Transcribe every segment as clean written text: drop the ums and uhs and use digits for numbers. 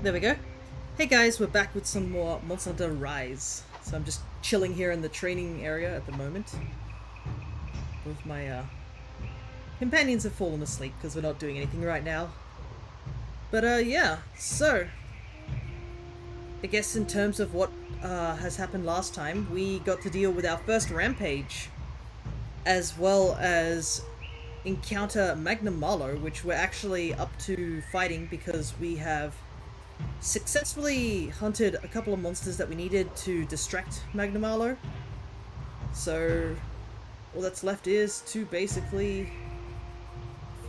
There we go. Hey guys, we're back with some more Monster Hunter Rise. So I'm just chilling here in the training area at the moment. Both my companions have fallen asleep because we're not doing anything right now. But yeah, so I guess in terms of what has happened last time, we got to deal with our first rampage, as well as encounter Magnum Marlow, which we're actually up to fighting because we have successfully hunted a couple of monsters that we needed to distract Magnum Marlow. So all that's left is to basically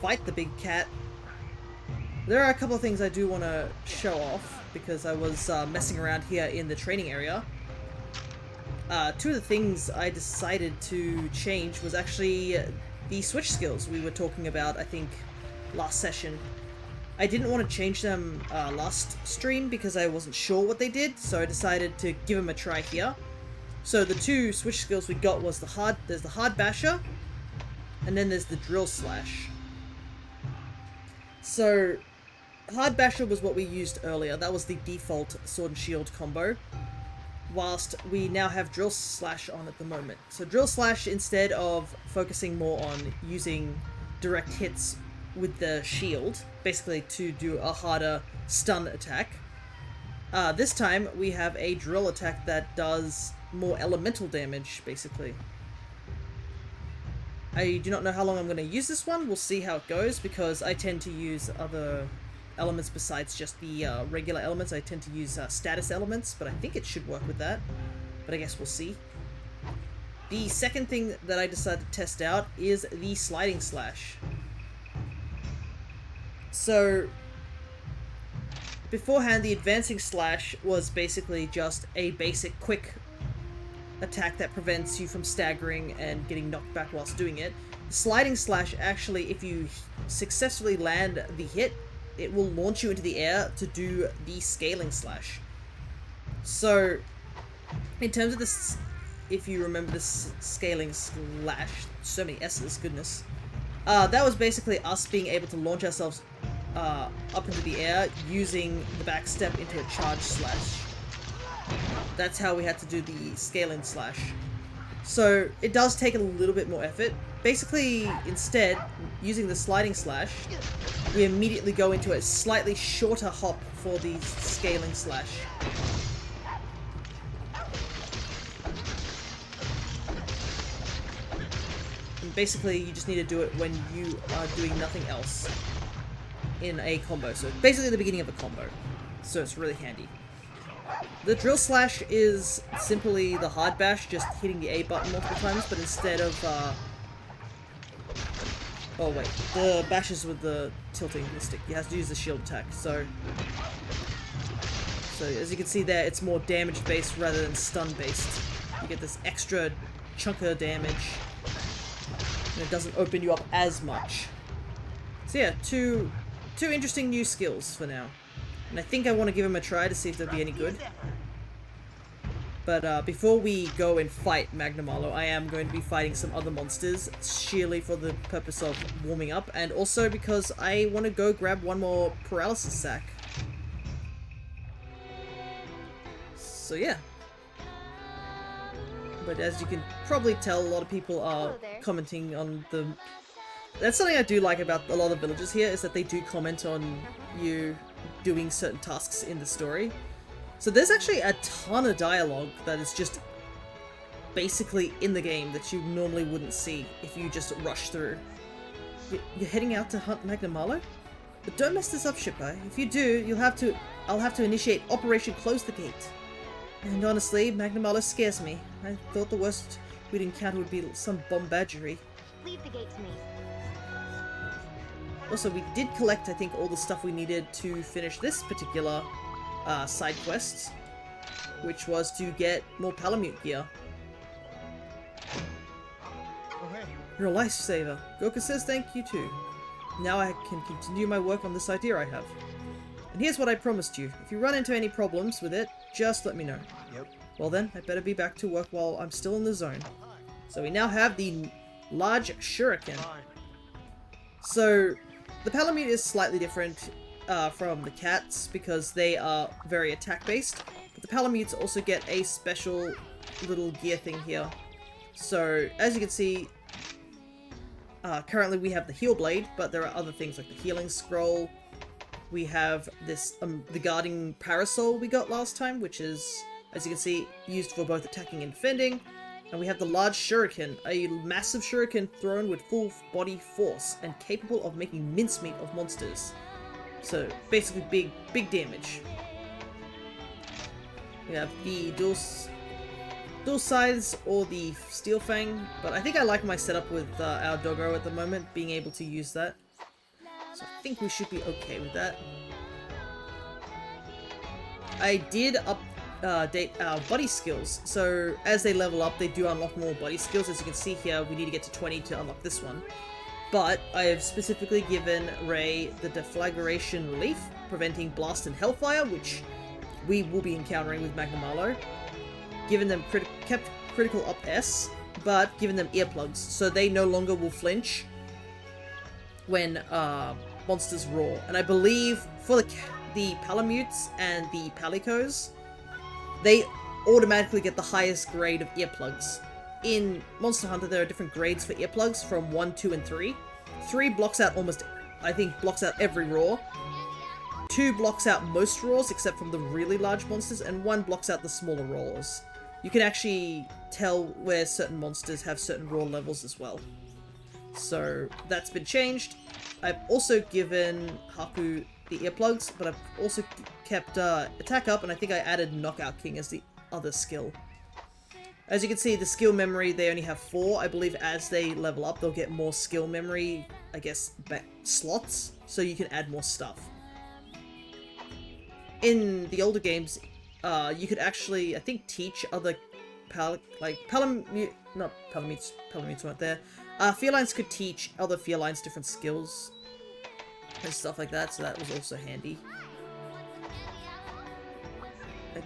fight the big cat. There are a couple of things I do want to show off because I was messing around here in the training area. Two of the things I decided to change was actually the switch skills we were talking about, I think, last session. I didn't want to change them last stream because I wasn't sure what they did, so I decided to give them a try here. So the two switch skills we got was there's the hard basher, and then there's the drill slash. So hard basher was what we used earlier. That was the default sword and shield combo, whilst we now have drill slash on at the moment. So drill slash, instead of focusing more on using direct hits with the shield, basically to do a harder stun attack, this time we have a drill attack that does more elemental damage, basically. I do not know how long I'm going to use this one. We'll see how it goes, because I tend to use other elements besides just the regular elements. I tend to use status elements, but I think it should work with that. But I guess we'll see. The second thing that I decided to test out is the sliding slash. So beforehand, the advancing slash was basically just a basic quick attack that prevents you from staggering and getting knocked back whilst doing it. The sliding slash, actually, if you successfully land the hit, it will launch you into the air to do the scaling slash. So in terms of this, if you remember this scaling slash, so many S's, goodness. That was basically us being able to launch ourselves up into the air using the back step into a charge slash. That's how we had to do the scaling slash. So it does take a little bit more effort. Basically, instead, using the sliding slash, we immediately go into a slightly shorter hop for the scaling slash. And basically, you just need to do it when you are doing nothing else in a combo. So basically the beginning of a combo. So it's really handy. The drill slash is simply the hard bash, just hitting the A button multiple times, but instead of oh wait, the bash is with the tilting the stick. You have to use the shield attack. So as you can see there, it's more damage based rather than stun based. You get this extra chunk of damage, and it doesn't open you up as much. So yeah, two interesting new skills for now. And I think I want to give them a try to see if they'll be any good. But before we go and fight Magnum Marlow, I am going to be fighting some other monsters, sheerly for the purpose of warming up, and also because I want to go grab one more paralysis sack. So yeah. But as you can probably tell, a lot of people are commenting on the... That's something I do like about a lot of villagers here, is that they do comment on you doing certain tasks in the story. So there's actually a ton of dialogue that is just basically in the game that you normally wouldn't see if you just rush through. You're heading out to hunt Magnum Marlow? But don't mess this up, Shipper. If you do, I'll have to initiate Operation Close the Gate. And honestly, Magnum Marlow scares me. I thought the worst we'd encounter would be some bombardry. Leave the gate to me. Also, we did collect, I think, all the stuff we needed to finish this particular side quest, which was to get more Palamute gear. You're a lifesaver. Goka says thank you too. Now I can continue my work on this idea I have. And here's what I promised you. If you run into any problems with it, just let me know. Yep. Well then, I better be back to work while I'm still in the zone. So we now have the large shuriken. So the Palamute is slightly different. from the cats because they are very attack based. But the Palamutes also get a special little gear thing here. So as you can see, currently we have the heal blade, but there are other things like the healing scroll. We have this the guarding parasol we got last time, which is, as you can see, used for both attacking and defending. And we have the large shuriken, a massive shuriken thrown with full body force and capable of making mincemeat of monsters. So basically big damage. We have the dual scythes or the steel fang, but I think I like my setup with our doggo at the moment, being able to use that. So I think we should be okay with that. I did update our buddy skills, so as they level up they do unlock more buddy skills. As you can see here, we need to get to 20 to unlock this one. But I have specifically given Ray the Deflagration Leaf, preventing Blast and Hellfire, which we will be encountering with Magnum. Given them kept critical up S, but given them earplugs, so they no longer will flinch when monsters roar. And I believe for the Palamutes and the Palicos, they automatically get the highest grade of earplugs. In Monster Hunter, there are different grades for earplugs from 1, 2, and 3. 3 blocks out blocks out every roar. 2 blocks out most roars except from the really large monsters, and 1 blocks out the smaller roars. You can actually tell where certain monsters have certain roar levels as well. So that's been changed. I've also given Haku the earplugs, but I've also kept attack up, and I think I added Knockout King as the other skill. As you can see, the skill memory, they only have 4. I believe as they level up, they'll get more skill memory, I guess, slots, so you can add more stuff. In the older games, you could actually, I think, teach other Palamutes weren't there. Felines could teach other felines different skills and stuff like that, so that was also handy. I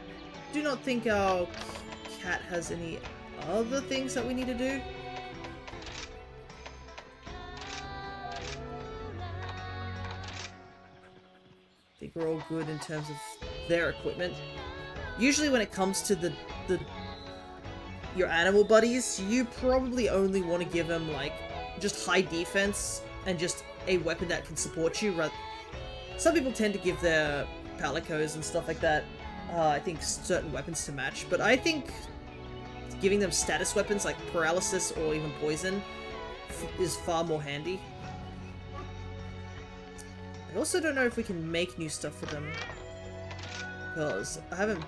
do not think our cat has any other things that we need to do. I think we're all good in terms of their equipment. Usually when it comes to your animal buddies, you probably only want to give them like just high defense and just a weapon that can support you. Some people tend to give their palicos and stuff like that, I think, certain weapons to match, but I think giving them status weapons like paralysis or even poison is far more handy. I also don't know if we can make new stuff for them, because I haven't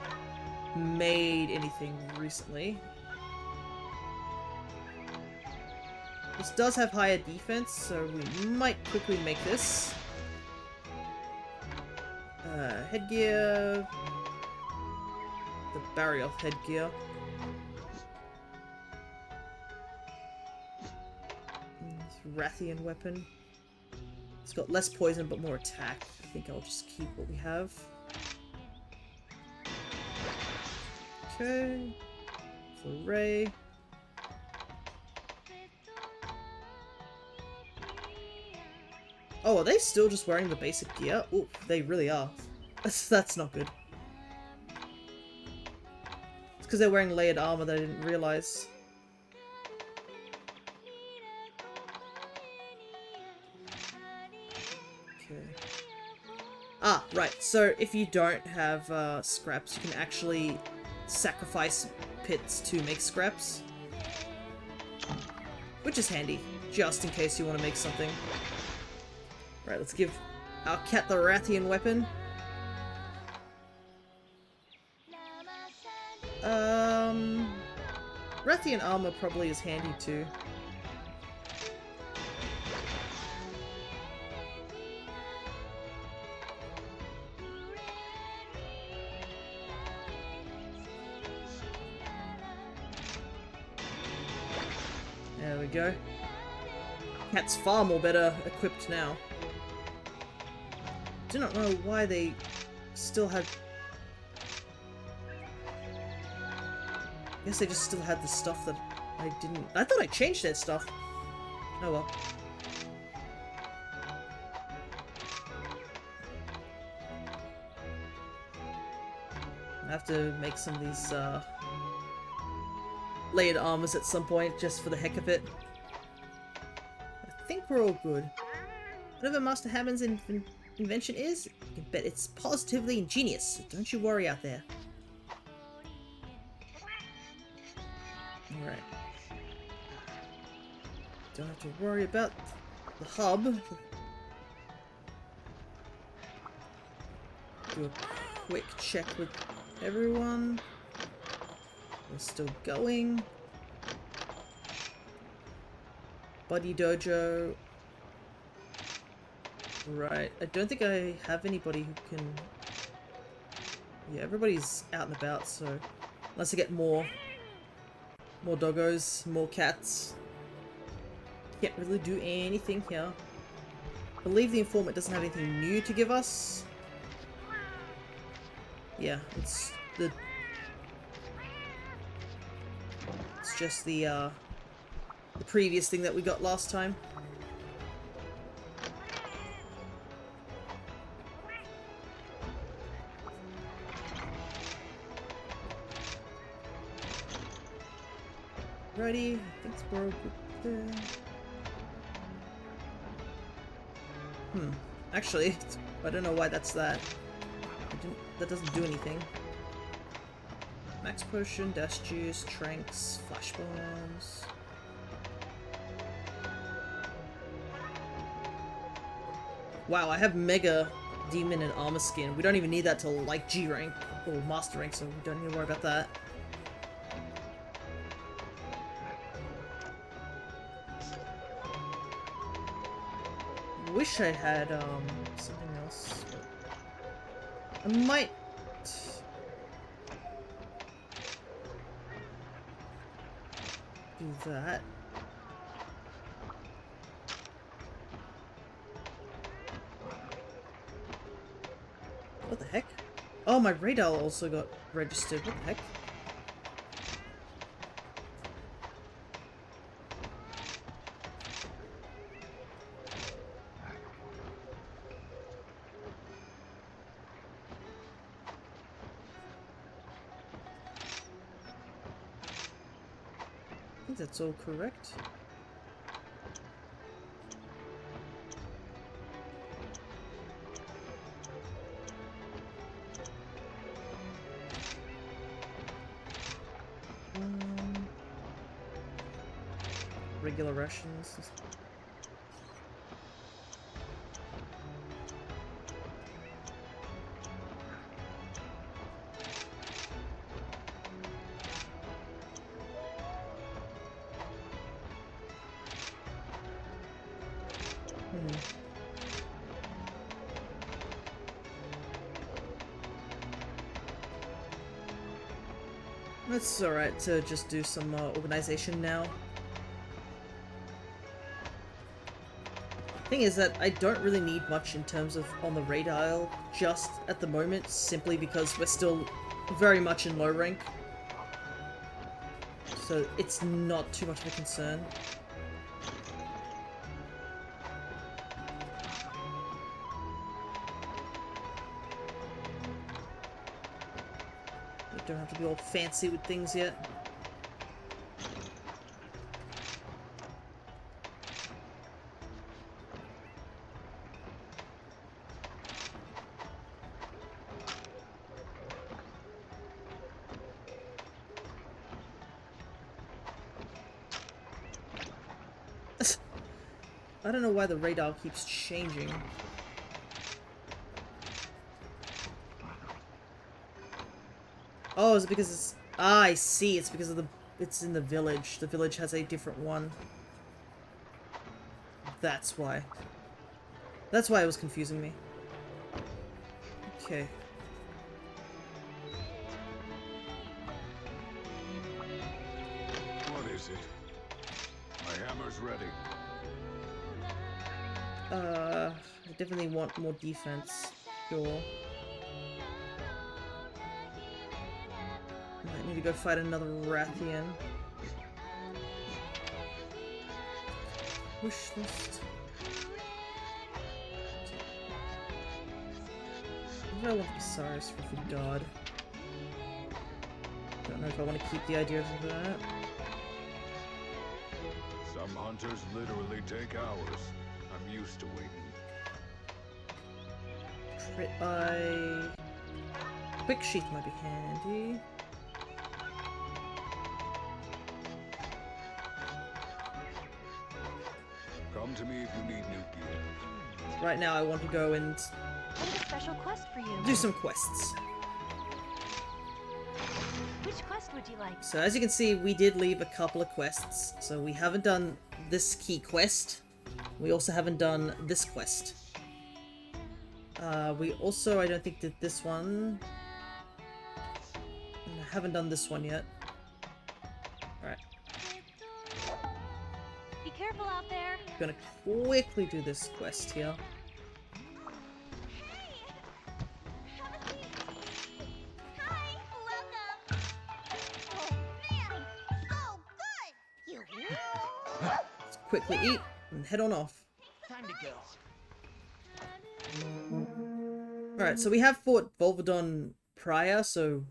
made anything recently. This does have higher defense, so we might quickly make this. Headgear. The Barbarous headgear. Rathian weapon. It's got less poison but more attack. I think I'll just keep what we have. Okay. For Ray. Oh, are they still just wearing the basic gear? Ooh, they really are. That's not good. It's because they're wearing layered armor that I didn't realize. Okay. Ah, right. So if you don't have scraps, you can actually sacrifice pits to make scraps. Which is handy, just in case you want to make something. Right, let's give our cat the Rathian weapon. Rathian armor probably is handy too. There we go. Cat's far more better equipped now. Do not know why they still had... I guess they just still had the stuff that I didn't... I thought I changed their stuff. Oh well. I have to make some of these layered armors at some point, just for the heck of it. I think we're all good. Whatever Master Hammond's invention is, you can bet it's positively ingenious, so don't you worry out there. Alright. Don't have to worry about the hub. Do a quick check with everyone. We're still going. Buddy Dojo. Right. I don't think I have anybody who can... Yeah, everybody's out and about, so... Unless I get more doggos, more cats. Can't really do anything here. I believe the informant doesn't have anything new to give us. Yeah, it's just the previous thing that we got last time. Ready? I think we're all good there. Actually, I don't know why that's that. That doesn't do anything. Max potion, dash juice, tranks, flash bombs. Wow, I have mega demon and armor skin. We don't even need that till like G rank or master rank, so we don't need to worry about that. Wish I had something else. I might do that. What the heck? Oh, my radar also got registered. What the heck? I think that's all correct. Regular rations. It's alright to just do some organization now. Thing is that I don't really need much in terms of on the raid aisle just at the moment, simply because we're still very much in low rank. So it's not too much of a concern. We don't have to be all fancy with things yet. I don't know why the radar keeps changing. Oh, is it because it's... Ah, I see. It's because of the... It's in the village. The village has a different one. That's why. That's why it was confusing me. Okay. What is it? My hammer's ready. I definitely want more defense. Sure. Might need to go fight another Rathian. Wish list. What do I want Osiris for God? Don't know if I want to keep the idea of that. Some hunters literally take hours. I'm used to waiting. Crit by... Quick sheath might be handy. Come to me if you need new gear. Right now I want to go and I have a special quest for you. do some quests. Which quest would you like? So as you can see, we did leave a couple of quests. So we haven't done this key quest. We also haven't done this quest. We also, I don't think, did this one. And I haven't done this one yet. Alright. Be careful out there. Gonna quickly do this quest here. Hi, welcome. Oh man, so good. You. Let's quickly eat and head on off. Time to go. Alright, so we have fought Volvodon prior, so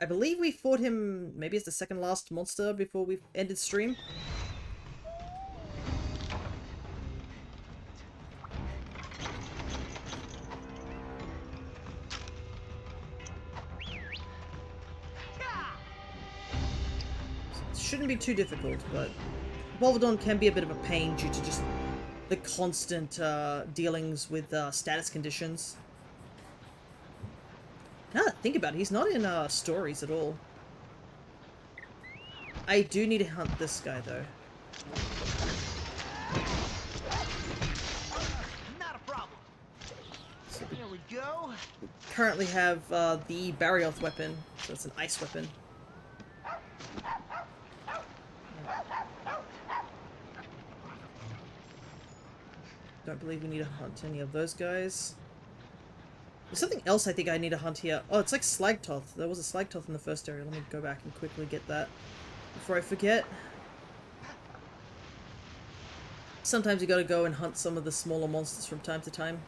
I believe we fought him maybe as the second last monster before we ended stream. It shouldn't be too difficult, but Volvodon can be a bit of a pain due to just the constant dealings with status conditions. Now that I think about it, he's not in stories at all. I do need to hunt this guy though. Not a problem. So There we go. we currently have the Barbarous weapon, so it's an ice weapon. Don't believe we need to hunt any of those guys. There's something else I think I need to hunt here. Oh, it's like Slagtoth. There was a Slagtoth in the first area. Let me go back and quickly get that before I forget. Sometimes you gotta go and hunt some of the smaller monsters from time to time.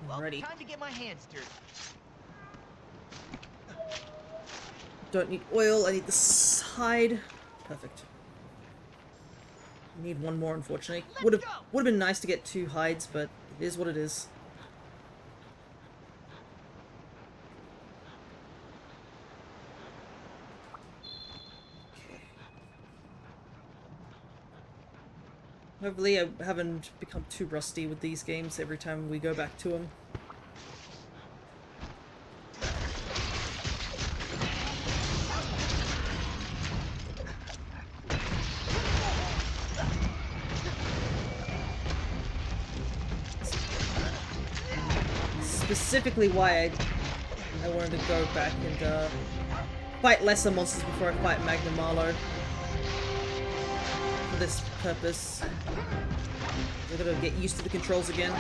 Well, Alrighty. time to get my hands dirty. Don't need oil, I need the side. Perfect. Need one more, unfortunately. Would have been nice to get 2 hides, but it is what it is. Hopefully I haven't become too rusty with these games every time we go back to them. Specifically why I wanted to go back and fight lesser monsters before I fight Magnum Marlowe. For this purpose. We're gonna get used to the controls again.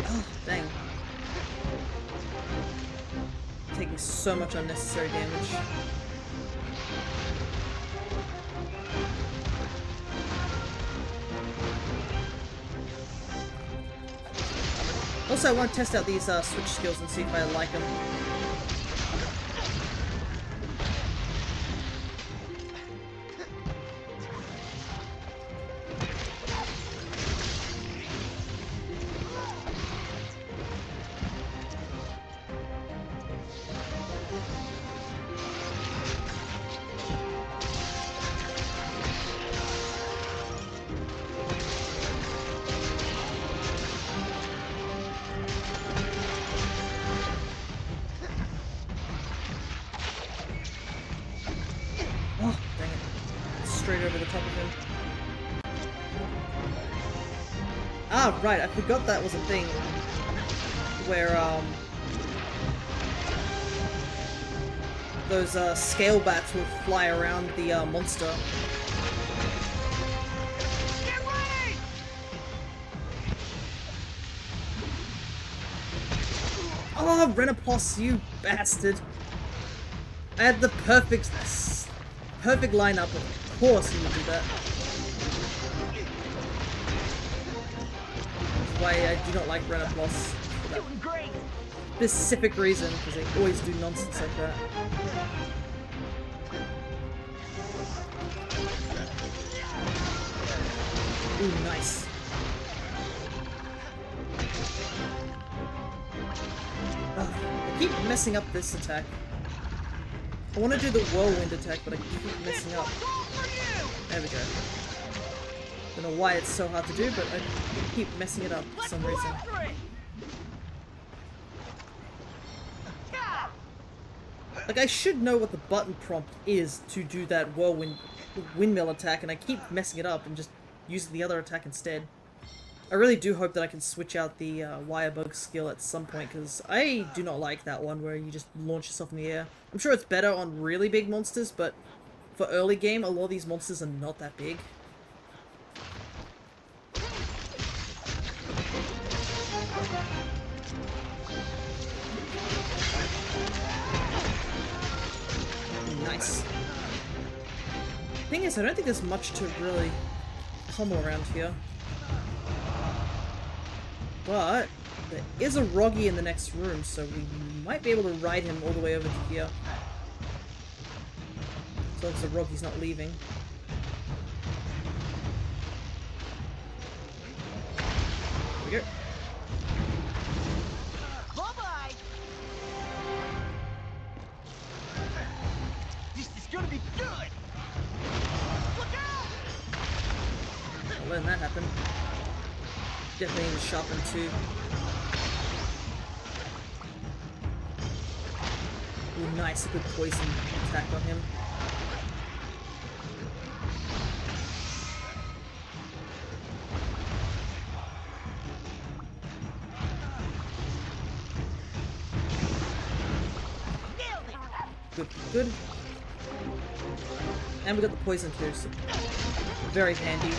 Oh, dang. Taking so much unnecessary damage. Also, I want to test out these switch skills and see if I like them. Oh, dang it. Straight over the top of him. Ah, right, I forgot that was a thing. Where, those, scale bats would fly around the, monster. Get ready! Oh, Renopos, you bastard. I had the perfect lineup. Of course you would do that. That's why I do not like Renopos. For that Doing great. specific reason, because they always do nonsense like that. Ooh, nice. Ugh, I keep messing up this attack. I want to do the whirlwind attack, but I keep messing up. There we go. Don't know why it's so hard to do, but I keep messing it up for some reason. Like, I should know what the button prompt is to do that whirlwind windmill attack, and I keep messing it up and just using the other attack instead. I really do hope that I can switch out the wire bug skill at some point, because I do not like that one where you just launch yourself in the air. I'm sure it's better on really big monsters, but for early game, a lot of these monsters are not that big. Nice. Thing is, I don't think there's much to really pummel around here. But there is a Roggy in the next room, so we might be able to ride him all the way over to here. As long as the Roggy's not leaving. There we go. Bye-bye. This is gonna be good. Look out! Not letting that happen. Definitely need to sharpen too. Ooh, nice. A good poison attack on him. Nailed it. Good, good. And we got the poison too, so very handy.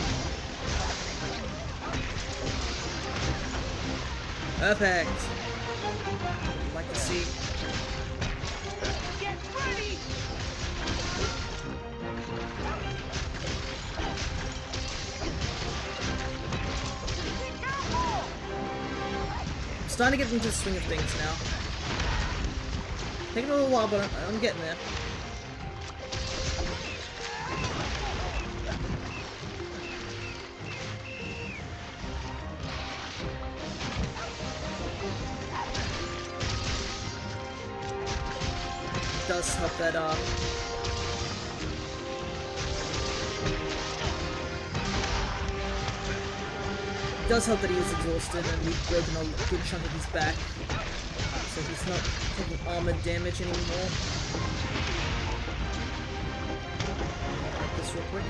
Perfect. Like to see. Get ready. Be careful. I'm starting to get into the swing of things now. Taking a little while, but I'm getting there. Does help that does help that he is exhausted and we've broken a good chunk of his back, so he's not taking armor damage anymore. Like this real quick.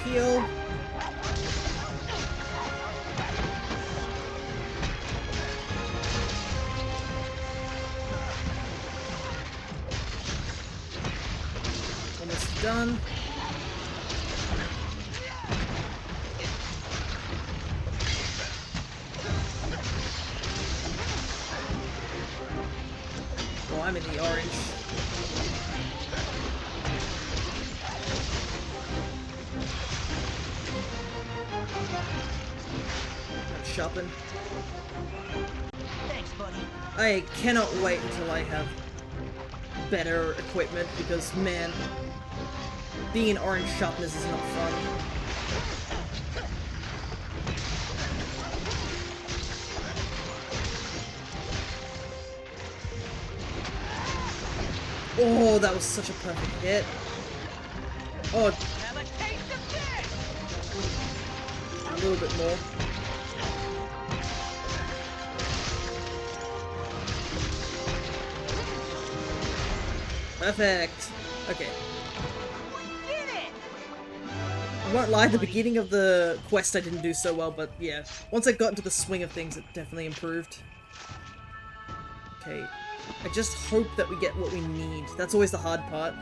Heal. Almost done. Oh, I'm in the orange. I'm shopping. Thanks, buddy. I cannot wait until I have better equipment, because man, being in orange sharpness is not fun. Oh, that was such a perfect hit. Oh, Have a taste of this. a little bit more. Perfect. Okay. We did it. I won't lie, the beginning of the quest I didn't do so well, but yeah. Once I got into the swing of things, it definitely improved. Okay. I just hope that we get what we need. That's always the hard part.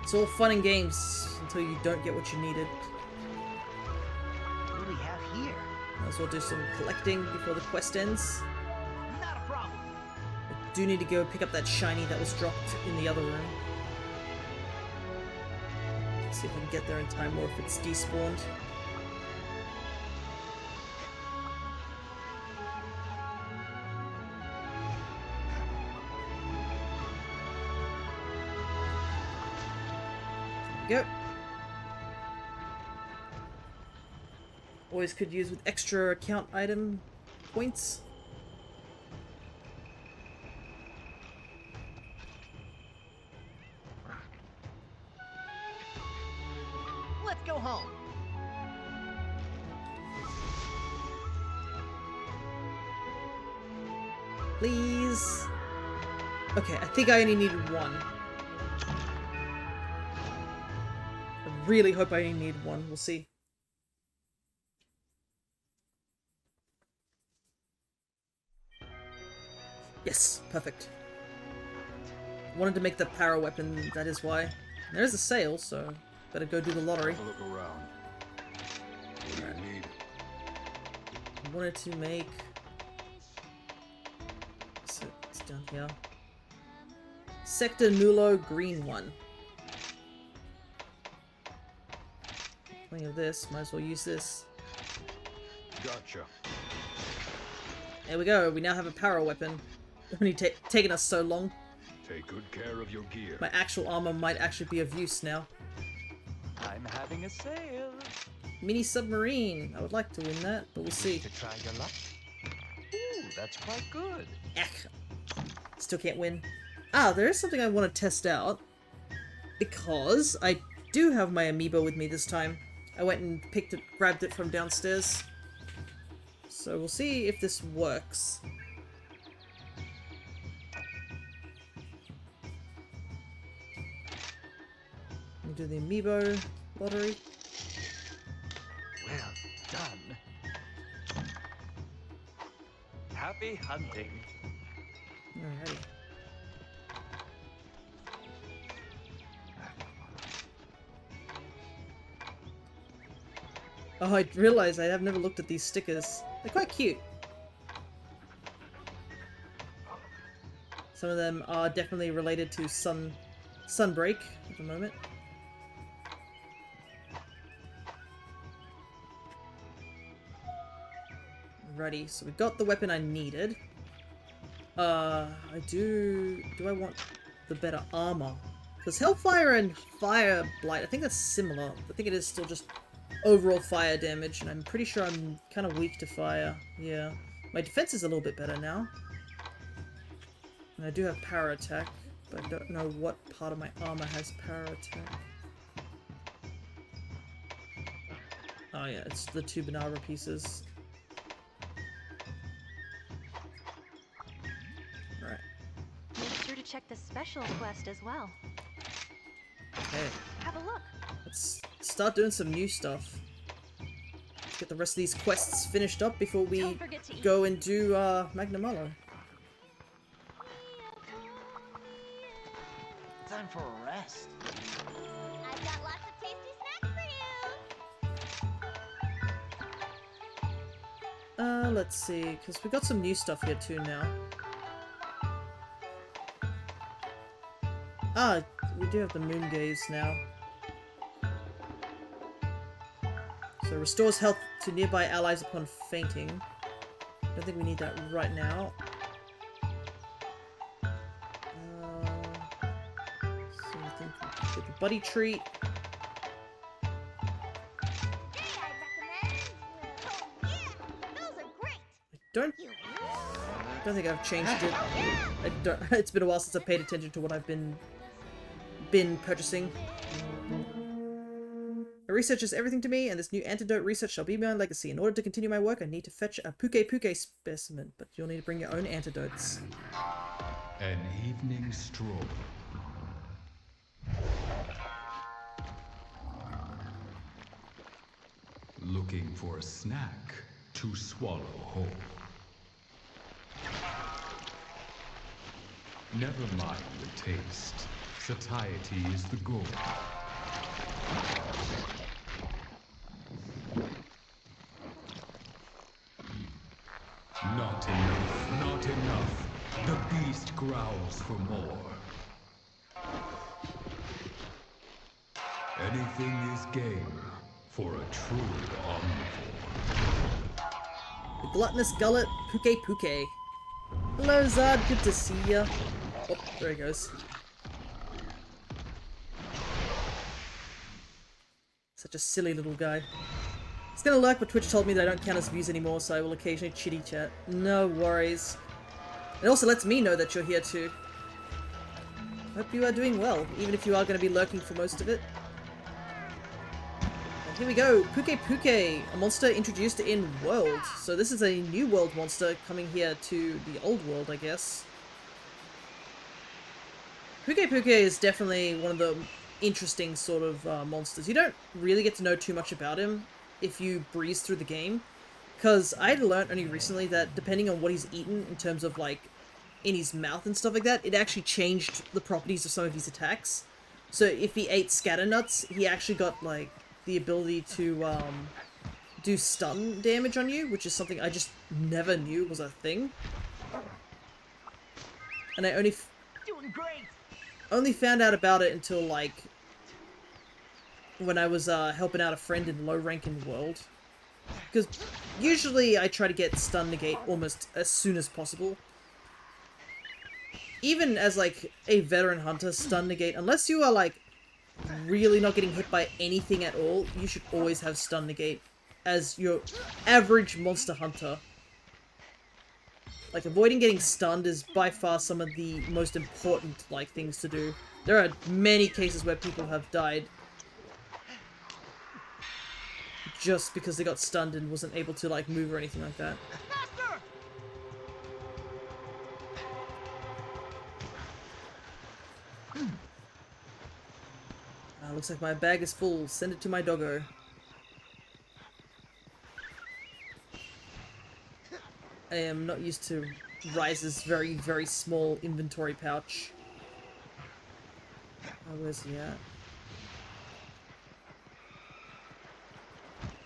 It's all fun and games until you don't get what you needed. What as well do some collecting before the quest ends. Not a problem. I do need to go pick up that shiny that was dropped in the other room. See if I can get there in time or if it's despawned. There we go. Always could use with extra account item points. Let's go home. Please. Okay, I think I only needed one. I really hope I only need one. We'll see. Yes, perfect. Wanted to make the power weapon, that is why. There's a sale, so better go do the lottery. Have a look around. What do you need? I wanted to make... So it's down here. Sector Nulo green one. Plenty of this, might as well use this. Gotcha. There we go, we now have a power weapon. Only taken us so long. Take good care of your gear. My actual armor might actually be of use now. I'm having a sale. Mini submarine. I would like to win that, but we'll see. To try your luck. Ooh, that's quite good. Ech. Still can't win. Ah, there is something I want to test out. Because I do have my amiibo with me this time. I went and grabbed it from downstairs. So we'll see if this works. We'll do the amiibo lottery. Well done. Happy hunting. Alrighty. Oh, I realized I have never looked at these stickers. They're quite cute. Some of them are definitely related to Sunbreak at the moment. Alrighty, so we got the weapon I needed. Do I want the better armor? Because Hellfire and Fire Blight, I think that's similar. I think it is still just overall fire damage, and I'm pretty sure I'm kind of weak to fire. Yeah. My defense is a little bit better now. And I do have power attack, but I don't know what part of my armor has power attack. Oh yeah, it's the two Banara pieces. Right. Make sure to check the special quest as well. Okay. Have a look. Let's start doing some new stuff. Let's get the rest of these quests finished up before we Don't forget to eat. go and do Magnamallow. Time for a rest. I've got lots of tasty snacks for you. Let's see, because we got some new stuff here too now. Ah, we do have the Moon Gaze now. So restores health to nearby allies upon fainting. Don't think we need that right now. So I think we get the buddy treat. Oh yeah, those are great. Don't think I've changed it. It's been a while since I paid attention to what I've been purchasing. A research is everything to me, and this new antidote research shall be my legacy. In order to continue my work, I need to fetch a Puke specimen, but you'll need to bring your own antidotes. An evening stroll. Looking for a snack to swallow whole. Never mind the taste. Satiety is the goal. growls for more. Anything is game for a true omnivore. The gluttonous gullet, Puke Puke. Hello, Zard. Good to see ya. Oh, there he goes. Such a silly little guy. He's gonna lurk, but Twitch told me that I don't count as views anymore, so I will occasionally chitty chat. No worries. It also lets me know that you're here too. Hope you are doing well, even if you are going to be lurking for most of it. And here we go, Puke Puke, a monster introduced in World. So this is a new world monster coming here to the old world, I guess. Puke Puke is definitely one of the interesting sort of monsters. You don't really get to know too much about him if you breeze through the game, because I learned only recently that depending on what he's eaten in terms of like in his mouth and stuff like that, it actually changed the properties of some of his attacks. So if he ate scatter nuts, he actually got like the ability to do stun damage on you, which is something I just never knew was a thing. And I Doing great. only found out about it until like when I was helping out a friend in low rank in World. Because usually I try to get stun negate almost as soon as possible. Even as like a veteran hunter, stun negate, unless you are like really not getting hit by anything at all, you should always have stun negate as your average monster hunter. Like, avoiding getting stunned is by far some of the most important, like, things to do. There are many cases where people have died just because they got stunned and wasn't able to, like, move or anything like that. Faster! Looks like my bag is full. Send it to my doggo. I am not used to Rise's very, very small inventory pouch. Oh, where's he at?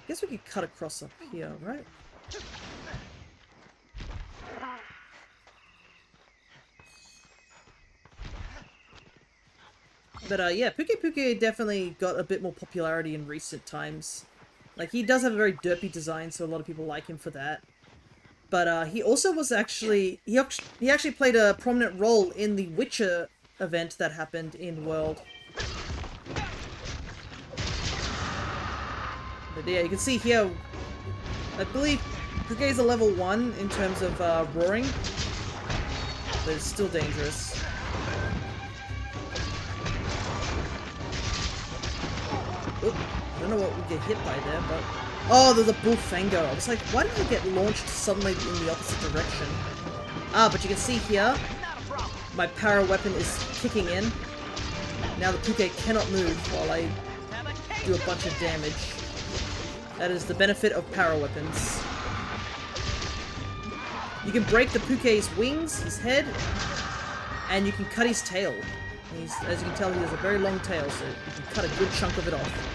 Guess we could cut across up here, right? But yeah, Puke Puke definitely got a bit more popularity in recent times. Like, he does have a very derpy design, so a lot of people like him for that. But he also was actually... He actually played a prominent role in the Witcher event that happened in World. But yeah, you can see here, I believe Puke is a level 1 in terms of roaring, but it's still dangerous. Oop, I don't know what we get hit by there, but... Oh, there's a Bullfango. I was like, why did I get launched suddenly in the opposite direction? Ah, but you can see here, my power weapon is kicking in. Now the Puke cannot move while I do a bunch of damage. That is the benefit of power weapons. You can break the Puke's wings, his head, and you can cut his tail. As you can tell, he has a very long tail, so you can cut a good chunk of it off.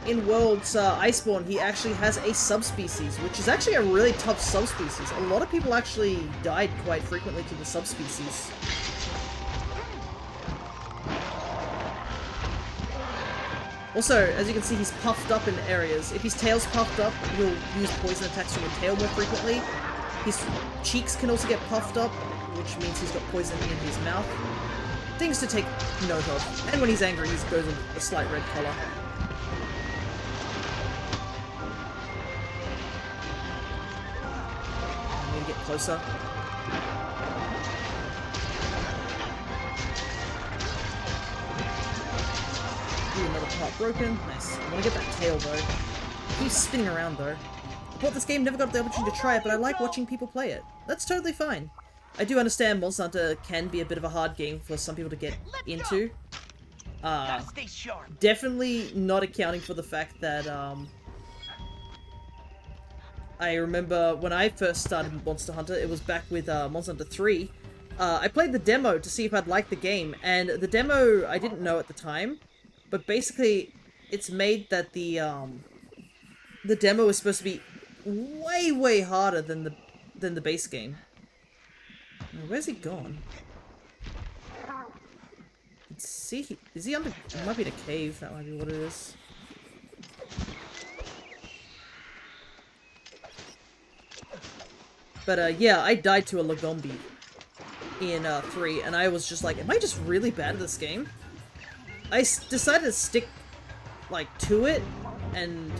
In World's Iceborne, he actually has a subspecies, which is actually a really tough subspecies. A lot of people actually died quite frequently to the subspecies. Also, as you can see, he's puffed up in areas. If his tail's puffed up, he'll use poison attacks from the tail more frequently. His cheeks can also get puffed up, which means he's got poison in his mouth. Things to take note of. And when he's angry, he goes with a slight red color. I'm gonna get closer. Ooh, another part broken. Nice. I want to get that tail though. It keeps spinning around though. I bought this game, never got the opportunity to try it, but I like watching people play it. That's totally fine. I do understand Monster Hunter can be a bit of a hard game for some people to get into. Stay sharp. Definitely not accounting for the fact that, I remember when I first started Monster Hunter, it was back with Monster Hunter 3. I played the demo to see if I'd like the game, and the demo I didn't know at the time, but basically it's made that the demo is supposed to be way harder than the base game. Where's he gone? Let's see. Is he under? It might be in a cave. That might be what it is. But yeah, I died to a Lagombi in 3, and I was just like, am I just really bad at this game? I decided to stick like to it and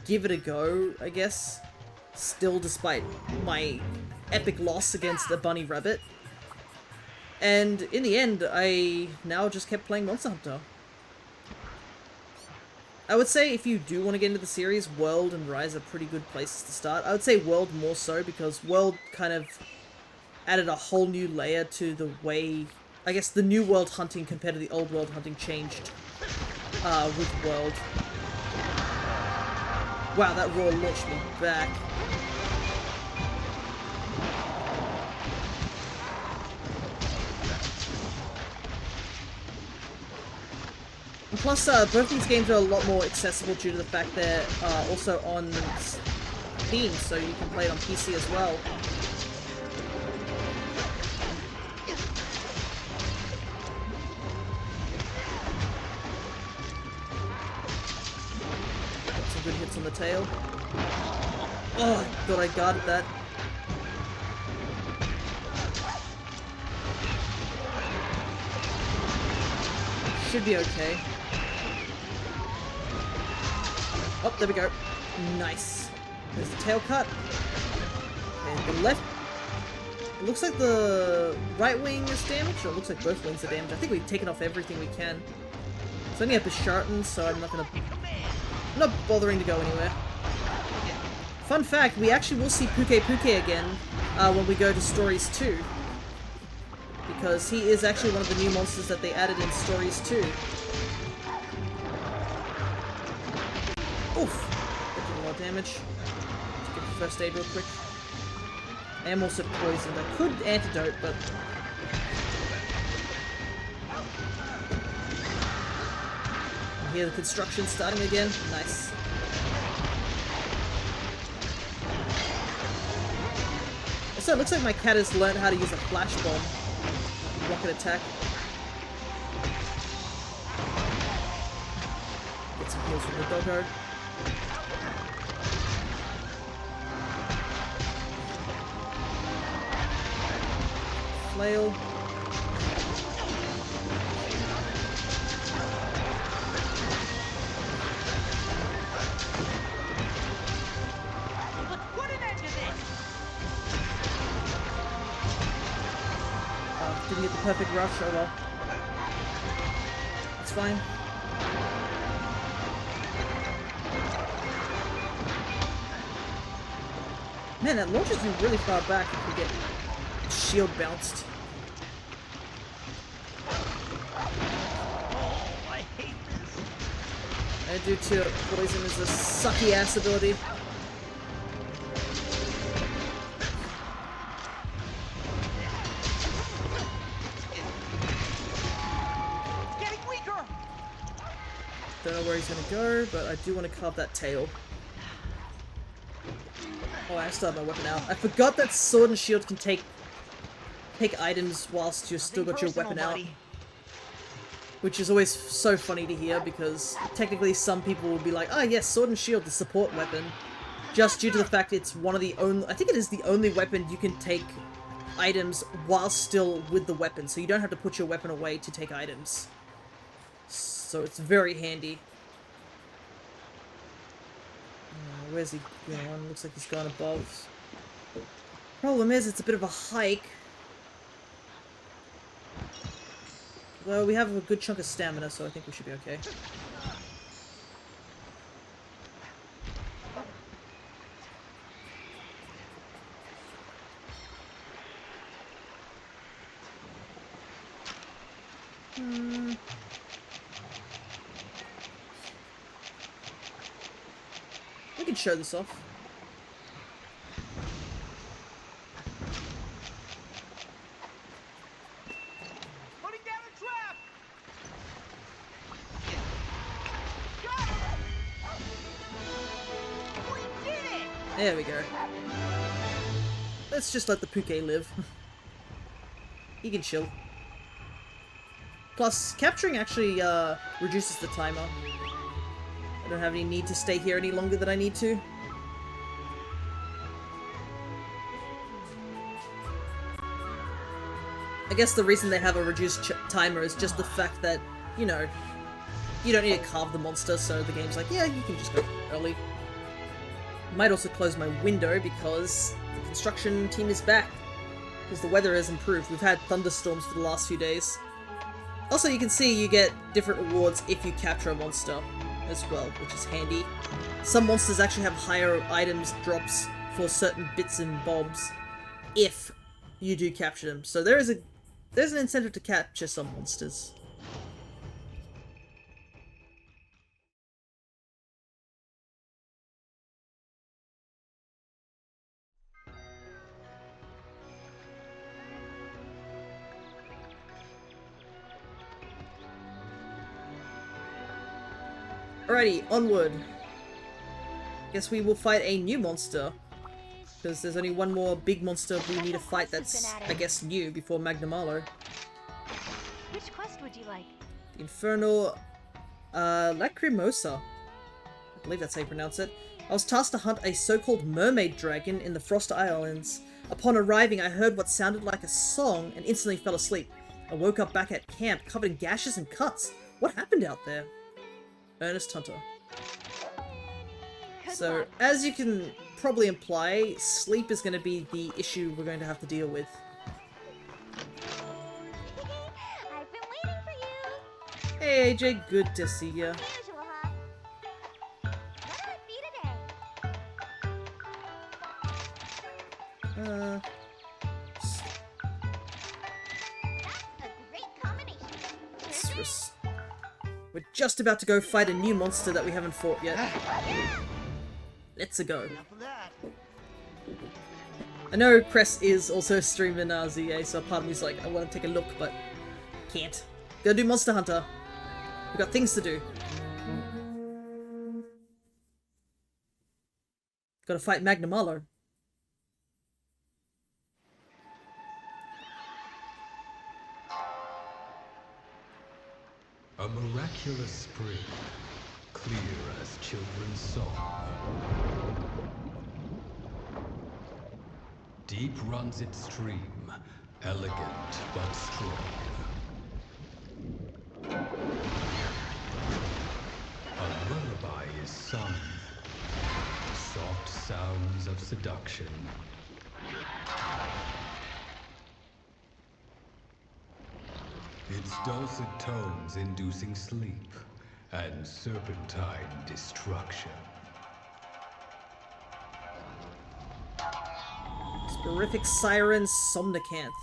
give it a go, I guess. Still, despite my epic loss against a bunny rabbit. And in the end, I now just kept playing Monster Hunter. I would say if you do want to get into the series, World and Rise are pretty good places to start. I would say World more so, because World kind of added a whole new layer to the way, I guess, the new world hunting compared to the old world hunting changed with World. Wow, that roar launched me back. And plus, both these games are a lot more accessible due to the fact they're also on Steam, so you can play it on PC as well. Got some good hits on the tail. Oh, thought I guarded that. Should be okay. Oh, there we go. Nice. There's the tail cut. And the left... It looks like the right wing is damaged, or it looks like both wings are damaged. I think we've taken off everything we can. It's only up to Sharton, so I'm not bothering to go anywhere. Fun fact, we actually will see Puke again when we go to Stories 2. Because he is actually one of the new monsters that they added in Stories 2. Oof! That did a lot of damage. Let's get first aid real quick. I am also poisoned. I could antidote, but... I hear the construction starting again. Nice. Also, it looks like my cat has learned how to use a flash bomb. Rocket attack. Get some heals from the doggo. Flail. Let's put an end to this. Didn't get the perfect rush, oh well. It's fine. Man, that launches you really far back if you get shield bounced. Oh, I hate this. I do too. Poison is a sucky ass ability. Getting weaker. Don't know where he's gonna go, but I do want to carve that tail. Oh, I still have my weapon out. I forgot that sword and shield can take items whilst you've still got your weapon out. Which is always so funny to hear, because technically some people will be like, oh yes, sword and shield, the support weapon. Just due to the fact it's one of the only, I think it is the only weapon you can take items while still with the weapon, so you don't have to put your weapon away to take items. So it's very handy. Where's he going? Looks like he's gone above. Problem is, it's a bit of a hike. Well, we have a good chunk of stamina, so I think we should be okay. We can show this off. Putting down a trap. Got it. We did it. There we go. Let's just let the Puke live. he can chill. Plus, capturing actually reduces the timer. I don't have any need to stay here any longer than I need to. I guess the reason they have a reduced timer is just the fact that, you know, you don't need to carve the monster, so the game's like, yeah, you can just go early. Might also close my window because the construction team is back. Because the weather has improved. We've had thunderstorms for the last few days. Also, you can see you get different rewards if you capture a monster as well, which is handy. Some monsters actually have higher items drops for certain bits and bobs if you do capture them. So there's an incentive to capture some monsters. Alrighty, onward. Guess we will fight a new monster. Because there's only one more big monster we need to fight that's, I guess, new before Magnamalo. Which quest would you like? The Infernal Lacrimosa. I believe that's how you pronounce it. I was tasked to hunt a so-called mermaid dragon in the Frost Islands. Upon arriving, I heard what sounded like a song and instantly fell asleep. I woke up back at camp, covered in gashes and cuts. What happened out there? Ernest Hunter. So, as you can probably imply, sleep is going to be the issue we're going to have to deal with. I've been waiting for you. Hey AJ, good to see ya. Usual, huh? What will it be today? That's a great combination. We're just about to go fight a new monster that we haven't fought yet. Let's go. I know Cress is also streaming ZA, so part of me's like, I want to take a look, but can't. Go do Monster Hunter. We've got things to do. Gotta fight Magnamalo. A miraculous spring, clear as children's song. Deep runs its stream, elegant but strong. A lullaby is sung, soft sounds of seduction. Its dulcet tones inducing sleep and serpentine destruction. Sporific Siren Somnicanth.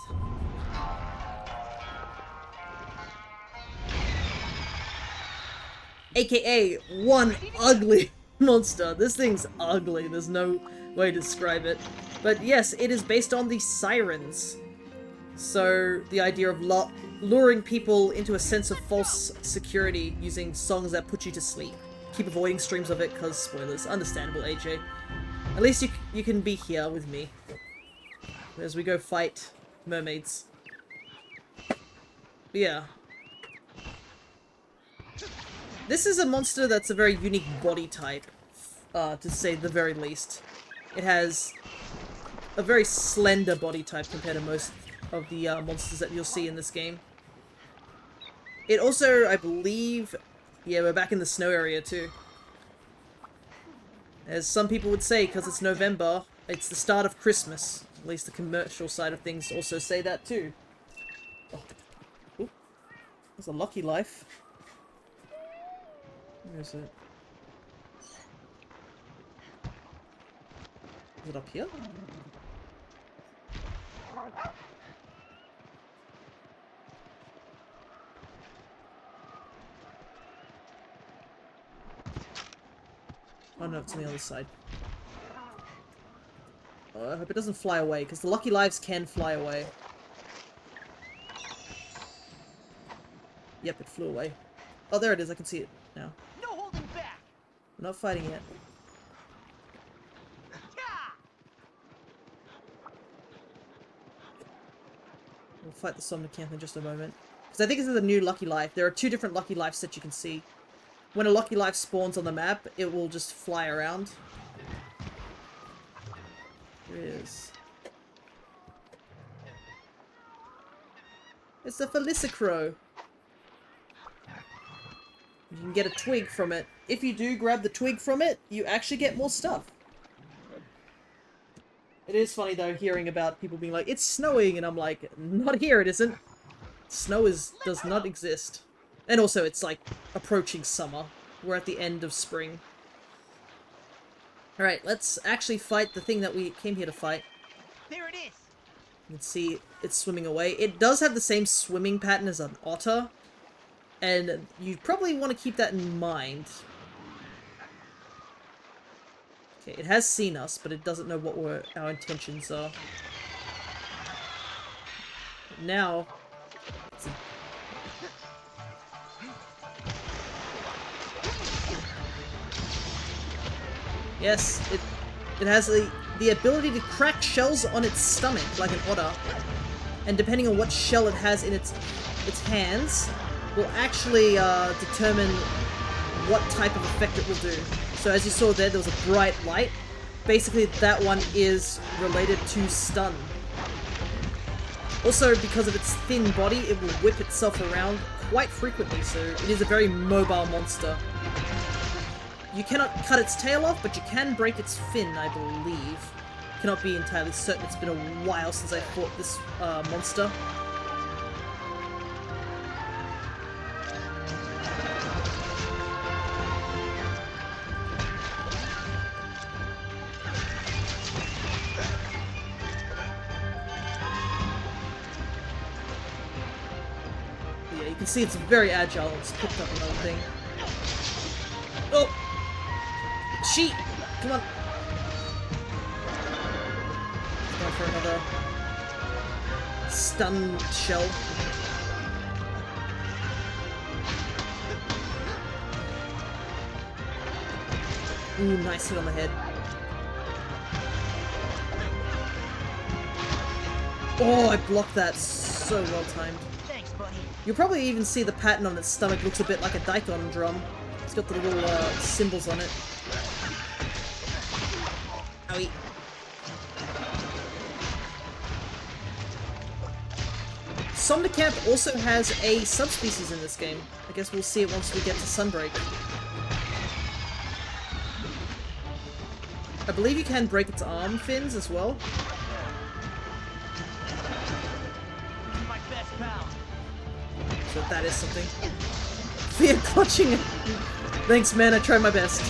AKA one ugly monster. This thing's ugly. There's no way to describe it. But yes, it is based on the sirens. So the idea of luring people into a sense of false security using songs that put you to sleep. Keep avoiding streams of it because spoilers. Understandable, AJ. At least you can be here with me as we go fight mermaids. But yeah. This is a monster that's a very unique body type, to say the very least. It has a very slender body type compared to most of the monsters that you'll see in this game. It also, I believe, yeah, we're back in the snow area too. As some people would say, because it's November, it's the start of Christmas. At least the commercial side of things also say that too. Oh. Ooh. That's a lucky life. Where is it? Is it up here? Oh no, it's on the other side. Oh, I hope it doesn't fly away, because the lucky lives can fly away. Yep, it flew away. Oh, there it is, I can see it now. No holding back. We're not fighting yet. Yeah. We'll fight the Somnicamp in just a moment. Because I think this is a new Lucky Life. There are 2 different Lucky Lives that you can see. When a Lucky Life spawns on the map, it will just fly around. Here it is. It's the Felicicrow. You can get a twig from it. If you do grab the twig from it, you actually get more stuff. It is funny though, hearing about people being like, it's snowing, and I'm like, not here, it isn't. Snow does not exist. And also, it's like approaching summer. We're at the end of spring. Alright, let's actually fight the thing that we came here to fight. There it is. You can see it's swimming away. It does have the same swimming pattern as an otter. And you probably want to keep that in mind. Okay, it has seen us, but it doesn't know what our intentions are. Now... Yes, it has the ability to crack shells on its stomach, like an otter. And depending on what shell it has in its hands, will actually determine what type of effect it will do. So as you saw there was a bright light. Basically, that one is related to stun. Also, because of its thin body, it will whip itself around quite frequently, so it is a very mobile monster. You cannot cut its tail off, but you can break its fin, I believe. Cannot be entirely certain. It's been a while since I fought this monster. Yeah, you can see it's very agile. It's picked up another thing. Oh! Sheet! Come on! Going for another stun shell. Ooh, nice hit on the head. Oh, I blocked that so well timed. Thanks, buddy. You'll probably even see the pattern on its stomach looks a bit like a daikon drum. It's got the little symbols on it. Owie. Somnicamp also has a subspecies in this game. I guess we'll see it once we get to Sunbreak. I believe you can break its arm fins as well. My best pal. So that is something. Fear clutching it. Thanks, man. I tried my best.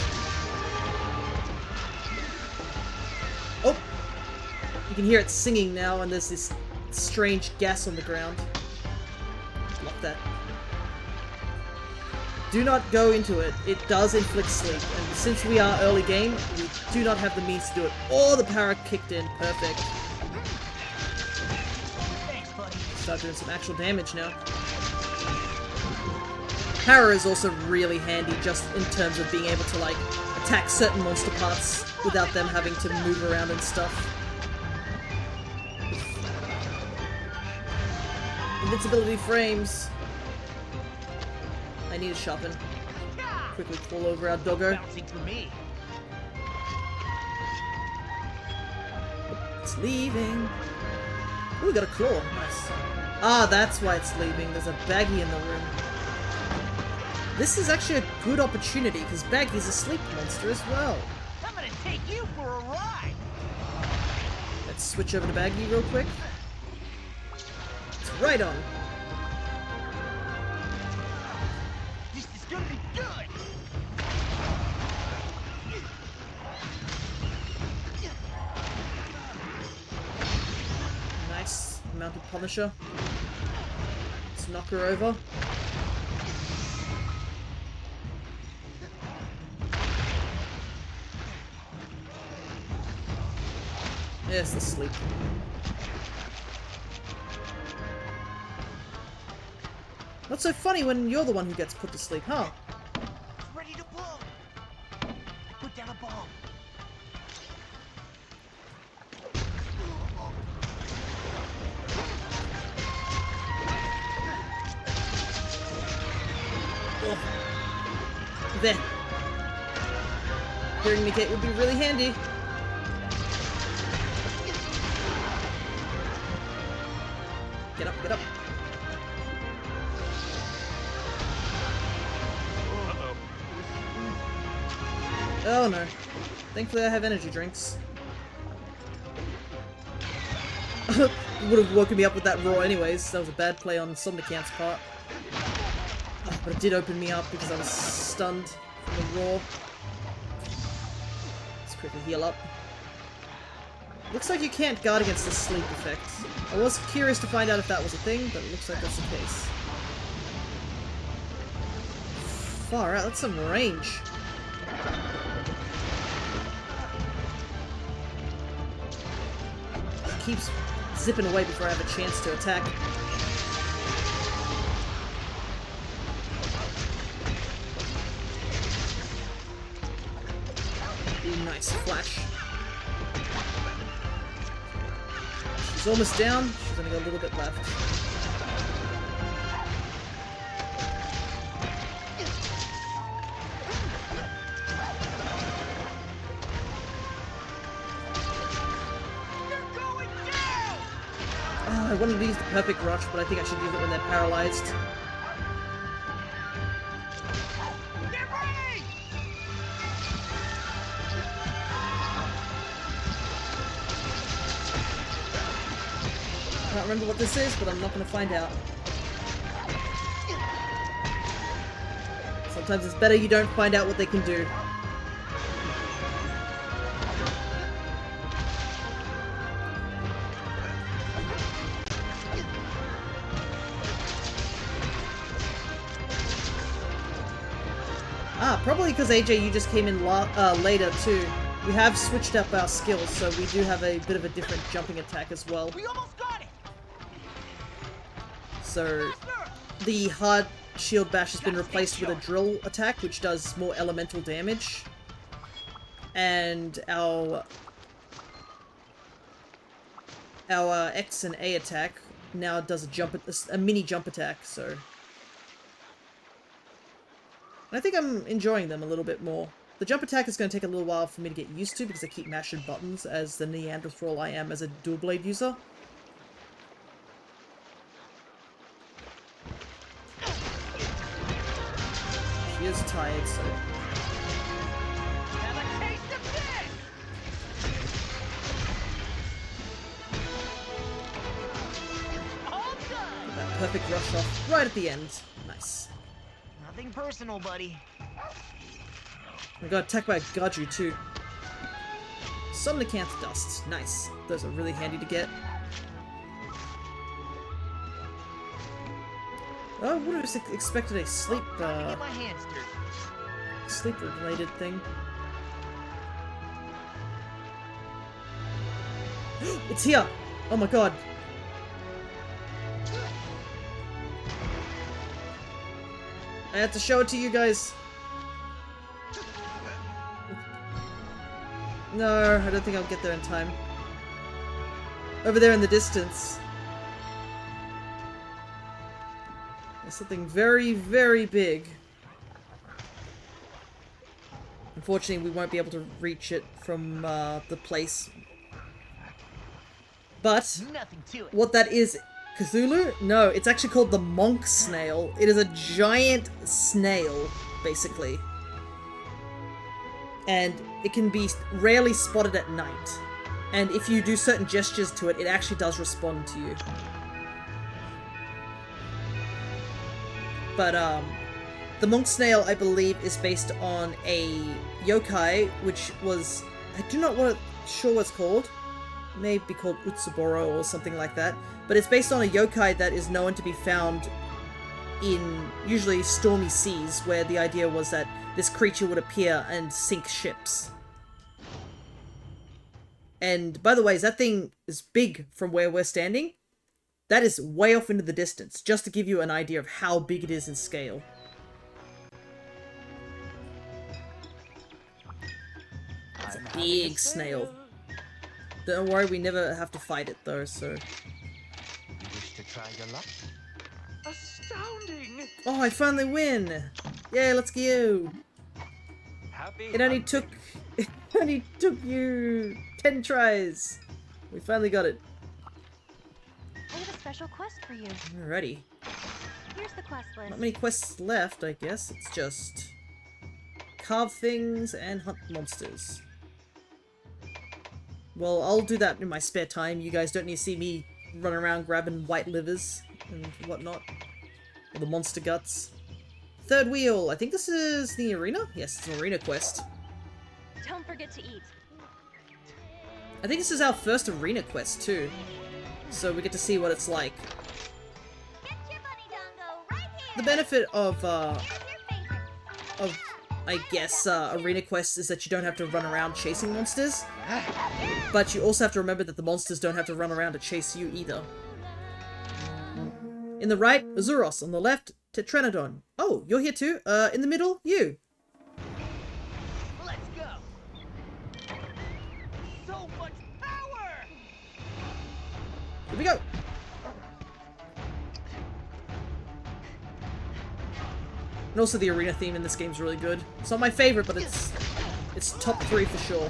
Oh! You can hear it singing now, and there's this strange gas on the ground. Block that. Do not go into it. It does inflict sleep, and since we are early game, we do not have the means to do it. Oh, the power kicked in. Perfect. Thanks, buddy. Start doing some actual damage now. Power is also really handy just in terms of being able to, like, attack certain monster parts without them having to move around and stuff. Invincibility frames. I need to sharpen. Quickly fall over our doggo. Bouncing for me. It's leaving. Ooh, we got a claw. Nice. Ah, that's why it's leaving. There's a baggy in the room. This is actually a good opportunity, because Baggy's a sleep monster as well. I'm gonna take you for a ride. Let's switch over to Baggy real quick. It's right on. This is gonna be good. Nice. Mounted Punisher. Let's knock her over. Yes, the sleep. Not so funny when you're the one who gets put to sleep, huh? Ready to blow. Put down a bomb. Oh. There. Hearing the gate would be really handy. Get up, get up. Oh no. Thankfully I have energy drinks. Would have woken me up with that roar anyways. That was a bad play on Somnicant's part. Oh, but it did open me up because I was stunned from the roar. Let's quickly heal up. Looks like you can't guard against the sleep effect. I was curious to find out if that was a thing, but it looks like that's the case. Far out, that's some range. It keeps zipping away before I have a chance to attack. Ooh, nice flash. She's almost down. She's only got a little bit left. Oh, I wanted to use the perfect rush, but I think I should use it when they're paralyzed. Get ready! I can't remember what this is, but I'm not going to find out. Sometimes it's better you don't find out what they can do. Ah, probably because AJ, you just came in later too. We have switched up our skills, so we do have a bit of a different jumping attack as well. We almost got it! So, the hard shield bash has been replaced with a drill attack, which does more elemental damage. And our X and A attack now does a mini jump attack, so... And I think I'm enjoying them a little bit more. The jump attack is going to take a little while for me to get used to because I keep mashing buttons as the Neanderthal I am as a dual blade user. She is tired, so... Have a taste of this! All done! That perfect rush off right at the end. Nice. Nothing personal, buddy. I got attacked by a Gaju too. Somnicant dust. Nice. Those are really handy to get. Oh, I would have expected a sleep, Get my hands dirty. sleep-related thing. It's here! Oh my god. I had to show it to you guys. No, I don't think I'll get there in time. Over there in the distance. There's something very, very big. Unfortunately, we won't be able to reach it from the place. But, Nothing to it. what that is... Cthulhu? No, it's actually called the monk snail. It is a giant snail, basically. And it can be rarely spotted at night. And if you do certain gestures to it, it actually does respond to you. But, the monk snail, I believe, is based on a yokai, which was... I do not sure what it's called. It may be called Utsuboro or something like that. But it's based on a yokai that is known to be found in usually stormy seas, where the idea was that this creature would appear and sink ships. And by the way, that thing is big from where we're standing. That is way off into the distance, just to give you an idea of how big it is in scale. It's a big snail. Don't worry, we never have to fight it though, so... You wish to try your luck? Astounding! Oh, I finally win! Yay, let's go! Happy It only took you 10 tries. We finally got it. I have a special quest for you. Alrighty. Here's the quest list. Not many quests left, I guess. It's just carve things and hunt monsters. Well, I'll do that in my spare time. You guys don't need to see me run around grabbing white livers and whatnot. Or the monster guts. Third wheel. I think this is the arena? Yes, it's an arena quest. Don't forget to eat. I think this is our first arena quest too. So we get to see what it's like. Get your bunny dongo right here. The benefit of Here's your favorite. I guess, arena quests is that you don't have to run around chasing monsters. But you also have to remember that the monsters don't have to run around to chase you either. In the right, Azuros. On the left, Tetranodon. Oh, you're here too? In the middle, you. Let's go! So much power! Here we go. And also the arena theme in this game's really good. It's not my favorite, but it's top 3 for sure.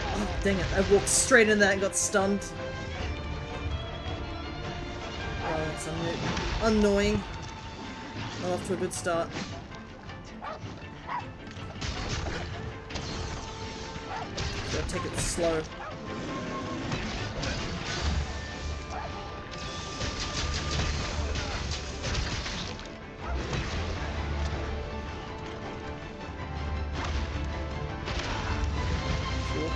Oh, dang it, I walked straight in that and got stunned. Oh, that's annoying. Not off to a good start. Gotta take it slow. Cool.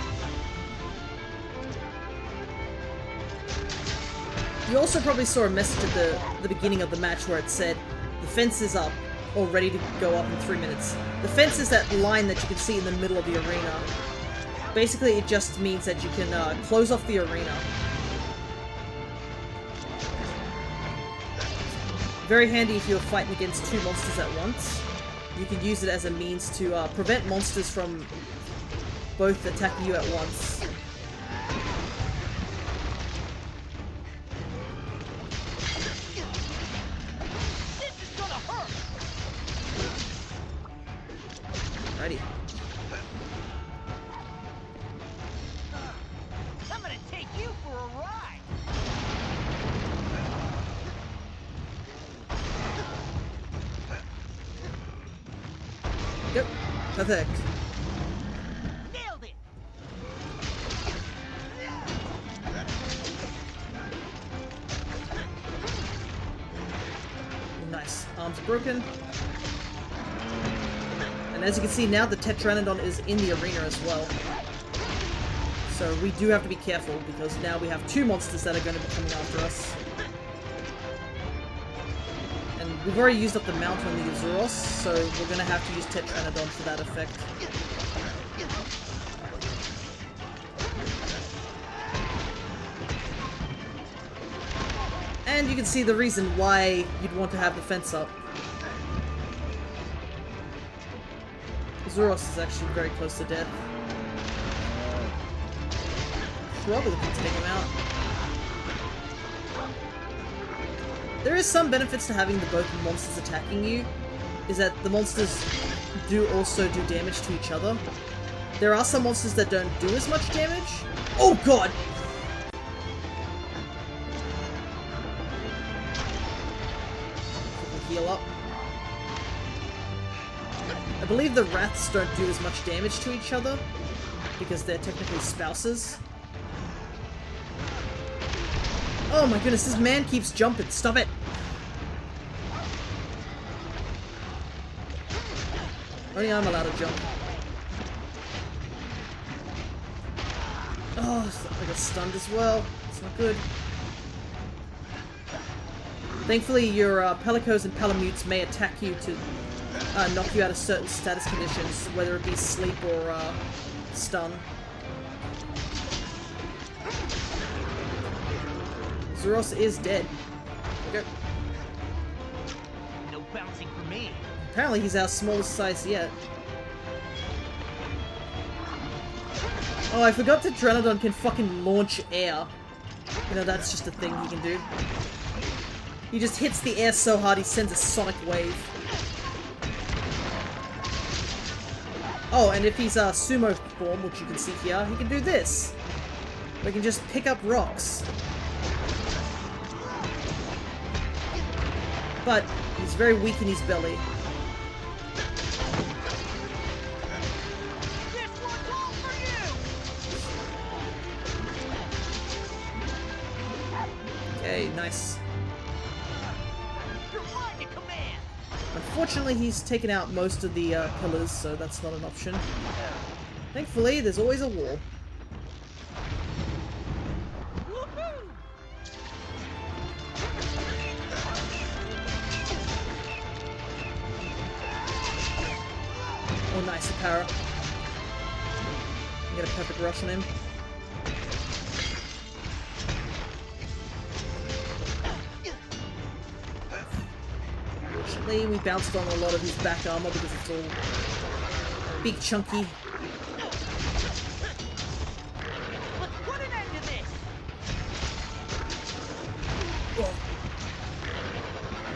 You also probably saw a message at the beginning of the match where it said, the fence is up, or ready to go up in 3 minutes. The fence is that line that you can see in the middle of the arena. Basically, it just means that you can close off the arena. Very handy if you're fighting against 2 monsters at once. You can use it as a means to prevent monsters from both attacking you at once. Alrighty. I'm gonna take you for a ride! Yep. Perfect. Nailed it! Nice. Arms are broken. And as you can see now, the Tetranodon is in the arena as well. So we do have to be careful, because now we have 2 monsters that are going to be coming after us. And we've already used up the mount on the Azuros, so we're going to have to use Tetranodon for that effect. And you can see the reason why you'd want to have the fence up. Azuros is actually very close to death. Probably looking to take him out. There is some benefits to having both monsters attacking you, is that the monsters do also do damage to each other. There are some monsters that don't do as much damage. Oh god! Heal up. I believe the Wraths don't do as much damage to each other, because they're technically spouses. Oh my goodness, this man keeps jumping. Stop it! Only I'm allowed to jump. Oh, I got stunned as well. It's not good. Thankfully, your Palicos and Palamutes may attack you to knock you out of certain status conditions, whether it be sleep or stun. Zeros is dead. Okay. No bouncing for me. Apparently he's our smallest size yet. Oh, I forgot that Pteranodon can fucking launch air. You know, that's just a thing he can do. He just hits the air so hard he sends a sonic wave. Oh, and if he's a sumo form, which you can see here, he can do this. We can just pick up rocks. But he's very weak in his belly. This one's all for you. Okay, nice. You're mine to command. Unfortunately, he's taken out most of the pillars, so that's not an option. Thankfully, there's always a wall. Woohoo! Oh, nice, a para. Get a perfect rush on him. Unfortunately, we bounced on a lot of his back armor because it's all big, chunky. Let's put an end to this.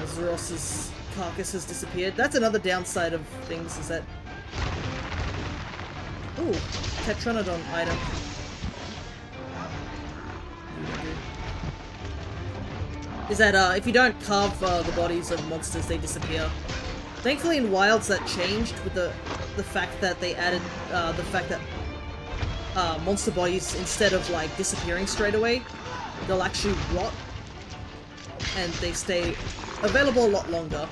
Azeros's carcass has disappeared. That's another downside of things, is that... Ooh, Tetranodon item. Is that, if you don't carve the bodies of monsters, they disappear. Thankfully in Wilds that changed with the fact that they added, the fact that monster bodies, instead of, like, disappearing straight away, they'll actually rot. And they stay available a lot longer.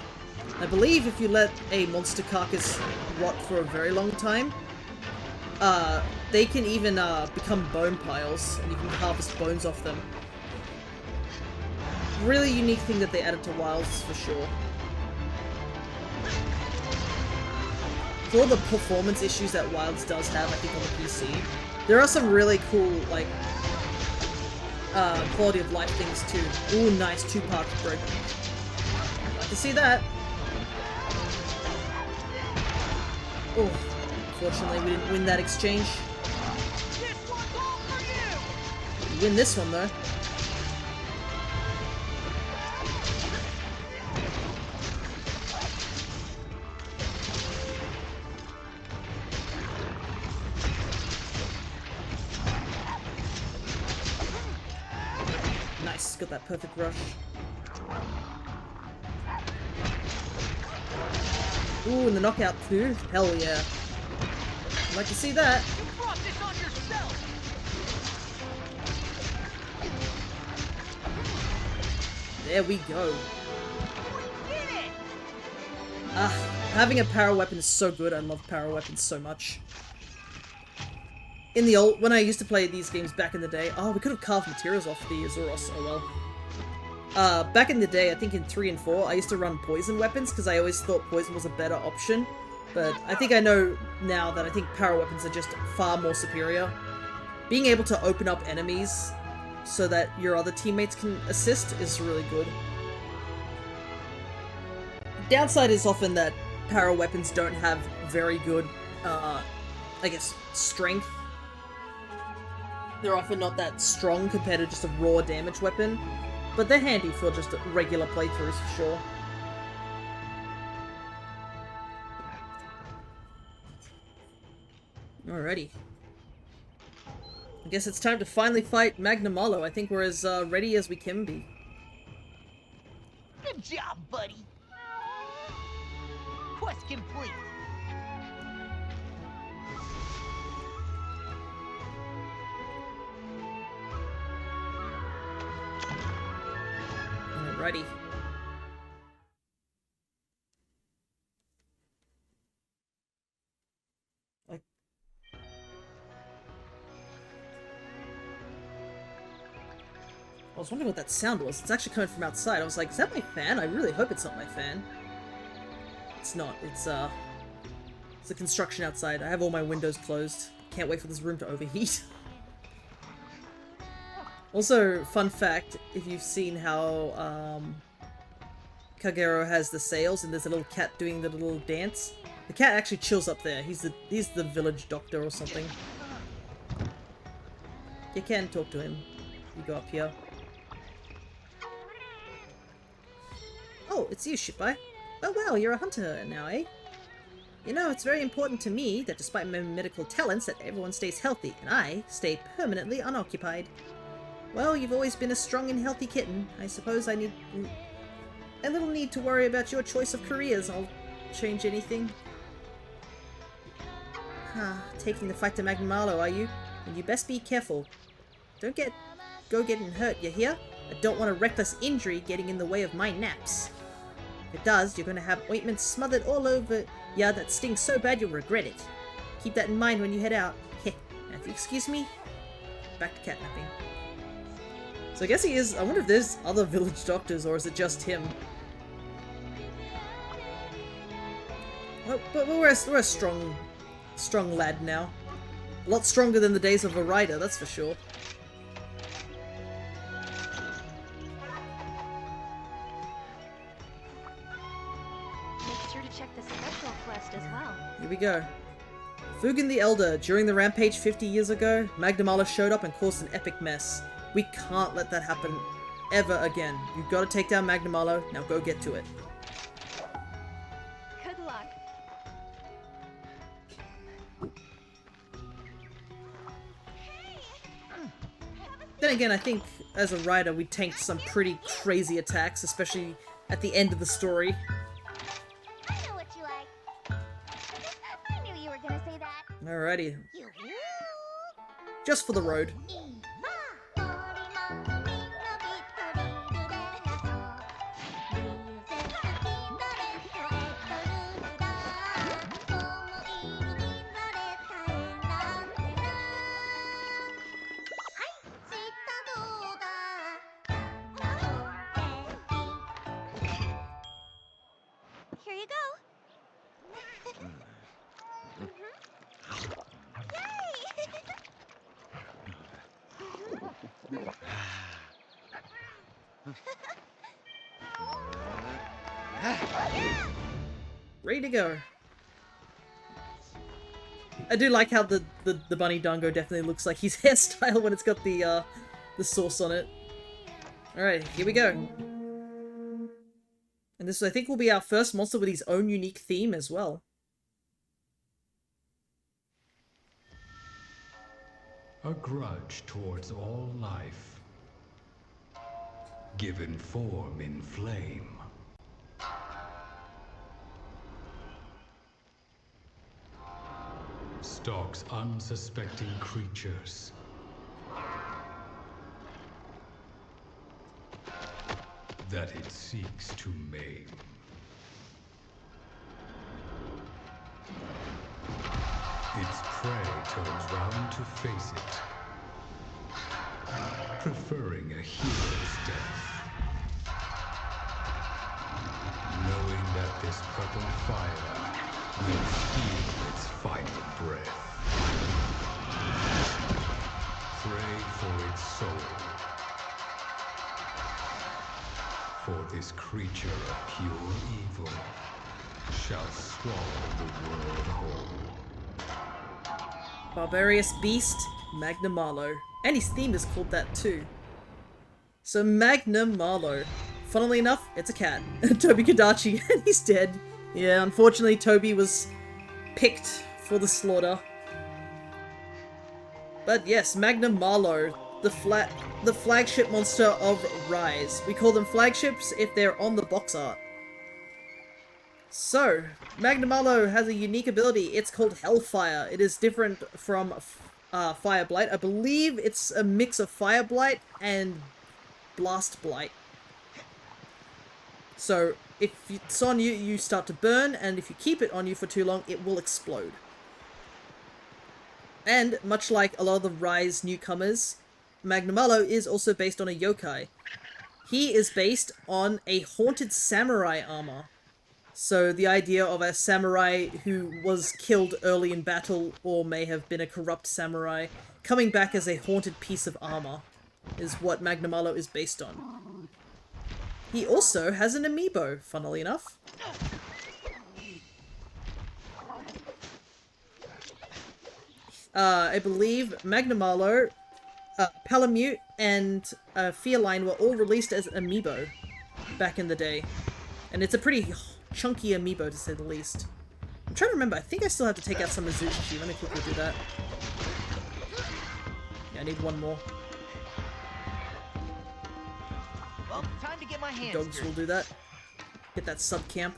I believe if you let a monster carcass rot for a very long time, they can even become bone piles, and you can harvest bones off them. Really unique thing that they added to Wilds, for sure. For all the performance issues that Wilds does have, I think, on the PC, there are some really cool, like, quality of life things too. Ooh, nice, 2-part break. Like to see that. Oh, unfortunately we didn't win that exchange. This one's all for you. We win this one though. Nice, got that perfect rush. Ooh, and the knockout too? Hell yeah. I'd like to see that. You brought this on yourself. There we go. We did it. Having a power weapon is so good. I love power weapons so much. In the old, when I used to play these games back in the day, oh, we could have carved materials off the Azuros, oh well. Back in the day, I think in 3 and 4, I used to run poison weapons because I always thought poison was a better option. But I think I know now that I think power weapons are just far more superior. Being able to open up enemies so that your other teammates can assist is really good. Downside is often that power weapons don't have very good, I guess, strength. They're often not that strong compared to just a raw damage weapon, but they're handy for just regular playthroughs for sure. Alrighty. I guess it's time to finally fight Magnamalo. I think we're as ready as we can be. Good job, buddy. Quest complete. Alrighty. I was wondering what that sound was. It's actually coming from outside. I was like, is that my fan? I really hope it's not my fan. It's not. It's a construction outside. I have all my windows closed. Can't wait for this room to overheat. Also, fun fact, if you've seen how Kagero has the sails and there's a little cat doing the little dance, the cat actually chills up there. He's the village doctor or something. You can talk to him. You go up here. Oh, it's you, Shippai. Oh wow, you're a hunter now, eh? You know, it's very important to me that despite my medical talents that everyone stays healthy, and I stay permanently unoccupied. Well, you've always been a strong and healthy kitten. I suppose I need a little need to worry about your choice of careers. I'll change anything. Taking the fight to Magnamalo, are you? And you best be careful. Don't go getting hurt, you hear? I don't want a reckless injury getting in the way of my naps. If it does, you're gonna have ointment smothered all over ya that stings so bad you'll regret it. Keep that in mind when you head out. Heh. Now if you excuse me, back to catnapping. So I guess he is. I wonder if there's other village doctors or is it just him? Well, but we're a strong lad now. A lot stronger than the days of a rider, that's for sure. Make sure to check the special quest as well. Here we go. Fugan the Elder. During the rampage 50 years ago, Magnamalo showed up and caused an epic mess. We can't let that happen ever again. You've got to take down Magnamalo. Now go get to it. Good luck. Then again, I think as a rider we tanked some pretty crazy attacks, especially at the end of the story. I know what you like. I knew you were gonna say that. Alrighty. Just for the road. Here you go. Ready to go. I do like how the bunny dango definitely looks like his hairstyle when it's got the sauce on it. Alright, here we go. And this, I think, will be our first monster with his own unique theme as well. A grudge towards all life, given form in flame. Stalks unsuspecting creatures. That it seeks to maim. Its prey turns round to face it, preferring a hero's death. Knowing that this purple fire will steal its final breath. Pray for its soul. For this creature of pure evil shall swallow the world whole. Barbarous Beast, Magnamalo. And his theme is called that too. So Magnamalo. Funnily enough, it's a cat. Toby Kadachi, and he's dead. Yeah, unfortunately Toby was picked for the slaughter. But yes, Magnamalo, the flagship monster of Rise. We call them flagships if they're on the box art. So, Magnamalo has a unique ability. It's called Hellfire. It is different from Fire Blight. I believe it's a mix of Fire Blight and Blast Blight. So, if it's on you, you start to burn, and if you keep it on you for too long, it will explode. And, much like a lot of the Rise newcomers, Magnamalo is also based on a yokai. He is based on a haunted samurai armor. So the idea of a samurai who was killed early in battle, or may have been a corrupt samurai, coming back as a haunted piece of armor. is what Magnamalo is based on. He also has an amiibo, funnily enough. I believe Magnamalo, Palamute, and Fearline were all released as amiibo back in the day. And it's a pretty chunky amiibo, to say the least. I'm trying to remember, I think I still have to take out some Mizuchi. Let me quickly do that. Yeah, I need one more. Well, time to get my hands Dogs dirty. will do that. Get that sub camp.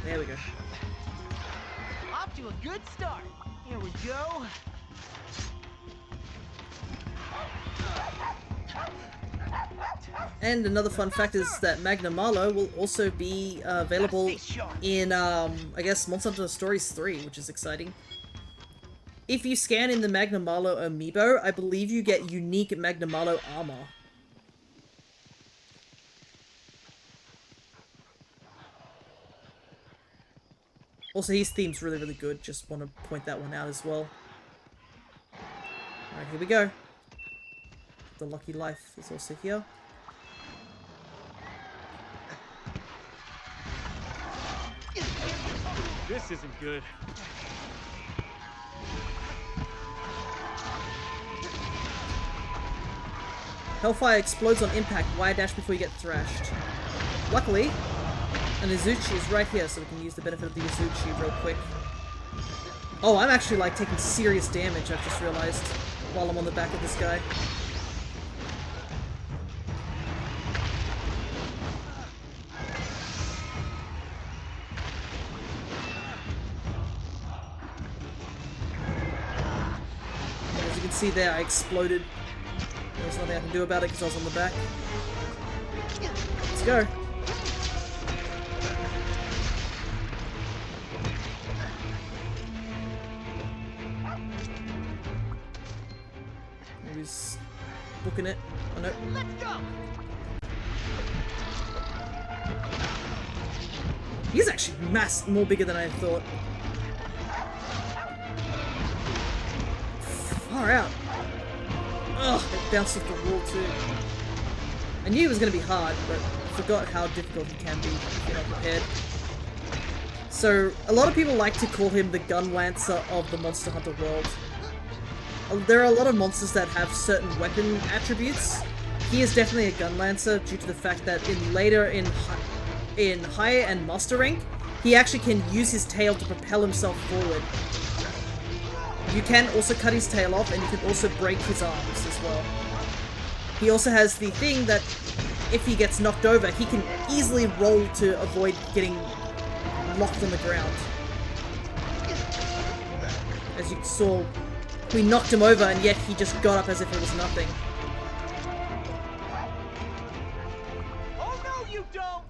There we go. Off to a good start. Here we go. And another fun fact is that Magnamalo will also be available in, I guess, Monster Hunter Stories 3, which is exciting. If you scan in the Magnamalo amiibo, I believe you get unique Magnamalo armor. Also, his theme's really, really good. Just want to point that one out as well. Alright, here we go. The Lucky Life is also here. This isn't good. Hellfire explodes on impact. Y dash before you get thrashed. Luckily, an Izuchi is right here, so we can use the benefit of the Izuchi real quick. Oh, I'm actually, like, taking serious damage, I've just realized, while I'm on the back of this guy. As you can see there, I exploded. There's nothing I can do about it because I was on the back. Let's go. He's booking it. Oh no. Let's go. He's actually more bigger than I thought. Far out. Ugh, it bounced off the wall too. I knew it was going to be hard, but I forgot how difficult it can be if you're not prepared. So, a lot of people like to call him the Gun Lancer of the Monster Hunter world. There are a lot of monsters that have certain weapon attributes. He is definitely a Gun Lancer due to the fact that in higher and master rank, he actually can use his tail to propel himself forward. You can also cut his tail off, and you can also break his arms as well. He also has the thing that if he gets knocked over, he can easily roll to avoid getting locked on the ground. As you saw, we knocked him over, and yet he just got up as if it was nothing. Oh no, you don't.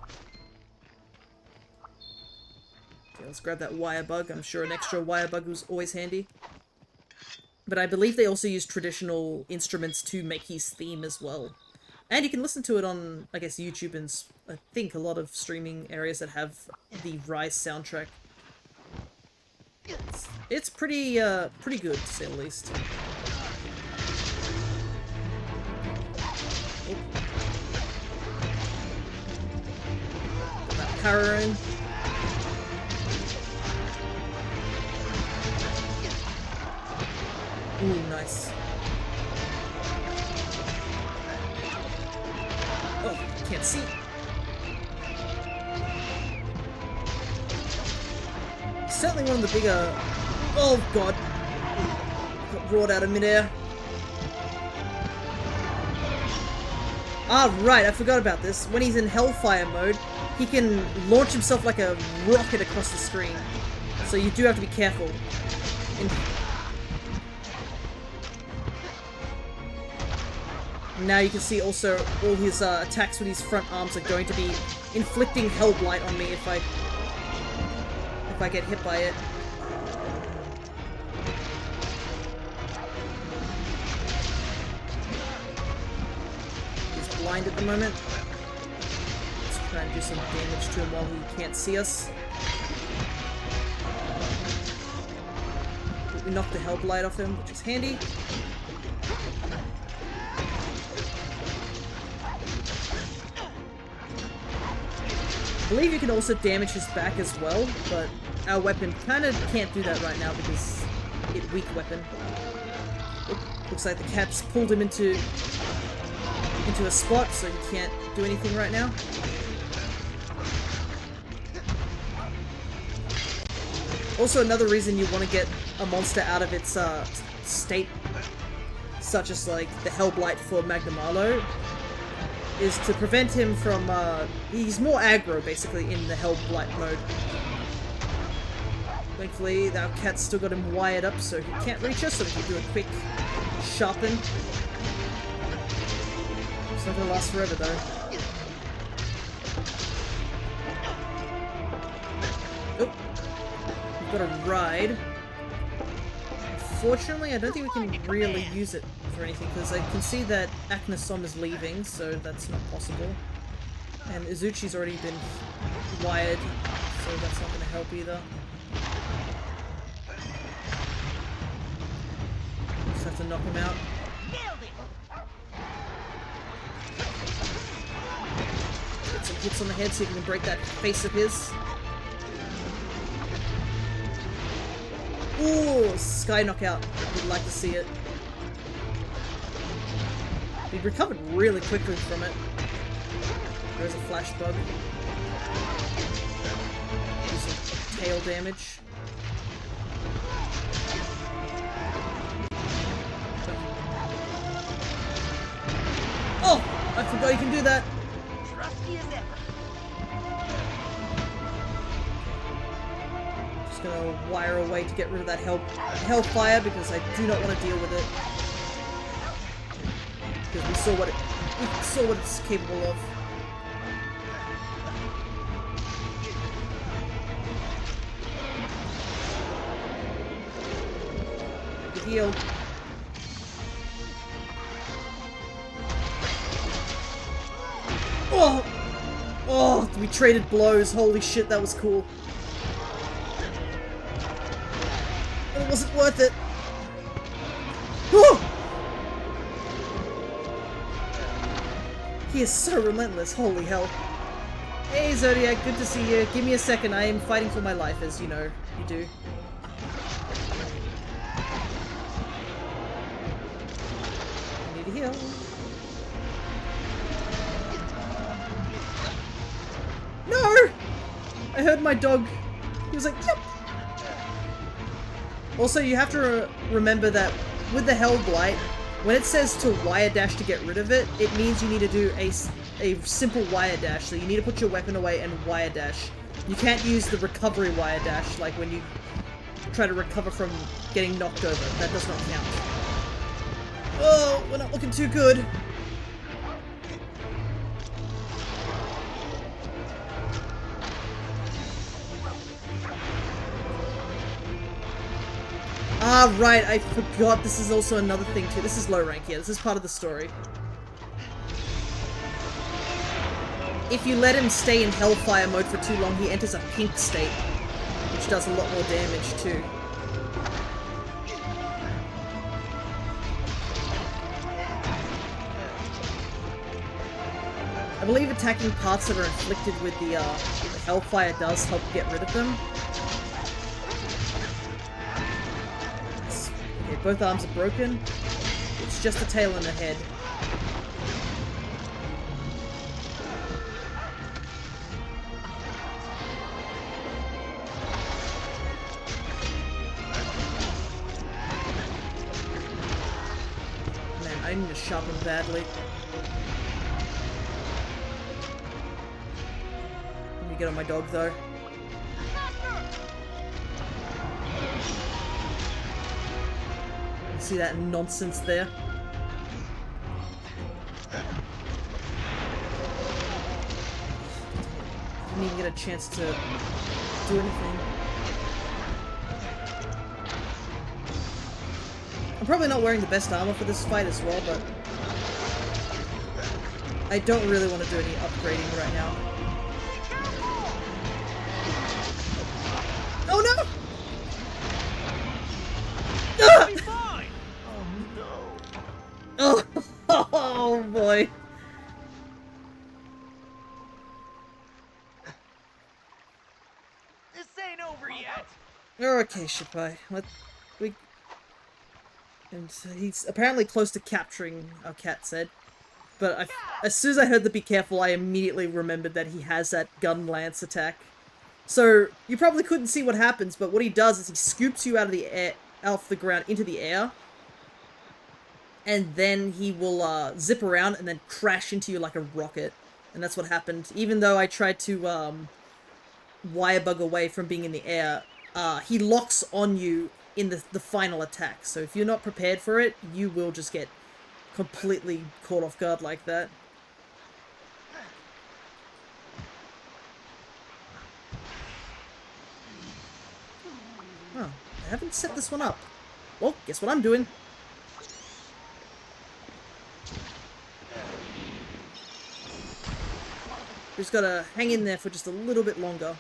Okay, let's grab that wire bug. I'm sure an extra wire bug was always handy. But I believe they also use traditional instruments to make his theme as well. And you can listen to it on, I guess, YouTube and I think a lot of streaming areas that have the Rise soundtrack. It's pretty, pretty good, to say the least. Oh. Got that power in. Ooh, nice. Oh, can't see. Certainly one of the bigger... Oh, God. Got roared out of midair. Ah, right, I forgot about this. When he's in Hellfire mode, he can launch himself like a rocket across the screen. So you do have to be careful. Now you can see also all his attacks with his front arms are going to be inflicting Hellblight on me if I get hit by it. His blind at the moment. Let's try and do some damage to him while he can't see us. We knocked the Hellblight off him, which is handy. I believe you can also damage his back as well, but our weapon kind of can't do that right now because it's weak weapon. Oop, looks like the cat's pulled him into a spot, so he can't do anything right now. Also, another reason you want to get a monster out of its state, such as like the Hellblight for Magnamalo, is to prevent him from, he's more aggro, basically, in the Hellblight mode. Thankfully, our cat's still got him wired up, so he can't reach us, so we can do a quick sharpen. It's not gonna last forever, though. Oh! We've got a ride. Unfortunately, I don't think we can really use it for anything, because I can see that Aknasom is leaving, so that's not possible. And Izuchi's already been wired, so that's not going to help either. Just have to knock him out. Get some hits on the head, see if we can break that face of his. Ooh, sky knockout. Would like to see it. We recovered really quickly from it. There's a flash bug. Do some tail damage. Oh! I forgot you can do that! Trusty as ever. Just gonna wire away to get rid of that hellfire because I do not want to deal with it. Because we saw what it's capable of. Good heal. Oh! Oh, we traded blows. Holy shit, that was cool. It wasn't worth it. Oh! He is so relentless, holy hell. Hey Zodiac, good to see you. Give me a second, I am fighting for my life, as you know you do. I need a heal. No! I heard my dog. He was like, yep! Also, you have to remember that with the Hellblight, when it says to wire dash to get rid of it, it means you need to do a simple wire dash. So you need to put your weapon away and wire dash. You can't use the recovery wire dash, like when you try to recover from getting knocked over. That does not count. Oh, we're not looking too good. Ah, right, I forgot this is also another thing too. This is low rank, yeah, this is part of the story. If you let him stay in Hellfire mode for too long, he enters a pink state, which does a lot more damage too. I believe attacking parts that are inflicted with the Hellfire does help get rid of them. Okay, both arms are broken. It's just a tail and a head. Man, I need to sharpen badly. Let me get on my dog though. See that nonsense there? Didn't even get a chance to do anything. I'm probably not wearing the best armor for this fight as well, but I don't really want to do any upgrading right now. Oh no! You'll be fine. Oh, oh boy. This ain't over yet. Okay, Shipai. And he's apparently close to capturing, our cat said. But as soon as I heard the be careful, I immediately remembered that he has that gun lance attack. So, you probably couldn't see what happens, but what he does is he scoops you out of the air, off the ground into the air. And then he will zip around and then crash into you like a rocket. And that's what happened. Even though I tried to wire bug away from being in the air, he locks on you in the final attack. So if you're not prepared for it, you will just get completely caught off guard like that. Oh, I haven't set this one up. Well, guess what I'm doing? Just gotta hang in there for just a little bit longer.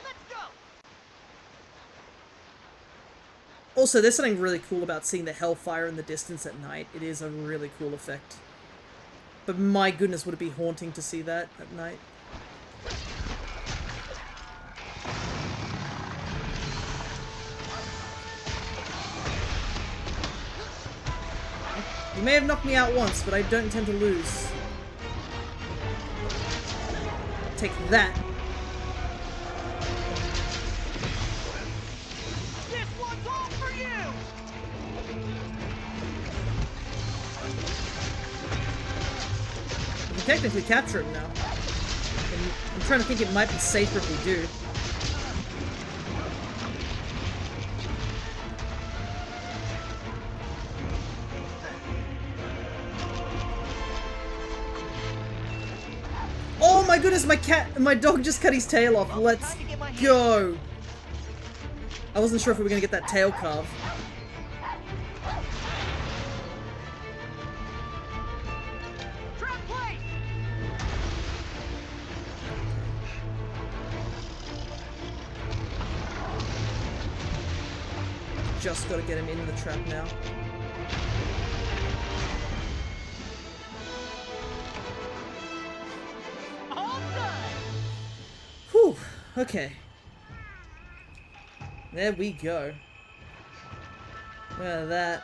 Let's go. Also, there's something really cool about seeing the hellfire in the distance at night. It is a really cool effect. But my goodness, would it be haunting to see that at night. You may have knocked me out once, but I don't intend to lose. Take that. This one's all for you. We can technically capture him now. And I'm trying to think it might be safer if we do. Oh my goodness, my dog just cut his tail off. Let's go. I wasn't sure if we were gonna get that tail carve. Trap plate. Just gotta get him in the trap now. All done. Whew, okay. There we go. Look at that.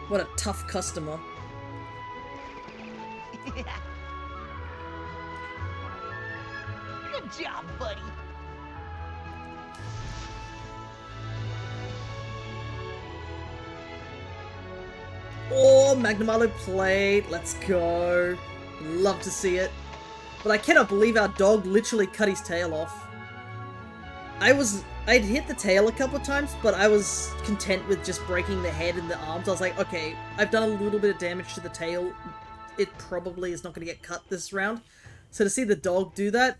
What a tough customer. Good job, buddy. Oh, Magnum plate. Let's go. Love to see it. But I cannot believe our dog literally cut his tail off. I'd hit the tail a couple of times, but I was content with just breaking the head and the arms. I was like, okay, I've done a little bit of damage to the tail. It probably is not going to get cut this round. So to see the dog do that,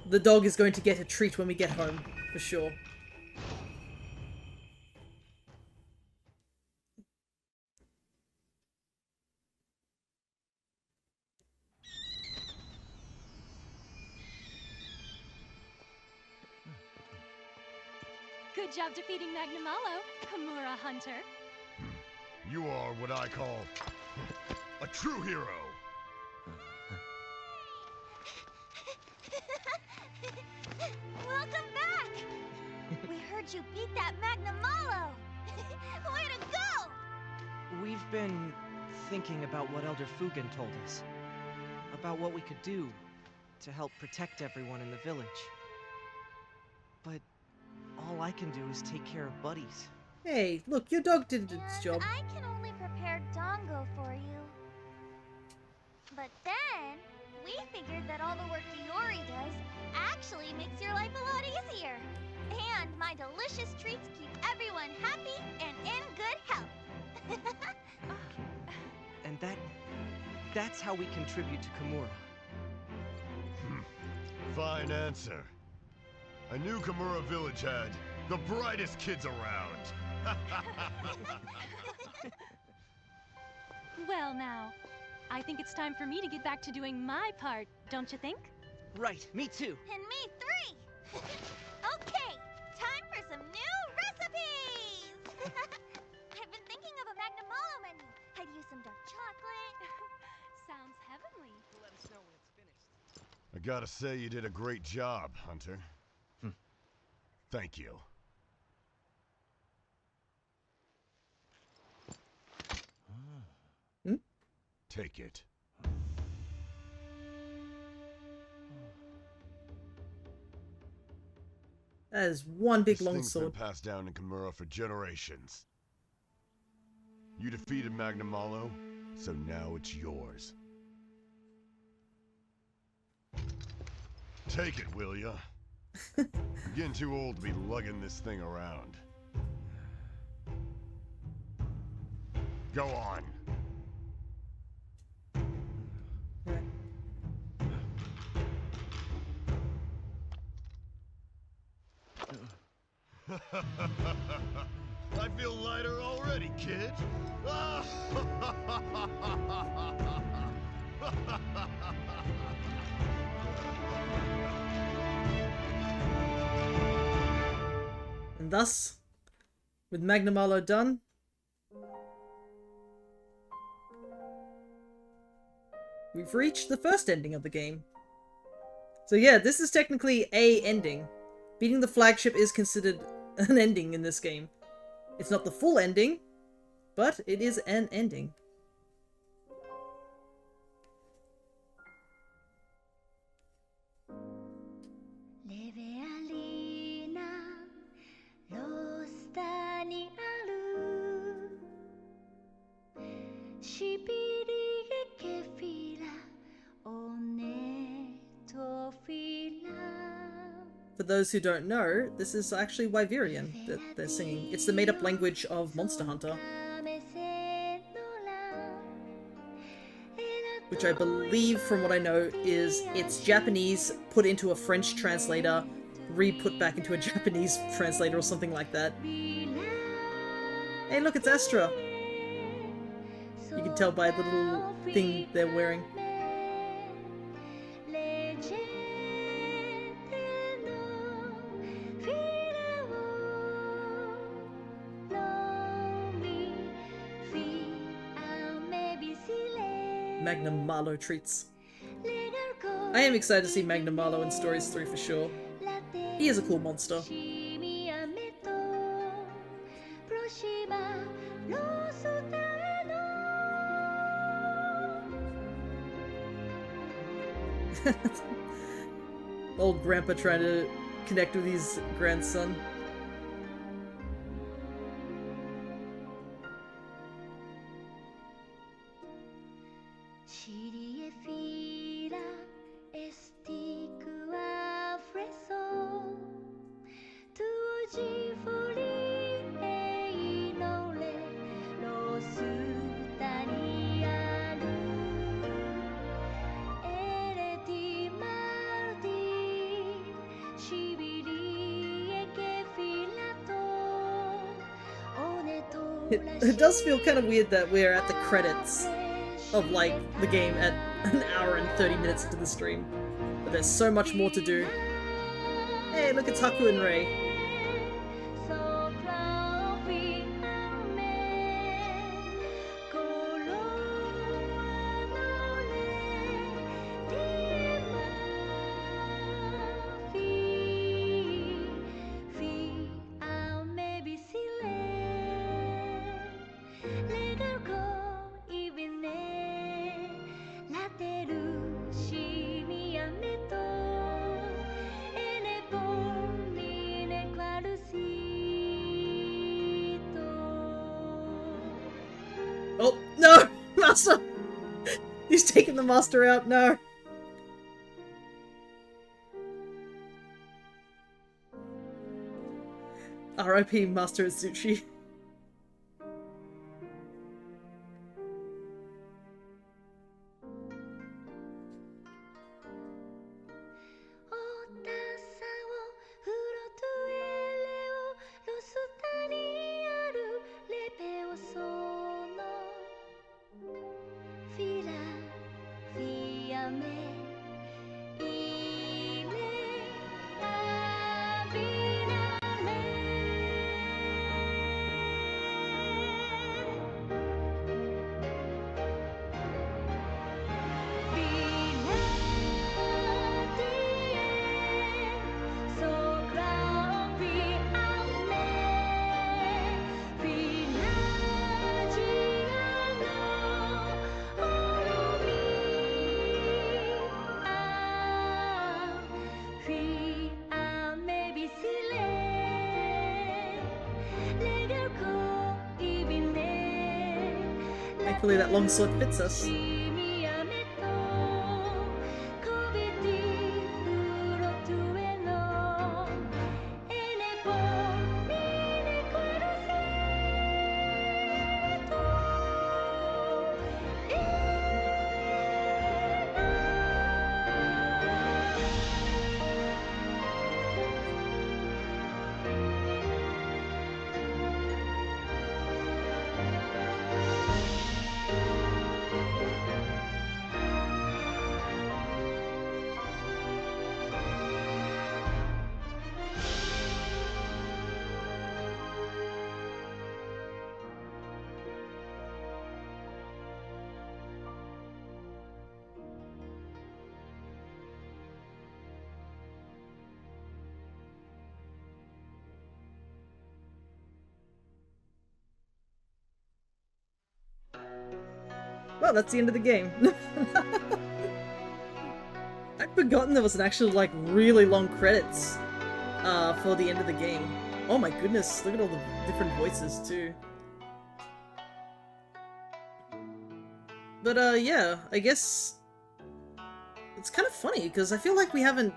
the dog is going to get a treat when we get home, for sure. Good job defeating Magnamalo, Kamura Hunter. You are what I call a true hero. Welcome back! We heard you beat that Magnamalo! Way to go! We've been thinking about what Elder Fugan told us. About what we could do to help protect everyone in the village. But all I can do is take care of buddies. Hey, look, your dog did its job. I can only prepare Dongo for you. But then, we figured that all the work Diori does actually makes your life a lot easier. And my delicious treats keep everyone happy and in good health. And that's how we contribute to Kamura. Fine answer. I knew Kamura Village had the brightest kids around. Well now, I think it's time for me to get back to doing my part, don't you think? Right, me too. And me 3! Okay, time for some new recipes! I've been thinking of a Magnamalo menu. I'd use some dark chocolate. Sounds heavenly. Let us know when it's finished. I gotta say, you did a great job, Hunter. Thank you. Take it. That is one big This long thing's been sword. passed down in Kamura for generations. You defeated Magnamalo, so now it's yours. Take it, will ya? You're getting too old to be lugging this thing around. Go on. Right. I feel lighter already, kid. And thus, with Magnamalo done, we've reached the first ending of the game. So yeah, this is technically a ending. Beating the flagship is considered an ending in this game. It's not the full ending, but it is an ending. For those who don't know, this is actually Wyverian that they're singing. It's the made-up language of Monster Hunter, which I believe, from what I know, is it's Japanese put into a French translator, re-put back into a Japanese translator or something like that. Hey look, it's Astra! You can tell by the little thing they're wearing. Magnamalo treats. I am excited to see Magnamalo in Stories 3 for sure. He is a cool monster. Old grandpa trying to connect with his grandson. It does feel kind of weird that we're at the credits of, like, the game at an hour and 30 minutes into the stream. But there's so much more to do. Hey, look, it's Haku and Rei. Oh, no! Master! He's taking the master out, no! R.I.P. Master Azuchi. Thankfully that longsword fits us. Well, that's the end of the game. I'd forgotten there was an actual, like, really long credits for the end of the game. Oh my goodness, look at all the different voices, too. But, yeah, I guess it's kind of funny, because I feel like we haven't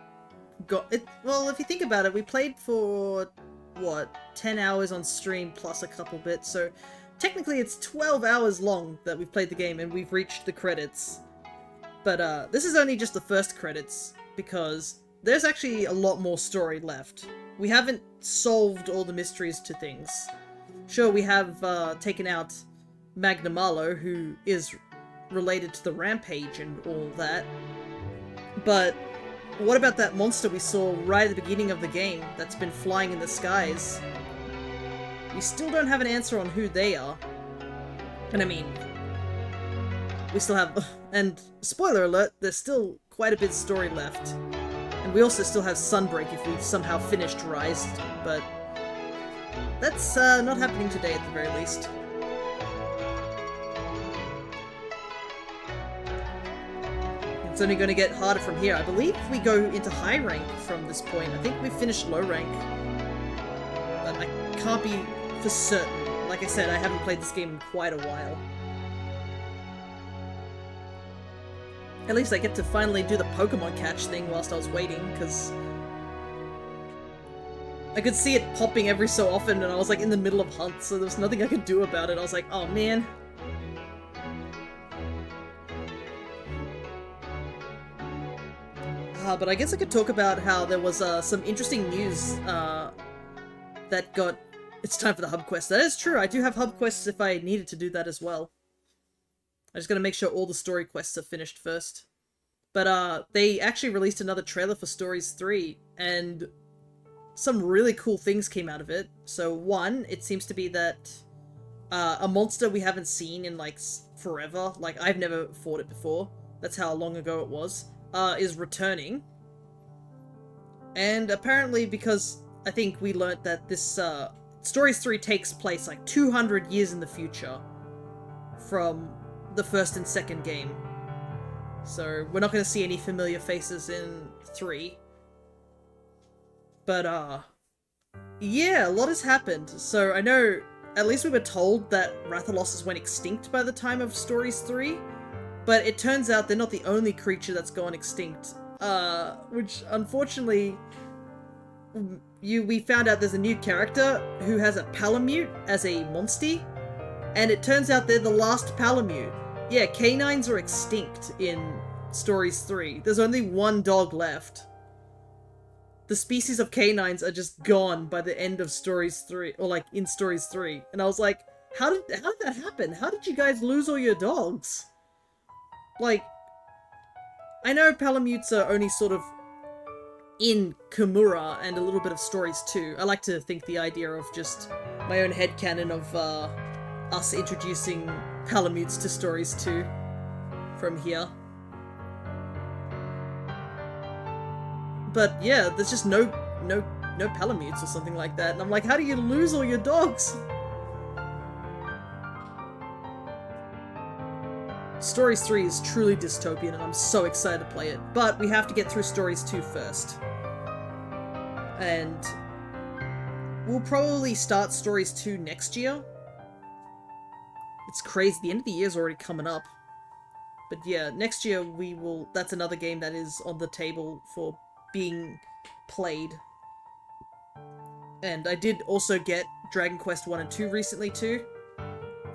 got it. Well, if you think about it, we played for, what, 10 hours on stream plus a couple bits, so technically it's 12 hours long that we've played the game and we've reached the credits. But this is only just the first credits, because there's actually a lot more story left. We haven't solved all the mysteries to things. Sure, we have taken out Magnamalo, who is related to the Rampage and all that. But what about that monster we saw right at the beginning of the game that's been flying in the skies? We still don't have an answer on who they are. And I mean, we still have... And, spoiler alert, there's still quite a bit of story left. And we also still have Sunbreak if we've somehow finished Rise, but... that's not happening today at the very least. It's only going to get harder from here. I believe we go into high rank from this point. I think we've finished low rank. But I can't be for certain. Like I said, I haven't played this game in quite a while. At least I get to finally do the Pokemon catch thing whilst I was waiting, because I could see it popping every so often and I was like in the middle of hunt, so there was nothing I could do about it. I was like, oh man. But I guess I could talk about how there was some interesting news that got... It's time for the hub quest. That is true, I do have hub quests if I needed to do that as well. I just gotta make sure all the story quests are finished first. But they actually released another trailer for Stories 3, and some really cool things came out of it. So one, it seems to be that a monster we haven't seen in like forever, like I've never fought it before, that's how long ago it was, is returning. And apparently, because I think we learnt that this Stories 3 takes place like 200 years in the future from the first and second game. So we're not going to see any familiar faces in 3. But yeah, a lot has happened. So I know, at least we were told that Rathaloses went extinct by the time of Stories 3, but it turns out they're not the only creature that's gone extinct. Which unfortunately, we found out there's a new character who has a Palamute as a monstie, and it turns out they're the last Palamute. Yeah, canines are extinct in Stories 3. There's only one dog left. The species of canines are just gone by the end of Stories 3, or like in Stories 3. And I was like, how did that happen? How did you guys lose all your dogs? like, I know Palamutes are only sort of in Kamura and a little bit of stories too. I like to think the idea of just my own headcanon of us introducing Palamutes to stories too from here. But yeah, there's just no Palamutes or something like that, and I'm like, how do you lose all your dogs? Stories 3 is truly dystopian, and I'm so excited to play it. But we have to get through Stories 2 first. And we'll probably start Stories 2 next year. It's crazy, the end of the year is already coming up. But yeah, next year we will... That's another game that is on the table for being played. And I did also get Dragon Quest 1 and 2 recently too.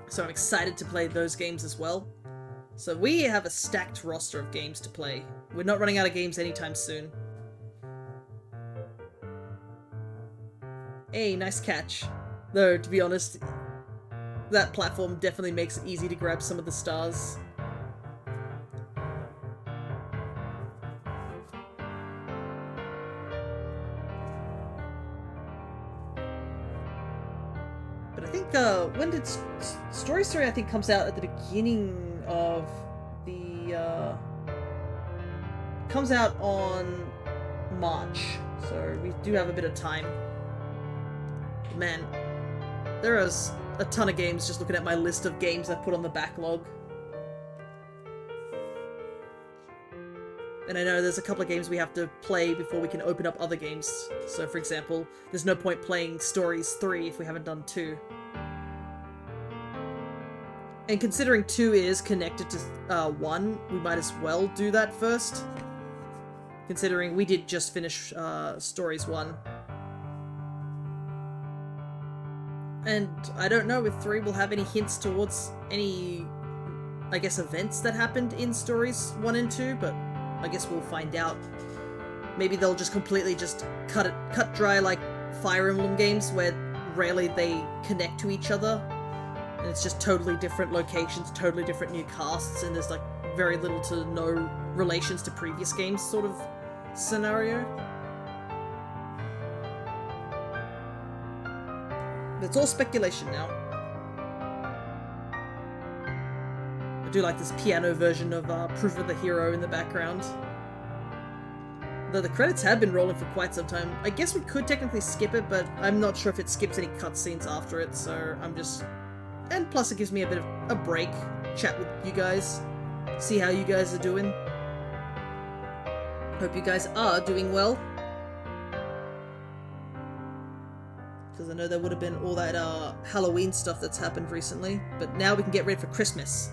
So I'm excited to play those games as well. So we have a stacked roster of games to play. We're not running out of games anytime soon. Hey, nice catch. Though, to be honest, that platform definitely makes it easy to grab some of the stars. But I think, when did Stories 3, I think, comes out at the beginning of the, comes out on March, so we do have a bit of time. Man, there is a ton of games just looking at my list of games I've put on the backlog. And I know there's a couple of games we have to play before we can open up other games. So for example, there's no point playing Stories 3 if we haven't done 2. And considering 2 is connected to 1, we might as well do that first. Considering we did just finish Stories 1. And I don't know if 3 will have any hints towards any, I guess, events that happened in Stories 1 and 2, but I guess we'll find out. Maybe they'll just completely just cut dry like Fire Emblem games where rarely they connect to each other. And it's just totally different locations, totally different new casts, and there's like very little to no relations to previous games sort of scenario. But it's all speculation now. I do like this piano version of Proof of the Hero in the background. Though the credits have been rolling for quite some time. I guess we could technically skip it, but I'm not sure if it skips any cutscenes after it, so I'm just... And plus it gives me a bit of a break, chat with you guys, see how you guys are doing. Hope you guys are doing well. Because I know there would have been all that Halloween stuff that's happened recently, but now we can get ready for Christmas.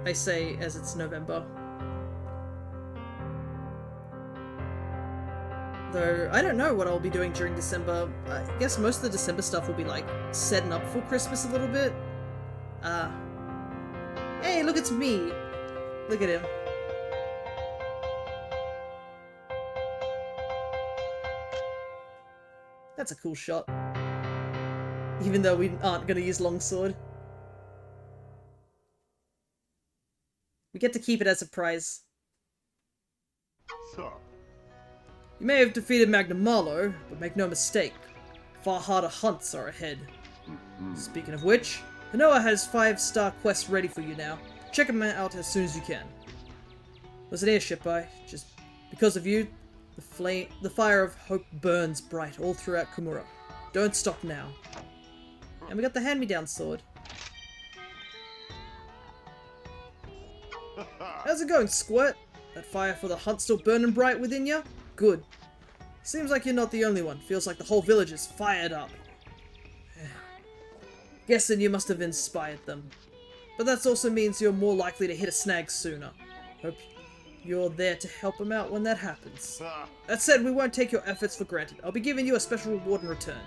I say as it's November. Though, I don't know what I'll be doing during December. I guess most of the December stuff will be like setting up for Christmas a little bit. Hey, look, it's me! Look at him. That's a cool shot. Even though we aren't going to use longsword. We get to keep it as a prize. So, You may have defeated Magnamalo, but make no mistake, far harder hunts are ahead. Speaking of which, Hanoa has 5-star quests ready for you now. Check them out as soon as you can. Listen here, Shippai. Just because of you, the fire of hope burns bright all throughout Kamura. Don't stop now. And we got the hand-me-down sword. How's it going, Squirt? That fire for the hunt still burning bright within you? Good. Seems like you're not the only one. Feels like the whole village is fired up. Guessing you must have inspired them. But that also means you're more likely to hit a snag sooner. Hope you're there to help them out when that happens. That said, we won't take your efforts for granted. I'll be giving you a special reward in return.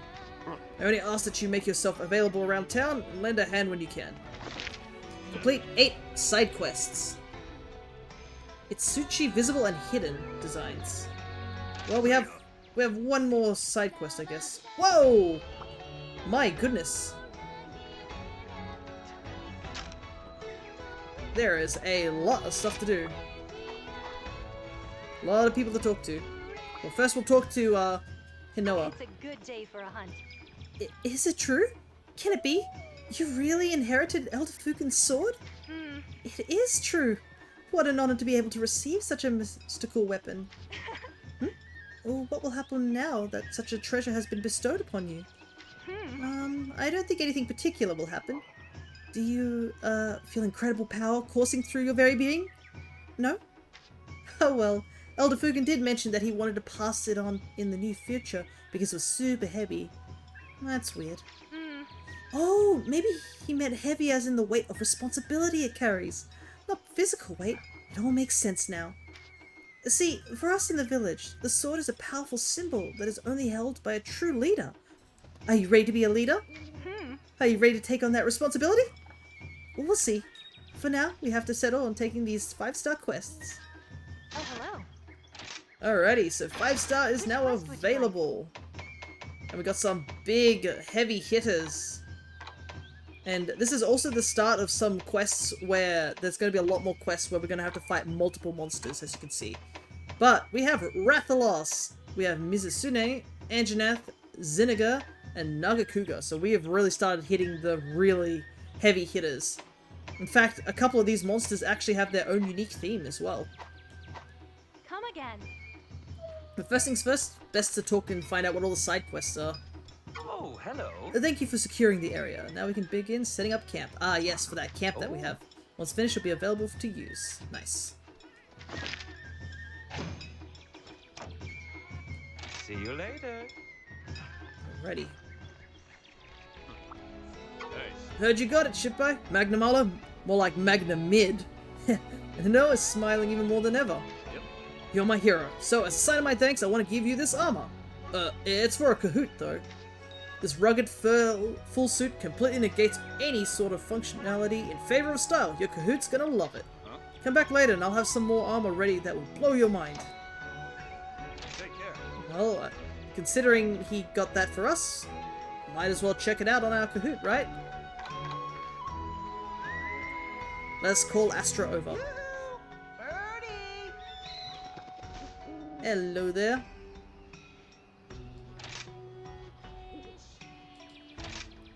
I only ask that you make yourself available around town and lend a hand when you can. Complete 8 side quests. Itsuchi visible and hidden designs. Well, we have one more side quest, I guess. Whoa! My goodness. There is a lot of stuff to do. A lot of people to talk to. Well, first we'll talk to, Hinoa. It's a good day for a hunt. Is it true? Can it be? You really inherited Elder Fukin's sword? It is true. What an honor to be able to receive such a mystical weapon. Oh, what will happen now that such a treasure has been bestowed upon you? I don't think anything particular will happen. Do you, feel incredible power coursing through your very being? No? Oh well, Elder Fukin did mention that he wanted to pass it on in the near future because it was super heavy. That's weird. Oh, maybe he meant heavy as in the weight of responsibility it carries. Not physical weight. It all makes sense now. See, for us in the village, the sword is a powerful symbol that is only held by a true leader. Are you ready to be a leader? Are you ready to take on that responsibility? Well, we'll see. For now, we have to settle on taking these 5-star quests. Oh, hello. Alrighty, so 5-star is now available. And we got some big, heavy hitters. And this is also the start of some quests where there's going to be a lot more quests where we're going to have to fight multiple monsters, as you can see. But we have Rathalos, we have Mizusune, Anjanath, Zinaga, and Nagakuga. So we have really started hitting the really heavy hitters. In fact, a couple of these monsters actually have their own unique theme as well. Come again. But first things first, best to talk and find out what all the side quests are. Oh, hello. Thank you for securing the area. Now we can begin setting up camp. Ah, yes, for that camp that we have. Once finished, it'll be available to use. Nice. See you later. Alrighty. Heard you got it, Shippo. Magnamala, more like Magnamid. And Noah is smiling even more than ever. Yep. You're my hero. So, as a sign of my thanks, I want to give you this armor. It's for a Kahoot, though. This rugged fur full suit completely negates any sort of functionality in favor of style. Your Kahoot's gonna love it. Huh? Come back later and I'll have some more armor ready that will blow your mind. Take care. Well, considering he got that for us, might as well check it out on our Kahoot, right? Let's call Astra over. Birdie! Hello there.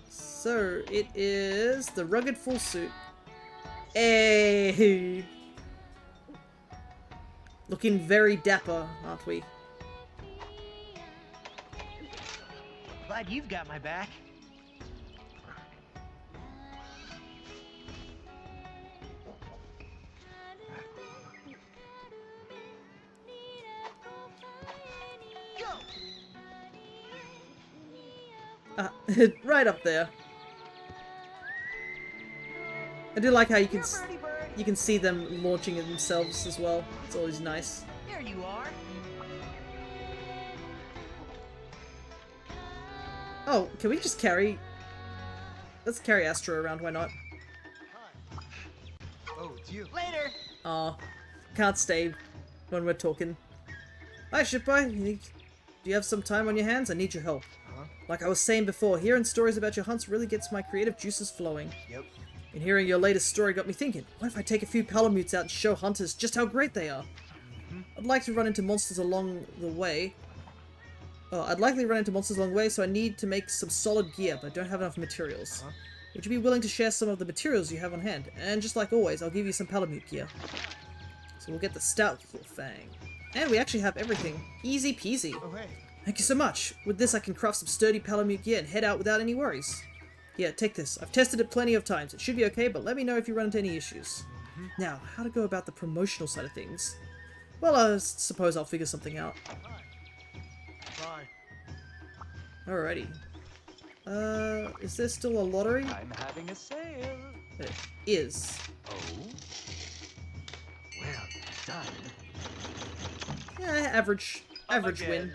So, it is the rugged full suit. Hey! Looking very dapper, aren't we? Glad you've got my back. Right up there. I do like how you can see them launching it themselves as well. It's always nice. There you are. Oh, can we just carry? Let's carry Astra around. Why not? Oh, it's you. Later. Aw, can't stay when we're talking. Hi, Shipboy. Do you have some time on your hands? I need your help. Like I was saying before, hearing stories about your hunts really gets my creative juices flowing. Yep. And hearing your latest story got me thinking, what if I take a few Palamutes out and show hunters just how great they are? I'd like to run into monsters along the way. Oh, I'd likely run into monsters along the way, so I need to make some solid gear, but don't have enough materials. Would you be willing to share some of the materials you have on hand? And just like always, I'll give you some Palamute gear. So we'll get the Stout Fang. And we actually have everything. Easy peasy. Oh, hey. Thank you so much. With this I can craft some sturdy Palamute gear and head out without any worries. Here, take this. I've tested it plenty of times. It should be okay, but let me know if you run into any issues. Now, how to go about the promotional side of things? Well, I suppose I'll figure something out. Bye. Alrighty. Is there still a lottery? I'm having a sale. It is. Oh? Well done. Yeah, average Again. win.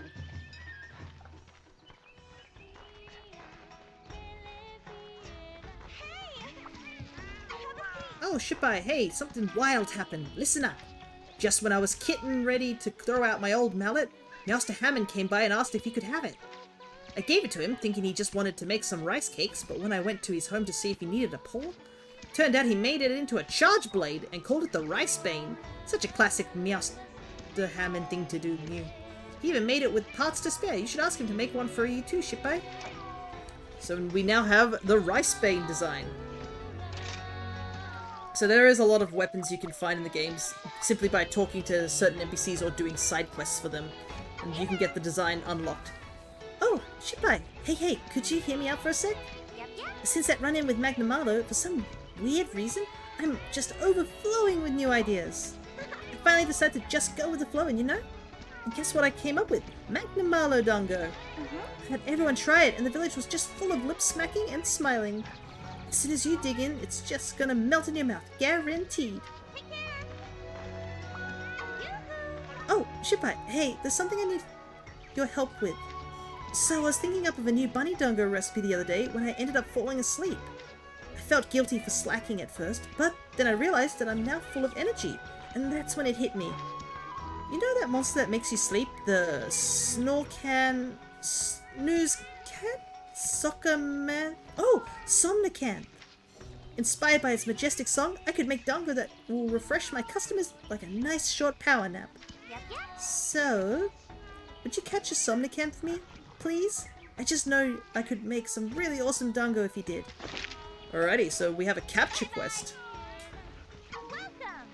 Oh, Shippai, hey, something wild happened. Listen up. Just when I was getting ready to throw out my old mallet, Master Hammond came by and asked if he could have it. I gave it to him, thinking he just wanted to make some rice cakes, but when I went to his home to see if he needed a pull, Turned out he made it into a charge blade and called it the Rice Bane. Such a classic Meowsterhammond thing to do, Mew. He even made it with parts to spare. You should ask him to make one for you too, Shippo. So we now have the Rice Bane design. So there is a lot of weapons you can find in the games simply by talking to certain NPCs or doing side quests for them. And you can get the design unlocked. Oh, Shippo! Hey, could you hear me out for a sec? Yep. Since that run-in with Magnamalo, for some weird reason, I'm just overflowing with new ideas. I finally decided to just go with the flow, and you know? And guess what I came up with? Magnamalo Dango. I had everyone try it, and the village was just full of lip-smacking and smiling. As soon as you dig in, it's just gonna melt in your mouth. Guaranteed. Take care. Yoo-hoo. Oh, Shippo, hey, there's something I need your help with. So I was thinking up of a new bunny dango recipe the other day when I ended up falling asleep. I felt guilty for slacking at first, but then I realized that I'm now full of energy, and that's when it hit me. You know that monster that makes you sleep? The Snorcan... Snooze Cat? Soccer Man? Oh, Somnican! Inspired by its majestic song, I could make dango that will refresh my customers like a nice short power nap. Yep. So, would you catch a Somnican for me, please? I just know I could make some really awesome dango if you did. Alrighty, so we have a capture quest. Welcome.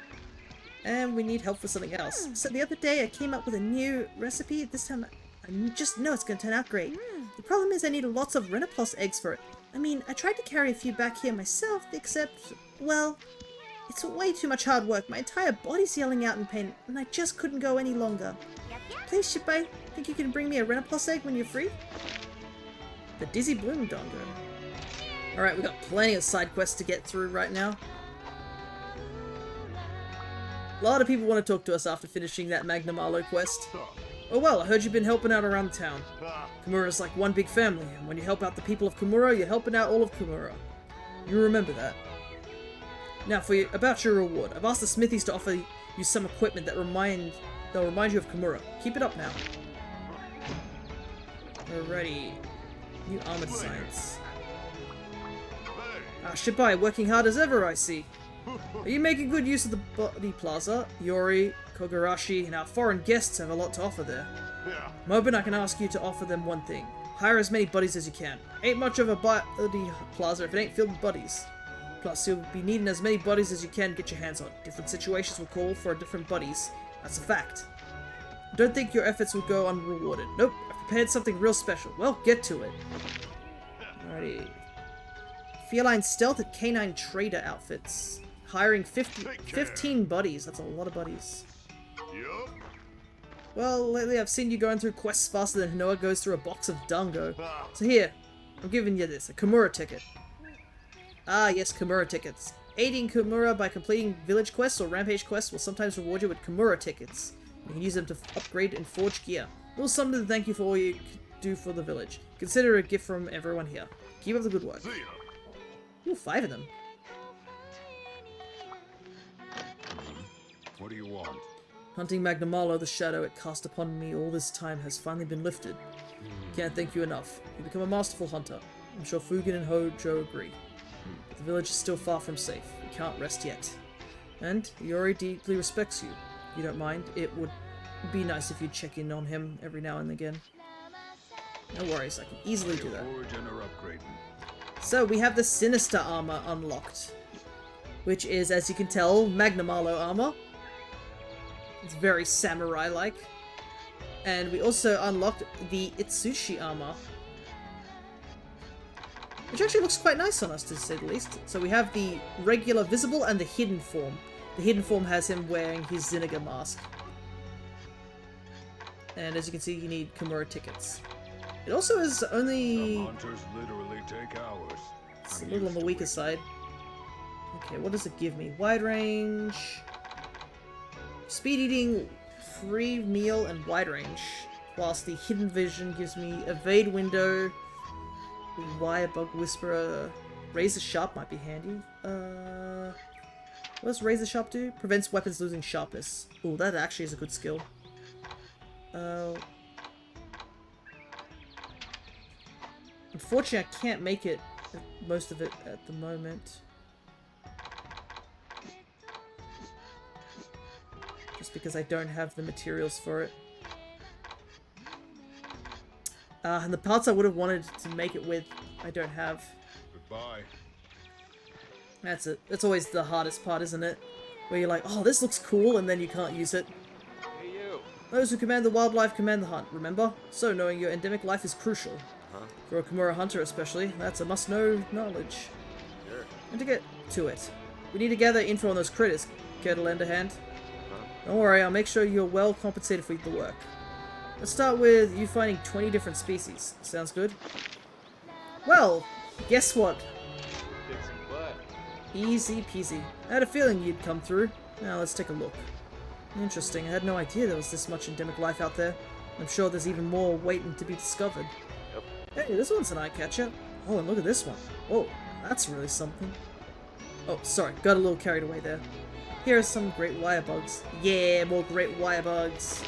And we need help for something else. So the other day I came up with a new recipe. This time I just know it's going to turn out great. The problem is I need lots of Renoplos eggs for it. I mean, I tried to carry a few back here myself, except, well, it's way too much hard work. My entire body's yelling out in pain, and I just couldn't go any longer. Yep. Please, Shippo, think you can bring me a Renoplos egg when you're free? The Dizzy Bloom Dango. Alright, we've got plenty of side quests to get through right now. A lot of people want to talk to us after finishing that Magnamalo quest. Oh well, I heard you've been helping out around town. Kamura's like one big family, and when you help out the people of Kamura, you're helping out all of Kamura. You remember that. Now, about your reward, I've asked the smithies to offer you some equipment they'll remind you of Kamura. Keep it up now. Alrighty. New armor designs. Shippo, working hard as ever, I see. Are you making good use of the body plaza? Yori, Kogarashi, and our foreign guests have a lot to offer there. I'm hoping I can ask you to offer them one thing. Hire as many buddies as you can. Ain't much of a body plaza if it ain't filled with buddies. Plus, you'll be needing as many buddies as you can get your hands on. Different situations will call for different buddies. That's a fact. Don't think your efforts will go unrewarded. Nope, I've prepared something real special. Well, get to it. Alrighty. Feline Stealth and Canine Trader outfits. Hiring 15 buddies. That's a lot of buddies. Yup. Well, lately I've seen you going through quests faster than Noah goes through a box of dango. So here, I'm giving you this, a Kamura ticket. Ah yes, Kamura tickets. Aiding Kamura by completing village quests or rampage quests will sometimes reward you with Kamura tickets. You can use them to upgrade and forge gear. A little something to thank you for all you do for the village. Consider it a gift from everyone here. Keep up the good work. See ya. Ooh, 5 of them. What do you want? Hunting Magnamalo, the shadow it cast upon me all this time has finally been lifted. Can't thank you enough. You become a masterful hunter. I'm sure Fugen and Hojo agree. But the village is still far from safe. We can't rest yet. And Yori deeply respects you. You don't mind? It would be nice if you'd check in on him every now and again. No worries, I can easily do that. Origin or upgrading? So we have the Sinister armor unlocked, which is, as you can tell, Magnamalo armor. It's very samurai-like. And we also unlocked the Itsushi armor, which actually looks quite nice on us, to say the least. So we have the regular visible and the hidden form. The hidden form has him wearing his Ziniga mask. And as you can see, you need Kamura tickets. It also is only... Some hunters literally take hours. It's a I'm little on used the to weaker it. side. Okay, what does it give me? Wide range... Speed eating, free meal, and wide range. Whilst the hidden vision gives me evade window, wire bug whisperer, razor sharp might be handy. What does razor sharp do? Prevents weapons losing sharpness. Ooh, that actually is a good skill. Unfortunately, I can't make it most of it at the moment. just because I don't have the materials for it. And the parts I would have wanted to make it with, I don't have. Goodbye. That's it. That's always the hardest part, isn't it? Where you're like, oh, this looks cool, and then you can't use it. Hey, you. Those who command the wildlife command the hunt, remember? So knowing your endemic life is crucial. Huh? For a Kamura hunter especially, that's a must-know knowledge. Sure. And to get to it, we need to gather info on those critters, care to lend a hand? Huh? Don't worry, I'll make sure you're well compensated for the work. Let's start with you finding 20 different species. Sounds good? Well, guess what? Kick some butt. Easy peasy. I had a feeling you'd come through. Now let's take a look. Interesting, I had no idea there was this much endemic life out there. I'm sure there's even more waiting to be discovered. Yep. Hey, this one's an eye-catcher. Oh, and look at this one. Whoa, that's really something. Oh, sorry, got a little carried away there. Here are some great wire bugs. Yeah, more great wire bugs.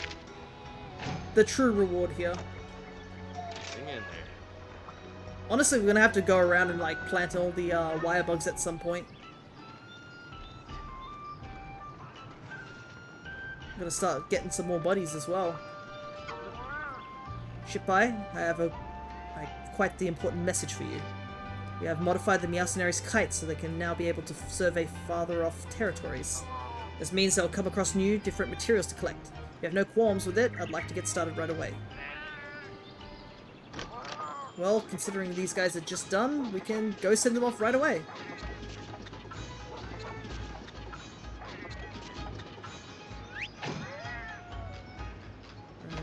The true reward here. Hang in there. Honestly, we're gonna have to go around and like plant all the wire bugs at some point. I'm gonna start getting some more buddies as well. Shippai, I have quite the important message for you. We have modified the Meowcenary's kite so they can now be able to survey farther off territories. This means they'll come across new, different materials to collect. If you have no qualms with it, I'd like to get started right away. Well, considering these guys are just done, we can go send them off right away.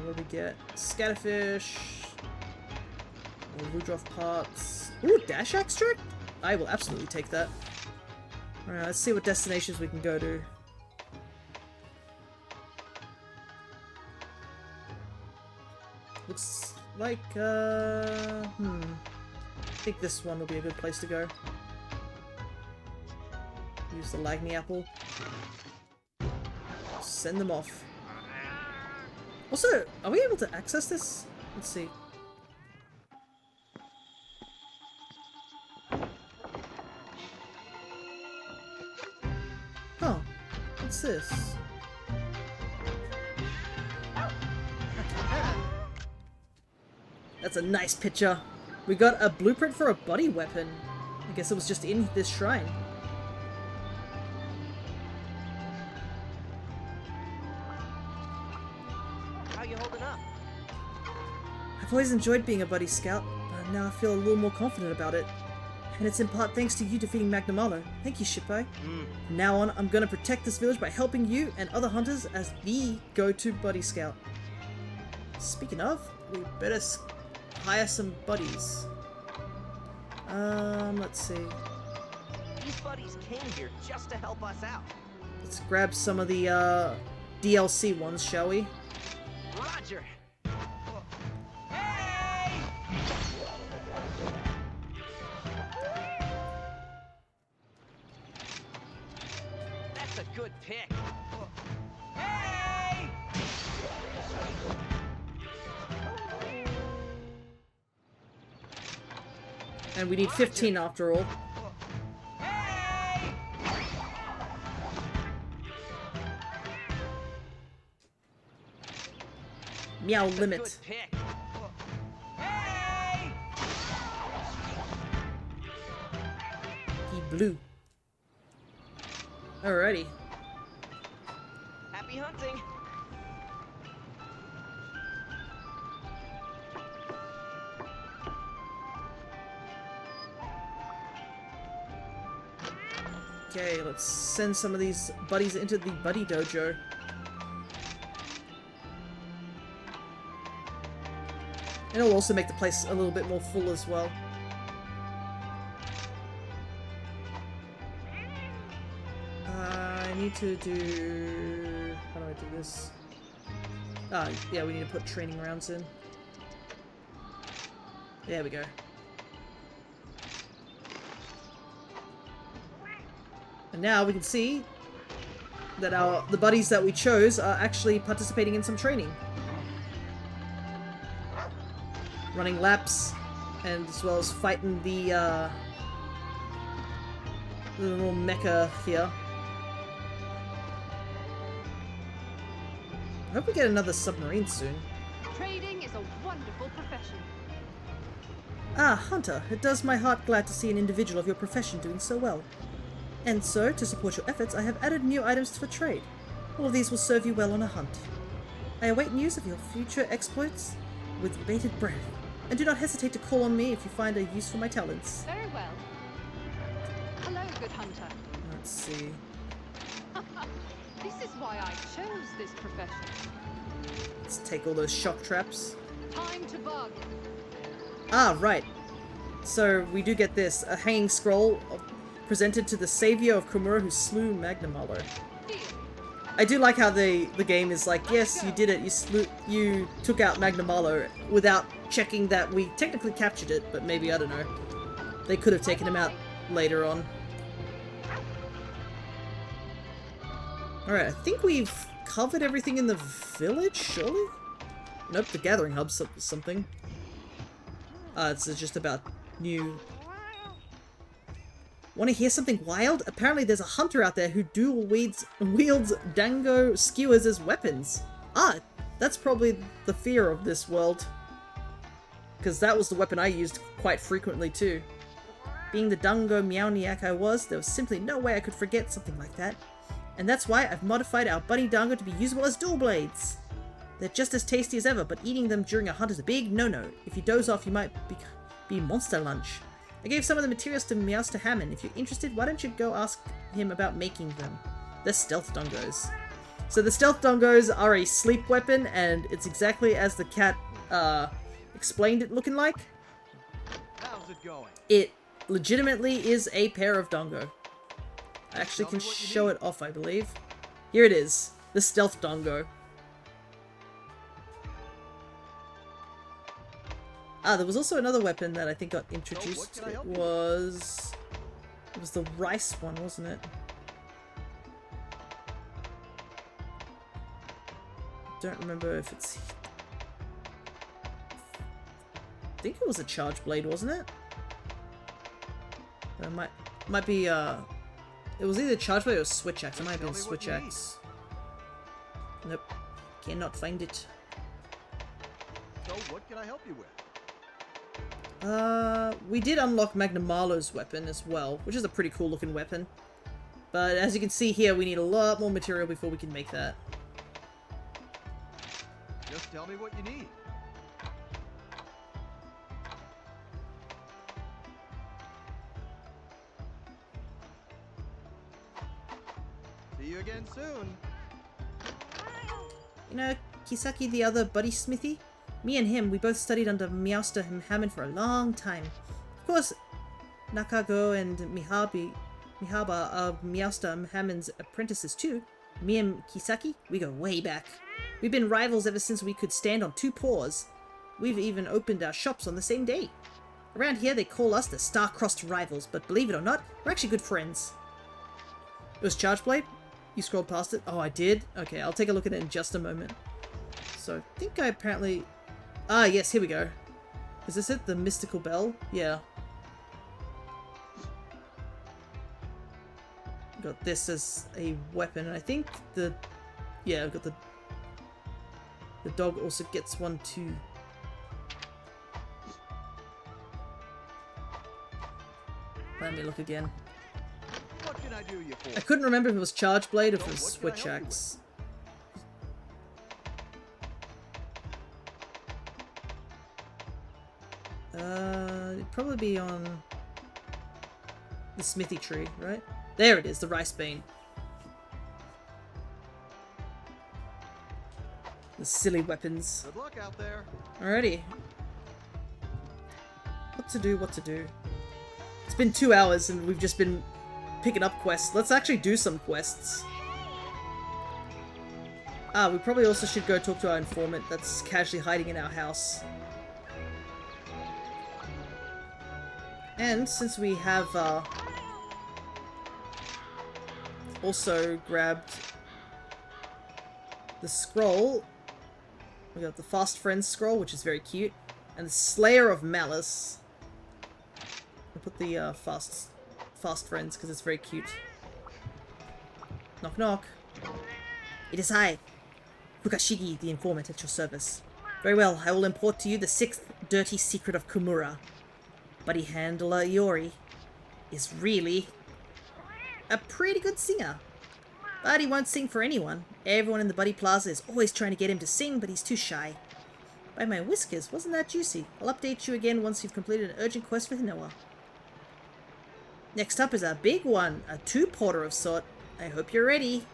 What do we get? Scatterfish. Ludroth parts. Ooh, dash extract? I will absolutely take that. Alright, let's see what destinations we can go to. Looks like, I think this one will be a good place to go. Use the Lagny apple. Send them off. Also, are we able to access this? Let's see. Oh, what's this? That's a nice picture. We got a blueprint for a buddy weapon. I guess it was just in this shrine. How you holding up? I've always enjoyed being a buddy scout, but now I feel a little more confident about it. And it's in part thanks to you defeating Magnamalo. Thank you, Shippai. From now on, I'm gonna protect this village by helping you and other hunters as the go-to buddy scout. Speaking of, we better hire some buddies. Let's see. These buddies came here just to help us out. Let's grab some of the DLC ones, shall we? Roger. Hey! That's a good pick. Hey! And we need 15 after all. Hey! Meow That's a limit. good pick. Hey! He blew. Alrighty. Happy hunting. Okay, let's send some of these buddies into the buddy dojo. And it'll also make the place a little bit more full as well. I need to do... How do I do this? Ah, yeah, we need to put training rounds in. There we go. And now we can see that the buddies that we chose are actually participating in some training. Running laps, and as well as fighting the little mecha here. I hope we get another submarine soon. Trading is a wonderful profession. Ah, Hunter, it does my heart glad to see an individual of your profession doing so well. And so, to support your efforts, I have added new items for trade. All of these will serve you well on a hunt. I await news of your future exploits with bated breath, and do not hesitate to call on me if you find a use for my talents. Very well. Hello, good hunter. Let's see. This is why I chose this profession. Let's take all those shock traps. Time to bargain. Ah, right. So, we do get this. A hanging scroll presented to the savior of Kamura who slew Magnamalo. I do like how the game is like, yes, you did it, you took out Magnamalo without checking that we technically captured it, but maybe, I don't know. They could have taken him out later on. Alright, I think we've covered everything in the village, surely? Nope, the gathering hub's something. It's just about new... Want to hear something wild? Apparently there's a hunter out there who dual wields dango skewers as weapons. Ah, that's probably the fear of this world. Because that was the weapon I used quite frequently too. Being the dango meowniac I was, there was simply no way I could forget something like that. And that's why I've modified our bunny dango to be usable as dual blades. They're just as tasty as ever, but eating them during a hunt is a big no-no. If you doze off, you might be monster lunch. I gave some of the materials to Meowster Hammond. If you're interested, why don't you go ask him about making them? They're stealth dongos. So the stealth dongos are a sleep weapon, and it's exactly as the cat explained it looking like. How's it going? It legitimately is a pair of dongo. I actually can show it off, I believe. Here it is. The stealth dongo. Ah, there was also another weapon that I think got introduced. It was the rice one, wasn't it? Don't remember if it's... I think it was a charge blade, wasn't it? It might be it was either charge blade or switch axe. It might have been switch axe. Nope. Cannot find it. So what can I help you with? We did unlock Magnamalo's weapon as well, which is a pretty cool looking weapon. But as you can see here, we need a lot more material before we can make that. Just tell me what you need. See you again soon. You know, Kisaki, the other buddy smithy? Me and him, we both studied under Meowster Hammond for a long time. Of course, Nakago and Mihaba are Meowster Hammond's apprentices too. Me and Kisaki, we go way back. We've been rivals ever since we could stand on two paws. We've even opened our shops on the same day. Around here, they call us the star-crossed rivals, but believe it or not, we're actually good friends. It was Charge Blade? You scrolled past it? Oh, I did? Okay, I'll take a look at it in just a moment. So, I think I apparently... Ah, yes, here we go. Is this it? The mystical bell? Yeah. Got this as a weapon, and I think the... Yeah, I've got the... The dog also gets one too. Let me look again. What can I do you for? I couldn't remember if it was Charge Blade or if it was Switch Axe. It'd probably be on the smithy tree, right? There it is, the rice bean. The silly weapons. Good luck out there. Alrighty. What to do, what to do. It's been 2 hours and we've just been picking up quests. Let's actually do some quests. Ah, we probably also should go talk to our informant that's casually hiding in our house. And since we have also grabbed the scroll, we got the Fast Friends scroll, which is very cute, and the Slayer of Malice. I'll put the Fast Friends because it's very cute. Knock knock. It is I. Fukashigi, the informant at your service. Very well, I will import to you the 6th dirty secret of Kamura. Buddy handler Iori is really a pretty good singer. But he won't sing for anyone. Everyone in the Buddy Plaza is always trying to get him to sing, but he's too shy. By my whiskers, wasn't that juicy? I'll update you again once you've completed an urgent quest with Noah. Next up is a big one, a two-porter of sort. I hope you're ready.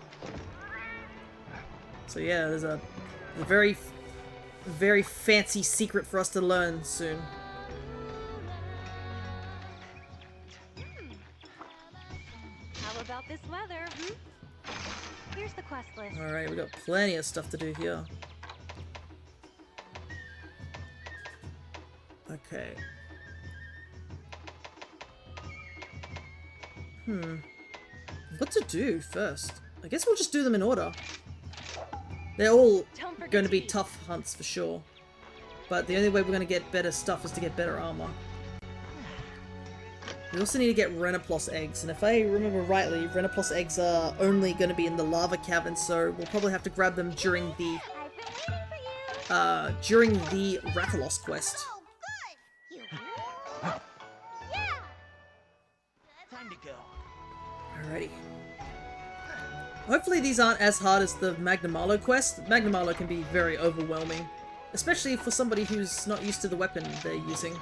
So yeah, there's a very, very fancy secret for us to learn soon. How about this weather, Here's the quest list. Alright, we got plenty of stuff to do here. Okay. What to do first? I guess we'll just do them in order. They're all going to be tough hunts for sure. But the only way we're going to get better stuff is to get better armor. We also need to get Renoplos eggs, and if I remember rightly, Renoplos eggs are only going to be in the lava cavern, so we'll probably have to grab them during the Rathalos quest. Time to go. Alrighty. Hopefully these aren't as hard as the Magnamalo quest. Magnamalo can be very overwhelming, especially for somebody who's not used to the weapon they're using.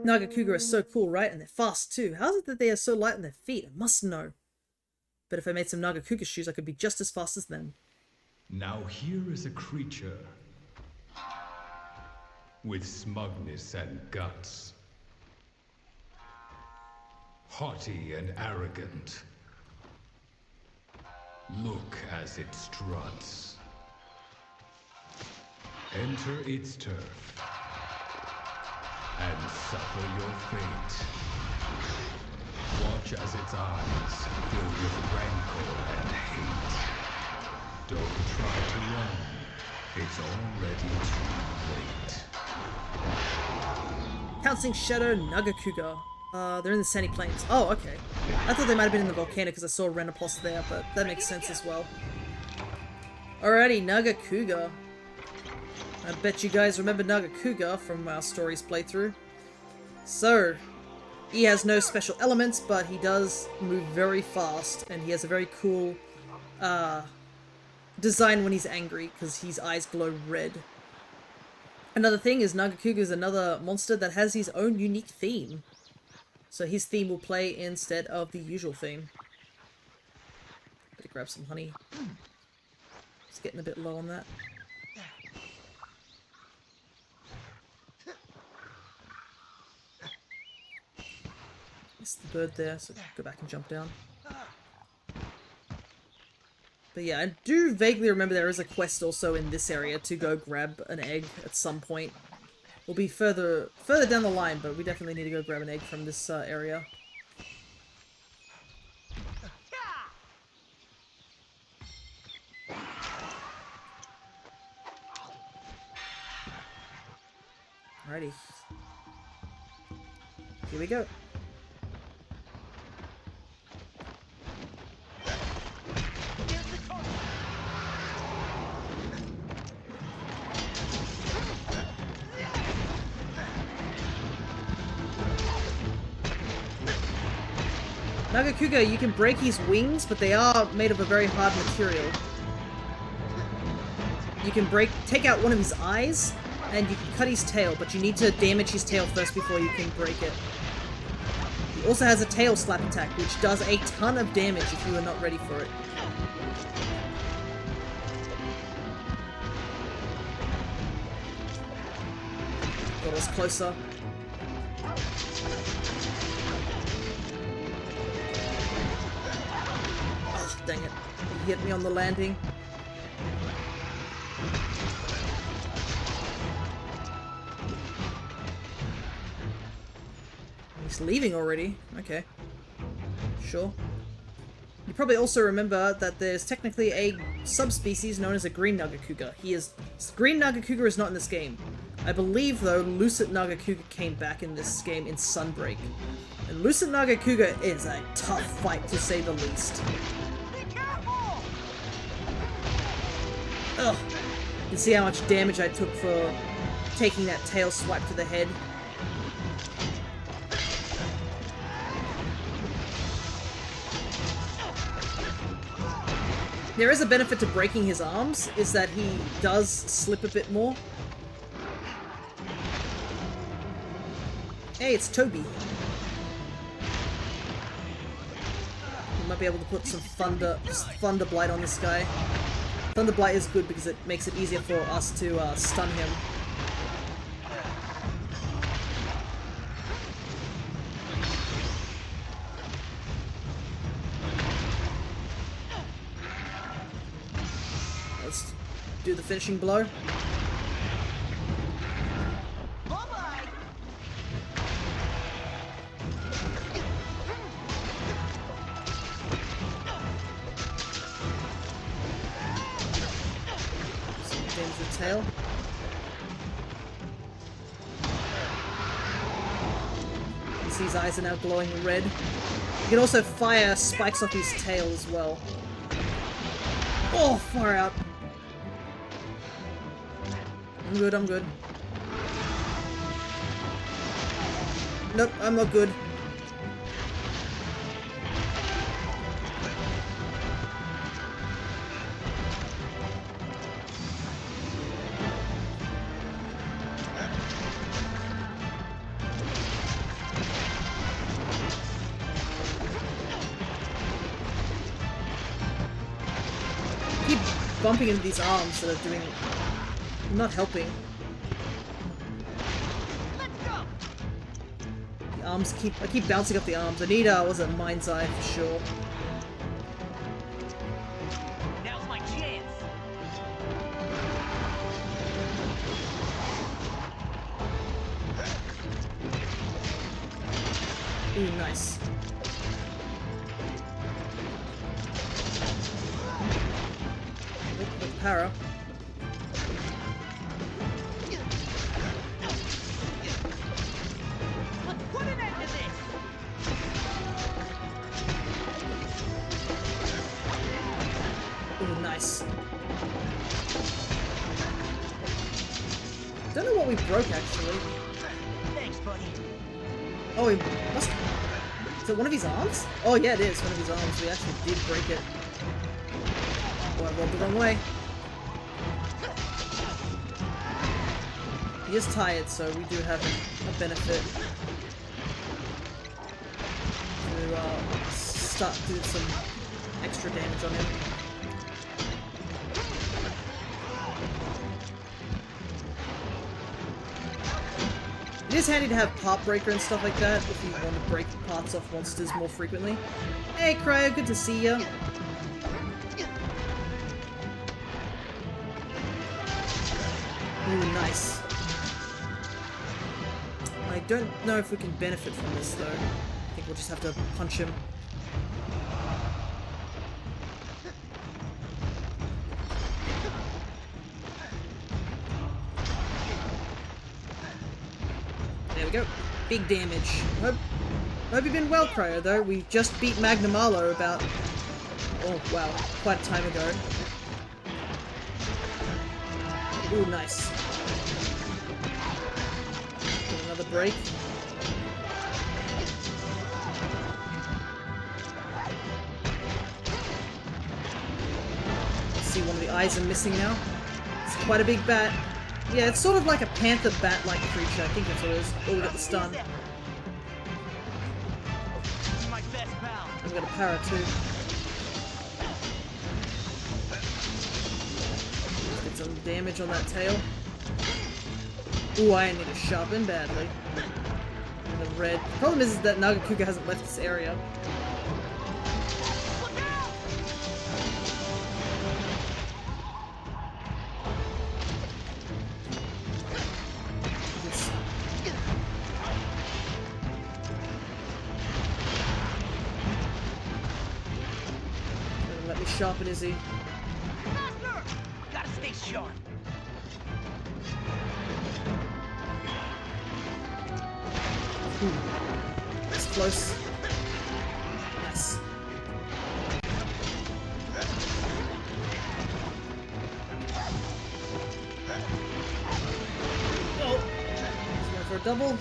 Nagakuga are so cool, right? And they're fast too. How is it that they are so light on their feet? I must know. But if I made some Nagakuga shoes, I could be just as fast as them. Now here is a creature with smugness and guts. Haughty and arrogant. Look as it struts. Enter its turf and suffer your fate. Watch as its eyes fill with rancor and hate. Don't try to run. It's already too late. Pouncing Shadow Nagakuga. They're in the Sandy Plains. Oh, okay. I thought they might have been in the volcano because I saw Renoplos there, but that makes sense as well. Alrighty, Nagakuga. I bet you guys remember Nagakuga from our stories playthrough. So, he has no special elements, but he does move very fast, and he has a very cool design when he's angry, because his eyes glow red. Another thing is Nagakuga is another monster that has his own unique theme. So his theme will play instead of the usual theme. Better grab some honey. It's getting a bit low on that. Missed the bird there, so go back and jump down. But yeah, I do vaguely remember there is a quest also in this area to go grab an egg at some point. We'll be further down the line, but we definitely need to go grab an egg from this area. Alrighty. Here we go. Nagakuga, you can break his wings, but they are made of a very hard material. You can take out one of his eyes, and you can cut his tail, but you need to damage his tail first before you can break it. He also has a tail slap attack, which does a ton of damage if you are not ready for it. Got us closer. Dang it. He hit me on the landing. He's leaving already. Okay. Sure. You probably also remember that there's technically a subspecies known as a green Nagakuga. Green Nagakuga is not in this game. I believe, though, Lucid Nagakuga came back in this game in Sunbreak. And Lucid Nagakuga is a tough fight, to say the least. Ugh. You see how much damage I took for taking that tail swipe to the head? There is a benefit to breaking his arms, is that he does slip a bit more. Hey, it's Toby. We might be able to put some Thunder Blight on this guy. Thunder Blight is good because it makes it easier for us to stun him. Let's do the finishing blow. Tail. You see his eyes are now glowing red. You can also fire spikes off his tail as well. Oh, far out. I'm good, I'm good. Nope, I'm not good. Bumping into these arms that are doing... not helping. The arms I keep bouncing off the arms. I need was it Mind's Eye for sure. Now's my chance. Ooh, nice. Para. Put an end to this. Ooh, nice. Don't know what we broke actually. Thanks, buddy. Oh, he must. Is it one of his arms? Oh yeah, it is one of his arms. We actually did break it. Oh, I rolled the wrong way. He is tired, so we do have a benefit to start doing some extra damage on him. It is handy to have part breaker and stuff like that if you want to break parts off monsters more frequently. Hey Cryo, good to see ya. Ooh, nice. I don't know if we can benefit from this though. I think we'll just have to punch him. There we go. Big damage. Hope you've been well, Cryo, though. We just beat Magnamalo about... oh, wow. Quite a time ago. Ooh, nice. Get another break. Let's see, one of the eyes are missing now. It's quite a big bat. Yeah, it's sort of like a panther bat-like creature. I think that's what it is. Oh, we got the stun. My best pal. I've got a para too. Let's get some damage on that tail. Ooh, I need to sharpen badly. And the red. The problem is that Nagakuga hasn't left this area. Let me sharpen, is he? Faster! Gotta stay sharp. Ooh. That's close. Nice. double.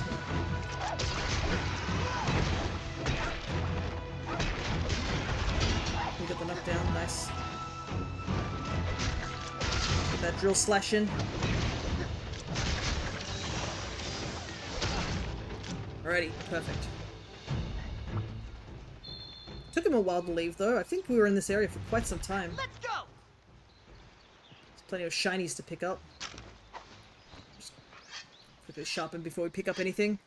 We got the knockdown, nice. Get that drill slash in. Alrighty, perfect. Took him a while to leave though. I think we were in this area for quite some time. Let's go. There's plenty of shinies to pick up. Just quickly sharpen before we pick up anything.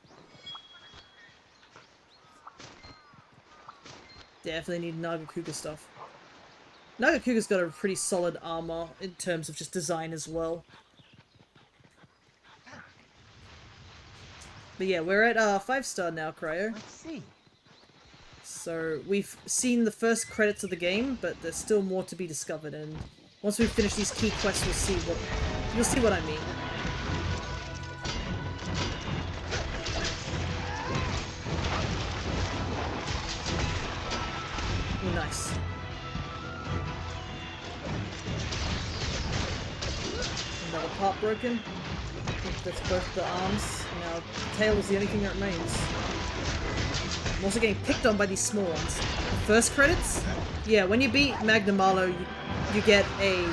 Definitely need Nagakuga stuff. Nagakuga's got a pretty solid armor in terms of just design as well. But yeah, we're at 5-star now, Cryo. Let's see. So we've seen the first credits of the game, but there's still more to be discovered, and once we finish these key quests, you'll see what I mean. Oh, nice. Another part broken. I think that's both the arms. Now, the tail is the only thing that remains. I'm also getting picked on by these small ones. The first credits? Yeah, when you beat Magnamalo, you get a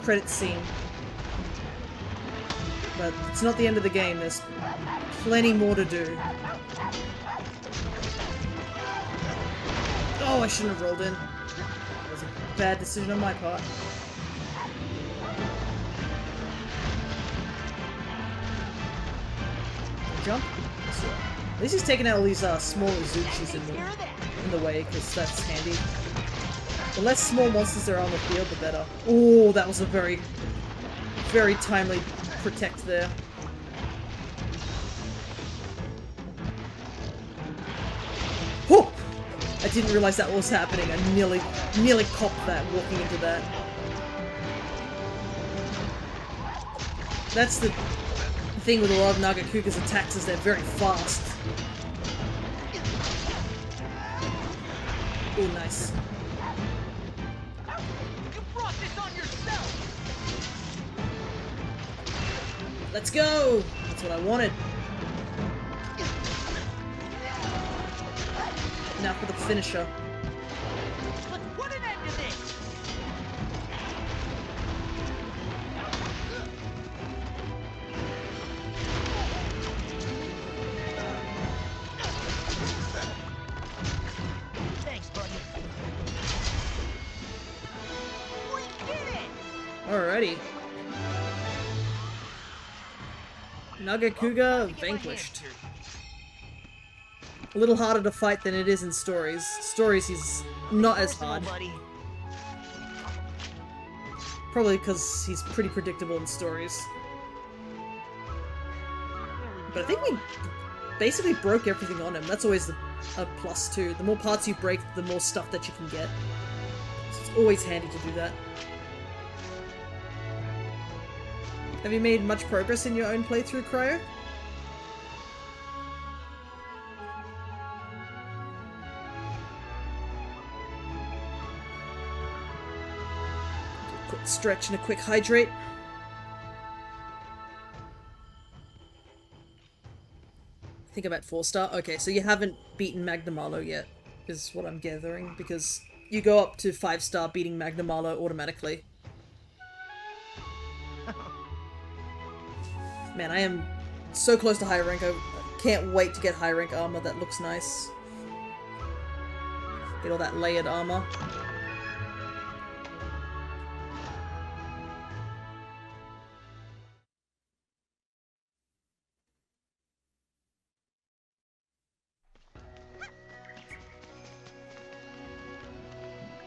credit scene. But it's not the end of the game, there's plenty more to do. Oh, I shouldn't have rolled in. That was a bad decision on my part. Jump? At least he's taking out all these small Azuchis in the way, because that's handy. The less small monsters there are on the field, the better. Oh, that was a very, very timely protect there. Oh! I didn't realize that was happening. I nearly copped that walking into that. That's the thing with a lot of Nagakuga's attacks is they're very fast. Oh, nice. You brought this on yourself. Let's go! That's what I wanted. Now for the finisher. Let's put an end to this. Thanks, buddy. We did it! Alrighty. Nagakuga vanquished. A little harder to fight than it is in stories. Stories he's not as hard. Probably because he's pretty predictable in stories. But I think we basically broke everything on him. That's always a plus too. The more parts you break, the more stuff that you can get. So it's always handy to do that. Have you made much progress in your own playthrough, Cryo? Quick stretch and a quick hydrate. I think I'm at 4-star. Okay, so you haven't beaten Magnamalo yet, is what I'm gathering, because you go up to 5-star beating Magnamalo automatically. Man, I am so close to high rank. I can't wait to get high rank armor. That looks nice. Get all that layered armor.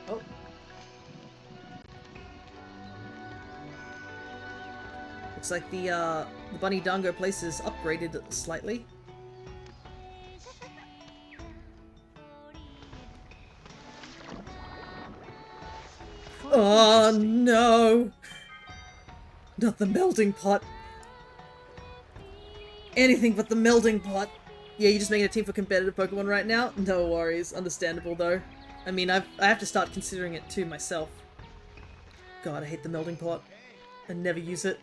Oh. Looks like the Bunny Dango place is upgraded slightly. Oh no! Not the melting pot. Anything but the melting pot. Yeah, you're just making a team for competitive Pokemon right now? No worries. Understandable though. I mean, I have to start considering it too myself. God, I hate the melting pot. I never use it.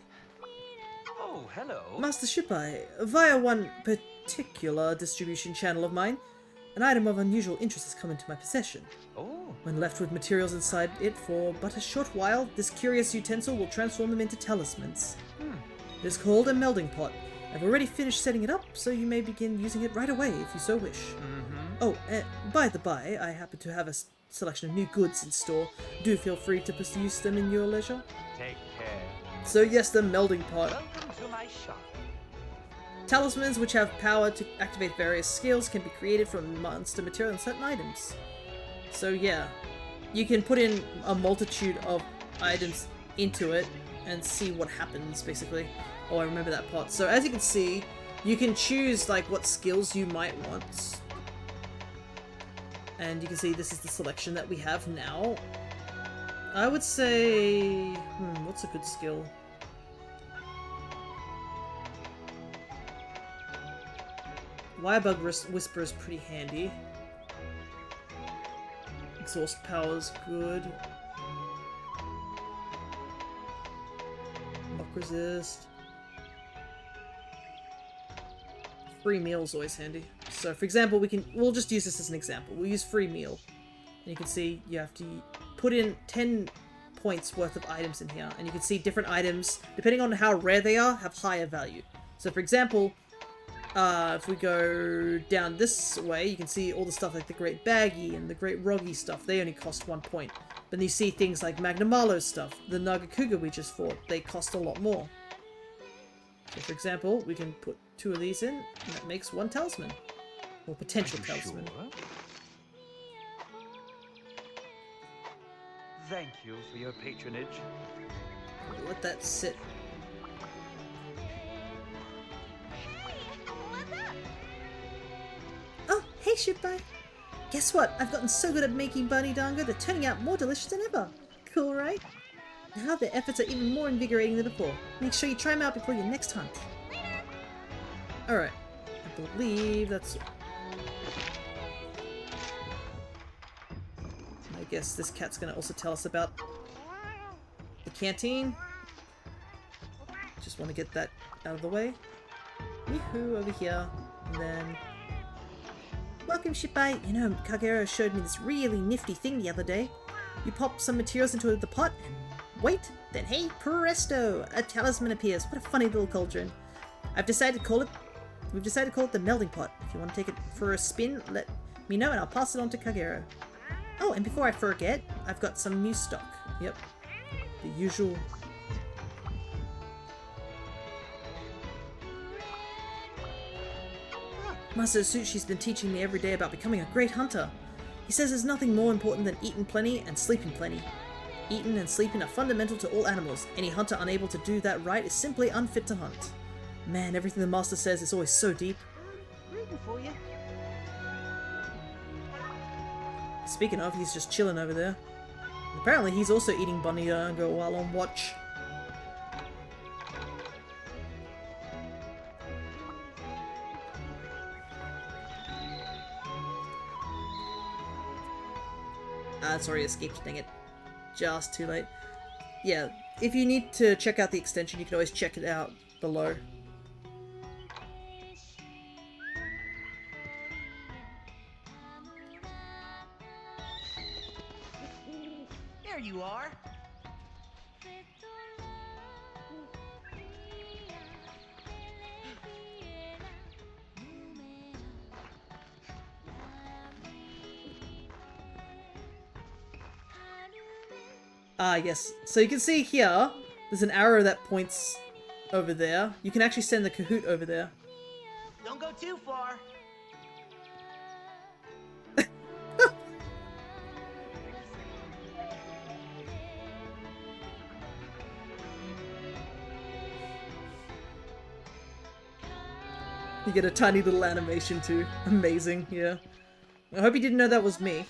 Oh, hello. Master Shipai, via one particular distribution channel of mine, an item of unusual interest has come into my possession. Oh. When left with materials inside it for but a short while, this curious utensil will transform them into talismans. It is called a melding pot. I've already finished setting it up, so you may begin using it right away if you so wish. Oh, by the by, I happen to have a selection of new goods in store. Do feel free to use them in your leisure. Take care. So yes, the melding pot. Welcome to my shop. Talismans, which have power to activate various skills, can be created from monster material and certain items. So yeah, you can put in a multitude of items into it and see what happens, basically. Oh, I remember that part. So as you can see, you can choose like what skills you might want. And you can see this is the selection that we have now. I would say... what's a good skill? Wirebug Whisper is pretty handy. Exhaust Power's good. Lock Resist. Free meal is always handy. So for example, we'll just use this as an example. We'll use free meal. And you can see you have to put in 10 points worth of items in here. And you can see different items, depending on how rare they are, have higher value. So for example, if we go down this way, you can see all the stuff like the Great Baggy and the Great Roggy stuff. They only cost 1 point. But then you see things like Magnamalo stuff, the Nagakuga we just fought, they cost a lot more. So for example, we can put 2 of these in, and that makes 1 talisman. Or potential talisman. Sure? Thank you for your patronage. Let that sit. Oh, hey Shipai! Guess what? I've gotten so good at making bunny dango, they're turning out more delicious than ever. Cool, right? Now their efforts are even more invigorating than before. Make sure you try them out before your next hunt. Alright. I believe that's... I guess this cat's gonna also tell us about the canteen. Just want to get that out of the way. Yoo-hoo, over here. And then... Welcome, Shipai! You know, Kagero showed me this really nifty thing the other day. You pop some materials into the pot, and wait, then hey, presto! A talisman appears. What a funny little cauldron. We've decided to call it the melding pot. If you want to take it for a spin, let me know and I'll pass it on to Kagero. Oh, and before I forget, I've got some new stock. Yep. The usual... Master Sushi's been teaching me every day about becoming a great hunter. He says there's nothing more important than eating plenty and sleeping plenty. Eating and sleeping are fundamental to all animals. Any hunter unable to do that right is simply unfit to hunt. Man, everything the master says is always so deep. Rooting for you. Speaking of, he's just chilling over there. Apparently he's also eating bunny dango while on watch. Sorry, escaped, dang it. Just too late. Yeah, if you need to check out the extension, you can always check it out below. There you are. Ah, yes. So you can see here, there's an arrow that points over there. You can actually send the Kahoot over there. Don't go too far. You get a tiny little animation too. Amazing, yeah. I hope you didn't know that was me.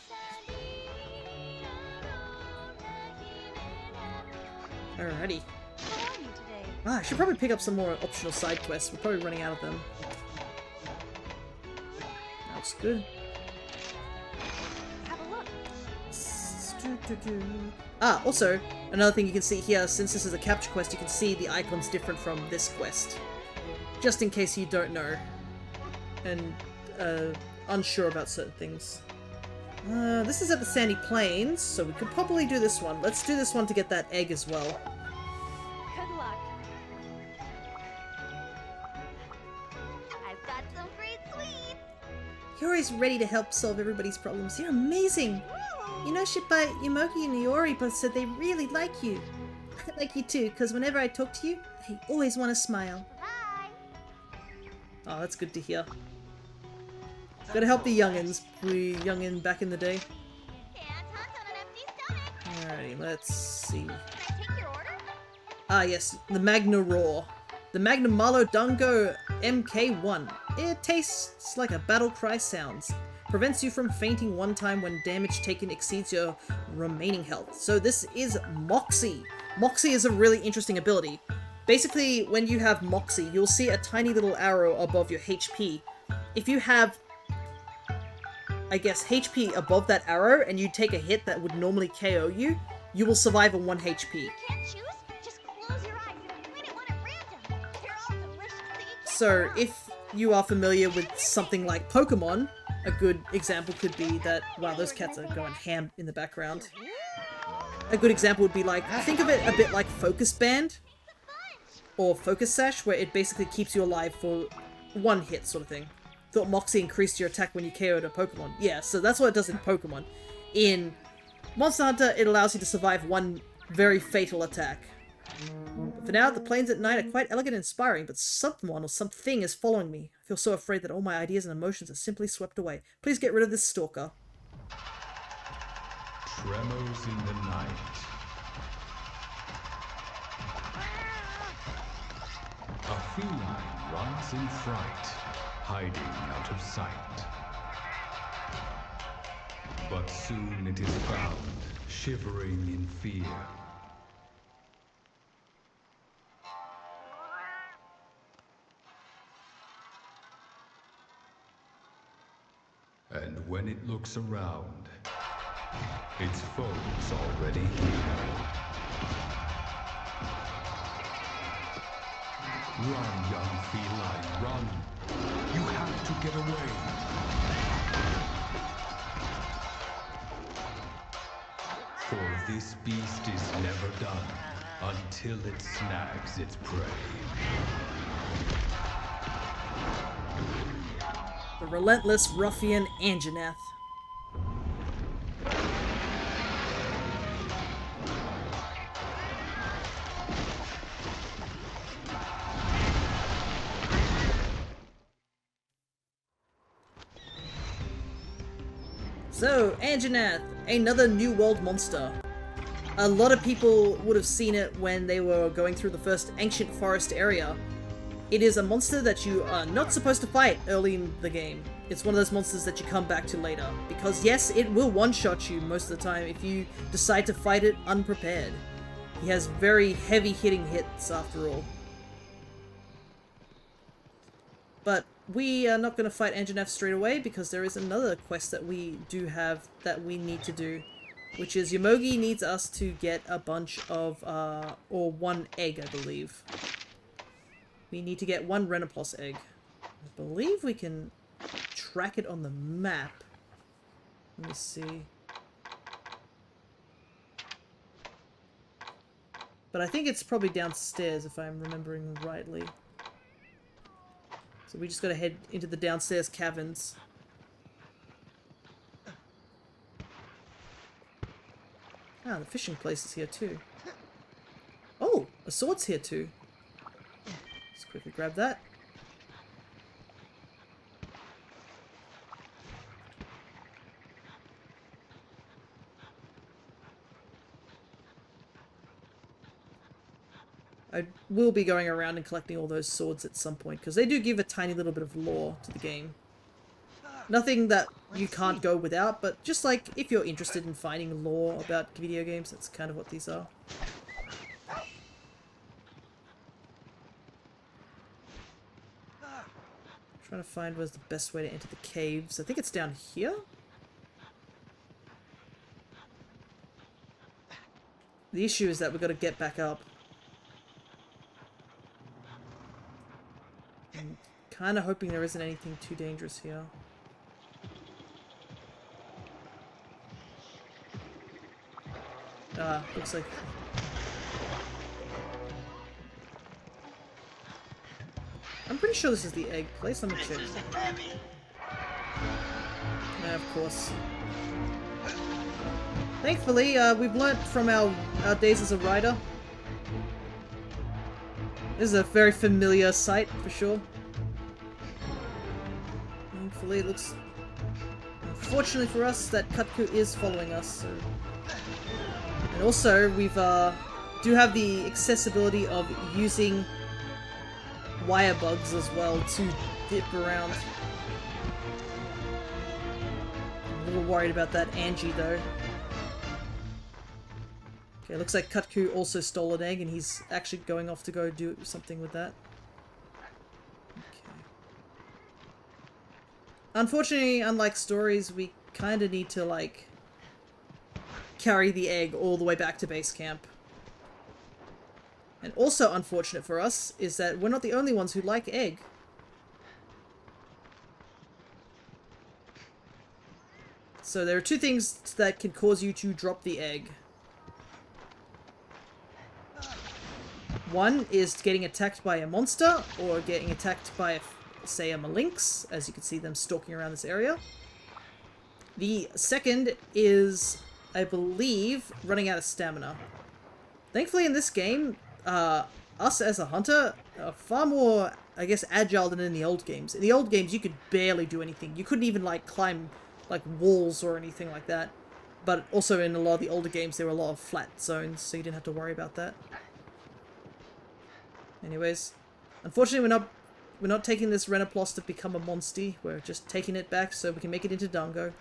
Alrighty. How are you today? Ah, I should probably pick up some more optional side quests. We're probably running out of them. That looks good. Have a look. Ah, also, another thing you can see here, since this is a capture quest, you can see the icons different from this quest. Just in case you don't know. And, unsure about certain things. This is at the Sandy Plains, so we could probably do this one. Let's do this one to get that egg as well. Good luck. I've got some great sweets. You're always ready to help solve everybody's problems. You're amazing! You know, Shippai, Yamoki and Iori both said they really like you. I like you too, because whenever I talk to you, I always want to smile. Bye. Oh, that's good to hear. Gotta help the youngins. We youngin back in the day. Can't hunt on an empty stomach. Alrighty, let's see. Can I take your order? Ah yes, the Magna Roar. The Magna Malo Dango MK1. It tastes like a battle cry sounds. Prevents you from fainting one time when damage taken exceeds your remaining health. So this is Moxie. Moxie is a really interesting ability. Basically, when you have Moxie, you'll see a tiny little arrow above your HP. If you have, I guess, HP above that arrow and you take a hit that would normally KO you, you will survive on 1 HP. You can't choose? Just close your eyes and point at one at random. They're all deliciously So, if you are familiar with something like Pokemon, a good example could be that, wow, those cats are going ham in the background. A good example would be like, think of it a bit like Focus Band, or Focus Sash, where it basically keeps you alive for 1 hit sort of thing. Thought Moxie increased your attack when you KO'd a Pokemon. Yeah, so that's what it does in Pokemon. In Monster Hunter, it allows you to survive 1 very fatal attack. But for now, the plains at night are quite elegant and inspiring, but someone or something is following me. I feel so afraid that all my ideas and emotions are simply swept away. Please get rid of this stalker. Tremors in the night. A feline runs in fright, hiding out of sight. But soon it is found, shivering in fear. And when it looks around, its foes already here. Run, young feline, run! You have to get away! For this beast is never done until it snags its prey. The relentless ruffian Anjanath. So, Anjanath, another New World monster. A lot of people would have seen it when they were going through the first Ancient Forest area. It is a monster that you are not supposed to fight early in the game. It's one of those monsters that you come back to later. Because yes, it will one-shot you most of the time if you decide to fight it unprepared. He has very heavy hitting hits after all. But we are not going to fight Anjanath straight away because there is another quest that we do have that we need to do. Which is Yamogi needs us to get a bunch of, or 1 egg, I believe. We need to get 1 Renopos egg. I believe we can track it on the map. Let me see. But I think it's probably downstairs if I'm remembering rightly. So we just gotta head into the downstairs caverns. Ah, the fishing place is here too. Oh, a sword's here too. Let's quickly grab that. I will be going around and collecting all those swords at some point, because they do give a tiny little bit of lore to the game. Nothing that you can't go without, but just like, if you're interested in finding lore about video games, that's kind of what these are. Trying to find where's the best way to enter the caves. I think it's down here? The issue is that we've got to get back up. I'm kind of hoping there isn't anything too dangerous here. Looks like... I'm pretty sure this is the egg place. Let me check. Yeah, of course. Thankfully, we've learnt from our days as a rider. This is a very familiar sight, for sure. Thankfully, it looks... Unfortunately for us, that Kutku is following us, so... And also, we've, do have the accessibility of using wire bugs as well to dip around. I'm a little worried about that Angie, though. Okay, looks like Kutku also stole an egg, and he's actually going off to go do something with that. Okay. Unfortunately, unlike stories, we kind of need to, like, carry the egg all the way back to base camp. And also unfortunate for us is that we're not the only ones who like egg. So there are two things that can cause you to drop the egg. One is getting attacked by a monster, or getting attacked by, say, a Malinx, as you can see them stalking around this area. The second is, I believe, running out of stamina. Thankfully in this game, us as a hunter are far more, I guess, agile than in the old games. In the old games, you could barely do anything. You couldn't even, like, climb, like, walls or anything like that. But also in a lot of the older games, there were a lot of flat zones, so you didn't have to worry about that. Anyways, unfortunately, we're not taking this Renoplos to become a monstie. We're just taking it back so we can make it into Dango.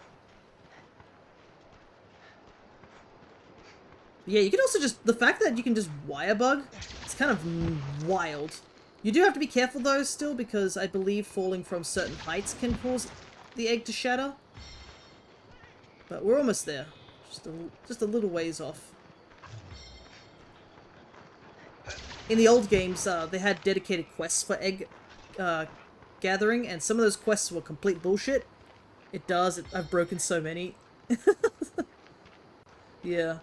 Yeah, you can also just... The fact that you can just wire bug, it's kind of wild. You do have to be careful, though, still, because I believe falling from certain heights can cause the egg to shatter. But we're almost there. Just a little ways off. In the old games, they had dedicated quests for egg gathering, and some of those quests were complete bullshit. It does. I've broken so many. Yeah.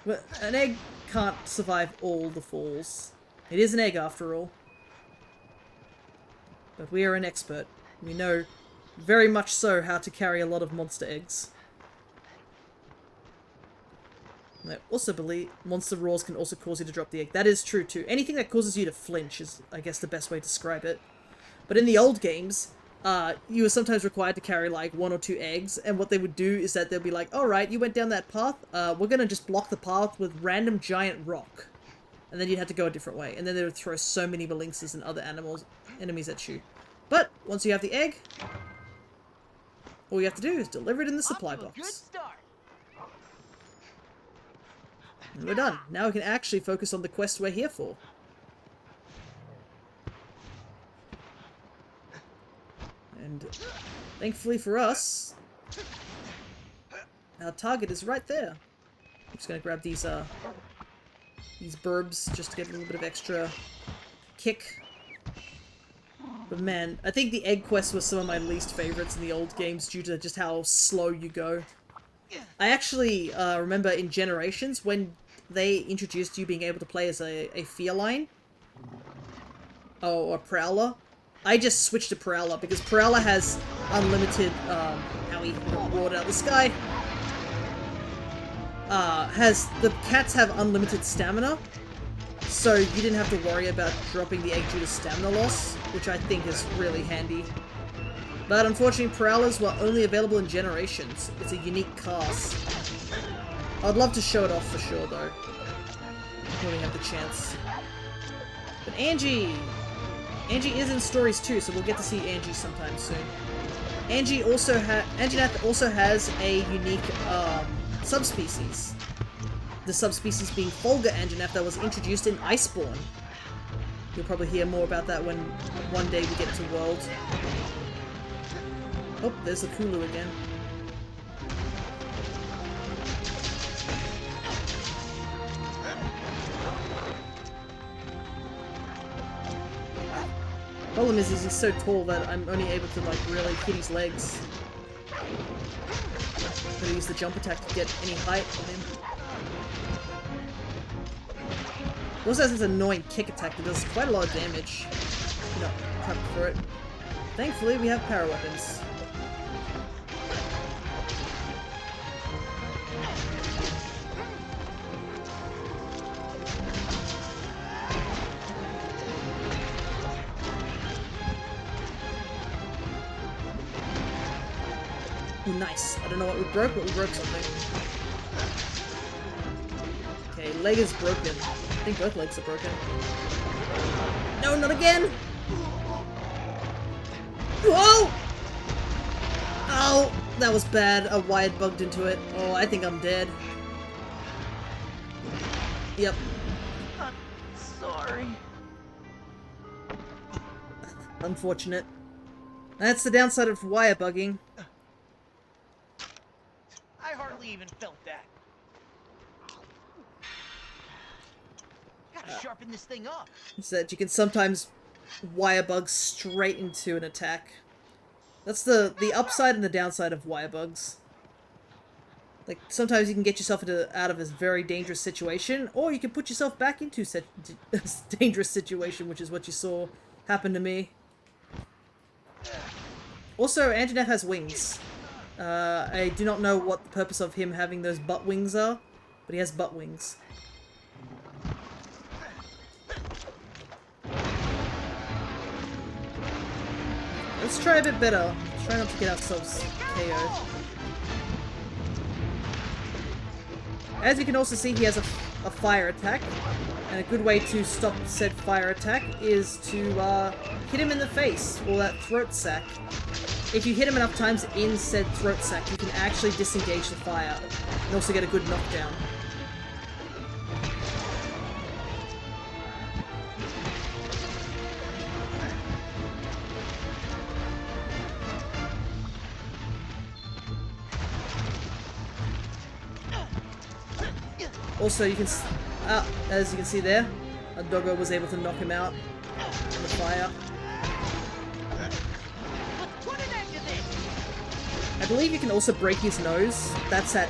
But an egg can't survive all the falls. It is an egg, after all. But we are an expert. We know very much so how to carry a lot of monster eggs. And I also believe monster roars can also cause you to drop the egg. That is true too. Anything that causes you to flinch is, I guess, the best way to describe it. But in the old games, you were sometimes required to carry like 1 or 2 eggs, and what they would do is that they'll be like, alright, you went down that path, we're gonna just block the path with random giant rock. And then you'd have to go a different way. And then they would throw so many Malinxes and other enemies at you. But, once you have the egg, all you have to do is deliver it in the supply box. Good start. And we're done. Now we can actually focus on the quest we're here for. And thankfully for us, our target is right there. I'm just gonna grab these burbs just to get a little bit of extra kick. But man, I think the egg quests were some of my least favorites in the old games due to just how slow you go. I actually remember in Generations when they introduced you being able to play as a feline or a prowler. I just switched to Prowler because Prowler has unlimited, how he roared out of the sky. The cats have unlimited stamina, so you didn't have to worry about dropping the egg due to stamina loss, which I think is really handy. But unfortunately, Prowlers were only available in Generations. It's a unique class. I'd love to show it off for sure, though, when we have the chance. But Angie is in stories too, so we'll get to see Angie sometime soon. Anjanath also has a unique subspecies. The subspecies being Folga Anjanath that was introduced in Iceborne. You'll probably hear more about that when one day we get to World. Oh, there's the Kulu again. Problem is he's so tall that I'm only able to like really hit his legs. Gotta use the jump attack to get any height on him. He also has this annoying kick attack that does quite a lot of damage. You know, prep for it. Thankfully, we have power weapons. Ooh, nice. I don't know what we broke, but we broke something. Okay, leg is broken. I think both legs are broken. No, not again! Whoa! Oh, that was bad. A wire bugged into it. Oh, I think I'm dead. Yep. I'm sorry. Unfortunate. That's the downside of wire bugging. I hardly even felt that. Gotta sharpen this thing up. Is that you can sometimes wire bug straight into an attack. That's the upside and the downside of wire bugs. Like, sometimes you can get yourself out of this very dangerous situation, or you can put yourself back into a dangerous situation, which is what you saw happen to me. Also, Anjanath has wings. I do not know what the purpose of him having those butt wings are, but he has butt wings. Let's try a bit better. Let's try not to get ourselves KO'd. As you can also see, he has a fire attack, and a good way to stop said fire attack is to hit him in the face, or that throat sack. If you hit him enough times in said throat sack, you can actually disengage the fire, and also get a good knockdown. Also, you can, as you can see there, a doggo was able to knock him out in the fire. I believe you can also break his nose. That's that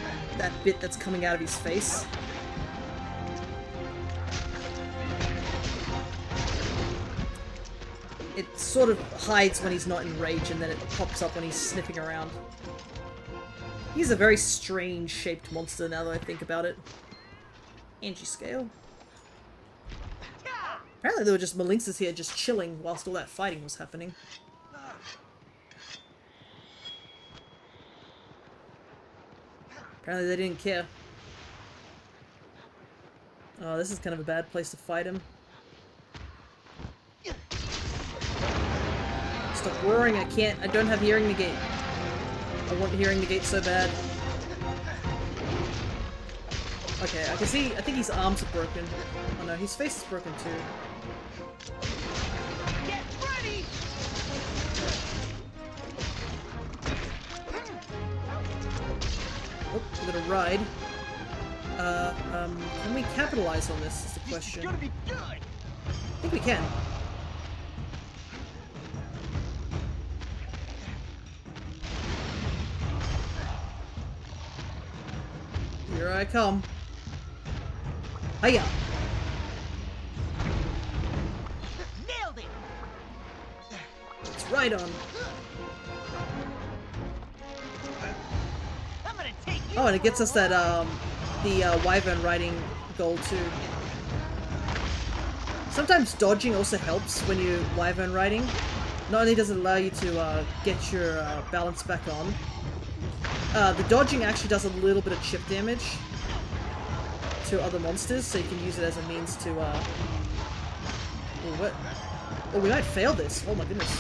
bit that's coming out of his face. It sort of hides when he's not in rage, and then it pops up when he's sniffing around. He's a very strange shaped monster now that I think about it. Angie scale. Apparently there were just Malinxes here just chilling whilst all that fighting was happening. Apparently they didn't care. Oh, this is kind of a bad place to fight him. Stop roaring, I don't have hearing negate. I want hearing negate so bad. Okay, I can see, I think his arms are broken. Oh no, his face is broken too. Get ready! Oh, we got a ride. Can we capitalize on this is the question. It's gonna be good. I think we can. Here I come. Hiya! Nailed it! Let's ride on. I'm gonna take you. Oh, and it gets us that, the wyvern riding goal too. Sometimes dodging also helps when you're wyvern riding. Not only does it allow you to get your balance back on, the dodging actually does a little bit of chip damage to other monsters, so you can use it as a means to, oh, what? Oh, we might fail this. Oh my goodness.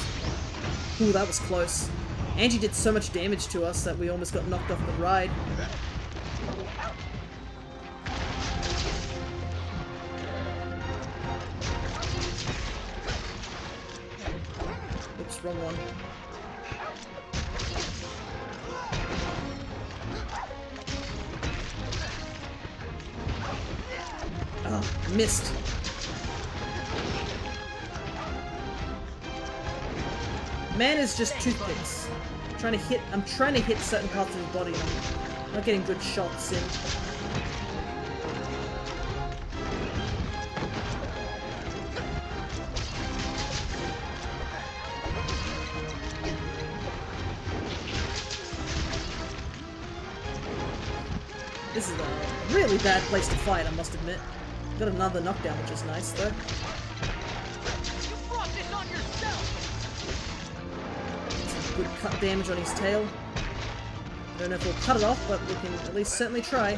Ooh, that was close. Angie did so much damage to us that we almost got knocked off the ride. Oops, wrong one. Oh, missed. Man is just toothpicks. I'm trying to hit certain parts of his body and I'm not getting good shots in. This is a really bad place to fight, I must admit. Got another knockdown, which is nice, though. You brought this on yourself! Some good cut damage on his tail. Don't know if we'll cut it off, but we can at least certainly try.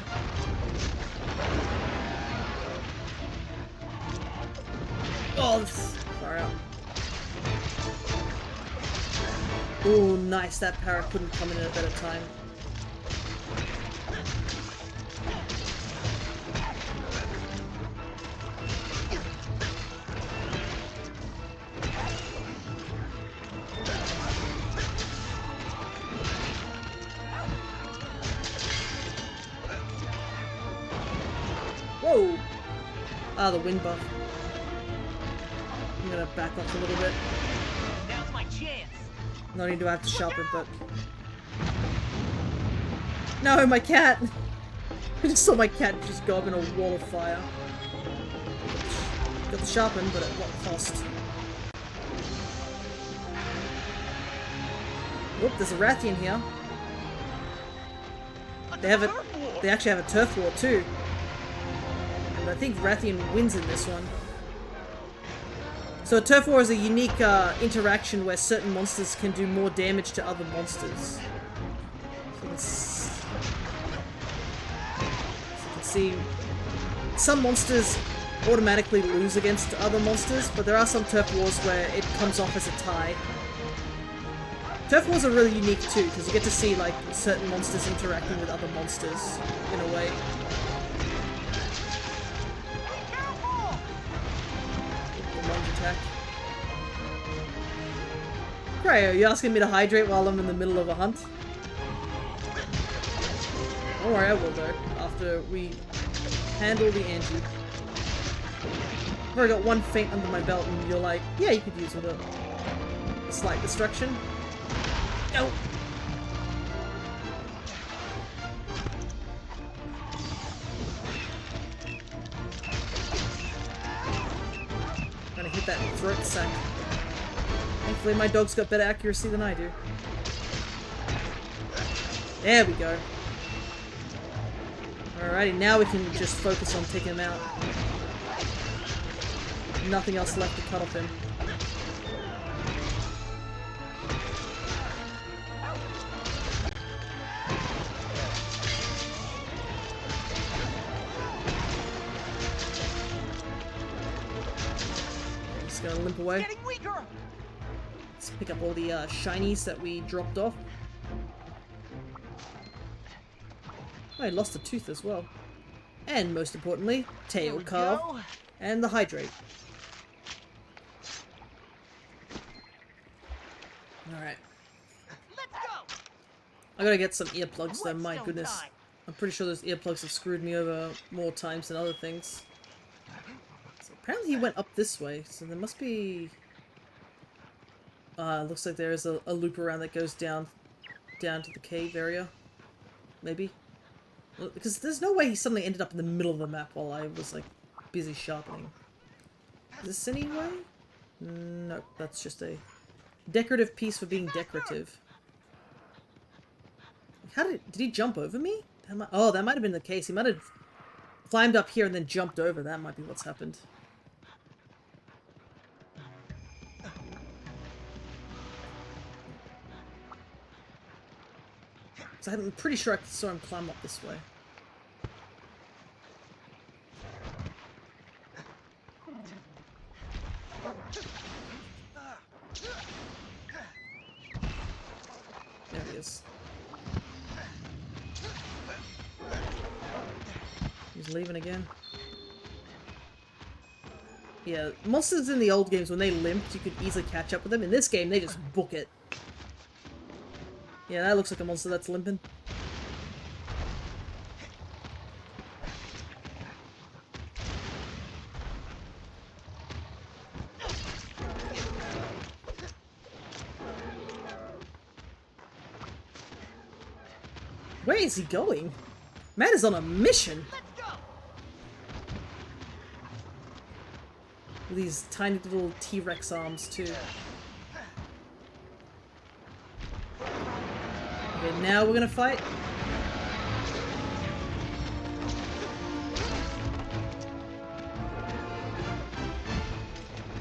Oh, this is far out. Oh, nice. That parrot couldn't come in at a better time. Whoa! Ah, the wind buff. I'm gonna back off a little bit. Now's my chance! Not only do I have to sharpen, but... No, my cat! I just saw my cat just go up in a wall of fire. Got the sharpen, but at what cost? Whoop, there's a Rathian here. They actually have a turf war too. And I think Rathian wins in this one. So a turf war is a unique interaction where certain monsters can do more damage to other monsters. So you can see some monsters automatically lose against other monsters, but there are some turf wars where it comes off as a tie. Turf wars are really unique too, because you get to see like certain monsters interacting with other monsters in a way. The lunge attack. Great, are you asking me to hydrate while I'm in the middle of a hunt? Don't worry, I will though, after we handle the Angie. I've already got one feint under my belt and you're like, yeah, you could use a slight distraction. No! Trying to hit that throat sack. Thankfully my dog's got better accuracy than I do. There we go. Alrighty, now we can just focus on taking him out. Nothing else left to cut off him. Just gonna limp away. Let's pick up all the shinies that we dropped off. Oh, I lost a tooth as well. And most importantly, tail carve and the hydrate. Alright. I gotta get some earplugs though, my goodness. I'm pretty sure those earplugs have screwed me over more times than other things. So apparently he went up this way, so there must be... looks like there is a loop around that goes down to the cave area. Maybe? Because there's no way he suddenly ended up in the middle of the map while I was like busy sharpening. Is this any way? Nope, that's just a decorative piece for being decorative. How did he jump over me? Oh, that might have been the case. He might have climbed up here and then jumped over. That might be what's happened. So I'm pretty sure I saw him climb up this way. There he is. He's leaving again. Yeah, monsters in the old games, when they limped, you could easily catch up with them. In this game, they just book it. Yeah, that looks like a monster that's limping. way is he going? Man is on a mission. With these tiny little T-Rex arms too. Okay, now we're gonna fight.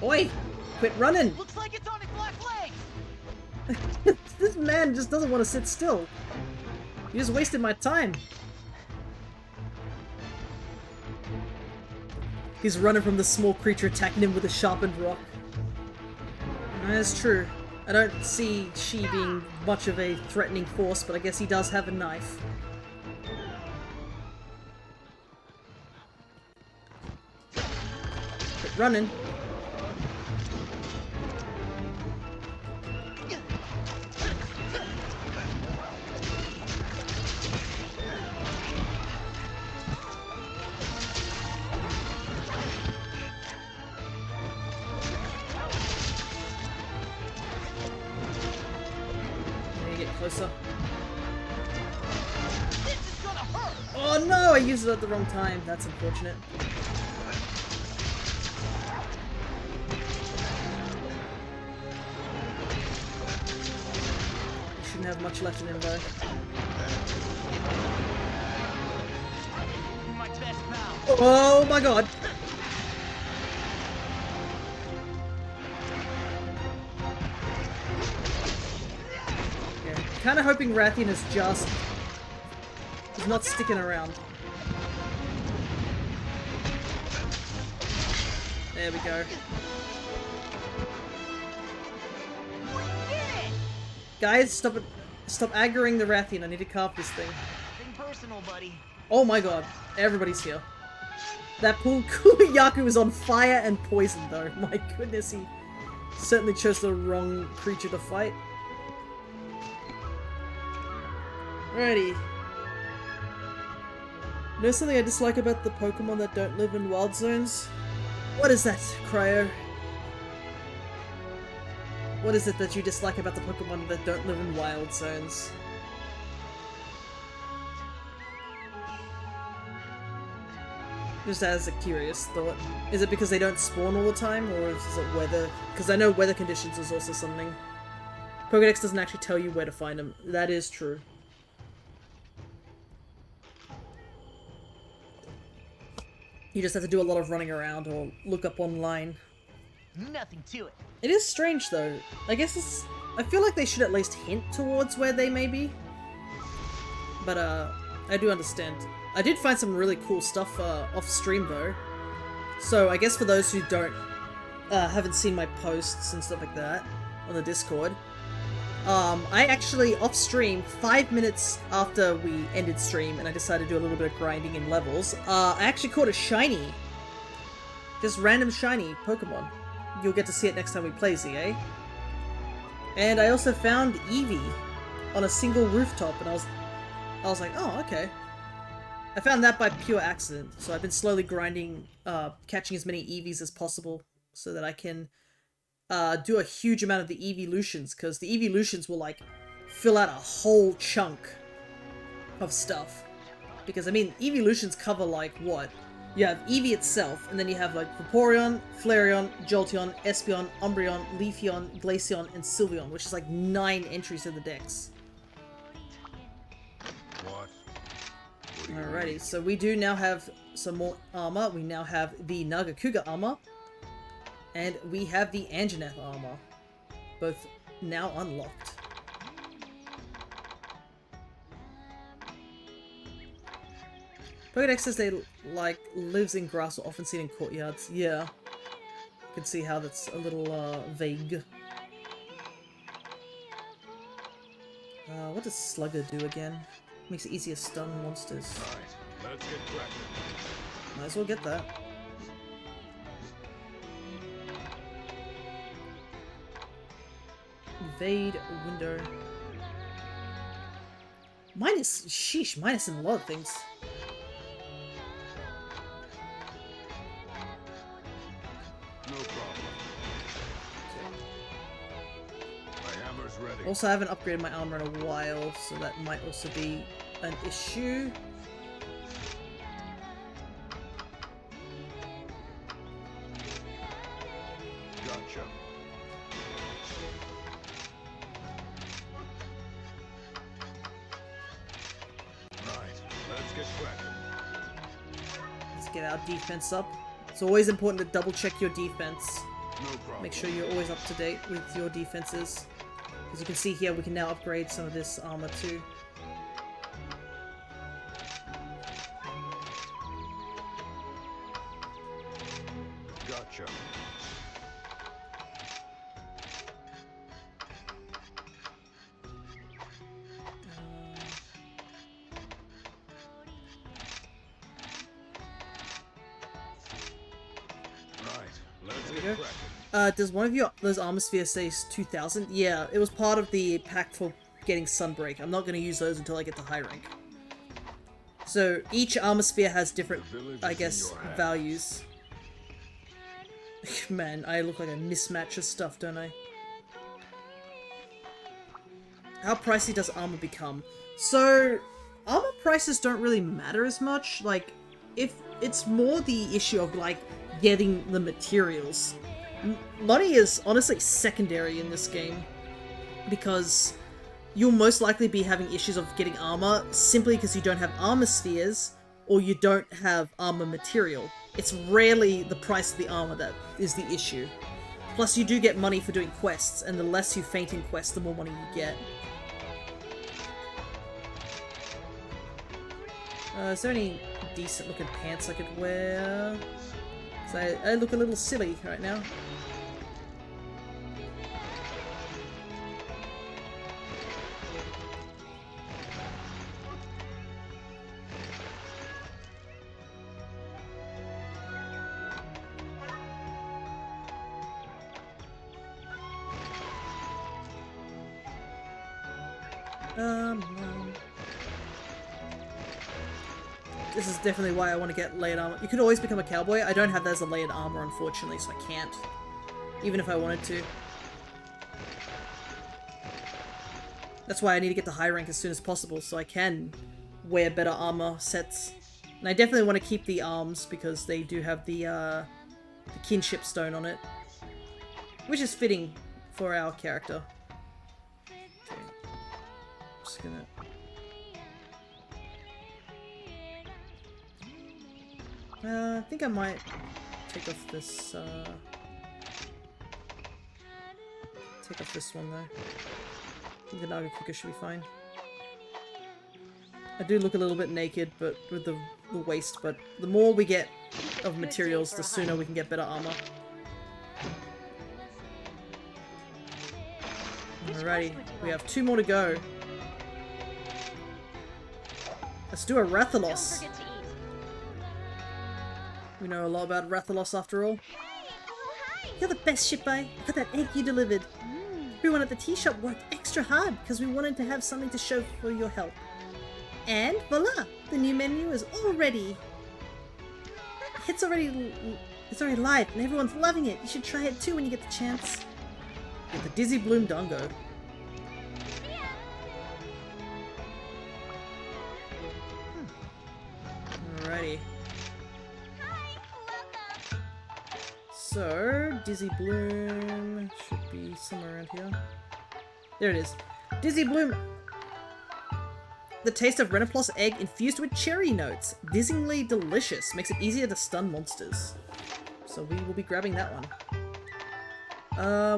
Oi! Quit running! Looks like it's on its last legs. This man just doesn't want to sit still. You just wasted my time. He's running from the small creature attacking him with a sharpened rock. That's true. I don't see she being much of a threatening force, but I guess he does have a knife. Quit running. Closer. This is gonna hurt. Oh no, I used it at the wrong time. That's unfortunate. He shouldn't have much left in him though. My best pal. Oh my god. Kind of hoping Rathian is just... he's not sticking around. There we go. Guys, stop it! Stop aggroing the Rathian. I need to carve this thing. Nothing personal, buddy. Oh my god, everybody's here. That poor Kuyaku is on fire and poisoned though. My goodness, he certainly chose the wrong creature to fight. Alrighty. Know something I dislike about the Pokemon that don't live in wild zones? What is that, Cryo? What is it that you dislike about the Pokemon that don't live in wild zones? Just as a curious thought. Is it because they don't spawn all the time, or is it weather? Because I know weather conditions is also something. Pokedex doesn't actually tell you where to find them. That is true. You just have to do a lot of running around or look up online. Nothing to it. It is strange though. I guess it's... I feel like they should at least hint towards where they may be. But I do understand. I did find some really cool stuff off stream though. So I guess for those who haven't seen my posts and stuff like that on the Discord, I actually, off stream, 5 minutes after we ended stream and I decided to do a little bit of grinding in levels, I actually caught a shiny. Just random shiny Pokemon. You'll get to see it next time we play, ZA. And I also found Eevee on a single rooftop and I was like, oh, okay. I found that by pure accident, so I've been slowly grinding, catching as many Eevees as possible so that I can do a huge amount of the evolutions, because the evolutions will like fill out a whole chunk of stuff. Because I mean, evolutions cover like what? You have Eevee itself, and then you have like Vaporeon, Flareon, Jolteon, Espeon, Umbreon, Leafeon, Glaceon, and Sylveon, which is like 9 entries in the dex. What? Alrighty, so we do now have some more armor. We now have the Nagakuga armor. And we have the Anjanath armor. Both now unlocked. Pokedex says they, like, lives in grass or often seen in courtyards. Yeah. You can see how that's a little, vague. What does Slugger do again? Makes it easier to stun monsters. Alright, let's get cracking. Might as well get that. Evade window. Minus, sheesh, minus in a lot of things. No problem. My hammer's ready. Also, I haven't upgraded my armor in a while, so that might also be an issue. Gotcha. Right, let's get cracking. Let's get our defense up. It's always important to double check your defense. No problem. Make sure you're always up to date with your defenses. As you can see here, we can now upgrade some of this armor too. Gotcha. Right, let's get go. cracking. Does one of those armor spheres say 2000? Yeah, it was part of the pack for getting Sunbreak. I'm not going to use those until I get to high rank. So each armor sphere has different, I guess, values. Man, I look like a mismatch of stuff, don't I? How pricey does armor become? So, armor prices don't really matter as much. Like, if it's more the issue of, like, getting the materials. Money is honestly secondary in this game, because you'll most likely be having issues of getting armor simply because you don't have armor spheres or you don't have armor material. It's rarely the price of the armor that is the issue. Plus you do get money for doing quests, and the less you faint in quests, the more money you get. Is there any decent looking pants I could wear? 'Cause I look a little silly right now. This is definitely why I want to get layered armor. You could always become a cowboy. I don't have that as a layered armor, unfortunately, so I can't. Even if I wanted to. That's why I need to get to high rank as soon as possible, so I can wear better armor sets. And I definitely want to keep the arms, because they do have the kinship stone on it. Which is fitting for our character. Okay. Just gonna... I think I might take off this, take off this one though. I think the Naga cooker should be fine. I do look a little bit naked, but with the waist, but the more we get of materials, the sooner we can get better armor. Alrighty, we have 2 more to go. Let's do a Rathalos. We know a lot about Rathalos after all. You're the best, Shippai. I got that egg you delivered. Everyone at the tea shop worked extra hard because we wanted to have something to show for your help. And voila! The new menu is all ready. It's already live and everyone's loving it. You should try it too when you get the chance. Get the Dizzy Bloom Dongo. Alrighty. So, Dizzy Bloom should be somewhere around here. There it is. Dizzy Bloom! The taste of Renoplos egg infused with cherry notes. Dizzyingly delicious. Makes it easier to stun monsters. So we will be grabbing that one.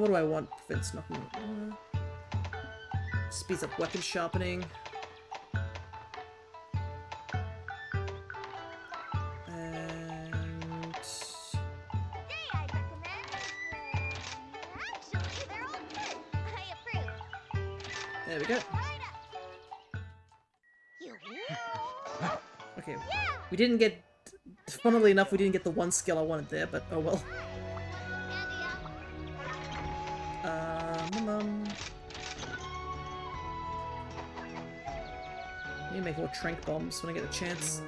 What do I want? Prevents knocking. Speeds up weapon sharpening. There we go. Okay, we didn't get... Funnily enough, we didn't get the one skill I wanted there, but oh well. Need to make more trank bombs when I get a chance.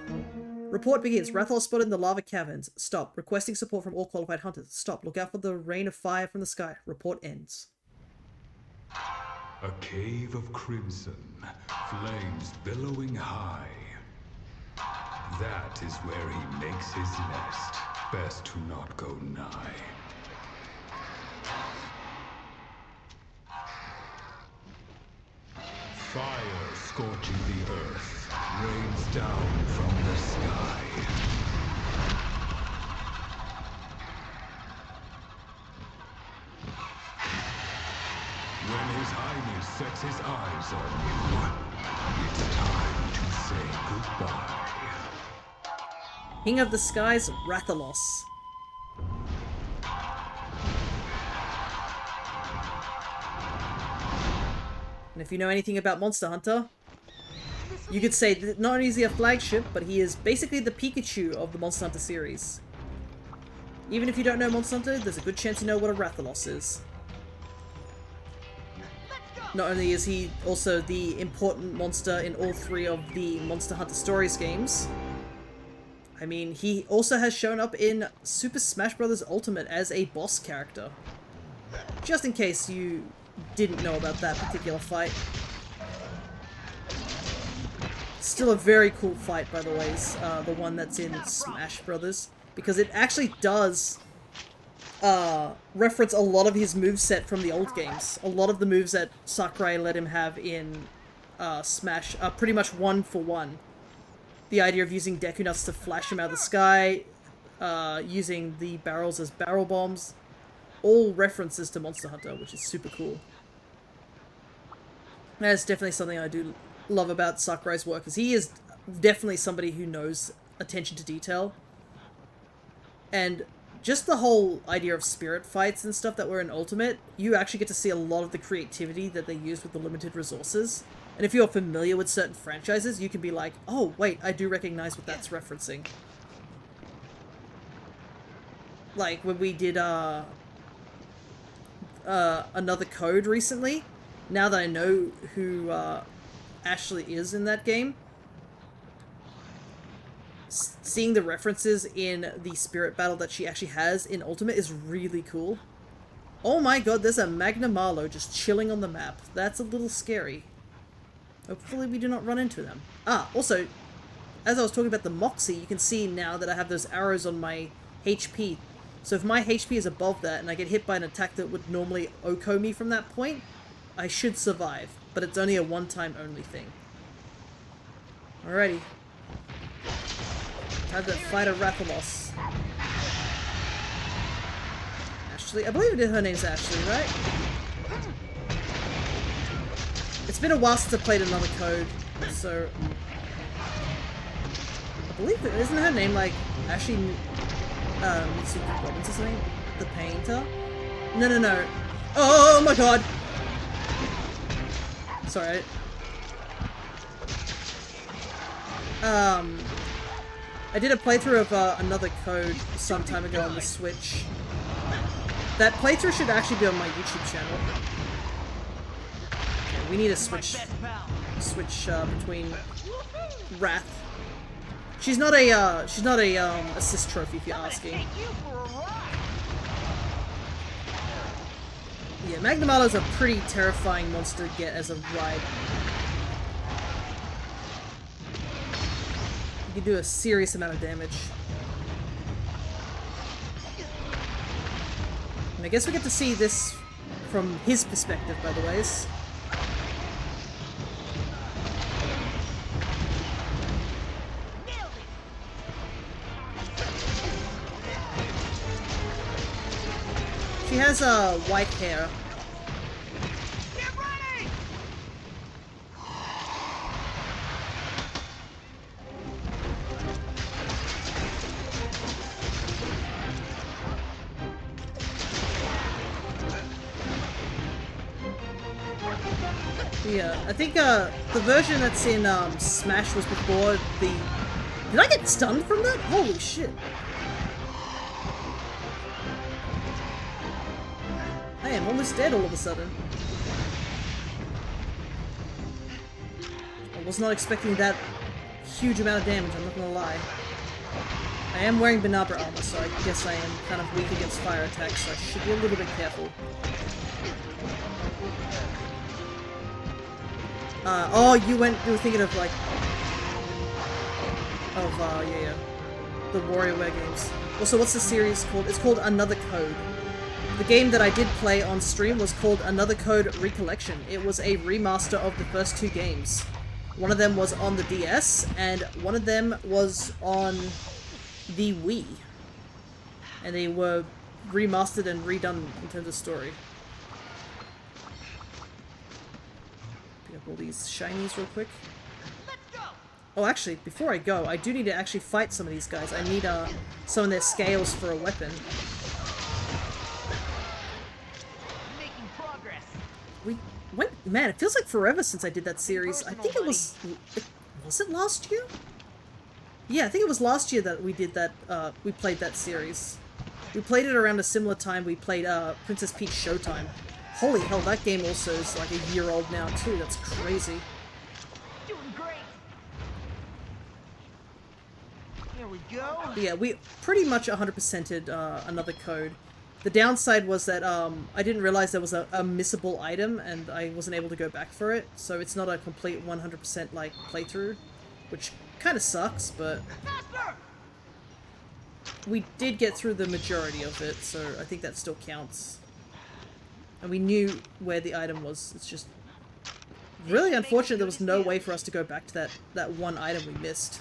Report begins. Rathalos spotted in the lava caverns. Stop. Requesting support from all qualified hunters. Stop. Look out for the rain of fire from the sky. Report ends. A cave of crimson, flames billowing high. That is where he makes his nest. Best to not go nigh. Fire scorching the earth, rains down from the sky. When His Highness sets his eyes on you, it's time to say goodbye. King of the Skies, Rathalos. And if you know anything about Monster Hunter, you could say that not only is he a flagship, but he is basically the Pikachu of the Monster Hunter series. Even if you don't know Monster Hunter, there's a good chance you know what a Rathalos is. Not only is he also the important monster in all 3 of the Monster Hunter Stories games, I mean, he also has shown up in Super Smash Bros. Ultimate as a boss character. Just in case you didn't know about that particular fight. Still a very cool fight, by the way, the one that's in Smash Bros. Because it actually does reference a lot of his moveset from the old games. A lot of the moves that Sakurai let him have in Smash are pretty much one for one. The idea of using Deku Nuts to flash him out of the sky, using the barrels as barrel bombs, all references to Monster Hunter, which is super cool. That's definitely something I do love about Sakurai's work, is he is definitely somebody who knows attention to detail. And just the whole idea of spirit fights and stuff that were in Ultimate, you actually get to see a lot of the creativity that they use with the limited resources. And if you're familiar with certain franchises, you can be like, oh, wait, I do recognize what that's referencing. Like, when we did, another code recently, now that I know who, Ashley is in that game, seeing the references in the spirit battle that she actually has in Ultimate is really cool. Oh my god, there's a Magnamalo just chilling on the map. That's a little scary. Hopefully we do not run into them. Ah, also, as I was talking about the Moxie, you can see now that I have those arrows on my HP. So if my HP is above that and I get hit by an attack that would normally OHKO me from that point, I should survive. But it's only a one-time only thing. Alrighty. Time to fight a Rathalos. Ashley, I believe her name's Ashley, right? It's been a while since I played another code, so I believe it isn't her name like Ashley Mitsuki Robbins or something? The painter? No. Oh my god! Sorry. I did a playthrough of another code some time ago on the Switch. That playthrough should actually be on my YouTube channel. Okay, we need to switch between Wrath. She's not a assist trophy if you're asking. Yeah, Magnamalo's a pretty terrifying monster to get as a ride. You can do a serious amount of damage. And I guess we get to see this from his perspective, by the ways. She has white hair. Yeah, I think the version that's in Smash was before the... Did I get stunned from that? Holy shit. I am almost dead all of a sudden. I was not expecting that huge amount of damage, I'm not gonna lie. I am wearing Binabre armor, so I guess I am kind of weak against fire attacks, so I should be a little bit careful. Oh, you were thinking of like, yeah, the WarioWare games. Also, what's the series called? It's called Another Code. The game that I did play on stream was called Another Code Recollection. It was a remaster of the first two games. One of them was on the DS, and one of them was on the Wii. And they were remastered and redone in terms of story. Pick up all these shinies real quick. Oh, actually, before I go, I do need to actually fight some of these guys. I need some of their scales for a weapon. Making progress. Man, it feels like forever since I did that series. I think it was it last year? Yeah, I think it was last year that we did that, we played that series. We played it around a similar time we played, Princess Peach Showtime. Holy hell, that game also is like a year old now too, that's crazy. Doing great. Here we go. But yeah, we pretty much 100%ed, Another Code. The downside was that, I didn't realize there was a missable item, and I wasn't able to go back for it, so it's not a complete 100% like playthrough, which kind of sucks, but we did get through the majority of it, so I think that still counts. And we knew where the item was. It's just really unfortunate there was no way for us to go back to that one item we missed.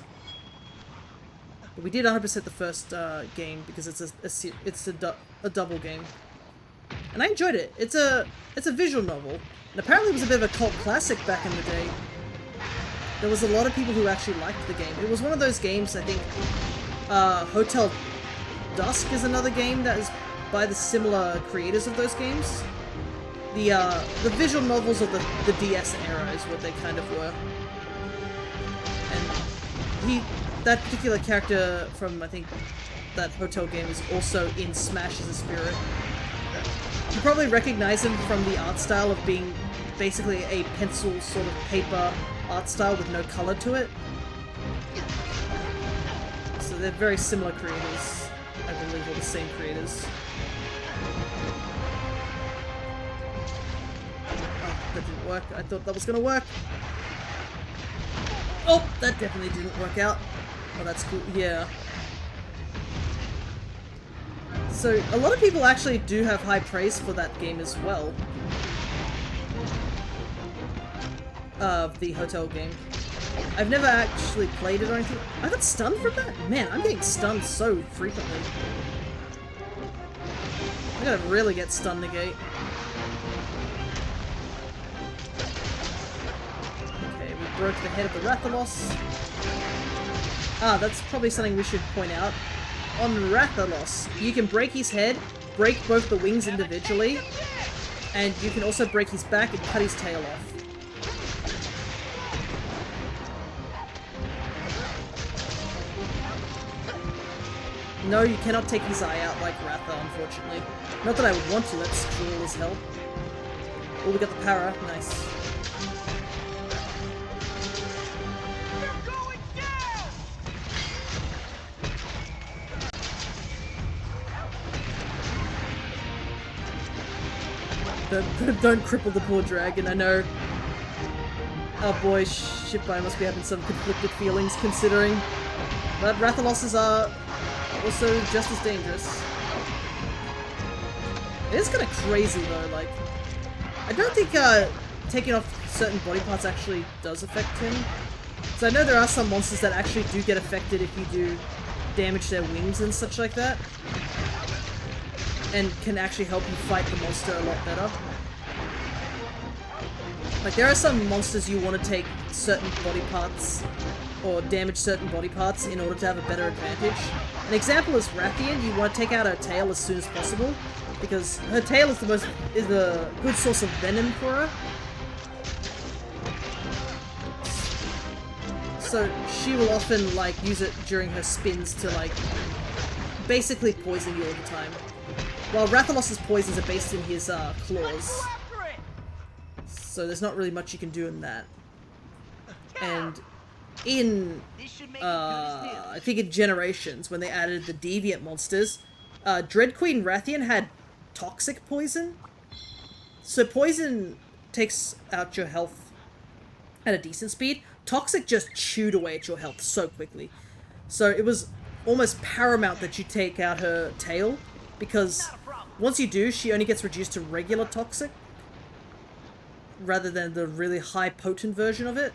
But we did 100% the first game because it's a double game, and I enjoyed it. It's a visual novel, and apparently it was a bit of a cult classic back in the day. There was a lot of people who actually liked the game. It was one of those games, I think, Hotel Dusk is another game that is by the similar creators of those games. The visual novels of the DS era is what they kind of were. And that particular character from, I think, that Hotel game is also in Smash as a spirit. You probably recognize him from the art style of being basically a pencil sort of paper art style with no color to it. So they're very similar creators, I believe, or the same creators. Oh, that didn't work. I thought that was gonna work. Oh, that definitely didn't work out. Oh, that's cool. Yeah. So, a lot of people actually do have high praise for that game as well. The Hotel game. I've never actually played it or anything. I got stunned from that? Man, I'm getting stunned so frequently. I gotta really get stun negate. Okay, we broke the head of the Rathalos. Ah, that's probably something we should point out. On Rathalos, you can break his head, break both the wings individually, and you can also break his back and cut his tail off. No, you cannot take his eye out like Ratha, unfortunately. Not that I would want to, that's cruel as hell. Oh, we got the para, nice. Don't cripple the poor dragon, I know. Oh boy, Shippai must be having some conflicted feelings considering. But Rathaloses are also just as dangerous. It is kind of crazy though, like... I don't think taking off certain body parts actually does affect him. So I know there are some monsters that actually do get affected if you do damage their wings and such like that. And can actually help you fight the monster a lot better. Like, there are some monsters you want to take certain body parts, or damage certain body parts in order to have a better advantage. An example is Rathian. You want to take out her tail as soon as possible, because her tail is a good source of venom for her. So she will often, like, use it during her spins to, like, basically poison you all the time. While Rathalos's poisons are based in his claws. So there's not really much you can do in that. And in, I think in Generations, when they added the Deviant monsters, Dread Queen Rathian had toxic poison. So poison takes out your health at a decent speed, Toxic just chewed away at your health so quickly. So it was almost paramount that you take out her tail, because once you do, she only gets reduced to regular Toxic, rather than the really high potent version of it.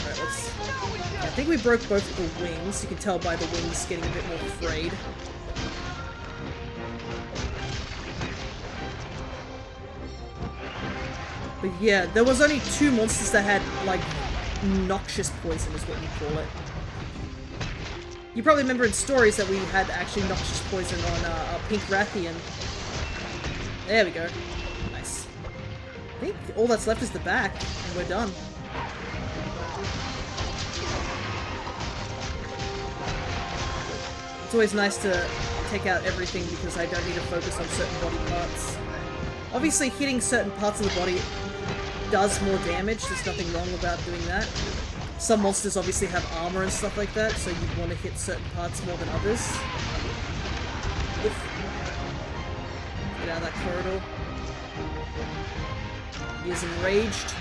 Alright, I think we broke both of the wings. You can tell by the wings getting a bit more frayed. But yeah, there was only 2 monsters that had, like, noxious poison is what you call it. You probably remember in stories that we had actually noxious poison on Pink Rathian. There we go. Nice. I think all that's left is the back, and we're done. It's always nice to take out everything because I don't need to focus on certain body parts. Obviously, hitting certain parts of the body does more damage. There's nothing wrong about doing that. Some monsters obviously have armor and stuff like that, so you'd want to hit certain parts more than others. Oof. Get out of that corridor. He is enraged.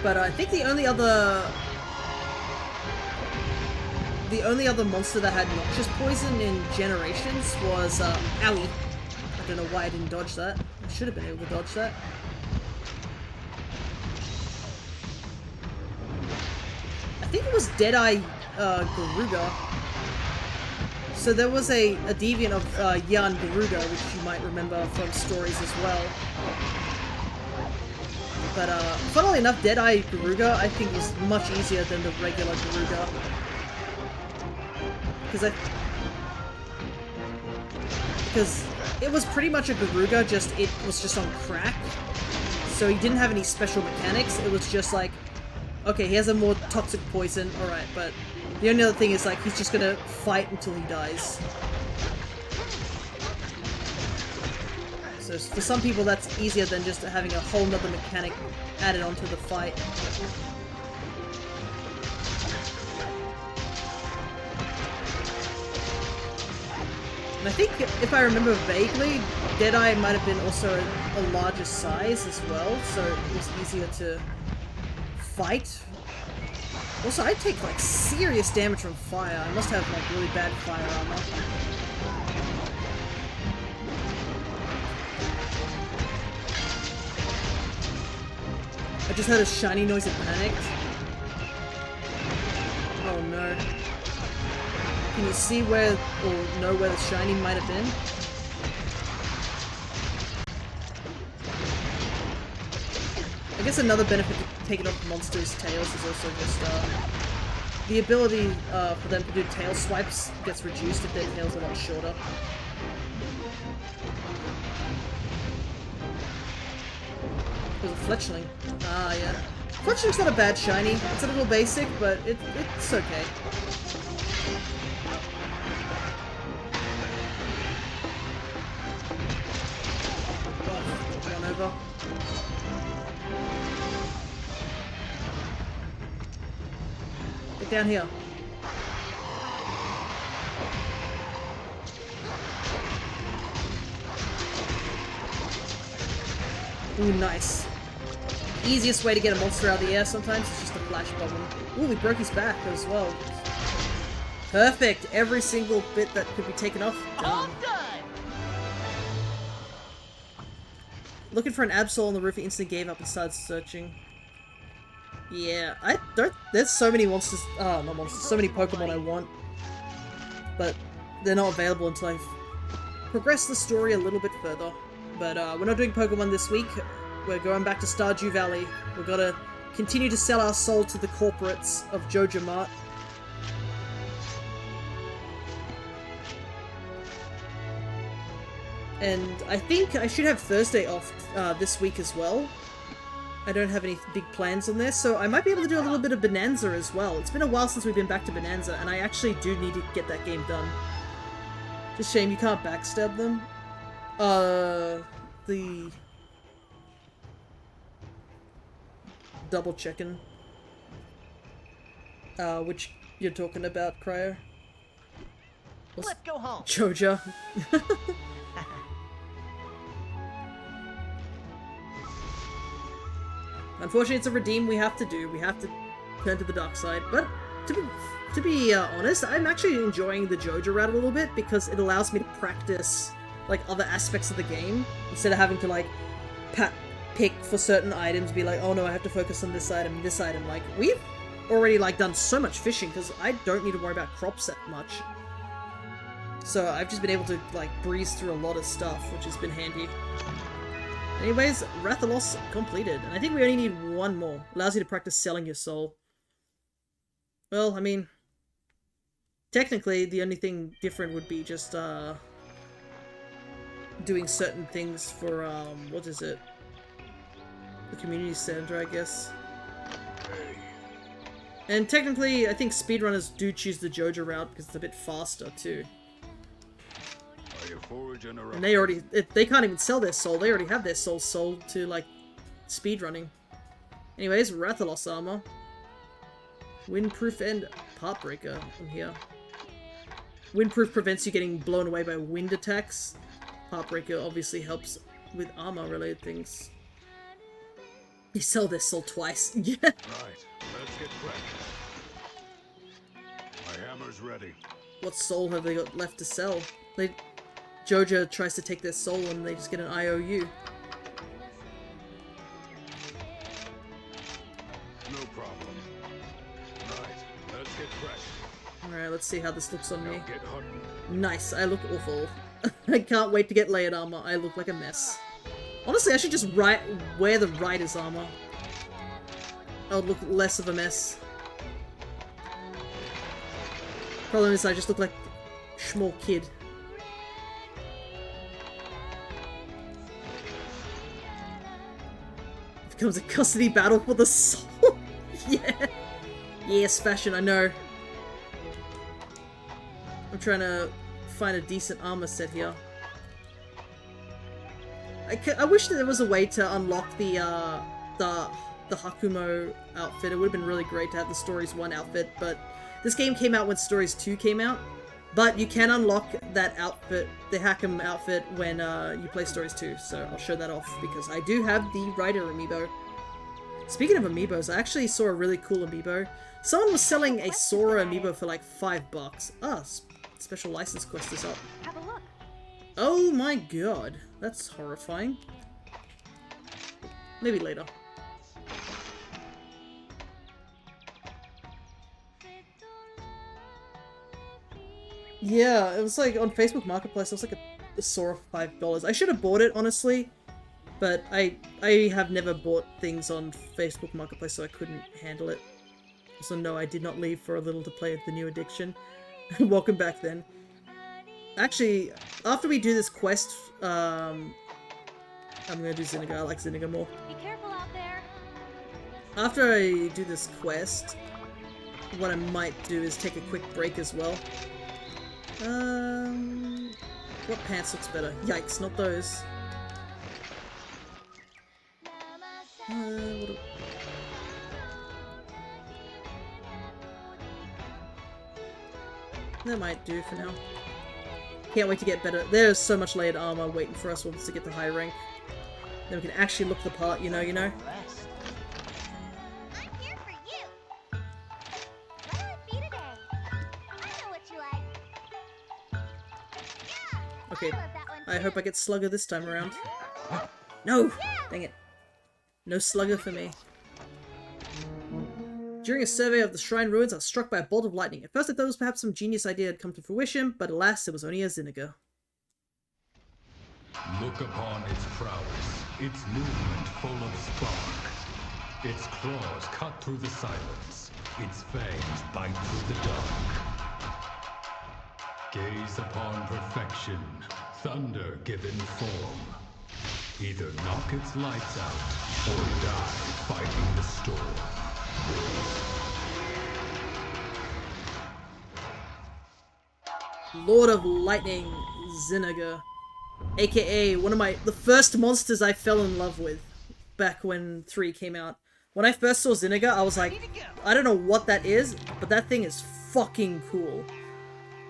But I think the only other monster that had noxious poison in Generations was Owie. I don't know why I didn't dodge that. I should have been able to dodge that. I think it was Deadeye Garuga. So there was a deviant of Yan Garuga, which you might remember from stories as well. But funnily enough, Deadeye Garuga I think is much easier than the regular Garuga. Because it was pretty much a Garuga, just it was just on crack. So he didn't have any special mechanics. It was just like, okay, he has a more toxic poison, alright, but the only other thing is like he's just gonna fight until he dies. So for some people that's easier than just having a whole nother mechanic added onto the fight. And I think, if I remember vaguely, Deadeye might have been also a larger size as well, so it was easier to fight. Also, I take like serious damage from fire. I must have like really bad fire armor. I just heard a shiny noise and panicked. Oh no. Can you see where, or know where the shiny might have been? I guess another benefit to taking off monsters' tails is also just, the ability for them to do tail swipes gets reduced if their tails are a lot shorter. There's a fletchling. Ah, yeah. Fletchling's not a bad shiny. It's a little basic, but it's okay. Run over. Get down here. Ooh, nice. Easiest way to get a monster out of the air sometimes is just a flash bomb. Ooh, we broke his back as well. Perfect! Every single bit that could be taken off. All done. Looking for an Absol on the roof, he instantly gave up and started searching. Yeah, there's so many monsters, not monsters, so many Pokemon I want. But they're not available until I've progressed the story a little bit further. But we're not doing Pokemon this week. We're going back to Stardew Valley. We've got to continue to sell our soul to the corporates of Joja Mart. And I think I should have Thursday off this week as well. I don't have any big plans on this, so I might be able to do a little bit of Bonanza as well. It's been a while since we've been back to Bonanza, and I actually do need to get that game done. Just a shame you can't backstab them. The... Double checking. Which you're talking about, Cryo? Let's go home. Joja. Unfortunately, it's a redeem we have to do. We have to turn to the dark side. But to be honest, I'm actually enjoying the JoJo route a little bit because it allows me to practice like other aspects of the game instead of having to like pick for certain items, be like, oh no, I have to focus on this item, this item. Like, we've already like done so much fishing because I don't need to worry about crops that much. So I've just been able to like breeze through a lot of stuff, which has been handy. Anyways, Rathalos completed, and I think we only need one more. Allows you to practice selling your soul. Well, I mean, technically the only thing different would be just doing certain things for what is it? The community center, I guess. And technically, I think speedrunners do choose the JoJo route because it's a bit faster too. And they can't even sell their soul. They already have their soul sold to like speedrunning. Anyways, Rathalos armor, windproof and Heartbreaker from here. Windproof prevents you getting blown away by wind attacks. Heartbreaker obviously helps with armor related things. They sell their soul twice. Yeah. Right, let's get practice. My hammer's ready. What soul have they got left to sell? JoJo tries to take their soul and they just get an IOU. No problem. Right, let's get fresh. Alright, let's see how this looks on me. Now get hunting. Nice, I look awful. I can't wait to get layered armor. I look like a mess. Honestly, I should just wear the rider's armor. I would look less of a mess. Problem is, I just look like a small kid. It becomes a custody battle for the soul. Yeah. Yes, fashion, I know. I'm trying to find a decent armor set here. I wish that there was a way to unlock the Hakumo outfit. It would have been really great to have the Stories 1 outfit, but this game came out when Stories 2 came out. But you can unlock that outfit, the Hakum outfit, when you play Stories 2, so I'll show that off because I do have the Rider amiibo. Speaking of amiibos, I actually saw a really cool amiibo. Someone was selling a Sora amiibo for like $5. Ah, special license quest is up. Have a look. Oh my god, that's horrifying. Maybe later. Yeah, it was like on Facebook Marketplace, it was like a Sora for $5. I should have bought it, honestly, but I have never bought things on Facebook Marketplace, so I couldn't handle it. So no, I did not leave for a little to play with the new addiction. Welcome back then. Actually, after we do this quest, I'm gonna do Zinniga. I like Zinniga more. Be careful out there. After I do this quest, what I might do is take a quick break as well. What pants looks better? Yikes, not those. That might do for now. Can't wait to get better. There's so much layered armor waiting for us once to get the high rank. Then we can actually look the part, you know. I'm here for you. What will it be today? I know what you like. Yeah, Okay, I love that one I too. hope I get Slugger this time around. No! Dang it. No Slugger for me. During a survey of the shrine ruins, I was struck by a bolt of lightning. At first I thought it was perhaps some genius idea had come to fruition, but alas, it was only a Zinniga. Look upon its prowess, its movement full of spark. Its claws cut through the silence, its fangs bite through the dark. Gaze upon perfection, thunder given form. Either knock its lights out, or die fighting the storm. Lord of Lightning, Zinniga. AKA one of the first monsters I fell in love with back when 3 came out. When I first saw Zinniga, I was like, I don't know what that is, but that thing is fucking cool.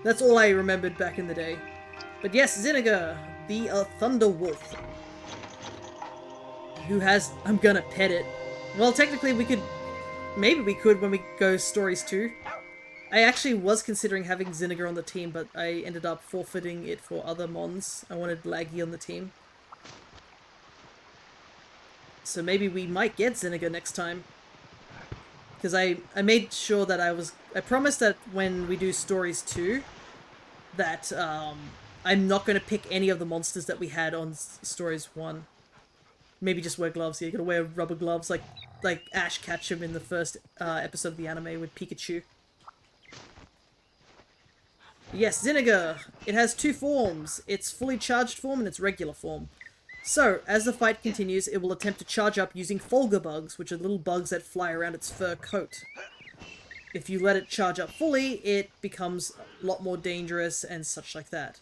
That's all I remembered back in the day. But yes, Zinniga, the Thunder Wolf. Who has, I'm gonna pet it, Well, technically we could... Maybe we could when we go Stories 2. I actually was considering having Zinniger on the team, but I ended up forfeiting it for other mons. I wanted Laggy on the team. So maybe we might get Zinniger next time. Because I made sure that I promised that when we do Stories 2, that I'm not going to pick any of the monsters that we had on Stories 1. Maybe just wear gloves. Yeah, you gotta wear rubber gloves like Ash Ketchum in the first episode of the anime with Pikachu. Yes, Zinniger! It has two forms. Its fully charged form and its regular form. So, as the fight continues, it will attempt to charge up using Folga bugs, which are little bugs that fly around its fur coat. If you let it charge up fully, it becomes a lot more dangerous and such like that.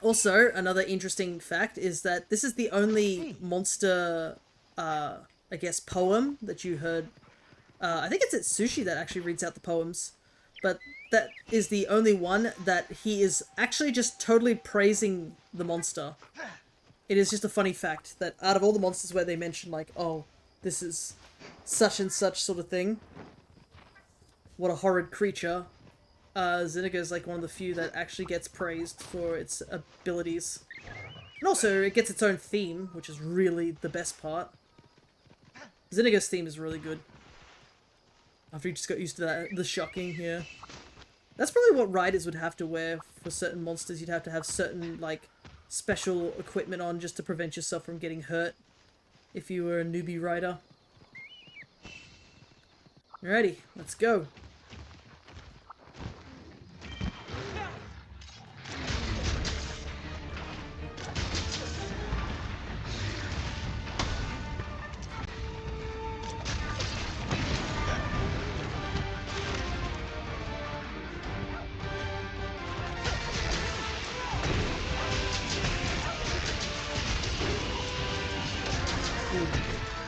Also, another interesting fact is that this is the only monster, I guess, poem that you heard. I think it's Sushi that actually reads out the poems. But that is the only one that he is actually just totally praising the monster. It is just a funny fact that out of all the monsters where they mention, like, oh, this is such and such sort of thing, what a horrid creature, Zinniger is like one of the few that actually gets praised for its abilities. And also, it gets its own theme, which is really the best part. Zinniger's theme is really good. After you just got used to that, the shocking here. That's probably what riders would have to wear for certain monsters. You'd have to have certain, like, special equipment on just to prevent yourself from getting hurt if you were a newbie rider. Alrighty, let's go.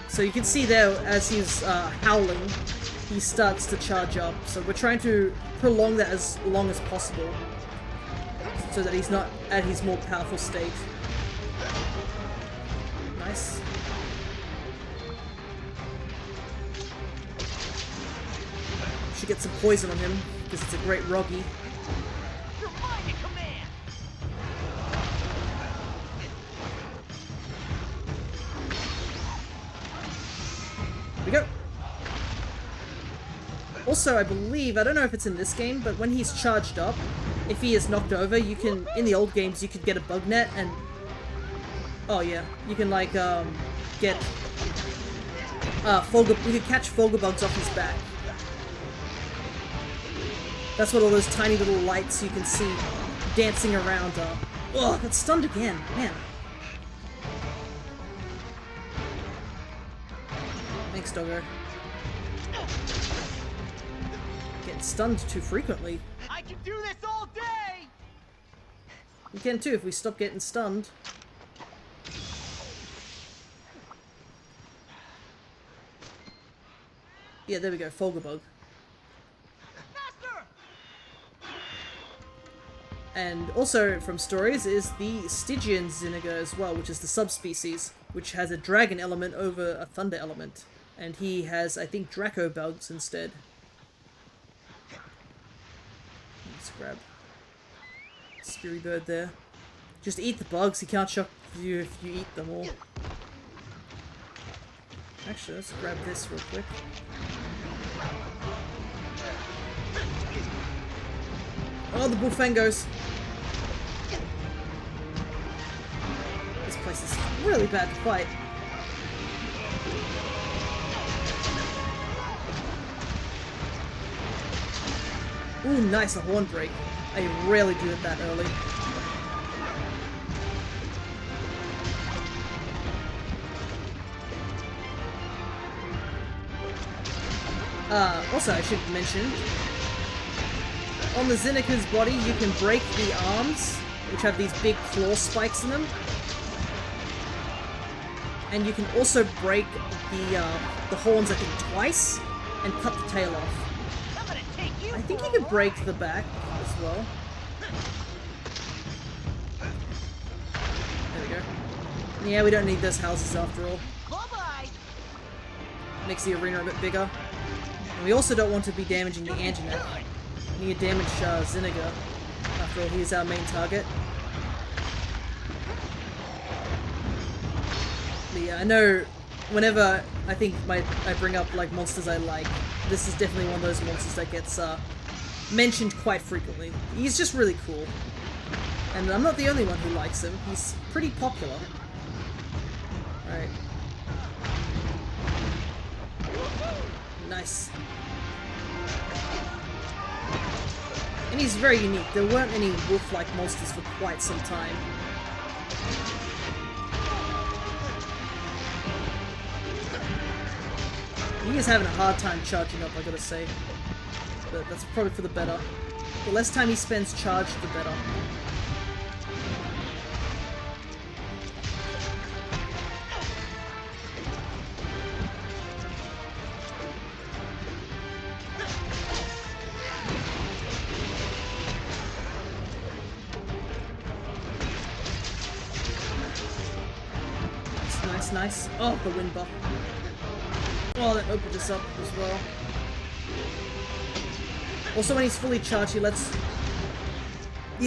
So you can see there, as he's howling, he starts to charge up. So we're trying to prolong that as long as possible, so that he's not at his more powerful state. Nice. Should get some poison on him, because it's a great Roggy. We go. Also, I believe, I don't know if it's in this game, but when he's charged up, if he is knocked over, you can, in the old games, you could get a bug net and, oh yeah, you can like, get, you can catch Folga bugs off his back. That's what all those tiny little lights you can see dancing around are. Ugh, that's stunned again, man. Thanks, doggo. Getting stunned too frequently. I can do this all day! You can too if we stop getting stunned. Yeah, there we go, Folga bug. Faster! And also from stories is the Stygian Zinniger as well, which is the subspecies, which has a dragon element over a thunder element. And he has, I think, Draco bugs instead. Let's grab Speary Bird there. Just eat the bugs, he can't shock you if you eat them all. Actually, let's grab this real quick. Oh, the Bullfangos! This place is really bad to fight. Ooh, nice, a horn break. I rarely do it that early. Also, I should mention, on the Zinniger's body, you can break the arms, which have these big claw spikes in them. And you can also break the horns, I think, twice, and cut the tail off. I think you could break the back as well. There we go. Yeah, we don't need those houses after all. Bye-bye! makes the arena a bit bigger. And we also don't want to be damaging the Anjanath. We need to damage Zinaga. After all, he's our main target. But yeah, I know whenever I think I bring up like monsters I like, this is definitely one of those monsters that gets mentioned quite frequently. He's just really cool. And I'm not the only one who likes him. He's pretty popular. Alright. Nice. And he's very unique. There weren't any wolf-like monsters for quite some time. He is having a hard time charging up, I gotta say. But that's probably for the better. The less time he spends charged, the better. Nice. Oh, the wind buff. Oh, that opened us up as well. Also, when he's fully charged, he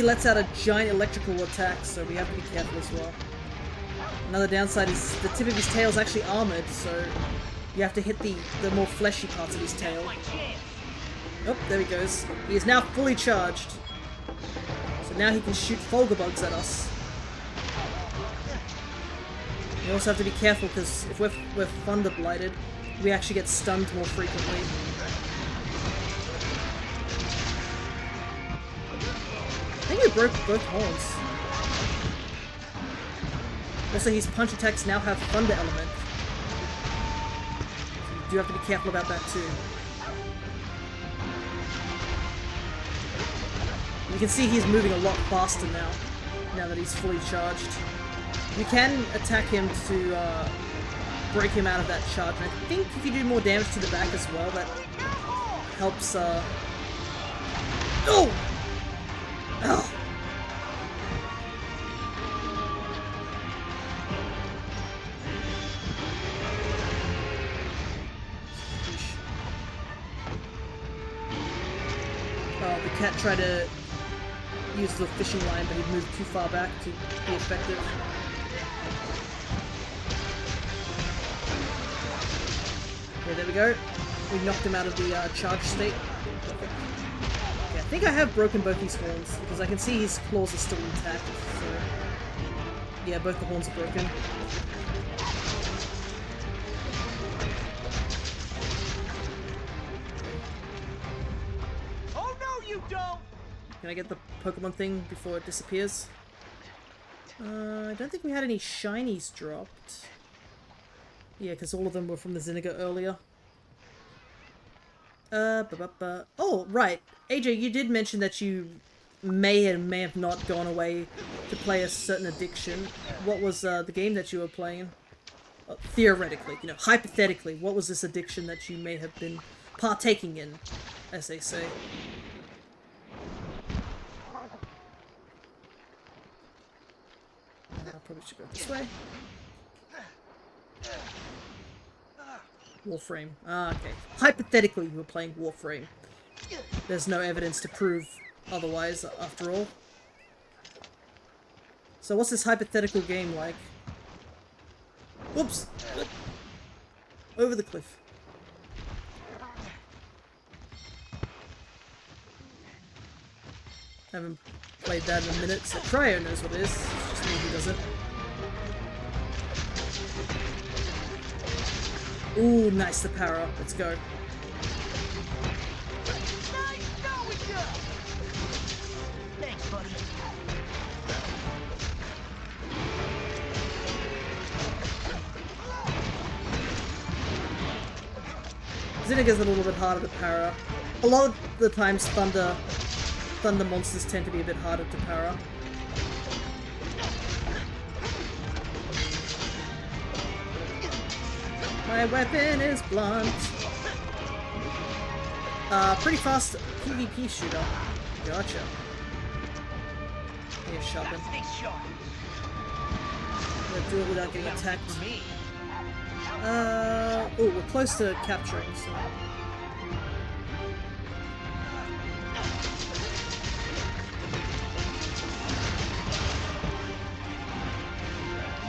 lets out a giant electrical attack, so we have to be careful as well. Another downside is the tip of his tail is actually armored, so you have to hit the more fleshy parts of his tail. Oh, there he goes. He is now fully charged. So now he can shoot Fulgur bugs at us. You also have to be careful because if we're Thunder Blighted, we actually get stunned more frequently. I think we broke both horns. Also, his punch attacks now have Thunder Element. So you do have to be careful about that too. You can see he's moving a lot faster now that he's fully charged. You can attack him to break him out of that charge. And I think if you do more damage to the back as well, that helps. Oh! Oh! Oh, the cat tried to use the fishing line, but he moved too far back to be effective. Okay, there we go. We knocked him out of the charge state. Perfect. Okay, I think I have broken both these horns, because I can see his claws are still intact, so... Yeah, both the horns are broken. Oh no, you don't! Can I get the Pokemon thing before it disappears? I don't think we had any shinies dropped. Yeah, because all of them were from the Zinaga earlier. Oh, right. AJ, you did mention that you may have not gone away to play a certain addiction. What was the game that you were playing? Theoretically, you know, hypothetically, what was this addiction that you may have been partaking in, as they say? I probably should go this way. Warframe. Ah, okay. Hypothetically, you were playing Warframe. There's no evidence to prove otherwise, after all. So what's this hypothetical game like? Whoops! Over the cliff. Haven't played that in a minute, so Cryo knows what it is. It's just me who doesn't. Ooh, nice, the power up. Let's go. Thanks, buddy. Zinaga's a little bit harder to power up. A lot of the times thunder monsters tend to be a bit harder to power up. My weapon is blunt. Pretty fast PvP shooter. Gotcha. Here, sharpen. Gonna do it without getting attacked. Oh, we're close to capturing, so...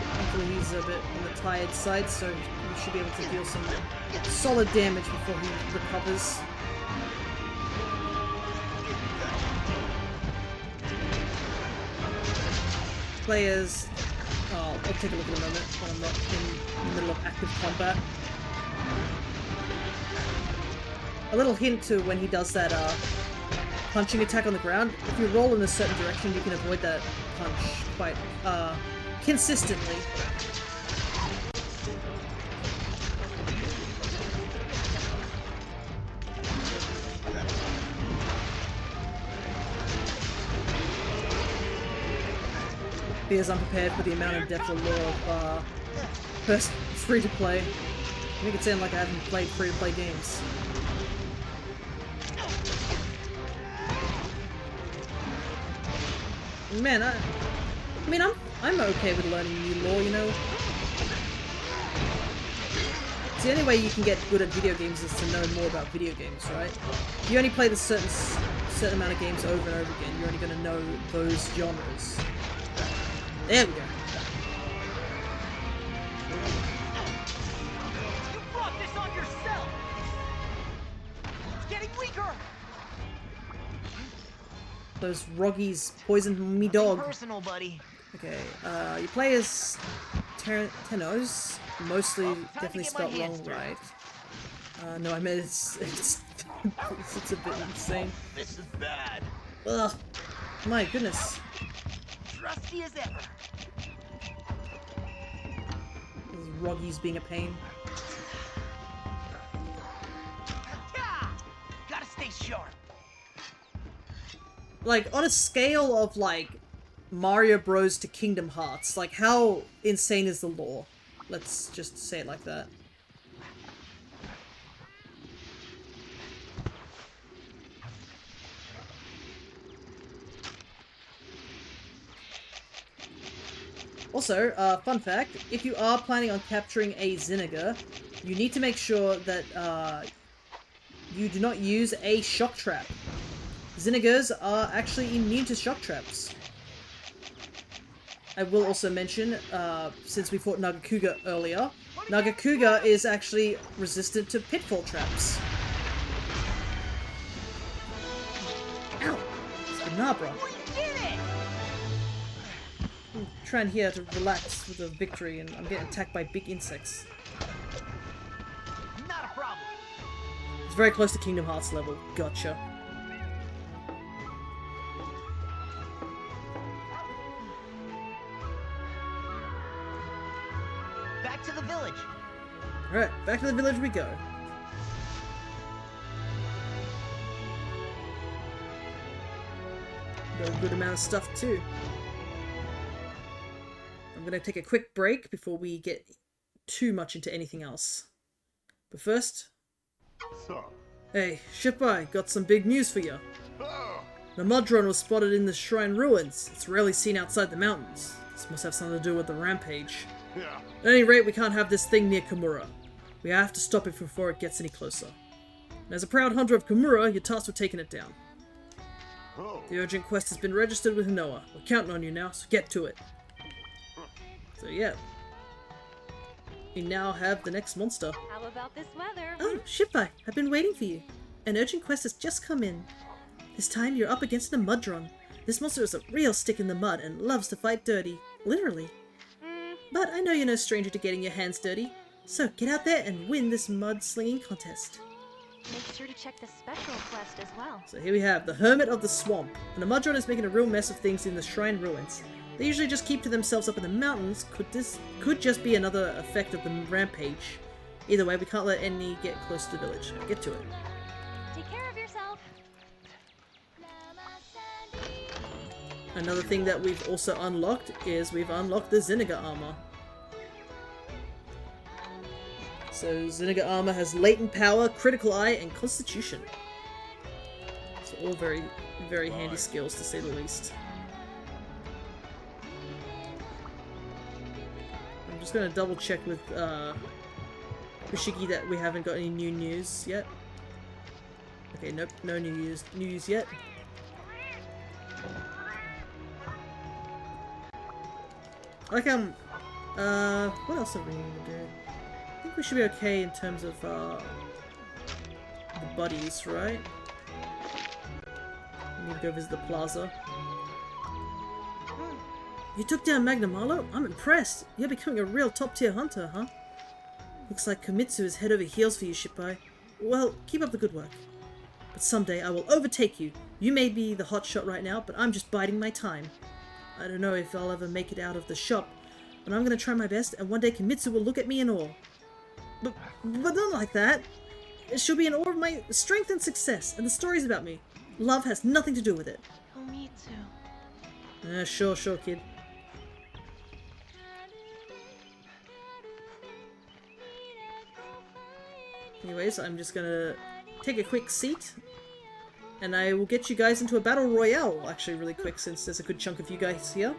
Hopefully he's a bit on the tired side, so we should be able to deal some solid damage before he recovers. Players... Oh, I'll take a look in a moment when I'm not in the middle of active combat. A little hint to when he does that punching attack on the ground. If you roll in a certain direction, you can avoid that punch quite consistently. Because I'm prepared for the amount of depth of lore of first free-to-play. I make it sound like I haven't played free-to-play games. Man, I mean, I'm okay with learning new lore, you know. It's the only way you can get good at video games is to know more about video games, right? If you only play the certain amount of games over and over again, you're only going to know those genres. There we go. You brought this on yourself! It's getting weaker! Those Roggies poisoned me dog. Nothing personal, buddy. Okay, you play as Tenos. Mostly definitely spelled wrong, right? No, I meant it's it's a bit insane. This is bad. Ugh. My goodness. Trusty as ever. This Roggies being a pain. Gotta stay sharp. Like, on a scale of, like, Mario Bros. To Kingdom Hearts, like, how insane is the lore? Let's just say it like that. Also, fun fact, if you are planning on capturing a Zinniga, you need to make sure that you do not use a shock trap. Zinnigas are actually immune to shock traps. I will also mention, since we fought Nagakuga earlier, Nagakuga is actually resistant to pitfall traps. Ow! Spinabra. I'm trying here to relax with a victory, and I'm getting attacked by big insects. Not a problem. It's very close to Kingdom Hearts level. Gotcha. Back to the village. Alright, back to the village we go. Got a good amount of stuff too. I'm gonna take a quick break before we get too much into anything else. But first... So, Hey, Shippai, got some big news for you. oh, The Mudron was spotted in the shrine ruins. It's rarely seen outside the mountains. This must have something to do with the rampage. yeah. At any rate, we can't have this thing near Kamura. We have to stop it before it gets any closer. And as a proud hunter of Kamura, you're tasked with taking it down. Oh, The urgent quest has been registered with Hinoa. We're counting on you now, so get to it. So yeah. We now have the next monster. How about this weather? Oh, Shippai, I've been waiting for you. An urgent quest has just come in. This time you're up against a Mudron. This monster is a real stick in the mud and loves to fight dirty. Literally. But I know you're no stranger to getting your hands dirty. So get out there and win this mud-slinging contest. Make sure to check the special quest as well. So here we have the Hermit of the Swamp. And the Mudron is making a real mess of things in the shrine ruins. They usually just keep to themselves up in the mountains. Could just be another effect of the rampage. Either way, we can't let any get close to the village. Get to it. Take care of yourself. Another thing that we've also unlocked is we've unlocked the Zinniga armor. So Zinniga armor has latent power, critical eye, and constitution. So all very, very handy skills to say the least. I'm just gonna double check with Fushigi that we haven't got any new news yet. Okay, nope, no news yet. Like, what else are we going to do? I think we should be okay in terms of, the buddies, right? We need to go visit the plaza. You took down Magnamalo? I'm impressed. You're becoming a real top-tier hunter, huh? Looks like Kamitsu is head over heels for you, Shippai. Well, keep up the good work. But someday I will overtake you. You may be the hot shot right now, but I'm just biding my time. I don't know if I'll ever make it out of the shop, but I'm gonna try my best, and one day Kamitsu will look at me in awe. But not like that. She'll be in awe of my strength and success, and the stories about me. Love has nothing to do with it. Komitsu. Sure, kid. Anyways, I'm just gonna take a quick seat, and I will get you guys into a battle royale, actually really quick, since there's a good chunk of you guys here.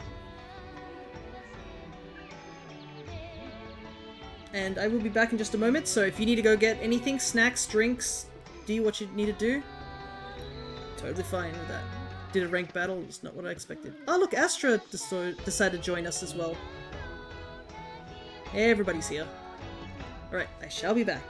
And I will be back in just a moment, so if you need to go get anything, snacks, drinks, do what you need to do, totally fine with that. Did a ranked battle, it's not what I expected. Oh look, Astra decided to join us as well. Everybody's here. Alright, I shall be back.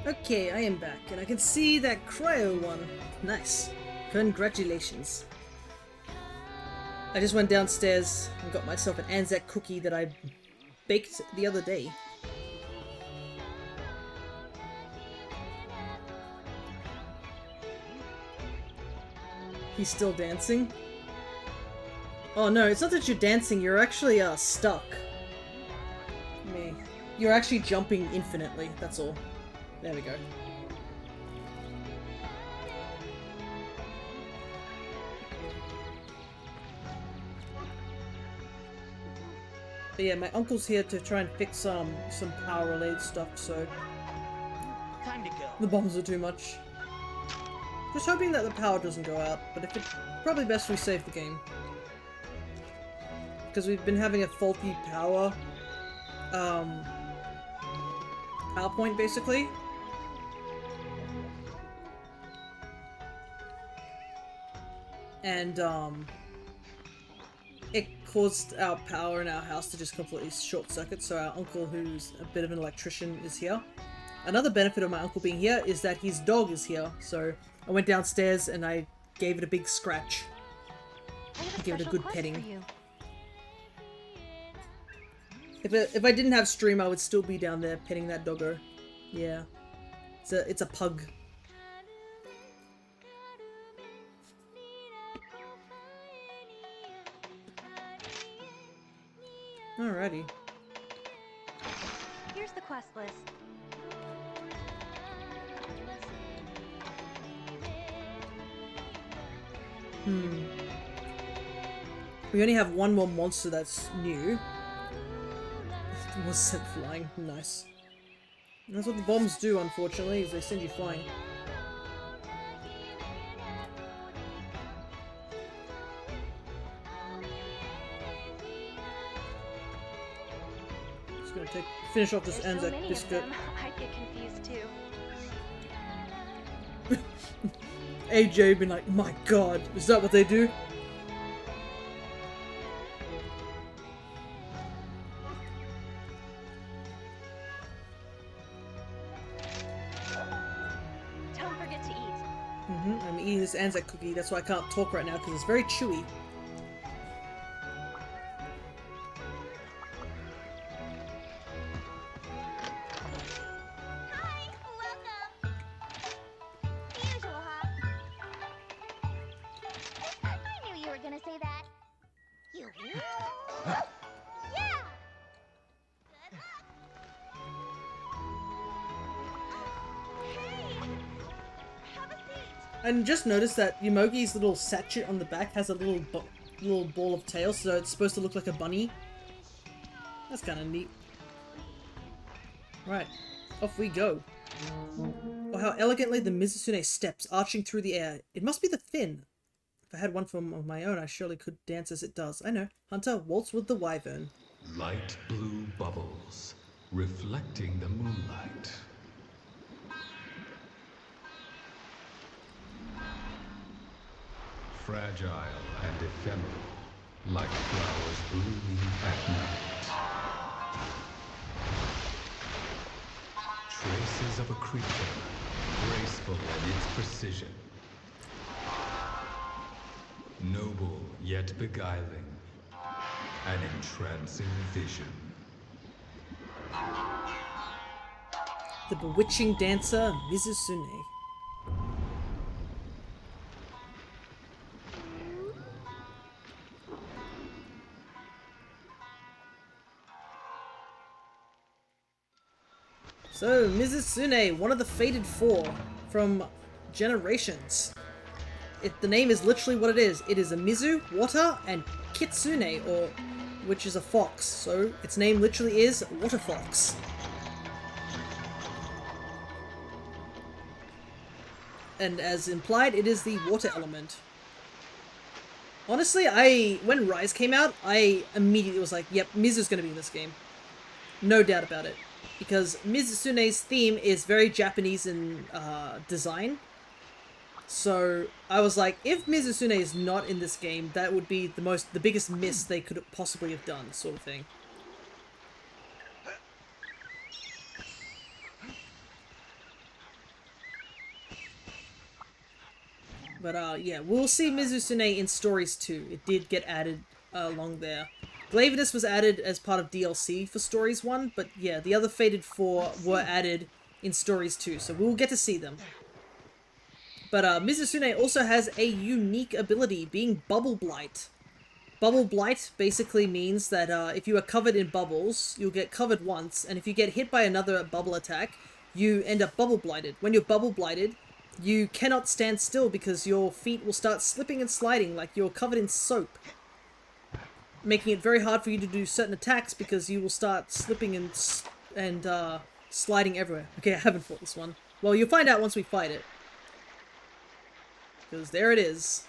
Okay, I am back, and I can see that cryo one. Nice. Congratulations. I just went downstairs and got myself an Anzac cookie that I baked the other day. He's still dancing? Oh no, it's not that you're dancing, you're actually stuck. You're actually jumping infinitely, that's all. There we go. But yeah, my uncle's here to try and fix some power related stuff, so Time to go. the bombs are too much. Just hoping that the power doesn't go out, but if it, probably best we save the game. Because we've been having a faulty power point basically. And it caused our power in our house to just completely short circuit, so our uncle, who's a bit of an electrician, is here. Another benefit of my uncle being here is that his dog is here, so I went downstairs and I gave it a big scratch. Give it a good petting. If I didn't have stream, I would still be down there petting that doggo. Yeah. It's a pug. Alrighty. Here's the quest list. We only have one more monster that's new. Was sent flying. Nice. That's what the bombs do, unfortunately, is they send you flying. Just gonna finish off this Anzac biscuit. I'd get confused too. AJ been like, my god, is that what they do? Don't forget to eat. I'm eating this Anzac cookie, that's why I can't talk right now, because it's very chewy. Hi, welcome. The usual, huh? I knew you were gonna say that. You will? Yeah! Good luck! Hey! Have a seat! And just notice that Yomogi's little sachet on the back has a little ball of tail, so it's supposed to look like a bunny. That's kind of neat. Right, off we go. Oh, how elegantly the Mizusune steps, arching through the air. It must be the fin. If I had one of my own, I surely could dance as it does. I know. Hunter, waltz with the wyvern. Light blue bubbles, reflecting the moonlight. Fragile and ephemeral, like flowers blooming at night. Traces of a creature, graceful in its precision. Noble yet beguiling, an entrancing vision. The bewitching dancer, Mizusune. So, Mizusune, one of the Fated Four from Generations. The name is literally what it is. It is a Mizu, water, and Kitsune, which is a fox. So, its name literally is Water Fox. And as implied, it is the water element. Honestly, when Rise came out, I immediately was like, yep, Mizu's gonna be in this game. No doubt about it. Because Mizusune's theme is very Japanese in design. So I was like, if Mizusune is not in this game, that would be the biggest miss they could possibly have done, sort of thing. But yeah, we'll see Mizusune in Stories 2. It did get added along there. Glavenus was added as part of DLC for Stories 1, but yeah, the other Fated 4 were added in Stories 2, so we'll get to see them. But Mizusune also has a unique ability, being Bubble Blight. Bubble Blight basically means that if you are covered in bubbles, you'll get covered once, and if you get hit by another bubble attack, you end up Bubble Blighted. When you're Bubble Blighted, you cannot stand still because your feet will start slipping and sliding like you're covered in soap, making it very hard for you to do certain attacks because you will start slipping and sliding everywhere. Okay, I haven't fought this one. Well, you'll find out once we fight it. Because there it is.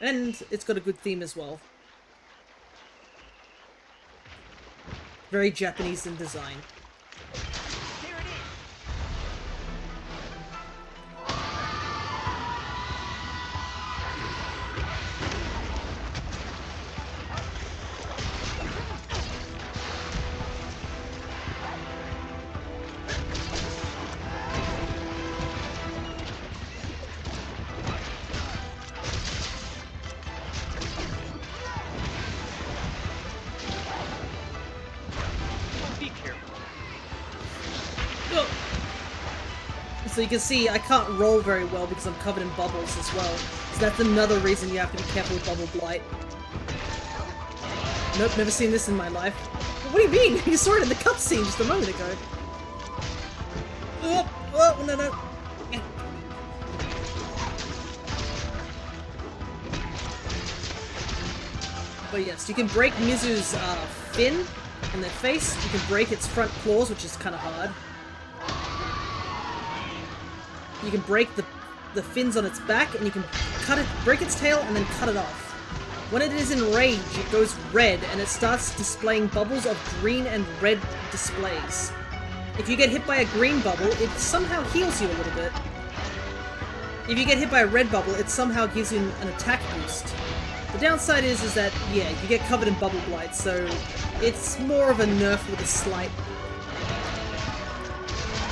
And it's got a good theme as well. Very Japanese in design. So you can see I can't roll very well because I'm covered in bubbles as well. So that's another reason you have to be careful with Bubble Blight. Nope, never seen this in my life. What do you mean? You saw it in the cutscene just a moment ago. Oh, no. But yes, you can break Mizu's fin in their face. You can break its front claws, which is kind of hard. You can break the fins on its back, and you can break its tail and then cut it off. When it is in rage, it goes red, and it starts displaying bubbles of green and red displays. If you get hit by a green bubble, it somehow heals you a little bit. If you get hit by a red bubble, it somehow gives you an attack boost. The downside is that, yeah, you get covered in Bubble Blight, so it's more of a nerf with a slight.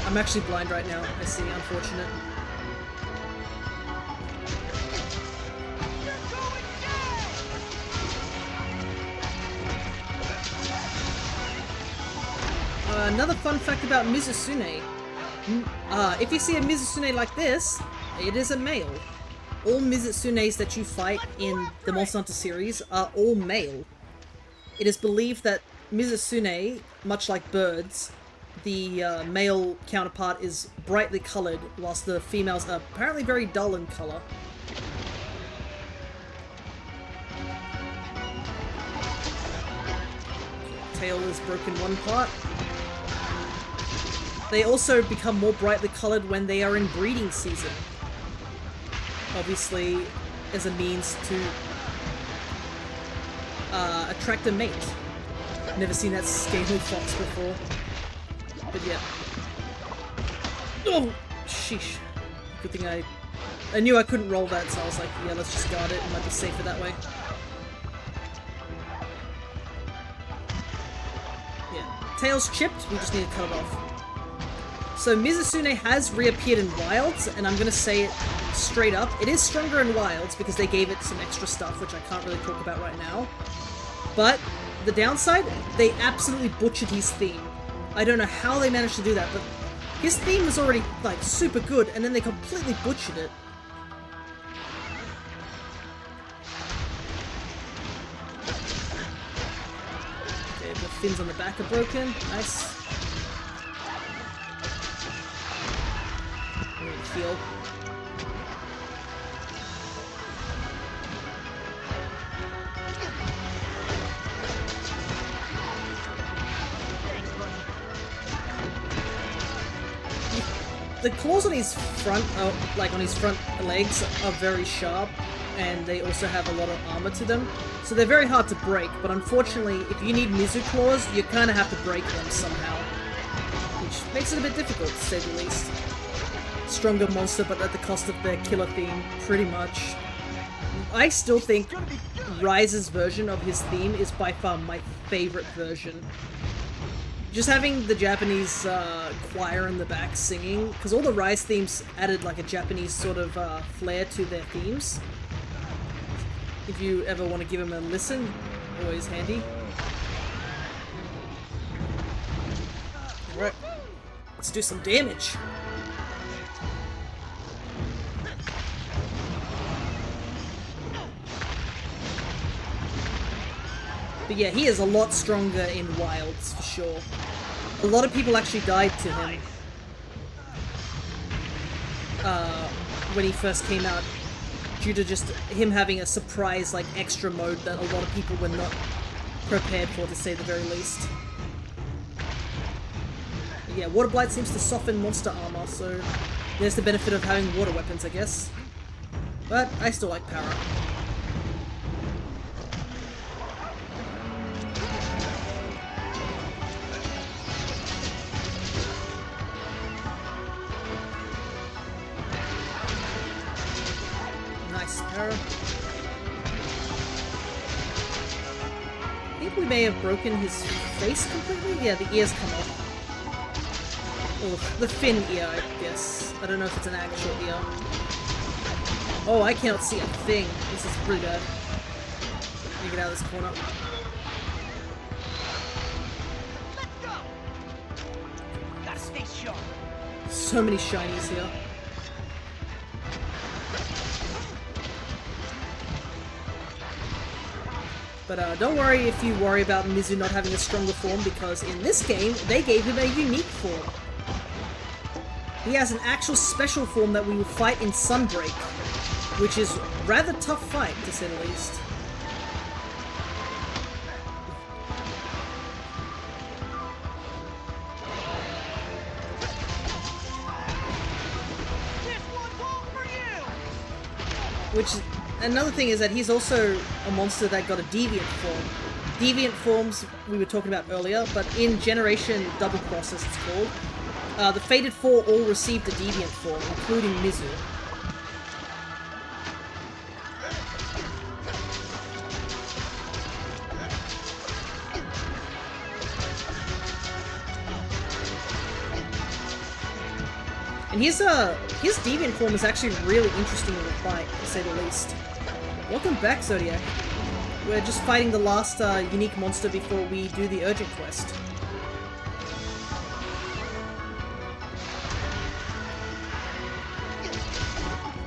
I'm actually blind right now, I see, unfortunate. Another fun fact about Mizusune. If you see a Mizusune like this, it is a male. All Mizusunes that you fight in the Monster Hunter series are all male. It is believed that Mizusune, much like birds, the male counterpart is brightly coloured, whilst the females are apparently very dull in colour. Tail is broken one part. They also become more brightly coloured when they are in breeding season. Obviously, as a means to attract a mate. Never seen that scaly fox before. But yeah. Oh! Sheesh. Good thing I knew I couldn't roll that, so I was like, yeah, let's just guard it. It might be safer that way. Yeah. Tail's chipped, we just need to cut it off. So Mizusune has reappeared in Wilds, and I'm gonna say it straight up. It is stronger in Wilds because they gave it some extra stuff, which I can't really talk about right now. But the downside, they absolutely butchered his theme. I don't know how they managed to do that, but his theme was already, like, super good, and then they completely butchered it. Okay, the fins on the back are broken. Nice. Heal. The claws on his front, like on his front legs, are very sharp, and they also have a lot of armor to them, so they're very hard to break. But unfortunately, if you need Mizu claws, you kind of have to break them somehow, which makes it a bit difficult, to say the least. Stronger monster, but at the cost of their killer theme, pretty much. I still think Rise's version of his theme is by far my favorite version. Just having the Japanese choir in the back singing, because all the Rise themes added like a Japanese sort of flair to their themes. If you ever want to give them a listen, always handy. Alright, let's do some damage. But yeah, he is a lot stronger in wilds, for sure. A lot of people actually died to him when he first came out, due to just him having a surprise, like, extra mode that a lot of people were not prepared for, to say the very least. But yeah, Water Blight seems to soften monster armor, so there's the benefit of having water weapons, I guess. But I still like Para. Nice Para. I think we may have broken his face completely. Yeah, the ears come off. Or the fin ear, I guess. I don't know if it's an actual ear. Oh, I cannot see a thing. This is pretty bad. Let me get out of this corner. Let's go. Gotta stay sharp. So many shinies here. But don't worry if you worry about Mizu not having a stronger form, because in this game, they gave him a unique form. He has an actual special form that we will fight in Sunbreak, which is rather tough fight, to say the least. Which, another thing is that he's also a monster that got a deviant form. Deviant forms we were talking about earlier, but in Generation Double Cross, as it's called, the Fated Four all received a deviant form, including Mizu. And his deviant form is actually really interesting in the fight, to say the least. Welcome back, Zodiac. We're just fighting the last unique monster before we do the urgent quest.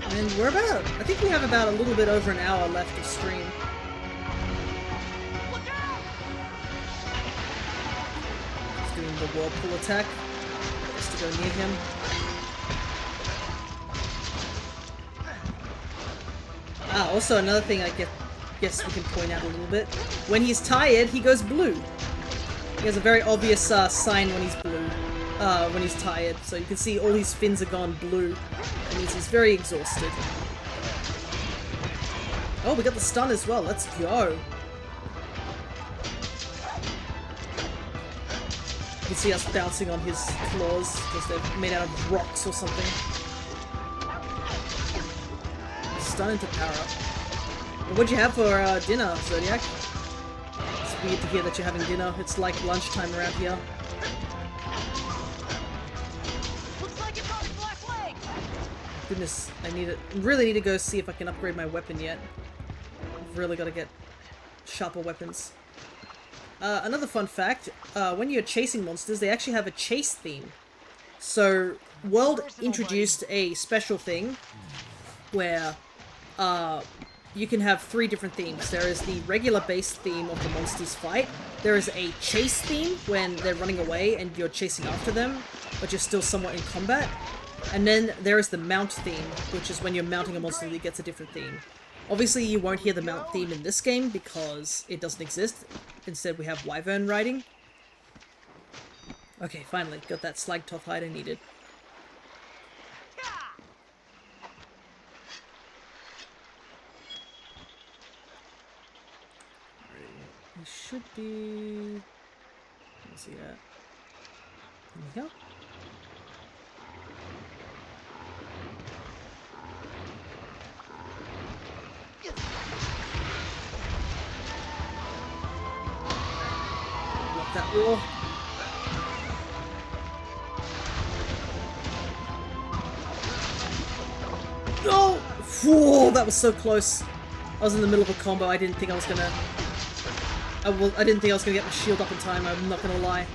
And we're about, I think we have about a little bit over an hour left of stream. Just doing the whirlpool attack, just to go near him. Ah, also another thing I guess we can point out a little bit. When he's tired, he goes blue. He has a very obvious sign when he's blue, when he's tired. So you can see all his fins are gone blue. That means he's very exhausted. Oh, we got the stun as well. Let's go. You can see us bouncing on his claws because they're made out of rocks or something. Stun into Para. What'd you have for dinner, Zodiac? It's weird to hear that you're having dinner. It's like lunchtime around here. Looks like it's on its last leg. Goodness, I really need to go see if I can upgrade my weapon yet. I've really got to get sharper weapons. Another fun fact, when you're chasing monsters, they actually have a chase theme. So, World introduced a special thing where you can have 3 different themes. There is the regular base theme of the monsters fight. There is a chase theme when they're running away and you're chasing after them, but you're still somewhat in combat. And then there is the mount theme, which is when you're mounting a monster that gets a different theme. Obviously you won't hear the mount theme in this game because it doesn't exist. Instead we have Wyvern riding. Okay, finally, got that Slagtoth hide I needed. It should be... Let me see that. There we go. Block that wall. No! Whoa, that was so close. I was in the middle of a combo. I didn't think I was gonna... I didn't think I was gonna get my shield up in time, I'm not gonna lie.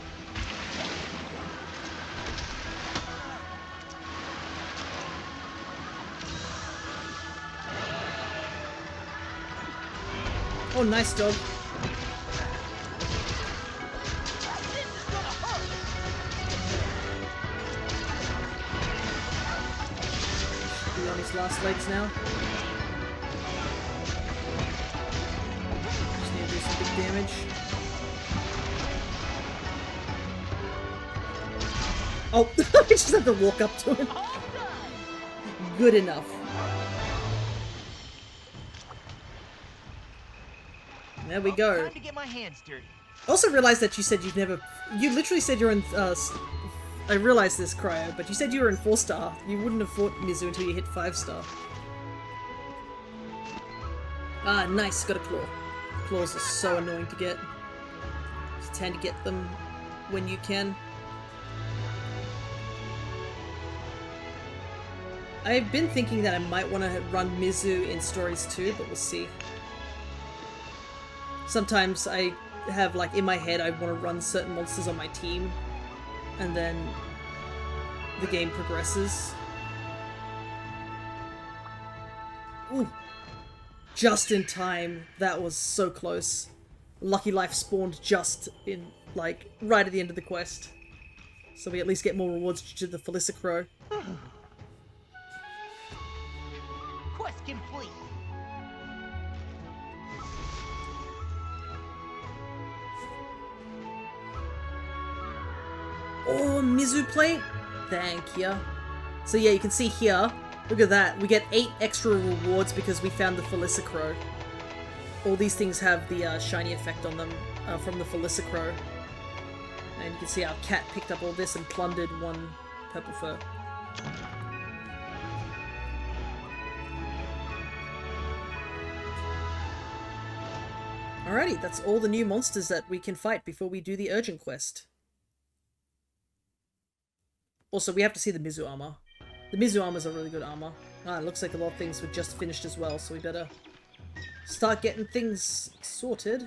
Oh, nice dog. his last legs now. Just need to do some big damage. Oh, I just have to walk up to him. Good enough. There we go. Time to get my hands dirty. I also realized that you said you've never... You literally said you're in... I realized this, Cryo, but you said you were in 4-star. You wouldn't have fought Mizu until you hit 5-star. Ah, nice. Got a claw. Claws are so annoying to get. Just tend to get them when you can. I've been thinking that I might want to run Mizu in Stories too, but we'll see. Sometimes I have, like, in my head, I want to run certain monsters on my team, and then the game progresses. Ooh. Just in time. That was so close. Lucky Life spawned just in, like, right at the end of the quest. So we at least get more rewards due to the Felicicro. Quest complete. Oh, Mizu plate? Thank ya. So yeah, you can see here, look at that, we get 8 extra rewards because we found the Felicicro. All these things have the shiny effect on them from the Felicicro. And you can see our cat picked up all this and plundered 1 purple fur. Alrighty, that's all the new monsters that we can fight before we do the urgent quest. Also, we have to see the Mizu armor. The Mizu armor is a really good armor. Ah, it looks like a lot of things were just finished as well, so we better start getting things sorted.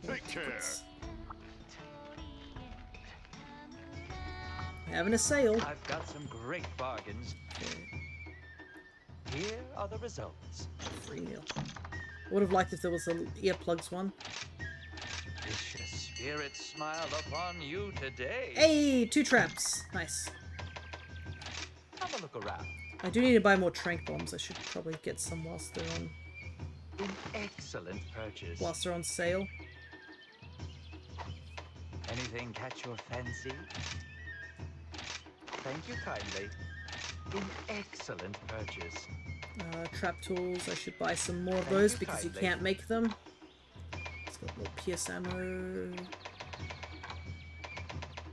Take care. Having a sale. I've got some great bargains. Here are the results. Free meal. I would have liked if there was an earplugs one. Vicious spirits smile upon you today. Hey, 2 traps. Nice. Have a look around. I do need to buy more trank bombs. I should probably get some whilst they're on An excellent purchase. sale. Anything catch your fancy? Thank you kindly. An excellent purchase. Trap tools. I should buy some more of Thank those you because you kindly. can't make them. It's got more pierce ammo.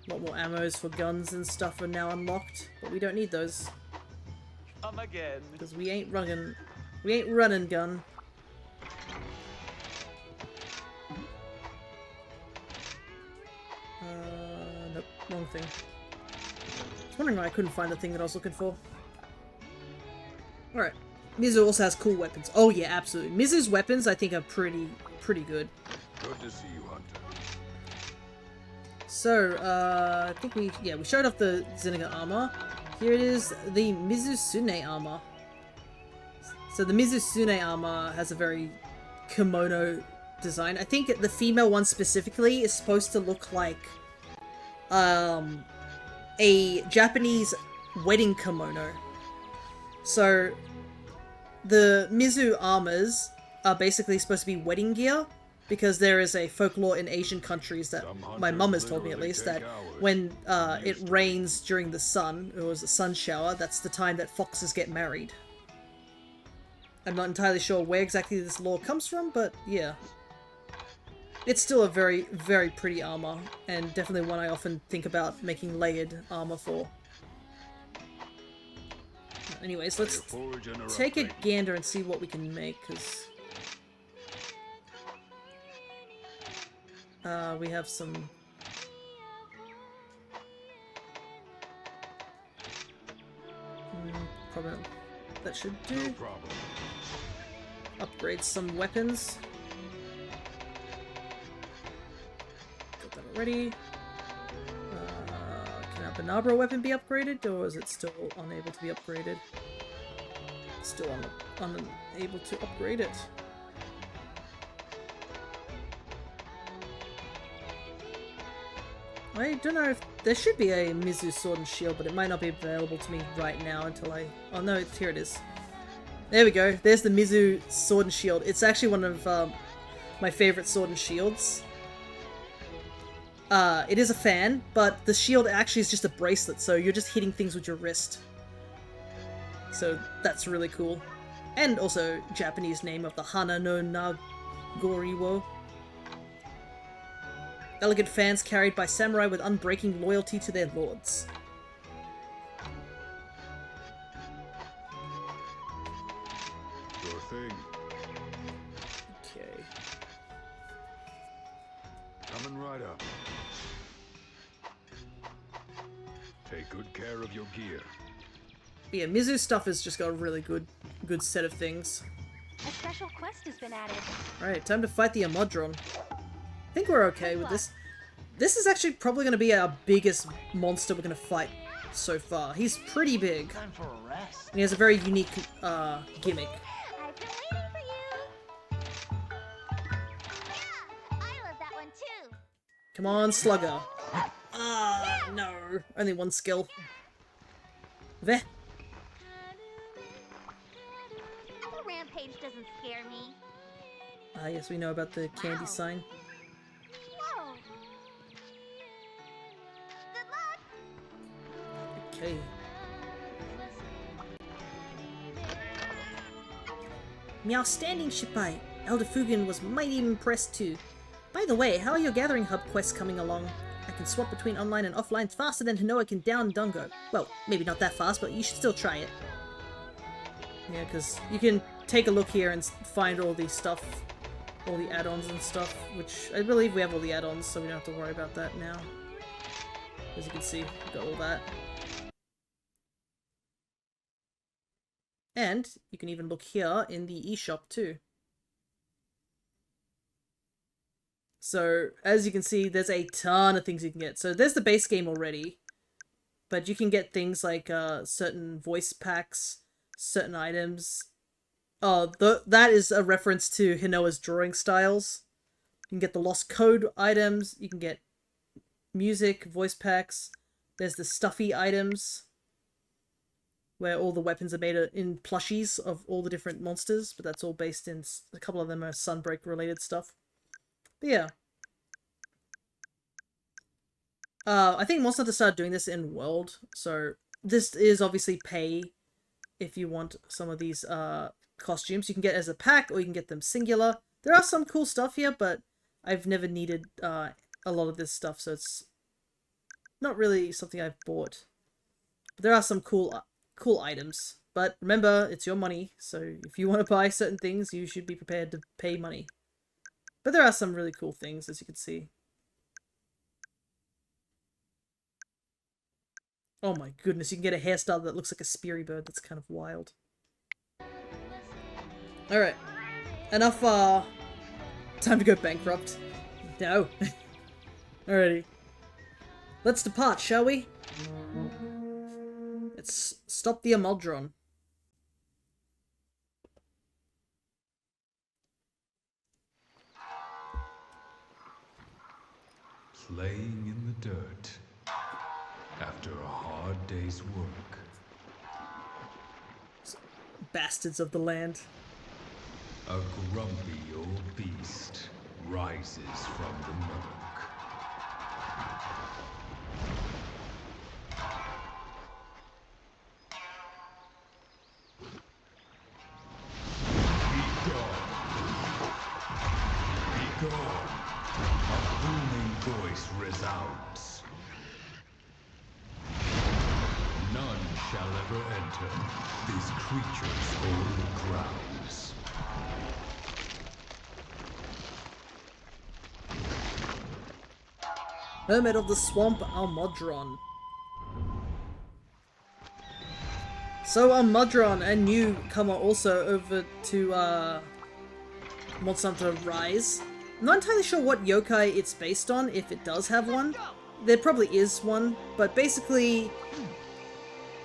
A lot more ammos for guns and stuff are now unlocked, but we don't need those Come again. because we ain't running. We ain't running gun. Nope, wrong thing. I was wondering why I couldn't find the thing that I was looking for. Alright. Mizu also has cool weapons. Oh yeah, absolutely. Mizu's weapons I think are pretty good. Good to see you, Hunter. So, I think we showed off the Zeniga armor. Here it is, the Mizusune armor. So the Mizusune armor has a very kimono design. I think the female one specifically is supposed to look like a Japanese wedding kimono. So the Mizu armors are basically supposed to be wedding gear, because there is a folklore in Asian countries that my mum has told me at least that when it rains during the sun, or was a sun shower, that's the time that foxes get married. I'm not entirely sure where exactly this lore comes from, but yeah. It's still a very, very pretty armor, and definitely one I often think about making layered armor for. Anyways, let's take a gander and see what we can make, because we have some probably that should do. No problem. Upgrade some weapons. Got that already. Can our Banabra weapon be upgraded, or is it still unable to be upgraded? Still unable to upgrade it. I don't know if... There should be a Mizu Sword and Shield, but it might not be available to me right now until I... Oh no, here it is. There we go. There's the Mizu Sword and Shield. It's actually one of my favorite Sword and Shields. It is a fan, but the shield actually is just a bracelet, so you're just hitting things with your wrist. So that's really cool. And also Japanese name of the Hana no Nagoriwo. Elegant fans carried by samurai with unbreaking loyalty to their lords. Sure thing. Okay. Coming right up. Take good care of your gear. But yeah, Mizu stuff has just got a really good set of things. A special quest has been added. Alright, time to fight the Amodron. I think we're okay with this. This is actually probably going to be our biggest monster we're going to fight so far. He's pretty big. Time for a rest. And he has a very unique gimmick. I've been waiting for you. Yeah, I love that one too. Come on, Slugger. No. Only one skill. Veh. The rampage doesn't scare me. Yes, we know about the candy sign. Whoa. Good luck. Okay. Meow standing Shipai. Elder Fugen was mighty impressed too. By the way, how are your Gathering Hub quests coming along? I can swap between online and offline faster than Hinoa can down Dungo. Well, maybe not that fast, but you should still try it. Yeah, because you can take a look here and find all the stuff, all the add-ons and stuff, which I believe we have all the add-ons, so we don't have to worry about that now. As you can see, we've got all that. And you can even look here in the eShop too. So, as you can see, there's a ton of things you can get. So, there's the base game already. But you can get things like certain voice packs, certain items. Oh, that is a reference to Hinoa's drawing styles. You can get the Lost Code items. You can get music, voice packs. There's the stuffy items, where all the weapons are made in plushies of all the different monsters. But that's all based in... A couple of them are Sunbreak related stuff. But yeah. I think Monster Hunter started doing this in World, so this is obviously pay if you want some of these costumes. You can get as a pack, or you can get them singular. There are some cool stuff here, but I've never needed a lot of this stuff, so it's not really something I've bought. But there are some cool items. But remember, it's your money, so if you want to buy certain things, you should be prepared to pay money. But there are some really cool things, as you can see. Oh my goodness, you can get a hairstyle that looks like a speary bird. That's kind of wild. Alright. Enough, time to go bankrupt. No. Alrighty. Let's depart, shall we? Let's stop the Amodron. Playing in the dirt after a hard day's work. Bastards of the land. A grumpy old beast rises from the murk. Be gone. Be gone. A booming voice resounds. None shall ever enter this creature's own grounds. Hermit of the Swamp, Amodron. So Amodron, a newcomer also over to Monster Hunter Rise. I'm not entirely sure what yokai it's based on, if it does have one. There probably is one, but basically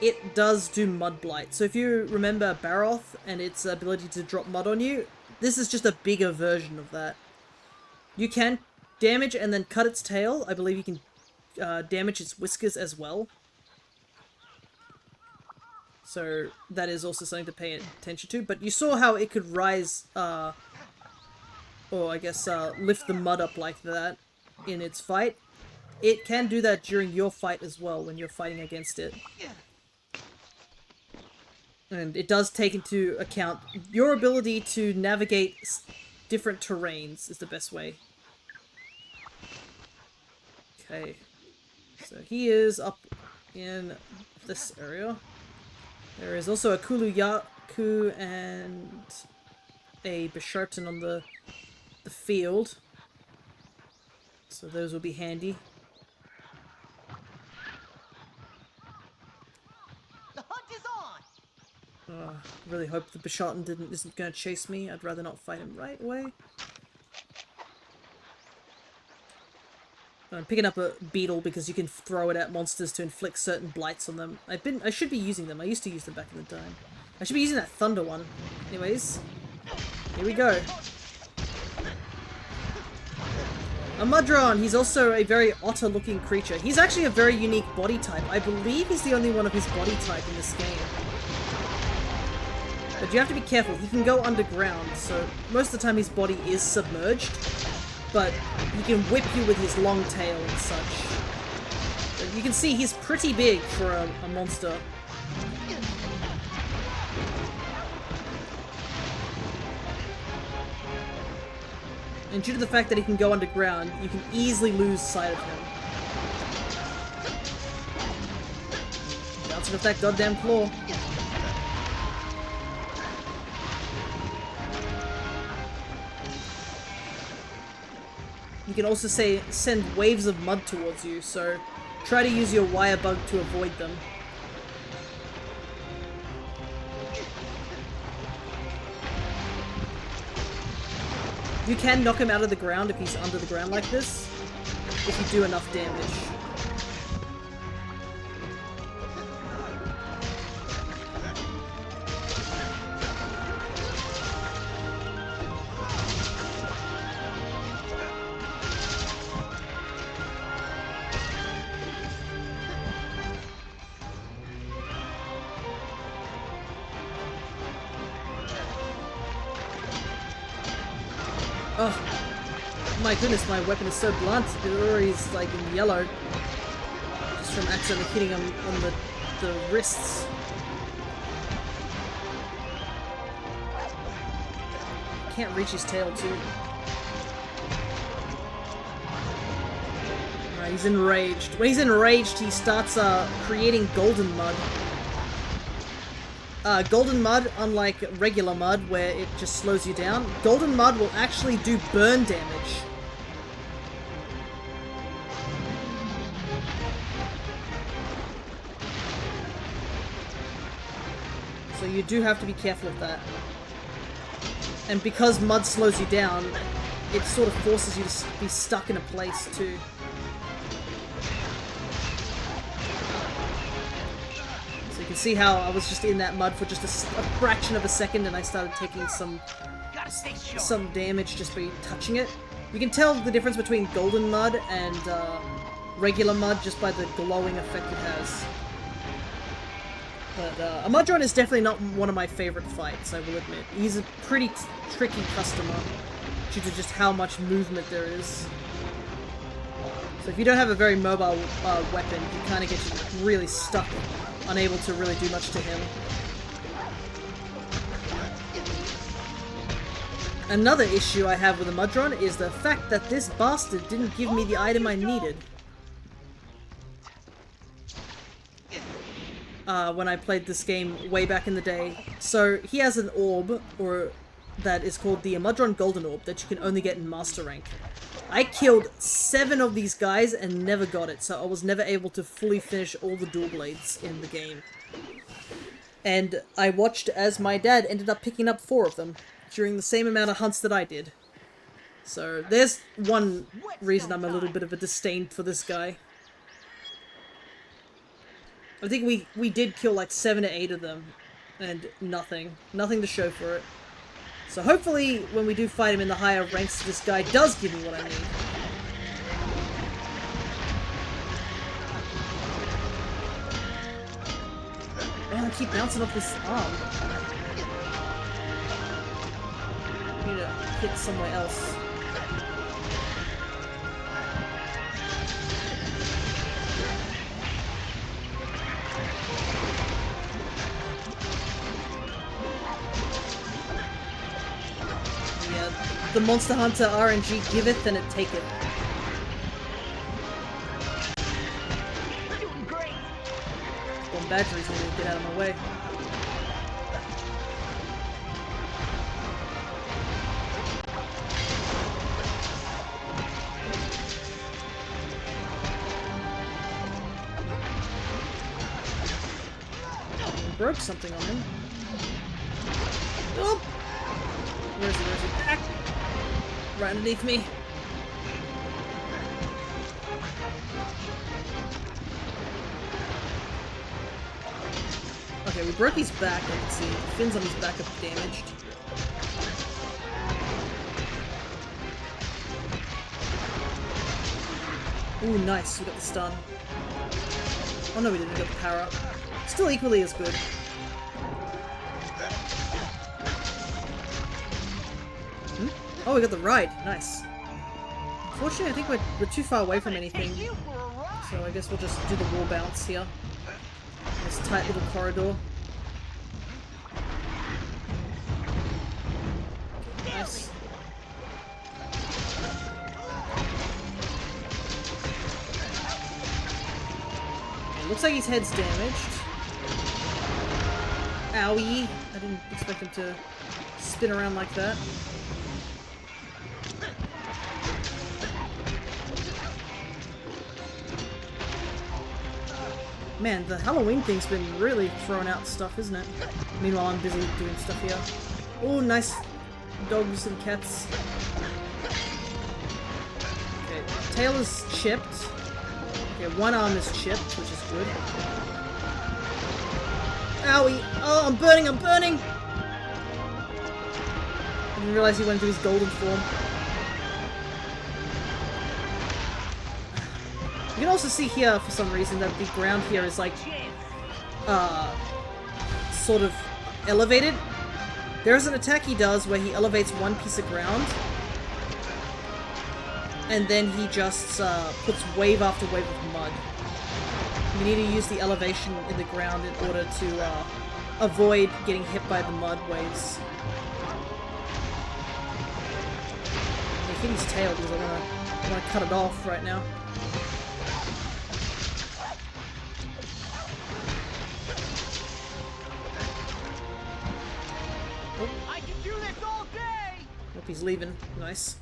it does do Mud Blight. So if you remember Barbarous and its ability to drop mud on you, this is just a bigger version of that. You can damage and then cut its tail. I believe you can damage its whiskers as well. So that is also something to pay attention to. But you saw how it could rise, or I guess lift the mud up like that in its fight. It can do that during your fight as well when you're fighting against it. And it does take into account your ability to navigate different terrains is the best way. Okay. So he is up in this area. There is also a Kuluyaku and a Bishartan on the field. So those will be handy. The hunt is on! Really hope the Bishartan isn't going to chase me. I'd rather not fight him right away. I'm picking up a beetle because you can throw it at monsters to inflict certain blights on them. I should be using them. I used to use them back in the time. I should be using that thunder one. Anyways, here we go. A Mudron. He's also a very otter-looking creature. He's actually a very unique body type. I believe he's the only one of his body type in this game. But you have to be careful. He can go underground, so most of the time his body is submerged. But he can whip you with his long tail and such. But you can see he's pretty big for a monster. And due to the fact that he can go underground, you can easily lose sight of him. Bouncing off that goddamn claw. You can also send waves of mud towards you, so try to use your wire bug to avoid them. You can knock him out of the ground if he's under the ground like this, if you do enough damage. Oh, my goodness, my weapon is so blunt. It already is like in yellow. Just from accidentally hitting him on the wrists. Can't reach his tail too. Alright, he's enraged. When he's enraged, he starts creating golden mud. Golden mud, unlike regular mud where it just slows you down, golden mud will actually do burn damage. So you do have to be careful of that. And because mud slows you down, it sort of forces you to be stuck in a place too. You can see how I was just in that mud for just a fraction of a second and I started taking some damage just by touching it. You can tell the difference between golden mud and regular mud just by the glowing effect it has. But a Mudron is definitely not one of my favorite fights, I will admit. He's a pretty tricky customer due to just how much movement there is. So if you don't have a very mobile weapon, you kind of get really stuck, unable to really do much to him. Another issue I have with the Mudron is the fact that this bastard didn't give me the item I needed. When I played this game way back in the day. So he has an orb, that is called the Mudron Golden Orb, that you can only get in Master Rank. I killed 7 of these guys and never got it, so I was never able to fully finish all the dual blades in the game. And I watched as my dad ended up picking up 4 of them during the same amount of hunts that I did. So there's one reason I'm a little bit of a disdain for this guy. I think we did kill like 7 to 8 of them, and nothing to show for it. So hopefully, when we do fight him in the higher ranks, this guy does give me what I need. I keep bouncing off this arm. I need to hit somewhere else. Yeah, the Monster Hunter RNG giveth and it taketh. Badger's gonna get out of my way. I broke something on him. Oh! Where is he? Where is he? Back! Right underneath me. Okay, we broke his back, I can see. The fins on his back are damaged. Ooh, nice. We got the stun. Oh no, we didn't get the power up. Still equally as good. Hmm? Oh, we got the ride. Nice. Unfortunately, I think we're too far away from anything. So I guess we'll just do the wall bounce here. This tight little corridor. Nice. It looks like his head's damaged. Owie! I didn't expect him to spin around like that. Man, the Halloween thing's been really throwing out stuff, isn't it? Meanwhile, I'm busy doing stuff here. Oh, nice dogs and cats. Okay, tail is chipped. Okay, one arm is chipped, which is good. Owie! Oh, I'm burning! I'm burning! I didn't realize he went into his golden form. You can also see here, for some reason, that the ground here is like, sort of elevated. There's an attack he does where he elevates one piece of ground, and then he just puts wave after wave of mud. You need to use the elevation in the ground in order to avoid getting hit by the mud waves. I hit his tail because I want to cut it off right now. I can do this all day. Hope he's leaving. Nice.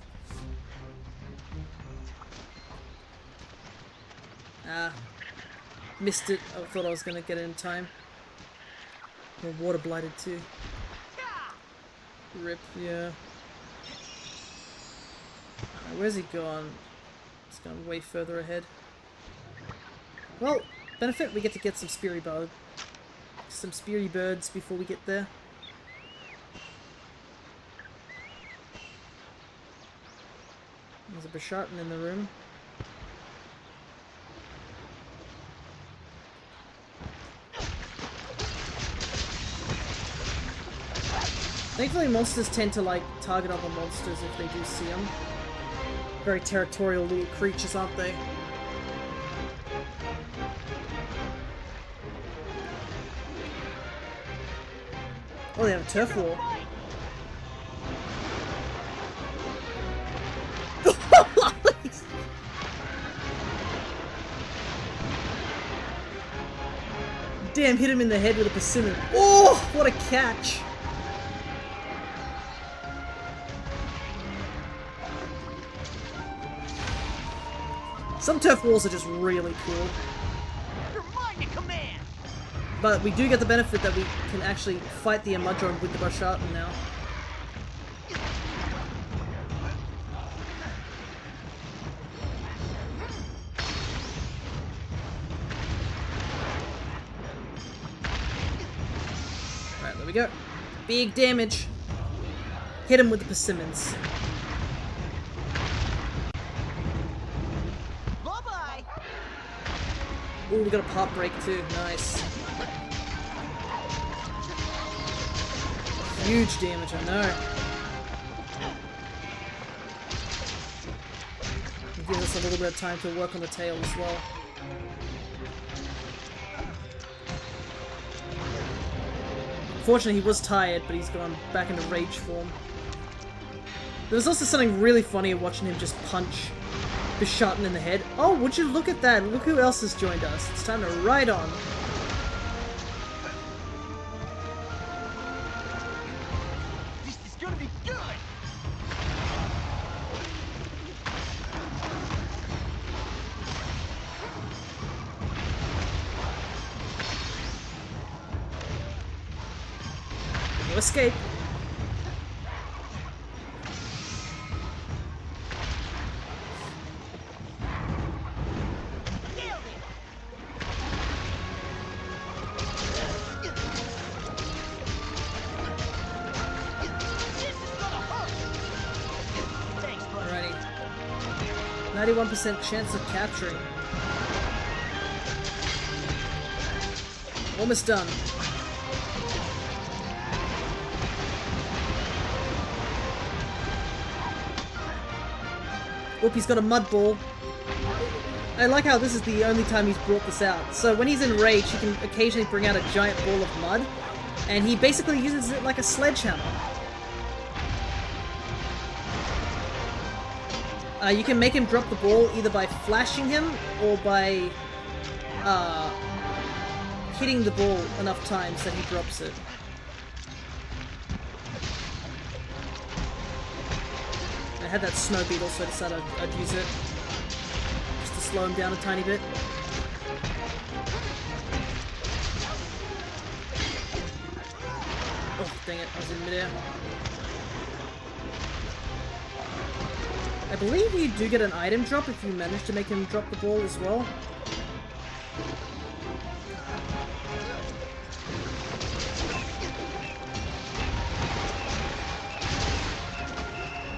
Ah. Missed it. I thought I was going to get it in time. We're water blighted too. Rip, yeah. Where's he gone? He's gone way further ahead. Well, benefit, we get to get some speary birds before we get there. There's a Bishartan in the room. Thankfully, monsters tend to, like, target other monsters if they do see them. Very territorial little creatures, aren't they? Oh, they have a turf war. Damn, hit him in the head with a persimmon. Oh, what a catch! Some turf walls are just really cool. You're mine to command. But we do get the benefit that we can actually fight the Amudron with the Bishartan now. Alright, there we go. Big damage. Hit him with the persimmons. Bye-bye. Ooh, we got a pop break too. Nice. Huge damage, I know. It gives us a little bit of time to work on the tail as well. Fortunately, he was tired, but he's gone back into rage form. There was also something really funny watching him just punch Bishartan in the head. Oh, would you look at that? Look who else has joined us. It's time to ride on. This is gonna be good! No escape. Alrighty. 91% chance of capturing. Almost done. Oop, he's got a mud ball. I like how this is the only time he's brought this out. So when he's in rage, he can occasionally bring out a giant ball of mud, and he basically uses it like a sledgehammer. You can make him drop the ball either by flashing him or by hitting the ball enough times that he drops it. I had that snow beetle, so I decided I'd use it just to slow him down a tiny bit. Oh, dang it, I was in midair. I believe you do get an item drop if you manage to make him drop the ball as well.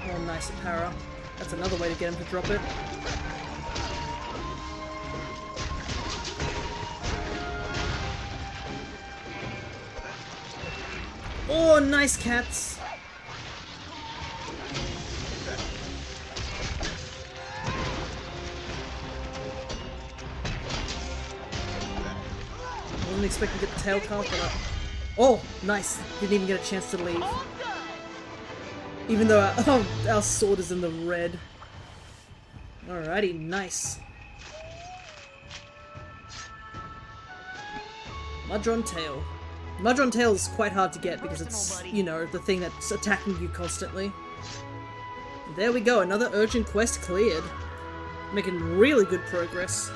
Oh, nice para. That's another way to get him to drop it. Oh, nice cats! I wasn't expecting to get the tail cast, but oh, nice! Didn't even get a chance to leave. Even though our sword is in the red. Alrighty, nice. Mudron Tail. Mudron Tail is quite hard to get because it's, you know, the thing that's attacking you constantly. There we go, another urgent quest cleared. Making really good progress.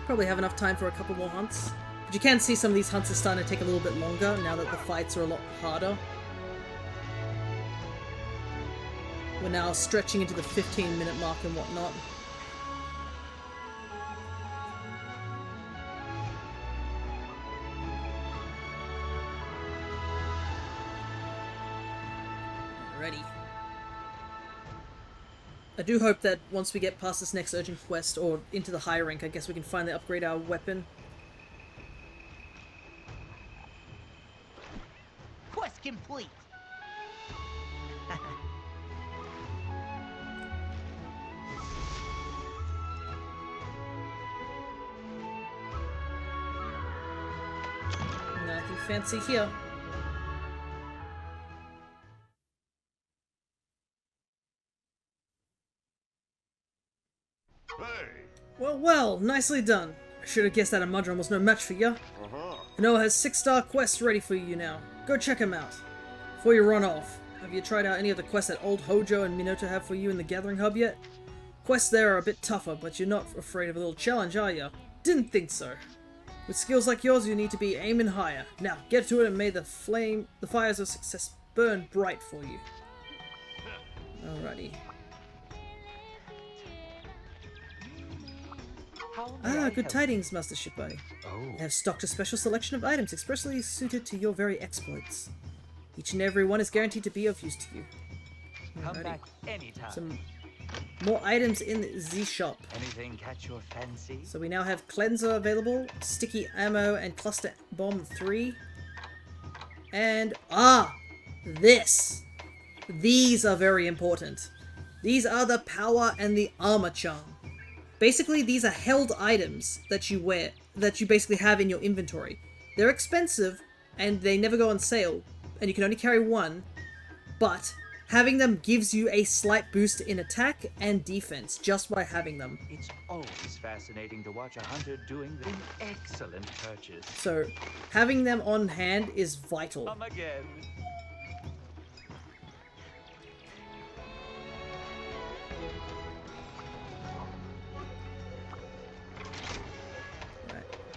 Probably have enough time for a couple more hunts. But you can see some of these hunts are starting to take a little bit longer now that the fights are a lot harder. We're now stretching into the 15-minute mark and whatnot. Alrighty. I do hope that once we get past this next urgent quest, or into the high rank, I guess we can finally upgrade our weapon. Quest complete! Nothing fancy here. Well, well, nicely done. I should have guessed that a Mudron was no match for you. Hanoa has 6-star quests ready for you now. Go check them out. Before you run off, have you tried out any of the quests that Old Hojo and Minato have for you in the Gathering Hub yet? Quests there are a bit tougher, but you're not afraid of a little challenge, are you? Didn't think so. With skills like yours, you need to be aiming higher. Now, get to it and may the fires of success burn bright for you. Alrighty. Ah, good tidings, Master Shippai. I have stocked a special selection of items expressly suited to your very exploits. Each and every one is guaranteed to be of use to you. Come back anytime. Some more items in the shop. Anything catch your fancy? So we now have Cleanser available, Sticky Ammo, and Cluster Bomb 3. And, this. These are very important. These are the power and the armor charm. Basically, these are held items that you wear, that you basically have in your inventory. They're expensive, and they never go on sale, and you can only carry one, but having them gives you a slight boost in attack and defense just by having them. It's always fascinating to watch a hunter doing an excellent purchase. So, having them on hand is vital. Come again.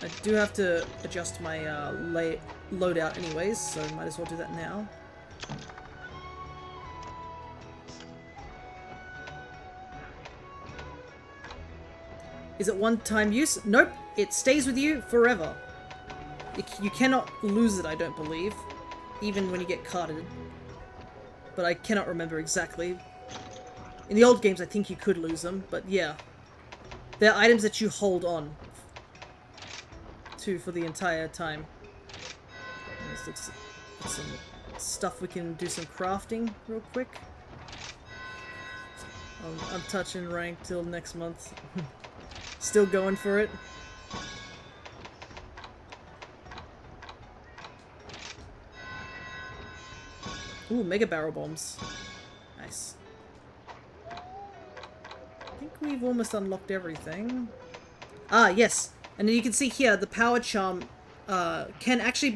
I do have to adjust my loadout anyways, so might as well do that now. Is it one-time use? Nope, it stays with you forever. You cannot lose it, I don't believe, even when you get carded. But I cannot remember exactly. In the old games, I think you could lose them, but yeah. They're items that you hold on to for the entire time. Let's look at some stuff we can do some crafting real quick. I'm touching rank till next month. Still going for it. Ooh, mega barrel bombs. Nice. I think we've almost unlocked everything. Ah, yes. And then you can see here, the power charm can actually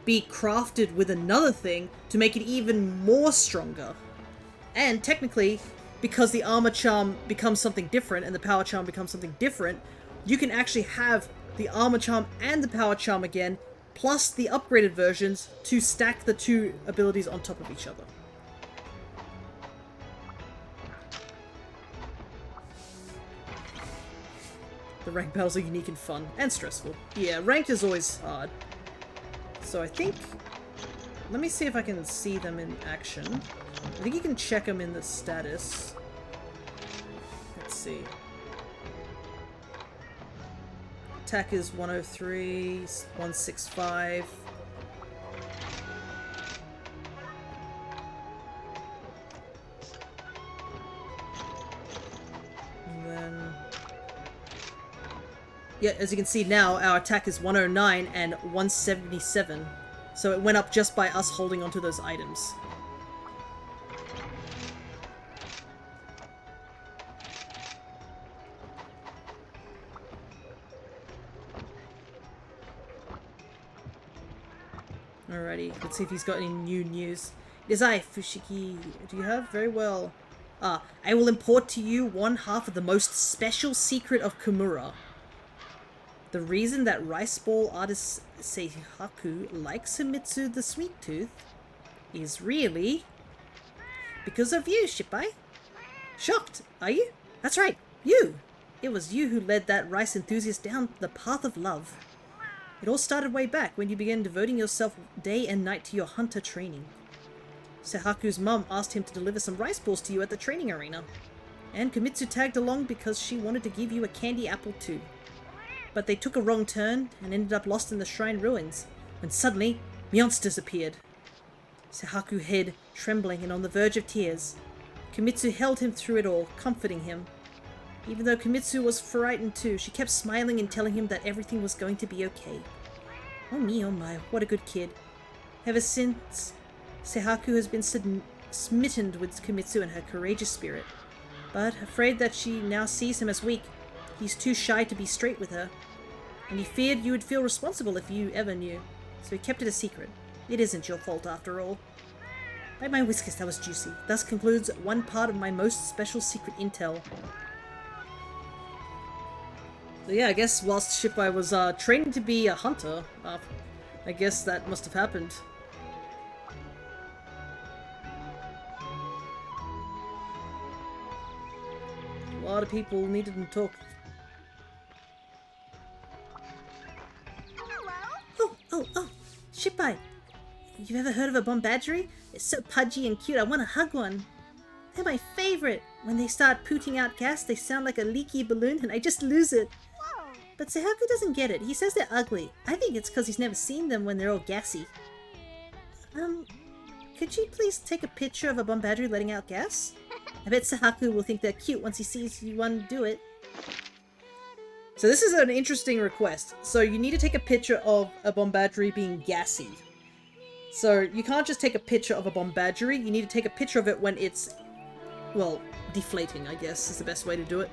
be crafted with another thing to make it even more stronger. And technically, because the armor charm becomes something different and the power charm becomes something different, you can actually have the armor charm and the power charm again, plus the upgraded versions to stack the two abilities on top of each other. The rank battles are unique and fun, and stressful. Yeah, ranked is always hard. So I think... Let me see if I can see them in action. I think you can check them in the status. Let's see. Attack is 103, 165. And then... Yeah, as you can see now, our attack is 109 and 177. So it went up just by us holding onto those items. Alrighty, let's see if he's got any new news. It is I, Fushigi. Do you have? Very well. I will import to you one half of the most special secret of Kamura. The reason that rice ball artist Seihaku likes Himitsu the Sweet Tooth is really because of you, Shippai. Shocked, are you? That's right, you! It was you who led that rice enthusiast down the path of love. It all started way back when you began devoting yourself day and night to your hunter training. Seihaku's mum asked him to deliver some rice balls to you at the training arena. And Kimitsu tagged along because she wanted to give you a candy apple too. But they took a wrong turn and ended up lost in the shrine ruins, when suddenly, monsters appeared. Seihaku hid, trembling and on the verge of tears. Kimitsu held him through it all, comforting him. Even though Kimitsu was frightened too, she kept smiling and telling him that everything was going to be okay. Oh me, oh my, what a good kid. Ever since, Seihaku has been smitten with Kimitsu and her courageous spirit. But, afraid that she now sees him as weak, he's too shy to be straight with her. And he feared you would feel responsible if you ever knew, so he kept it a secret. It isn't your fault after all. By my whiskers, that was juicy. Thus concludes one part of my most special secret intel. So yeah, I guess whilst Shippai was training to be a hunter, I guess that must have happened. A lot of people needed to talk. Oh, Shippai! You've ever heard of a bombadgery? It's so pudgy and cute, I want to hug one. They're my favorite. When they start pooting out gas, they sound like a leaky balloon and I just lose it. Whoa. But Seihaku doesn't get it. He says they're ugly. I think it's because he's never seen them when they're all gassy. Could you please take a picture of a Bombadry letting out gas? I bet Sahaku will think they're cute once he sees you undo it. So this is an interesting request. So you need to take a picture of a Bombadry being gassy. So you can't just take a picture of a Bombadry, you need to take a picture of it when it's, well, deflating, I guess, is the best way to do it.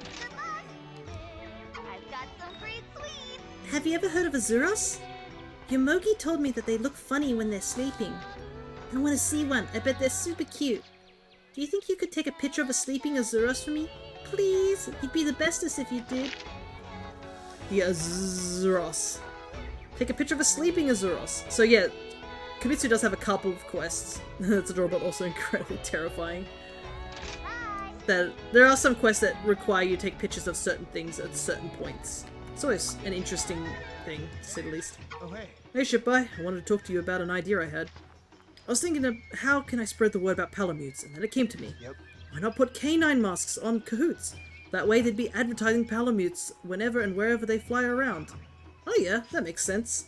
I've got some free sweets. Have you ever heard of Azuros? Yomogi told me that they look funny when they're sleeping. I want to see one. I bet they're super cute. Do you think you could take a picture of a sleeping Azuros for me? Please? You'd be the bestest if you did. The Azuros. Take a picture of a sleeping Azuros. So yeah, Kimitsu does have a couple of quests. That's adorable, but also incredibly terrifying. That there are some quests that require you to take pictures of certain things at certain points. It's always an interesting thing, to say the least. Oh, hey. Hey Shippai, I wanted to talk to you about an idea I had. I was thinking of how can I spread the word about Palamutes, and then it came to me. Yep. Why not put canine masks on Kahoots? That way they'd be advertising Palamutes whenever and wherever they fly around. Oh yeah, that makes sense.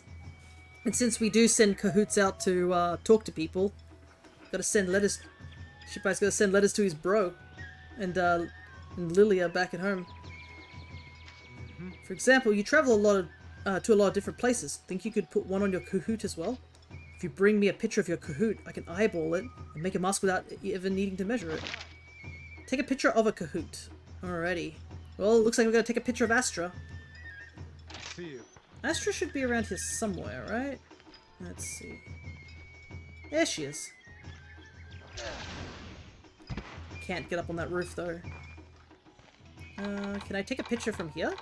And since we do send Kahoots out to talk to people, gotta send letters. Shippai's gotta send letters to his bro and Lilia back at home. For example, you travel to a lot of different places. Think you could put one on your Kahoot as well? If you bring me a picture of your Kahoot, I can eyeball it and make a mask without ever needing to measure it. Take a picture of a Kahoot. Alrighty. Well, it looks like we're gonna take a picture of Astra. See you. Astra should be around here somewhere, right? Let's see. There she is. Can't get up on that roof though. Can I take a picture from here?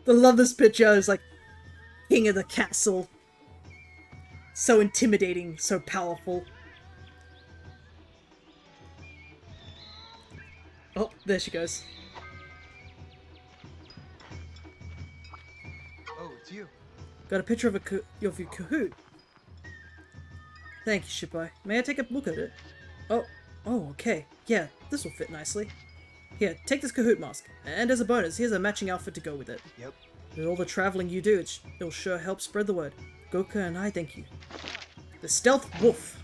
I love this picture. It's like king of the castle. So intimidating, so powerful. Oh, there she goes. Oh, it's you. Got a picture of your Kahoot. Thank you, Shippai. May I take a look at it? Oh, okay. Yeah, this will fit nicely. Here, take this Kahoot mask. And as a bonus, here's a matching outfit to go with it. Yep. With all the traveling you do, it'll sure help spread the word. Goka and I thank you. The Stealth Wolf.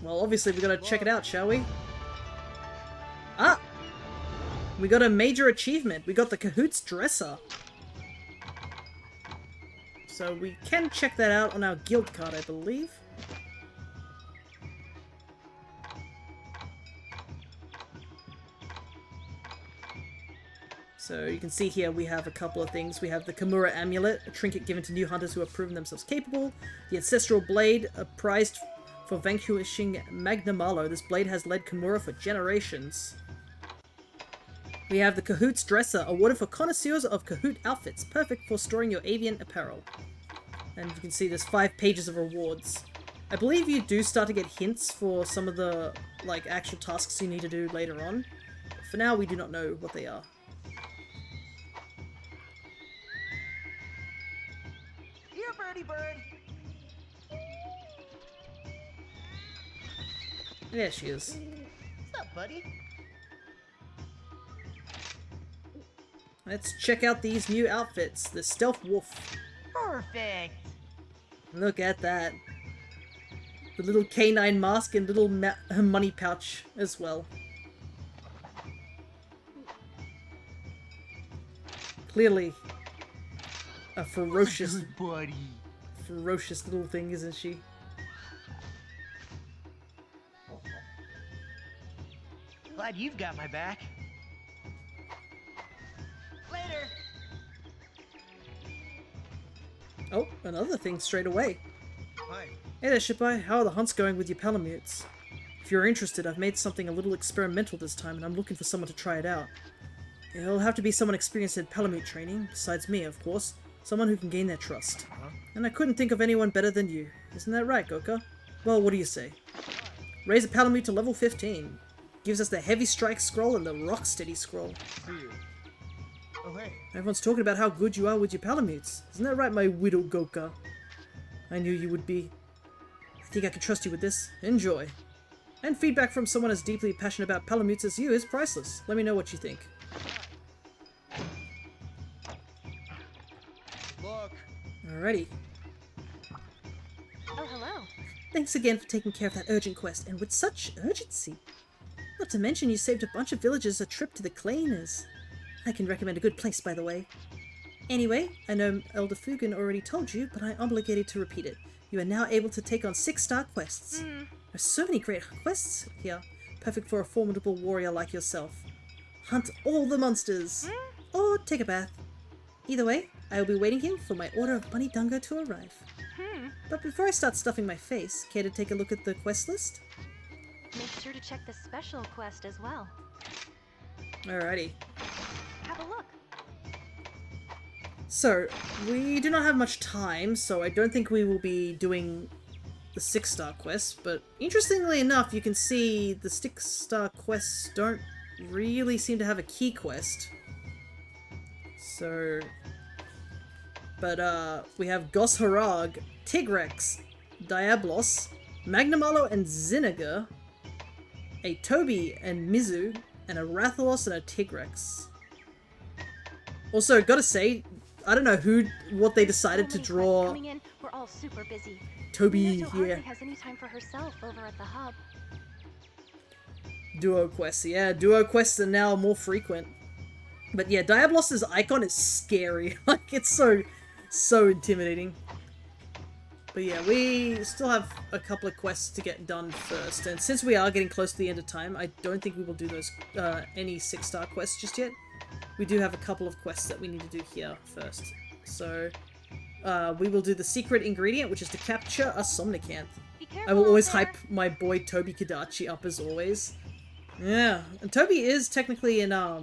Well, obviously we gotta check it out, shall we? Ah! We got a major achievement. We got the Kahoot's Dresser. So we can check that out on our guild card, I believe. So you can see here we have a couple of things. We have the Kamura Amulet, a trinket given to new hunters who have proven themselves capable. The Ancestral Blade, a prized for vanquishing Magnamalo. This blade has led Kamura for generations. We have the Kahoot's Dresser, awarded for connoisseurs of Kahoot outfits, perfect for storing your avian apparel. And you can see there's 5 pages of rewards. I believe you do start to get hints for some of the like actual tasks you need to do later on. But for now, we do not know what they are. Here, birdie bird. There she is. What's up, buddy? Let's check out these new outfits. The Stealth Wolf. Perfect. Look at that. The little canine mask and little money pouch as well. Clearly a ferocious, Good buddy. ferocious little thing, isn't she? Glad you've got my back. Later. Oh, another thing straight away. Hi. Hey there, Shippai. How are the hunts going with your Palamutes? If you're interested, I've made something a little experimental this time, and I'm looking for someone to try it out. It'll have to be someone experienced in Palamute training, besides me, of course. Someone who can gain their trust. And I couldn't think of anyone better than you. Isn't that right, Goka? Well, what do you say? Raise a Palamute to level 15. Gives us the Heavy Strike scroll and the Rock Steady scroll. See you. Oh, hey. Everyone's talking about how good you are with your Palamutes. Isn't that right, my widow Goka? I knew you would be. I think I can trust you with this. Enjoy. And feedback from someone as deeply passionate about Palamutes as you is priceless. Let me know what you think. luck. Alrighty. Oh, hello. Thanks again for taking care of that urgent quest, and with such urgency. Not to mention you saved a bunch of villagers a trip to the cleaners. I can recommend a good place, by the way. Anyway, I know Elder Fugan already told you, but I'm obligated to repeat it. You are now able to take on 6-star quests. There's so many great quests here, perfect for a formidable warrior like yourself. Hunt all the monsters, or take a bath. Either way, I will be waiting here for my order of bunny dungo to arrive. But before I start stuffing my face, care to take a look at the quest list? Make sure to check the special quest as well. Alrighty. Have a look. So, we do not have much time, so I don't think we will be doing the 6-star quests, but interestingly enough, you can see the 6-star quests don't really seem to have a key quest. So... But, we have Gos Harag, Tigrex, Diablos, Magnamalo and Zinaga, a Toby and Mizu, and a Rathalos and a Tigrex. Also, gotta say, I don't know what they decided to draw Coming in, we're all super busy. Toby Minato hardly here. has any time for herself over at the hub. Duo quests, yeah, duo quests are now more frequent. But yeah, Diablos' icon is scary. Like, it's so intimidating. But yeah, we still have a couple of quests to get done first, and since we are getting close to the end of time, I don't think we will do those any 6-star quests just yet. We do have a couple of quests that we need to do here first. So, we will do the secret ingredient, which is to capture a Somnicanth. I will always hype my boy Toby Kadachi up as always. Yeah, and Toby is technically in, I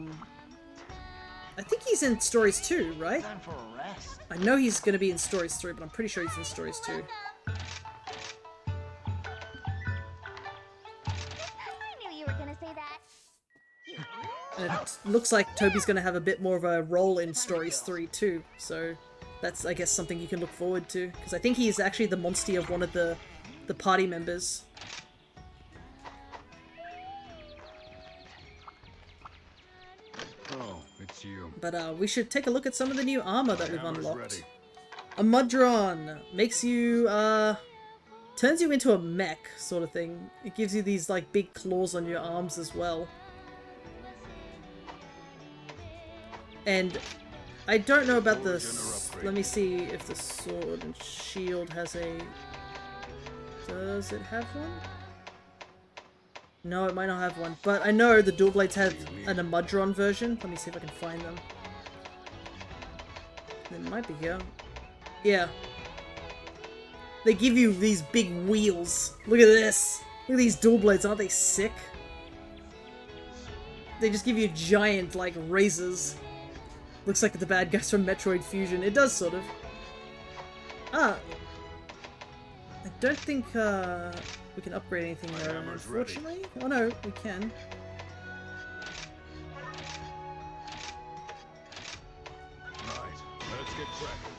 think he's in Stories 2, right? Time for a rest. I know he's going to be in Stories 3, but I'm pretty sure he's in Stories 2. I knew you were gonna say that. And it looks like Toby's going to have a bit more of a role in Stories 3 too, so that's, I guess, something you can look forward to, because I think he's actually the monstie of one of the party members. Oh, it's you. But we should take a look at some of the new armor that we've unlocked. A Mudron makes you, turns you into a mech sort of thing. It gives you these like big claws on your arms as well. And I don't know about this. Let me see if the sword and shield has a... Does it have one? No, it might not have one. But I know the dual blades have an Amudron version. Let me see if I can find them. They might be here. Yeah. They give you these big wheels. Look at this. Look at these dual blades. Aren't they sick? They just give you giant, like, razors. Looks like the bad guys from Metroid Fusion. It does, sort of. Ah. I don't think, we can upgrade anything there, unfortunately. Oh no, we can. Right, let's get cracking.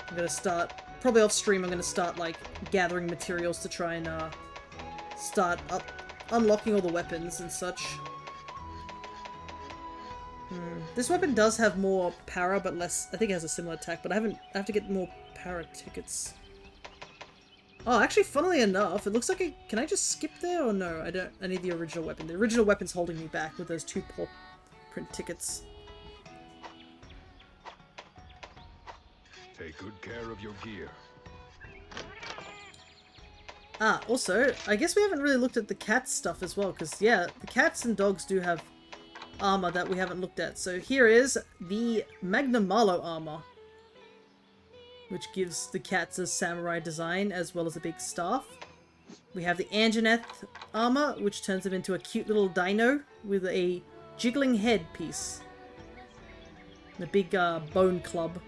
I'm gonna start, probably off stream, I'm gonna start, like, gathering materials to try and, start unlocking all the weapons and such. This weapon does have more para, but less, I think it has a similar attack, but I have to get more para tickets. Oh, actually, funnily enough, it looks like can I just skip there or no? I need the original weapon. The original weapon's holding me back with those 2 paw print tickets. Take good care of your gear. Ah, also, I guess we haven't really looked at the cat stuff as well, because, yeah, the cats and dogs do have armor that we haven't looked at. So here is the Magnamalo armor, which gives the cats a samurai design as well as a big staff. We have the Anjaneth armor, which turns them into a cute little dino with a jiggling head piece. And a big bone club.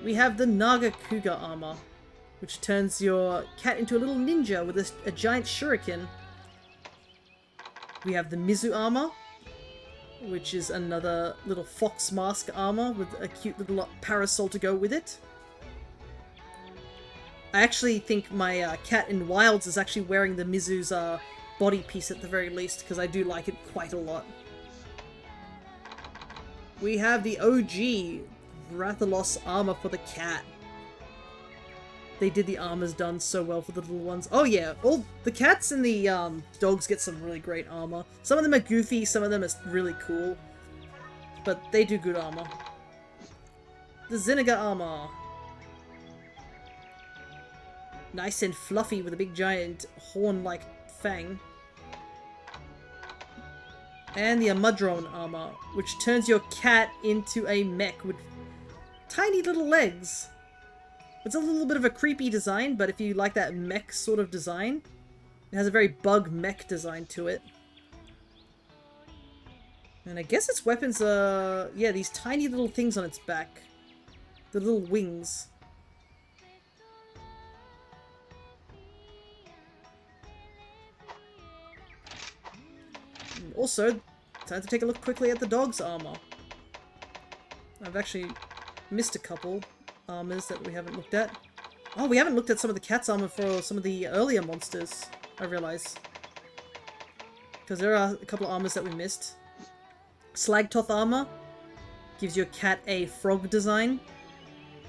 We have the Nagakuga armor, which turns your cat into a little ninja with a giant shuriken. We have the Mizu armor, which is another little fox mask armor with a cute little parasol to go with it. I actually think my cat in Wilds is actually wearing the Mizu's body piece at the very least, because I do like it quite a lot. We have the OG Rathalos armor for the cat. They did the armors done so well for the little ones. Oh yeah, all the cats and the dogs get some really great armor. Some of them are goofy, some of them are really cool. But they do good armor. The Zinniga armor. Nice and fluffy with a big giant horn-like fang. And the Amudron armor, which turns your cat into a mech with tiny little legs. It's a little bit of a creepy design, but if you like that mech sort of design, it has a very bug mech design to it. And I guess its weapons are, yeah, these tiny little things on its back. The little wings. And also, time to take a look quickly at the dog's armor. I've actually missed a couple armors that we haven't looked at. Oh, we haven't looked at some of the cat's armor for some of the earlier monsters, I realize. Because there are a couple of armors that we missed. Slagtoth armor gives your cat a frog design.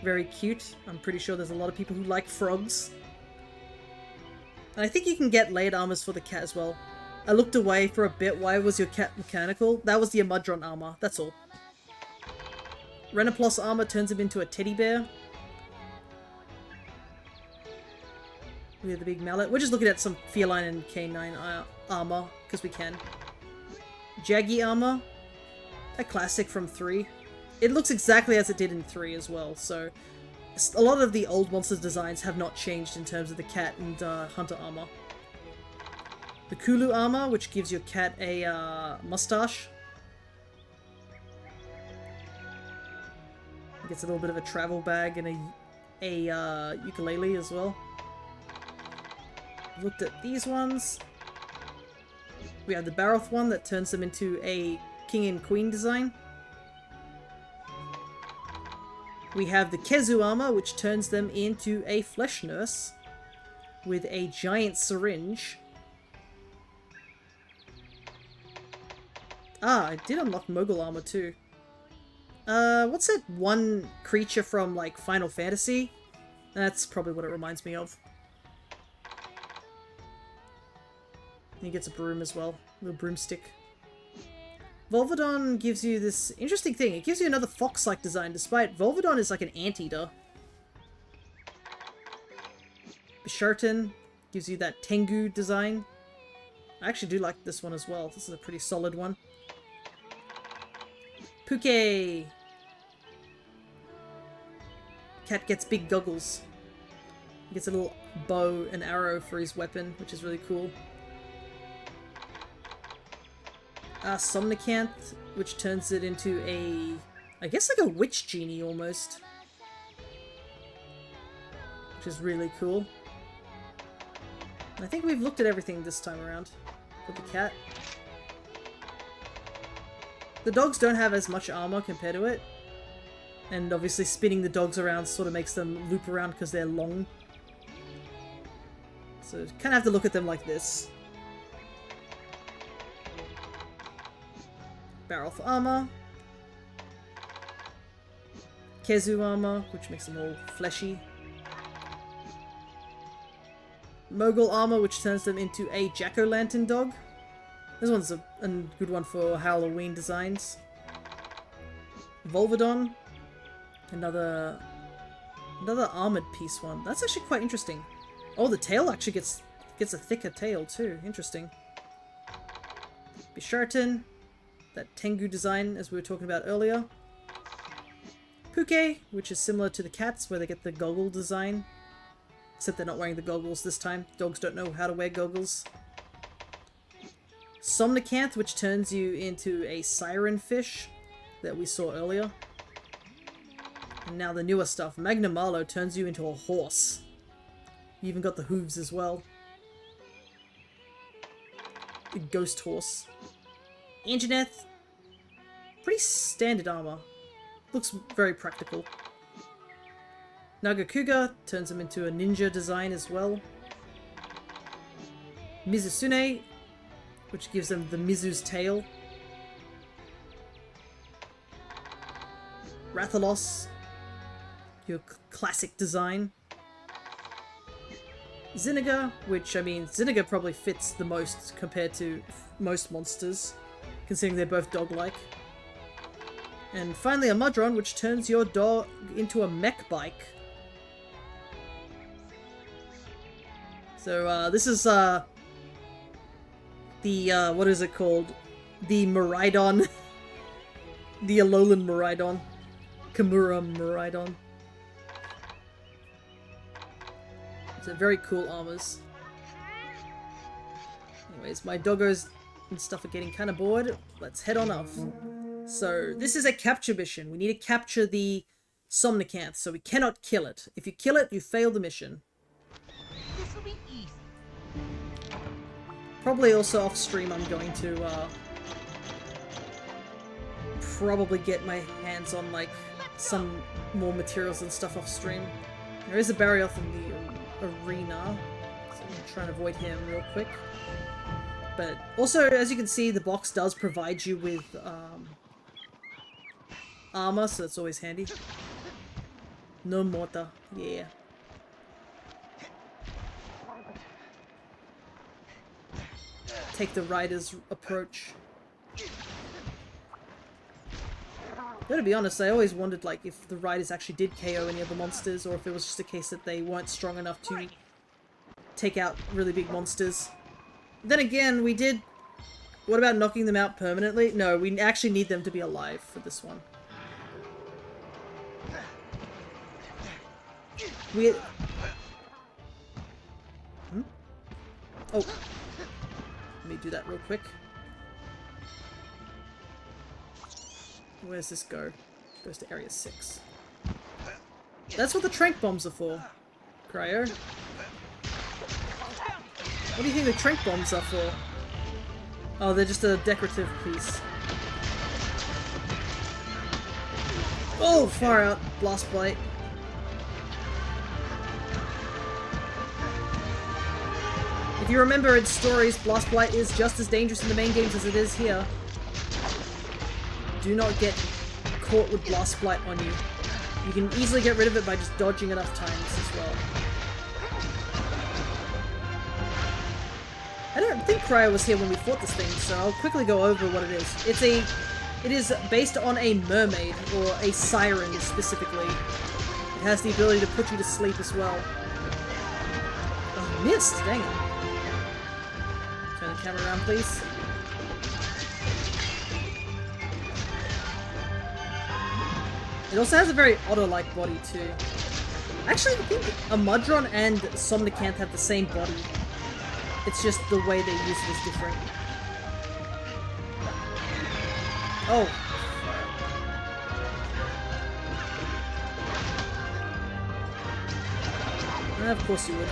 Very cute. I'm pretty sure there's a lot of people who like frogs. And I think you can get layered armors for the cat as well. I looked away for a bit. Why was your cat mechanical? That was the Amudron armor, that's all. Renoplos armor turns him into a teddy bear. We have the big mallet. We're just looking at some feline and canine armor, because we can. Jaggy armor. A classic from 3. It looks exactly as it did in 3 as well, so a lot of the old monsters designs have not changed in terms of the cat and hunter armor. The Kulu armor, which gives your cat a mustache. It gets a little bit of a travel bag and a ukulele as well. Looked at these ones. We have the Baroth one that turns them into a king and queen design. We have the Kezu armor, which turns them into a flesh nurse with a giant syringe. Ah, I did unlock Mogul armor too. What's that one creature from, like, Final Fantasy? That's probably what it reminds me of. And he gets a broom as well. A little broomstick. Volvodon gives you this interesting thing. It gives you another fox-like design, despite Volvodon is like an anteater. Bishartan gives you that Tengu design. I actually do like this one as well. This is a pretty solid one. Puke! Cat gets big goggles. He gets a little bow and arrow for his weapon, which is really cool. Somnicanth, which turns it into a, I guess like a witch genie almost. Which is really cool. And I think we've looked at everything this time around for the cat. The dogs don't have as much armor compared to it. And obviously spinning the dogs around sort of makes them loop around because they're long. So you kind of have to look at them like this. Baroth armor. Kezu armor, which makes them all fleshy. Mogul armor, which turns them into a jack-o'-lantern dog. This one's a good one for Halloween designs. Volvodon. Another armored piece one. That's actually quite interesting. Oh, the tail actually gets a thicker tail too. Interesting. Bishartan. That Tengu design as we were talking about earlier. Puke, which is similar to the cats where they get the goggle design. Except they're not wearing the goggles this time. Dogs don't know how to wear goggles. Somnicanth, which turns you into a siren fish that we saw earlier. And now the newer stuff. Magnamalo turns you into a horse. You even got the hooves as well. A ghost horse. Anjaneth. Pretty standard armor. Looks very practical. Nagakuga turns him into a ninja design as well. Mizusune, which gives them the Mizu's tail. Rathalos your classic design. Zinniga, which, I mean, Zinniga probably fits the most compared to most monsters, considering they're both dog-like. And finally a Mudron, which turns your dog into a mech bike. So, this is, the, what is it called? The Miraidon. The Alolan Miraidon. Kamura Miraidon. So very cool armors. Anyways, my doggos and stuff are getting kind of bored. Let's head on off. So, this is a capture mission. We need to capture the Somnicanth, so we cannot kill it. If you kill it, you fail the mission. This'll be easy. Probably also off stream I'm going to probably get my hands on like some more materials and stuff off stream. There is a Barbarous in the arena, so I'm gonna try and avoid him real quick. But also, as you can see, the box does provide you with armor, so that's always handy. No mortar, yeah. Take the rider's approach. Though, to be honest, I always wondered like if the riders actually did KO any of the monsters, or if it was just a case that they weren't strong enough to take out really big monsters. Then again, we did... What about knocking them out permanently? No, we actually need them to be alive for this one. We... Hmm? Oh. Let me do that real quick. Where's this go? Goes to area 6. That's what the trank bombs are for, Cryo. What do you think the trank bombs are for? Oh, they're just a decorative piece. Oh, far out. Blast Blight. If you remember in stories, Blast Blight is just as dangerous in the main games as it is here. Do not get caught with Blast Blight on you. You can easily get rid of it by just dodging enough times as well. I don't think Cryo was here when we fought this thing, so I'll quickly go over what it is. It is based on a mermaid, or a siren specifically. It has the ability to put you to sleep as well. Oh, missed! Dang it. Turn the camera around, please. It also has a very otter-like body too. Actually, I think a Mudron and Somnicanth have the same body. It's just the way they use it is different. Oh. Of course you would.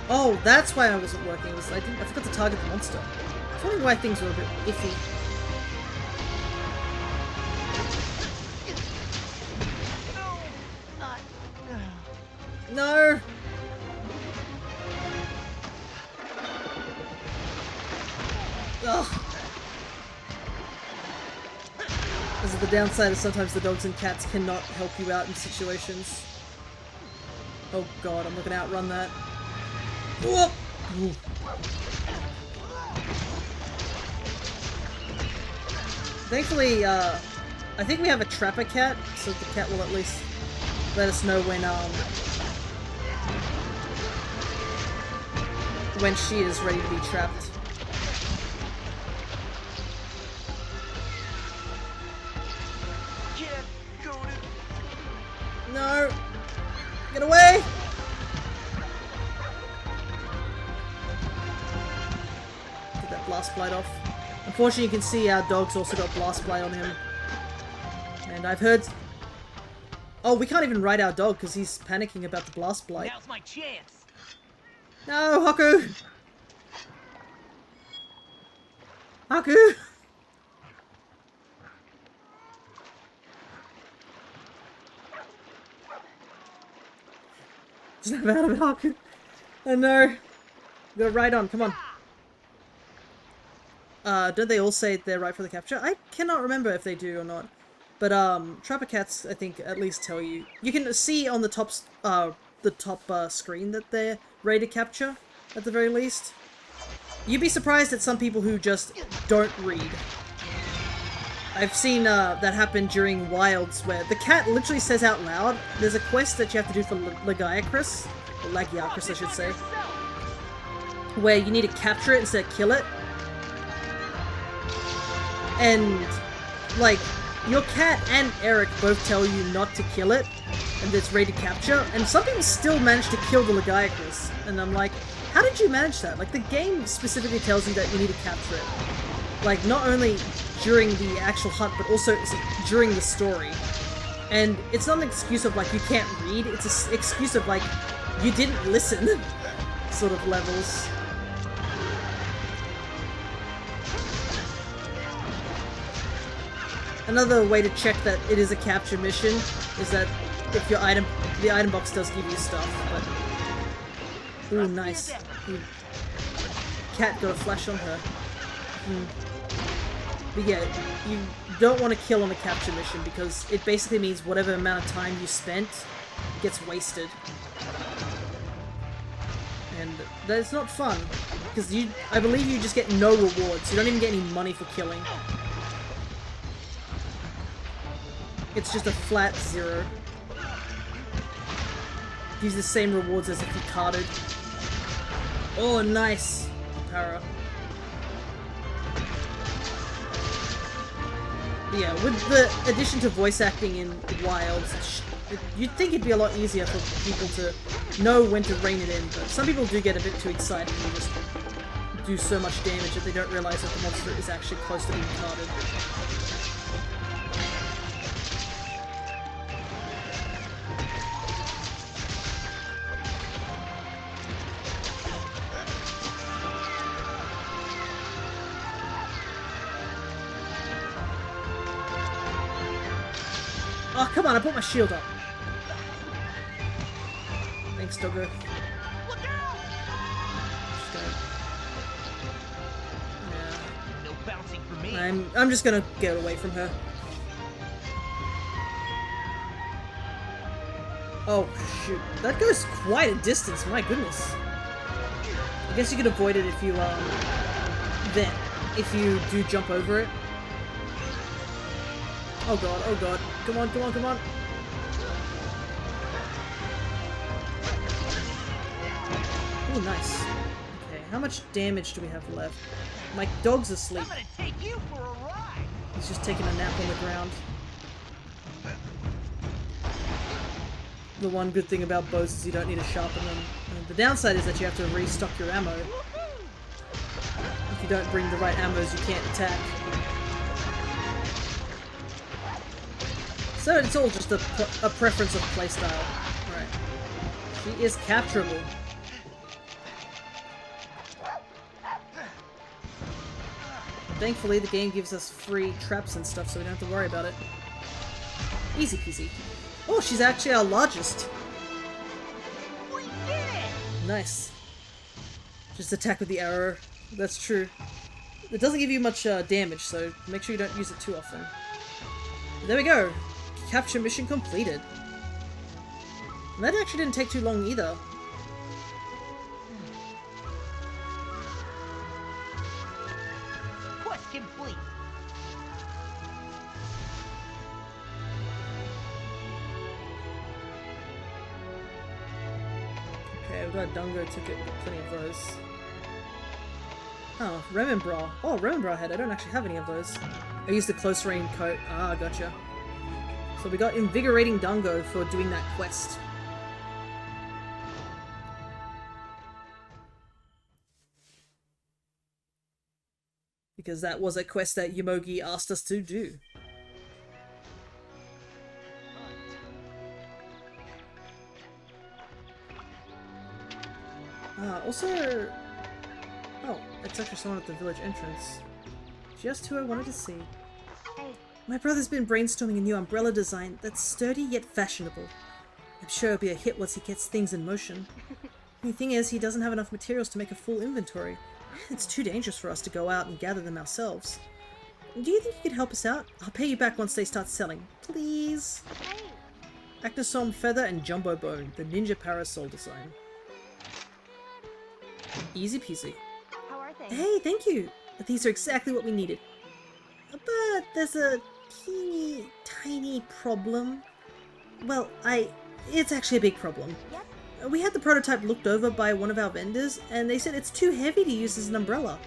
Oh, that's why I wasn't working. I forgot to target the monster. It's probably why things were a bit iffy. No! Ugh. This is the downside of sometimes the dogs and cats cannot help you out in situations. Oh god, I'm not gonna outrun that. Whoop! Ooh. Thankfully, I think we have a trapper cat, so the cat will at least let us know when she is ready to be trapped. No! Get away! Get that Blast Blight off. Unfortunately, you can see our dog's also got Blast Blight on him. And I've heard... Oh, we can't even ride our dog because he's panicking about the Blast Blight. Now's my chance. No, Haku! Haku! Snap out of it, Haku! Oh no! We gotta ride on, come on. Don't they all say they're right for the capture? I cannot remember if they do or not. But trapper cats, I think, at least tell you. You can see on the top screen that they're ready to capture, at the very least. You'd be surprised at some people who just don't read. I've seen that happen during Wilds, where the cat literally says out loud, there's a quest that you have to do for Lagiacrus, or Lagiacrus I should say, where you need to capture it instead of kill it. And, like, your cat and Eric both tell you not to kill it, and it's ready to capture, and some people still manage to kill the Lagiacrus, and I'm like, how did you manage that? Like, the game specifically tells you that you need to capture it. Like, not only during the actual hunt, but also during the story. And it's not an excuse of, like, you can't read, it's an excuse of, like, you didn't listen, sort of levels. Another way to check that it is a capture mission is that if the item box does give you stuff, but... Ooh, nice. Ooh. Cat got a flash on her. But yeah, you don't want to kill on a capture mission because it basically means whatever amount of time you spent gets wasted. And that's not fun, because I believe you just get no rewards. You don't even get any money for killing. It's just a flat 0. Gives the same rewards as if you carded. Oh, nice! Para. Yeah, with the addition to voice acting in Wilds, you'd think it'd be a lot easier for people to know when to rein it in, but some people do get a bit too excited and just do so much damage that they don't realize that the monster is actually close to being carded. Oh, come on, I put my shield up. Thanks, Doggo. No bouncing for me. I'm just gonna get away from her. Oh, shoot. That goes quite a distance, my goodness. I guess you could avoid it if you, if you do jump over it. Oh god, oh god. Come on, come on, come on. Oh, nice. Okay, how much damage do we have left? My dog's asleep. I'm gonna take you for a ride. He's just taking a nap on the ground. The one good thing about bows is you don't need to sharpen them. And the downside is that you have to restock your ammo. If you don't bring the right ammos, you can't attack. So it's all just a preference of playstyle. Right. She is capturable. Thankfully, the game gives us free traps and stuff, so we don't have to worry about it. Easy peasy. Oh, she's actually our largest. We did it! Nice. Just attack with the arrow. That's true. It doesn't give you much damage, so make sure you don't use it too often. There we go. Capture mission completed. And that actually didn't take too long either. Quest complete. Okay, we've got a Dungo ticket, we've got plenty of those. Oh, Remembra. Oh, Remembra head. I don't actually have any of those. I used the close range coat. Ah, gotcha. So we got Invigorating Dungo for doing that quest. Because that was a quest that Yomogi asked us to do. Also... Oh, it's actually someone at the village entrance. Just who I wanted to see. My brother's been brainstorming a new umbrella design that's sturdy yet fashionable. I'm sure it'll be a hit once he gets things in motion. The thing is, he doesn't have enough materials to make a full inventory. It's too dangerous for us to go out and gather them ourselves. Do you think you could help us out? I'll pay you back once they start selling. Please? Hey, Actosom Feather and Jumbo Bone, the ninja parasol design. Easy peasy. how are things? Hey, thank you! These are exactly what we needed. But there's a teeny tiny problem. Well, it's actually a big problem. Yep. We had the prototype looked over by one of our vendors, and they said it's too heavy to use as an umbrella.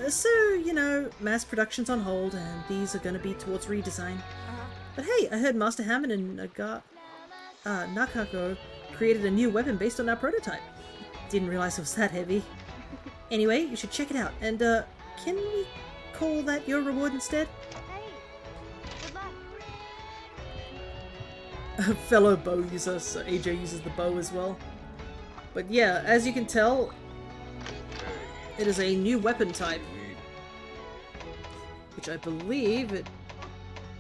So, you know, mass production's on hold, and these are going to be towards redesign. But hey, I heard Master Hammond and Nakako created a new weapon based on our prototype. Didn't realize it was that heavy. Anyway, you should check it out, and can we call that your reward instead? Hey, good luck. Fellow bow user, so AJ uses the bow as well. But yeah, as you can tell, it is a new weapon type, which I believe it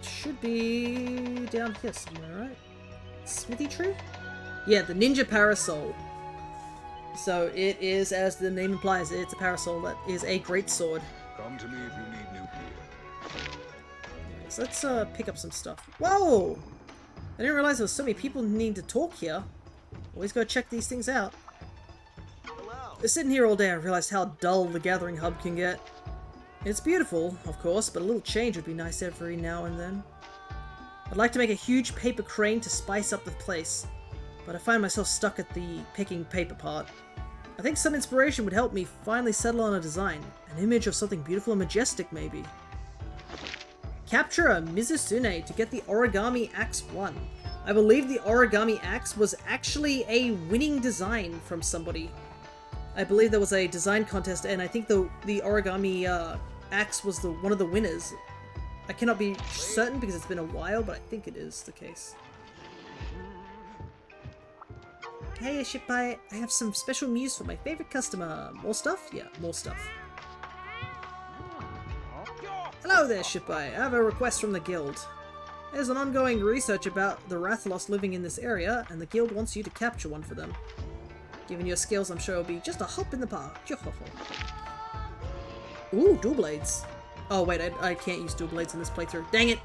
should be down here somewhere, right? Smithy tree? Yeah, the ninja parasol. So it is, as the name implies, it's a parasol that is a great sword. Come to me if you need new gear. So let's pick up some stuff. Whoa! I didn't realize there was so many people needing to talk here. Always gotta check these things out. Sitting here all day, I realized how dull the gathering hub can get. It's beautiful, of course, but a little change would be nice every now and then. I'd like to make a huge paper crane to spice up the place, but I find myself stuck at the picking paper part. I think some inspiration would help me finally settle on a design, an image of something beautiful and majestic maybe. Capture a Mizusune to get the Origami Axe 1. I believe the Origami Axe was actually a winning design from somebody. I believe there was a design contest, and I think the Origami Axe was one of the winners. I cannot be certain because it's been a while, but I think it is the case. Hey Shippai, I have some special news for my favorite customer. More stuff? Yeah, more stuff. Hello there, Shippai. I have a request from the guild. There's an ongoing research about the Rathalos living in this area, and the guild wants you to capture one for them. Given your skills, I'm sure it'll be just a hop in the park. Ooh, dual blades. Oh wait, I can't use dual blades in this playthrough. Dang it!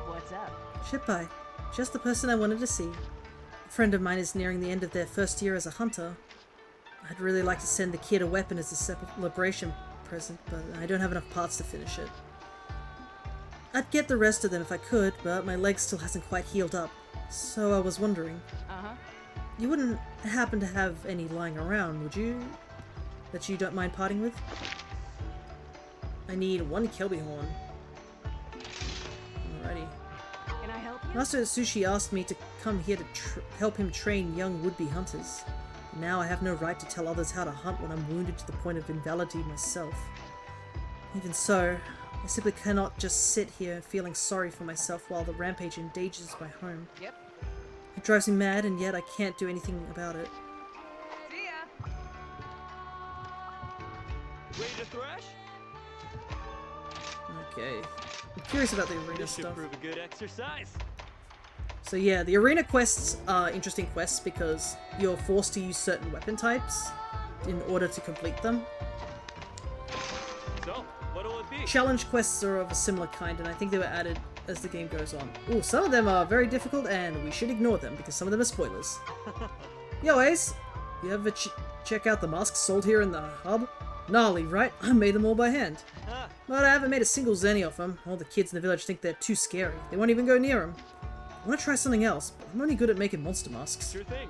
What's up? Shippai, just the person I wanted to see. A friend of mine is nearing the end of their first year as a hunter. I'd really like to send the kid a weapon as a celebration present, but I don't have enough parts to finish it. I'd get the rest of them if I could, but my leg still hasn't quite healed up. So I was wondering. You wouldn't happen to have any lying around, would you? That you don't mind parting with? I need one Kelby horn. Alrighty. Can I help you? Master Sushi asked me to come here to help him train young would-be hunters. Now I have no right to tell others how to hunt when I'm wounded to the point of invalidity myself. Even so, I simply cannot just sit here feeling sorry for myself while the rampage endangers my home. Yep. It drives me mad, and yet I can't do anything about it. See ya! Ready to thrash? Okay. I'm curious about the arena This should stuff. prove a good exercise. So yeah, the arena quests are interesting quests because you're forced to use certain weapon types in order to complete them. So, what'll it be? Challenge quests are of a similar kind, and I think they were added as the game goes on. Ooh, some of them are very difficult, and we should ignore them because some of them are spoilers. Yo, Ace! You ever check out the masks sold here in the hub? Gnarly, right? I made them all by hand. But I haven't made a single zenny off them. All the kids in the village think they're too scary. They won't even go near them. I want to try something else, but I'm only good at making monster masks. Sure thing.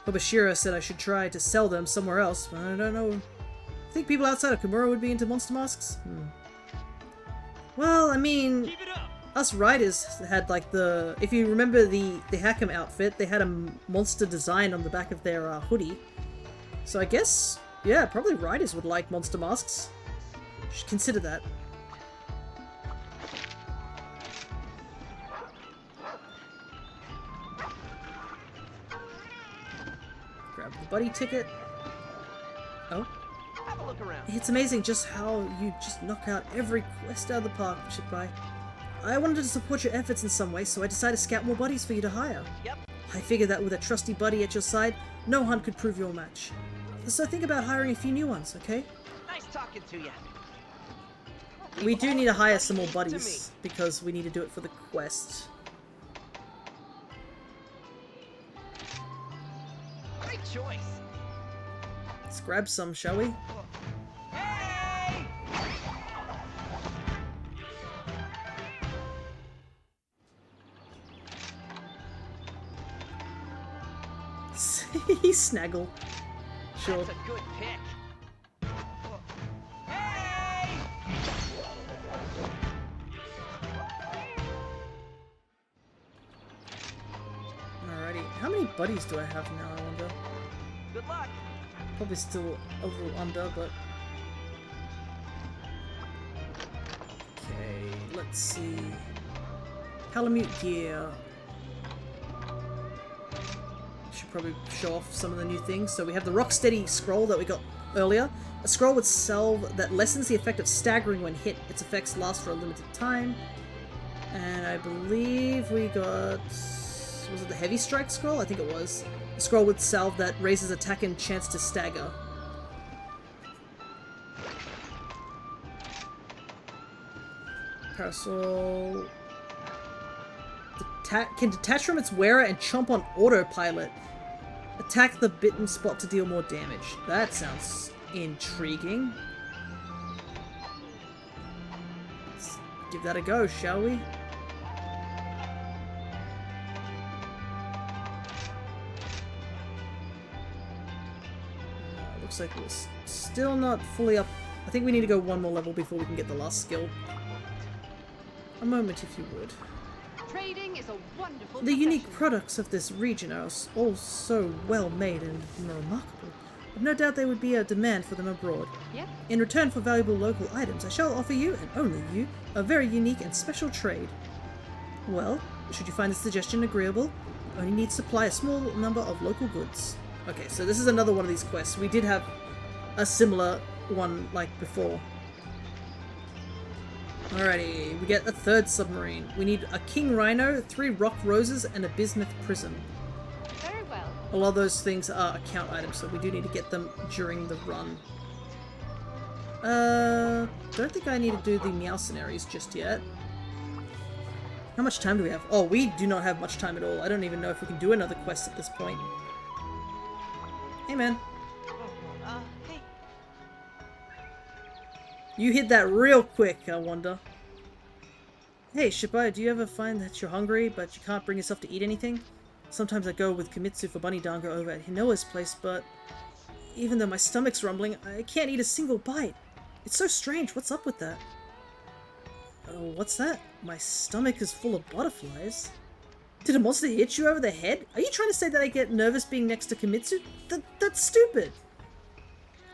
Hobashira said I should try to sell them somewhere else, but I don't know. Think people outside of Kamura would be into monster masks? Well, I mean, Keep it up. us riders had like the... If you remember the Hakam outfit, they had a monster design on the back of their hoodie. So I guess, yeah, probably riders would like monster masks. Should consider that. Grab the buddy ticket. Oh. Have a look around. It's amazing just how you just knock out every quest out of the park, Shippai. I wanted to support your efforts in some way, so I decided to scout more buddies for you to hire. Yep. I figure that with a trusty buddy at your side, no hunt could prove your match. So think about hiring a few new ones, okay? Nice talking to you. We do need to hire some more buddies, because we need to do it for the quest. Great choice. Let's grab some, shall we? Hey! Snaggle. Sure. That's a good pick. Hey! Alrighty. How many buddies do I have now, I wonder? Good luck. Probably still a little under, but... Okay, let's see... Palamute gear. Should probably show off some of the new things. So we have the Rocksteady scroll that we got earlier. A scroll with salve that lessens the effect of staggering when hit. Its effects last for a limited time. And I believe we got... Was it the Heavy Strike scroll? I think it was. A scroll with salve that raises attack and chance to stagger. Parasol... Can detach from its wearer and chomp on autopilot. Attack the bitten spot to deal more damage. That sounds intriguing. Let's give that a go, shall we? Looks like we're still not fully up. I think we need to go one more level before we can get the last skill. A moment, if you would. Trading is a wonderful The unique profession. products of this region are all so well made and remarkable. I've no doubt there would be a demand for them abroad. Yep. In return for valuable local items, I shall offer you, and only you, a very unique and special trade. Well, should you find this suggestion agreeable, you only need to supply a small number of local goods. Okay, so this is another one of these quests. We did have a similar one like before. Alrighty, we get a third submarine. We need a King Rhino, 3 Rock Roses, and a Bismuth Prism. Very well. A lot of those things are account items, so we do need to get them during the run. Don't think I need to do the Meowcenaries just yet. How much time do we have? Oh, we do not have much time at all. I don't even know if we can do another quest at this point. Hey, man. Hey. You hit that real quick, I wonder. Hey, Shibai, do you ever find that you're hungry, but you can't bring yourself to eat anything? Sometimes I go with Kimitsu for Bunny Dango over at Hinoa's place, but even though my stomach's rumbling, I can't eat a single bite. It's so strange. What's up with that? Oh, what's that? My stomach is full of butterflies. Did a monster hit you over the head? Are you trying to say that I get nervous being next to Kimitsu? That's stupid.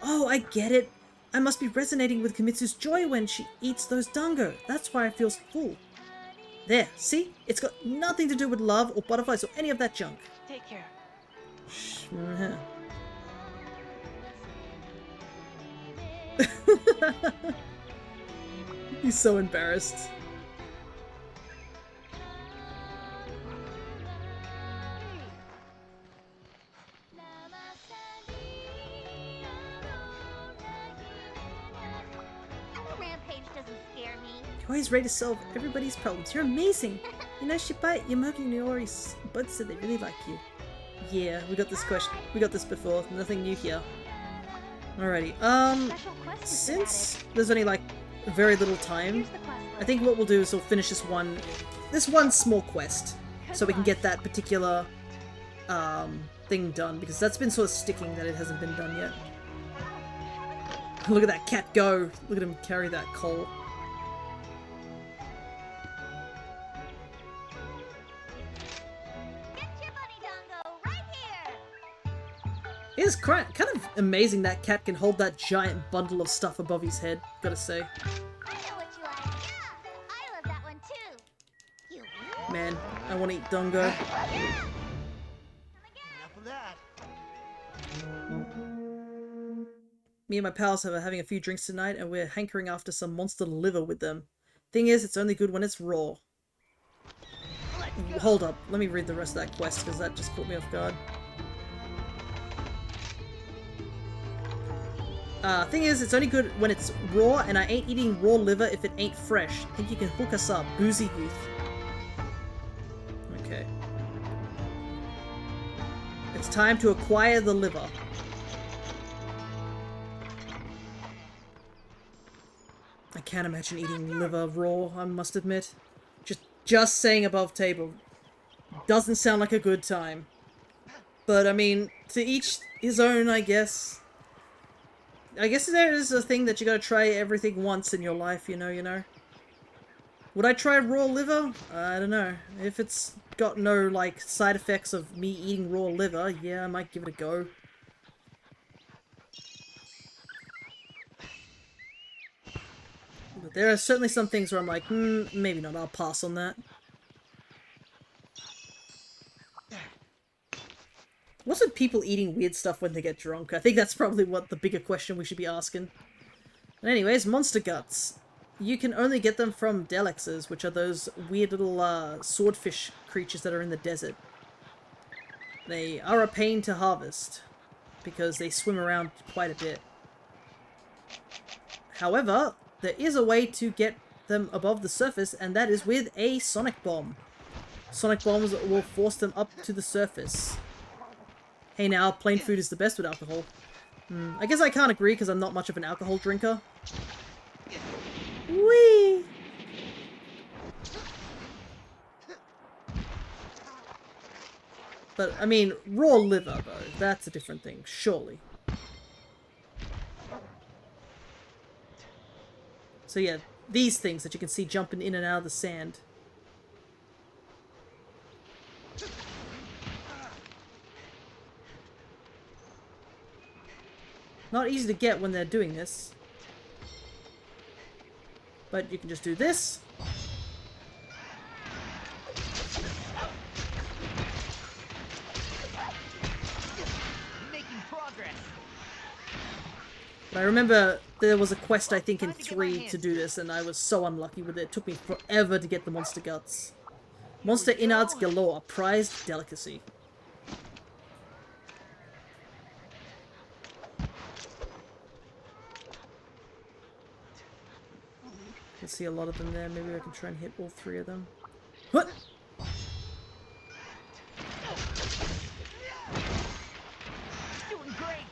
Oh, I get it. I must be resonating with Kimitsu's joy when she eats those dango. That's why I feel full. There, see? It's got nothing to do with love or butterflies or any of that junk. Take care. He's so embarrassed. Rampage doesn't scare me. You're always ready to solve everybody's problems. You're amazing. You know, Shibai, Yamogi and Iori's both said they really like you. Yeah, we got this question. We got this before. Nothing new here. Alrighty. Special quest is Since there's only like very little time, Here's the quest I think what we'll do is we'll finish this one small quest, so we can get that particular thing done, because that's been sort of sticking that it hasn't been done yet. Look at that cat go! Look at him carry that coal. Get your Bunny Dango right here. It is kind of amazing that cat can hold that giant bundle of stuff above his head, gotta say. I know what you like. Yeah, I love that one too. You. Man, I want to eat Dungo. Enough of that. Me and my pals are having a few drinks tonight, and we're hankering after some monster liver with them. Thing is, it's only good when it's raw. Let's hold up. Let me read the rest of that quest, because that just caught me off guard. Thing is, it's only good when it's raw, and I ain't eating raw liver if it ain't fresh. Think you can hook us up, boozy youth. Okay. It's time to acquire the liver. I can't imagine eating liver raw, I must admit. Just saying above table. Doesn't sound like a good time. But, I mean, to each his own, I guess. I guess there is a thing that you gotta try everything once in your life, you know. Would I try raw liver? I don't know. If it's got no, like, side effects of me eating raw liver, yeah, I might give it a go. But there are certainly some things where I'm like, maybe not, I'll pass on that. What's with people eating weird stuff when they get drunk? I think that's probably what the bigger question we should be asking. And anyways, monster guts. You can only get them from Delexes, which are those weird little swordfish creatures that are in the desert. They are a pain to harvest, because they swim around quite a bit. However, there is a way to get them above the surface, and that is with a sonic bomb. Sonic bombs will force them up to the surface. Hey now, plain food is the best with alcohol. I guess I can't agree because I'm not much of an alcohol drinker. Whee! But, I mean, raw liver, though, that's a different thing, surely. So yeah, these things that you can see jumping in and out of the sand. Not easy to get when they're doing this. But you can just do this. Making progress. But I remember there was a quest, I think, in 3 to do this, and I was so unlucky with it. It took me forever to get the monster guts. Monster innards galore, a prized delicacy. I can see a lot of them there. Maybe I can try and hit all 3 of them. What? Doing great.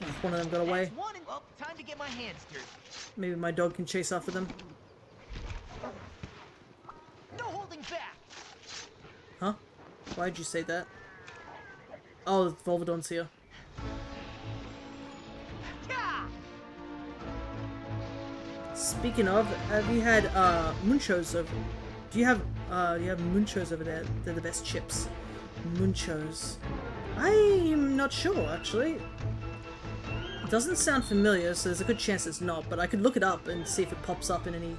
Oh, one of them got away. Well, time to get my hands dirty. Maybe my dog can chase after them. No holding back. Huh? Why'd you say that? Oh, Volvidon's here. Speaking of, have you had munchos over? Do you have munchos over there? They're the best chips. Munchos. I'm not sure actually. It doesn't sound familiar, so there's a good chance it's not. But I could look it up and see if it pops up in any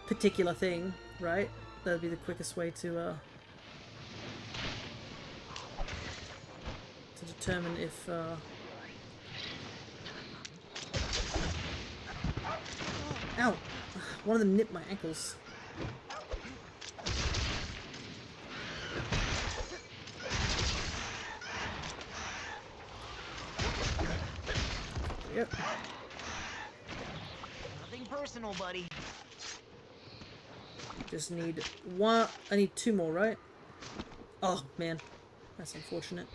particular thing, right? That'd be the quickest way to determine if. Ow! One of them nipped my ankles. Yep. Nothing personal, buddy. Just need one. I need 2 more, right? Oh, man. That's unfortunate.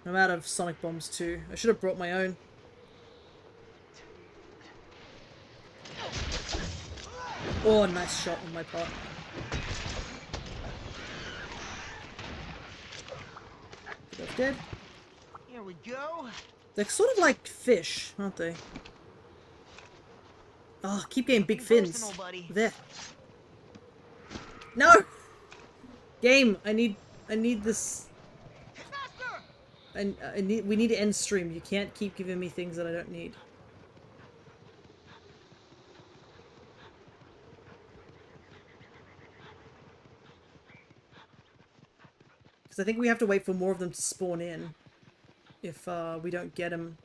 I'm out of sonic bombs too. I should have brought my own. Oh, nice shot on my part. Both dead. Here we go. They're sort of like fish, aren't they? Oh, keep getting big fins. There. No! Game, I need this. And we need to end stream. You can't keep giving me things that I don't need. Because I think we have to wait for more of them to spawn in. If we don't get them.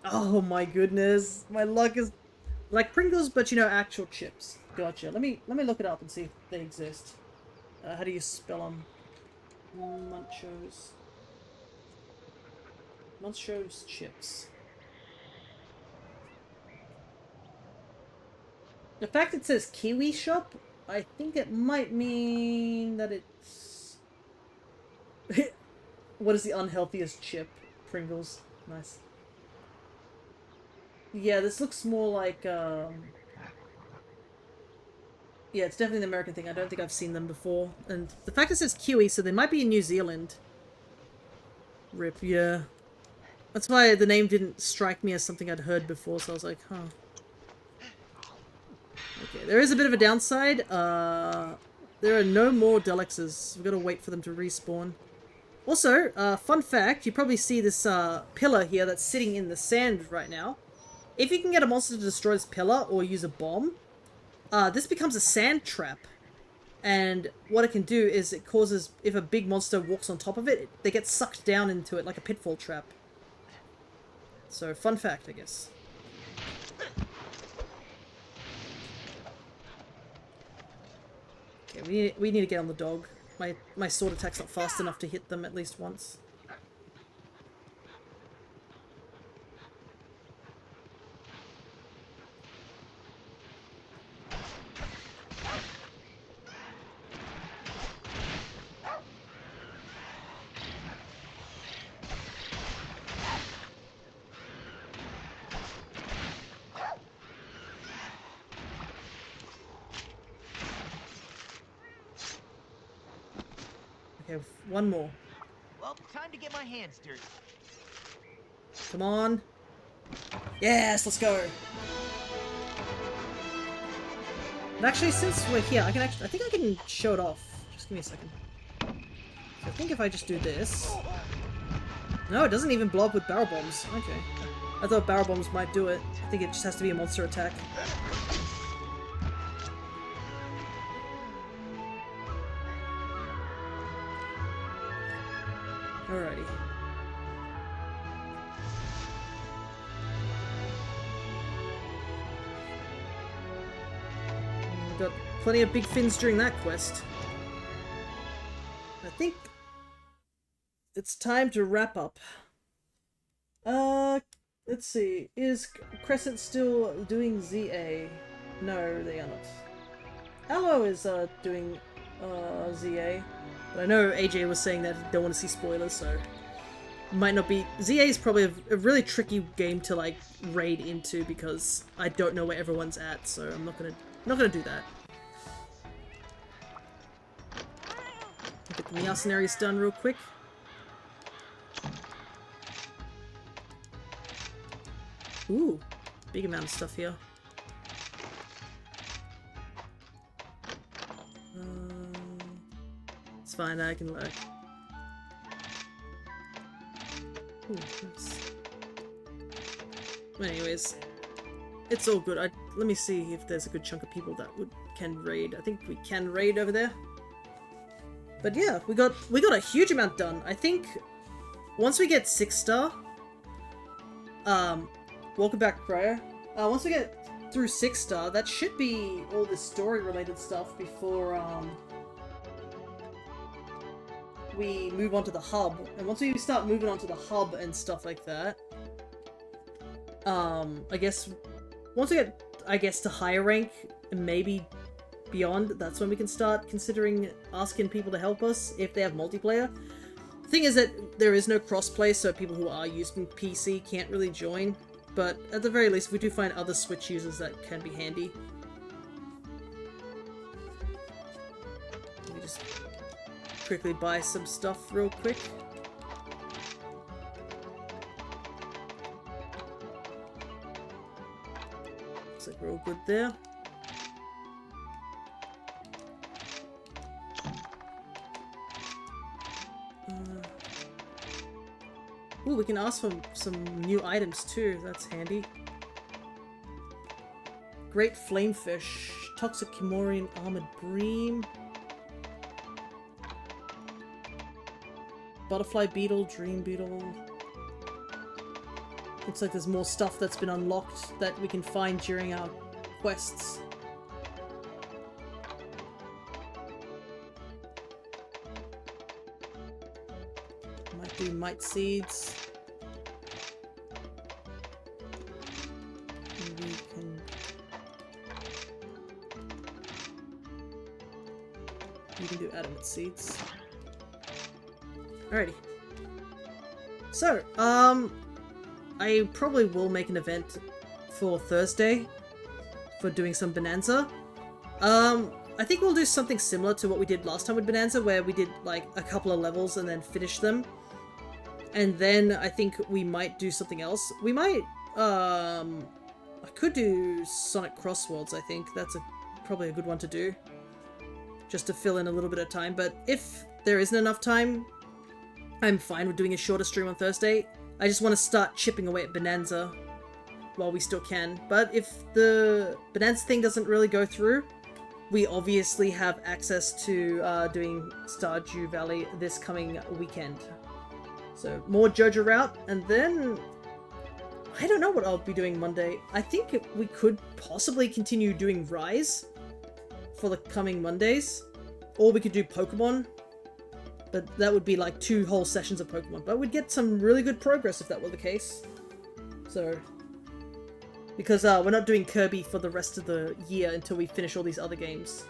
Oh my goodness. My luck is like Pringles, but you know, actual chips. Gotcha. Let me look it up and see if they exist. How do you spell them? Munchos. Munchos chips. The fact it says Kiwi Shop, I think it might mean that it's... What is the unhealthiest chip? Pringles. Nice. Yeah, this looks more like, yeah, it's definitely an American thing. I don't think I've seen them before. And the fact it says Kiwi, so they might be in New Zealand. Rip, yeah. That's why the name didn't strike me as something I'd heard before, so I was like, huh. Okay, there is a bit of a downside. There are no more Delexes. We've got to wait for them to respawn. Also, fun fact, you probably see this pillar here that's sitting in the sand right now. If you can get a monster to destroy this pillar or use a bomb, this becomes a sand trap. And what it can do is it causes, if a big monster walks on top of it, they get sucked down into it like a pitfall trap. So, fun fact, I guess. Okay, we need to get on the dog. My sword attack's not fast enough to hit them at least once. Okay, one more. Well, time to get my hands dirty. Come on. Yes, let's go. And actually, since we're here, I think I can show it off. Just give me a second. So I think if I just do this... No, it doesn't even blow up with barrel bombs. Okay. I thought barrel bombs might do it. I think it just has to be a monster attack. Alrighty. Got plenty of big fins during that quest. I think it's time to wrap up. Let's see. Is Crescent still doing ZA? No, they are not. Aloe is doing ZA. But I know AJ was saying that he don't want to see spoilers, so might not be. ZA is probably a really tricky game to like raid into because I don't know where everyone's at, so I'm not gonna do that. Get the Meow scenarios done real quick. Ooh, big amount of stuff here. It's fine, I can look. Ooh, nice. Anyways, it's all good. Let me see if there's a good chunk of people that can raid. I think we can raid over there. But yeah, we got a huge amount done. I think once we get 6-star, welcome back, Cryo. Once we get through 6-star, that should be all the story-related stuff before we move on to the hub. And once we start moving on to the hub and stuff like that, I guess once we get, to higher rank and maybe beyond, that's when we can start considering asking people to help us if they have multiplayer. The thing is that there is no crossplay, so people who are using PC can't really join. But at the very least, we do find other Switch users that can be handy. Let me just quickly buy some stuff real quick. Looks like we're all good there. Ooh, we can ask for some new items too, that's handy. Great Flamefish, Toxic Kimorian Armored Bream, Butterfly Beetle, Dream Beetle. Looks like there's more stuff that's been unlocked that we can find during our quests. Might do mite seeds. Maybe we can... You can do adamant seeds. Alrighty. So, I probably will make an event for Thursday for doing some Bonanza. I think we'll do something similar to what we did last time with Bonanza, where we did like a couple of levels and then finish them. And then I think we might do something else. We might, I could do Sonic Crossworlds, I think. That's probably a good one to do. Just to fill in a little bit of time. But if there isn't enough time, I'm fine with doing a shorter stream on Thursday. I just want to start chipping away at Bonanza while we still can. But if the Bonanza thing doesn't really go through, we obviously have access to doing Stardew Valley this coming weekend. So more JoJo route, and then I don't know what I'll be doing Monday. I think we could possibly continue doing Rise for the coming Mondays, or we could do Pokemon. But that would be like 2 whole sessions of Pokemon. But we'd get some really good progress if that were the case. So, because we're not doing Kirby for the rest of the year until we finish all these other games.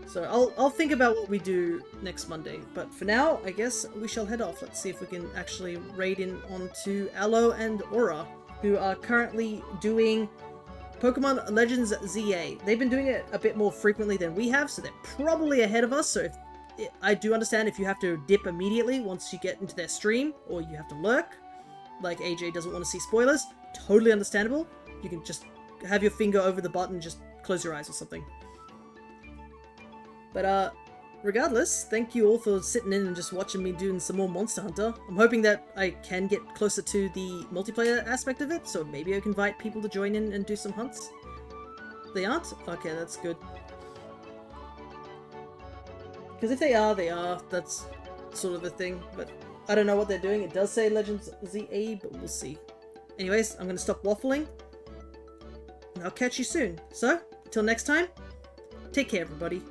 So I'll think about what we do next Monday. But for now, I guess we shall head off. Let's see if we can actually raid in onto Aloe and Aura, who are currently doing Pokemon Legends ZA. They've been doing it a bit more frequently than we have, so they're probably ahead of us. So if I do understand if you have to dip immediately once you get into their stream, or you have to lurk, like AJ doesn't want to see spoilers, totally understandable. You can just have your finger over the button, just close your eyes or something. But regardless, thank you all for sitting in and just watching me doing some more Monster Hunter. I'm hoping that I can get closer to the multiplayer aspect of it, so maybe I can invite people to join in and do some hunts. They aren't? Okay, that's good. Because if they are, they are. That's sort of the thing. But I don't know what they're doing. It does say Legends ZA, but we'll see. Anyways, I'm going to stop waffling. And I'll catch you soon. So, until next time, take care everybody.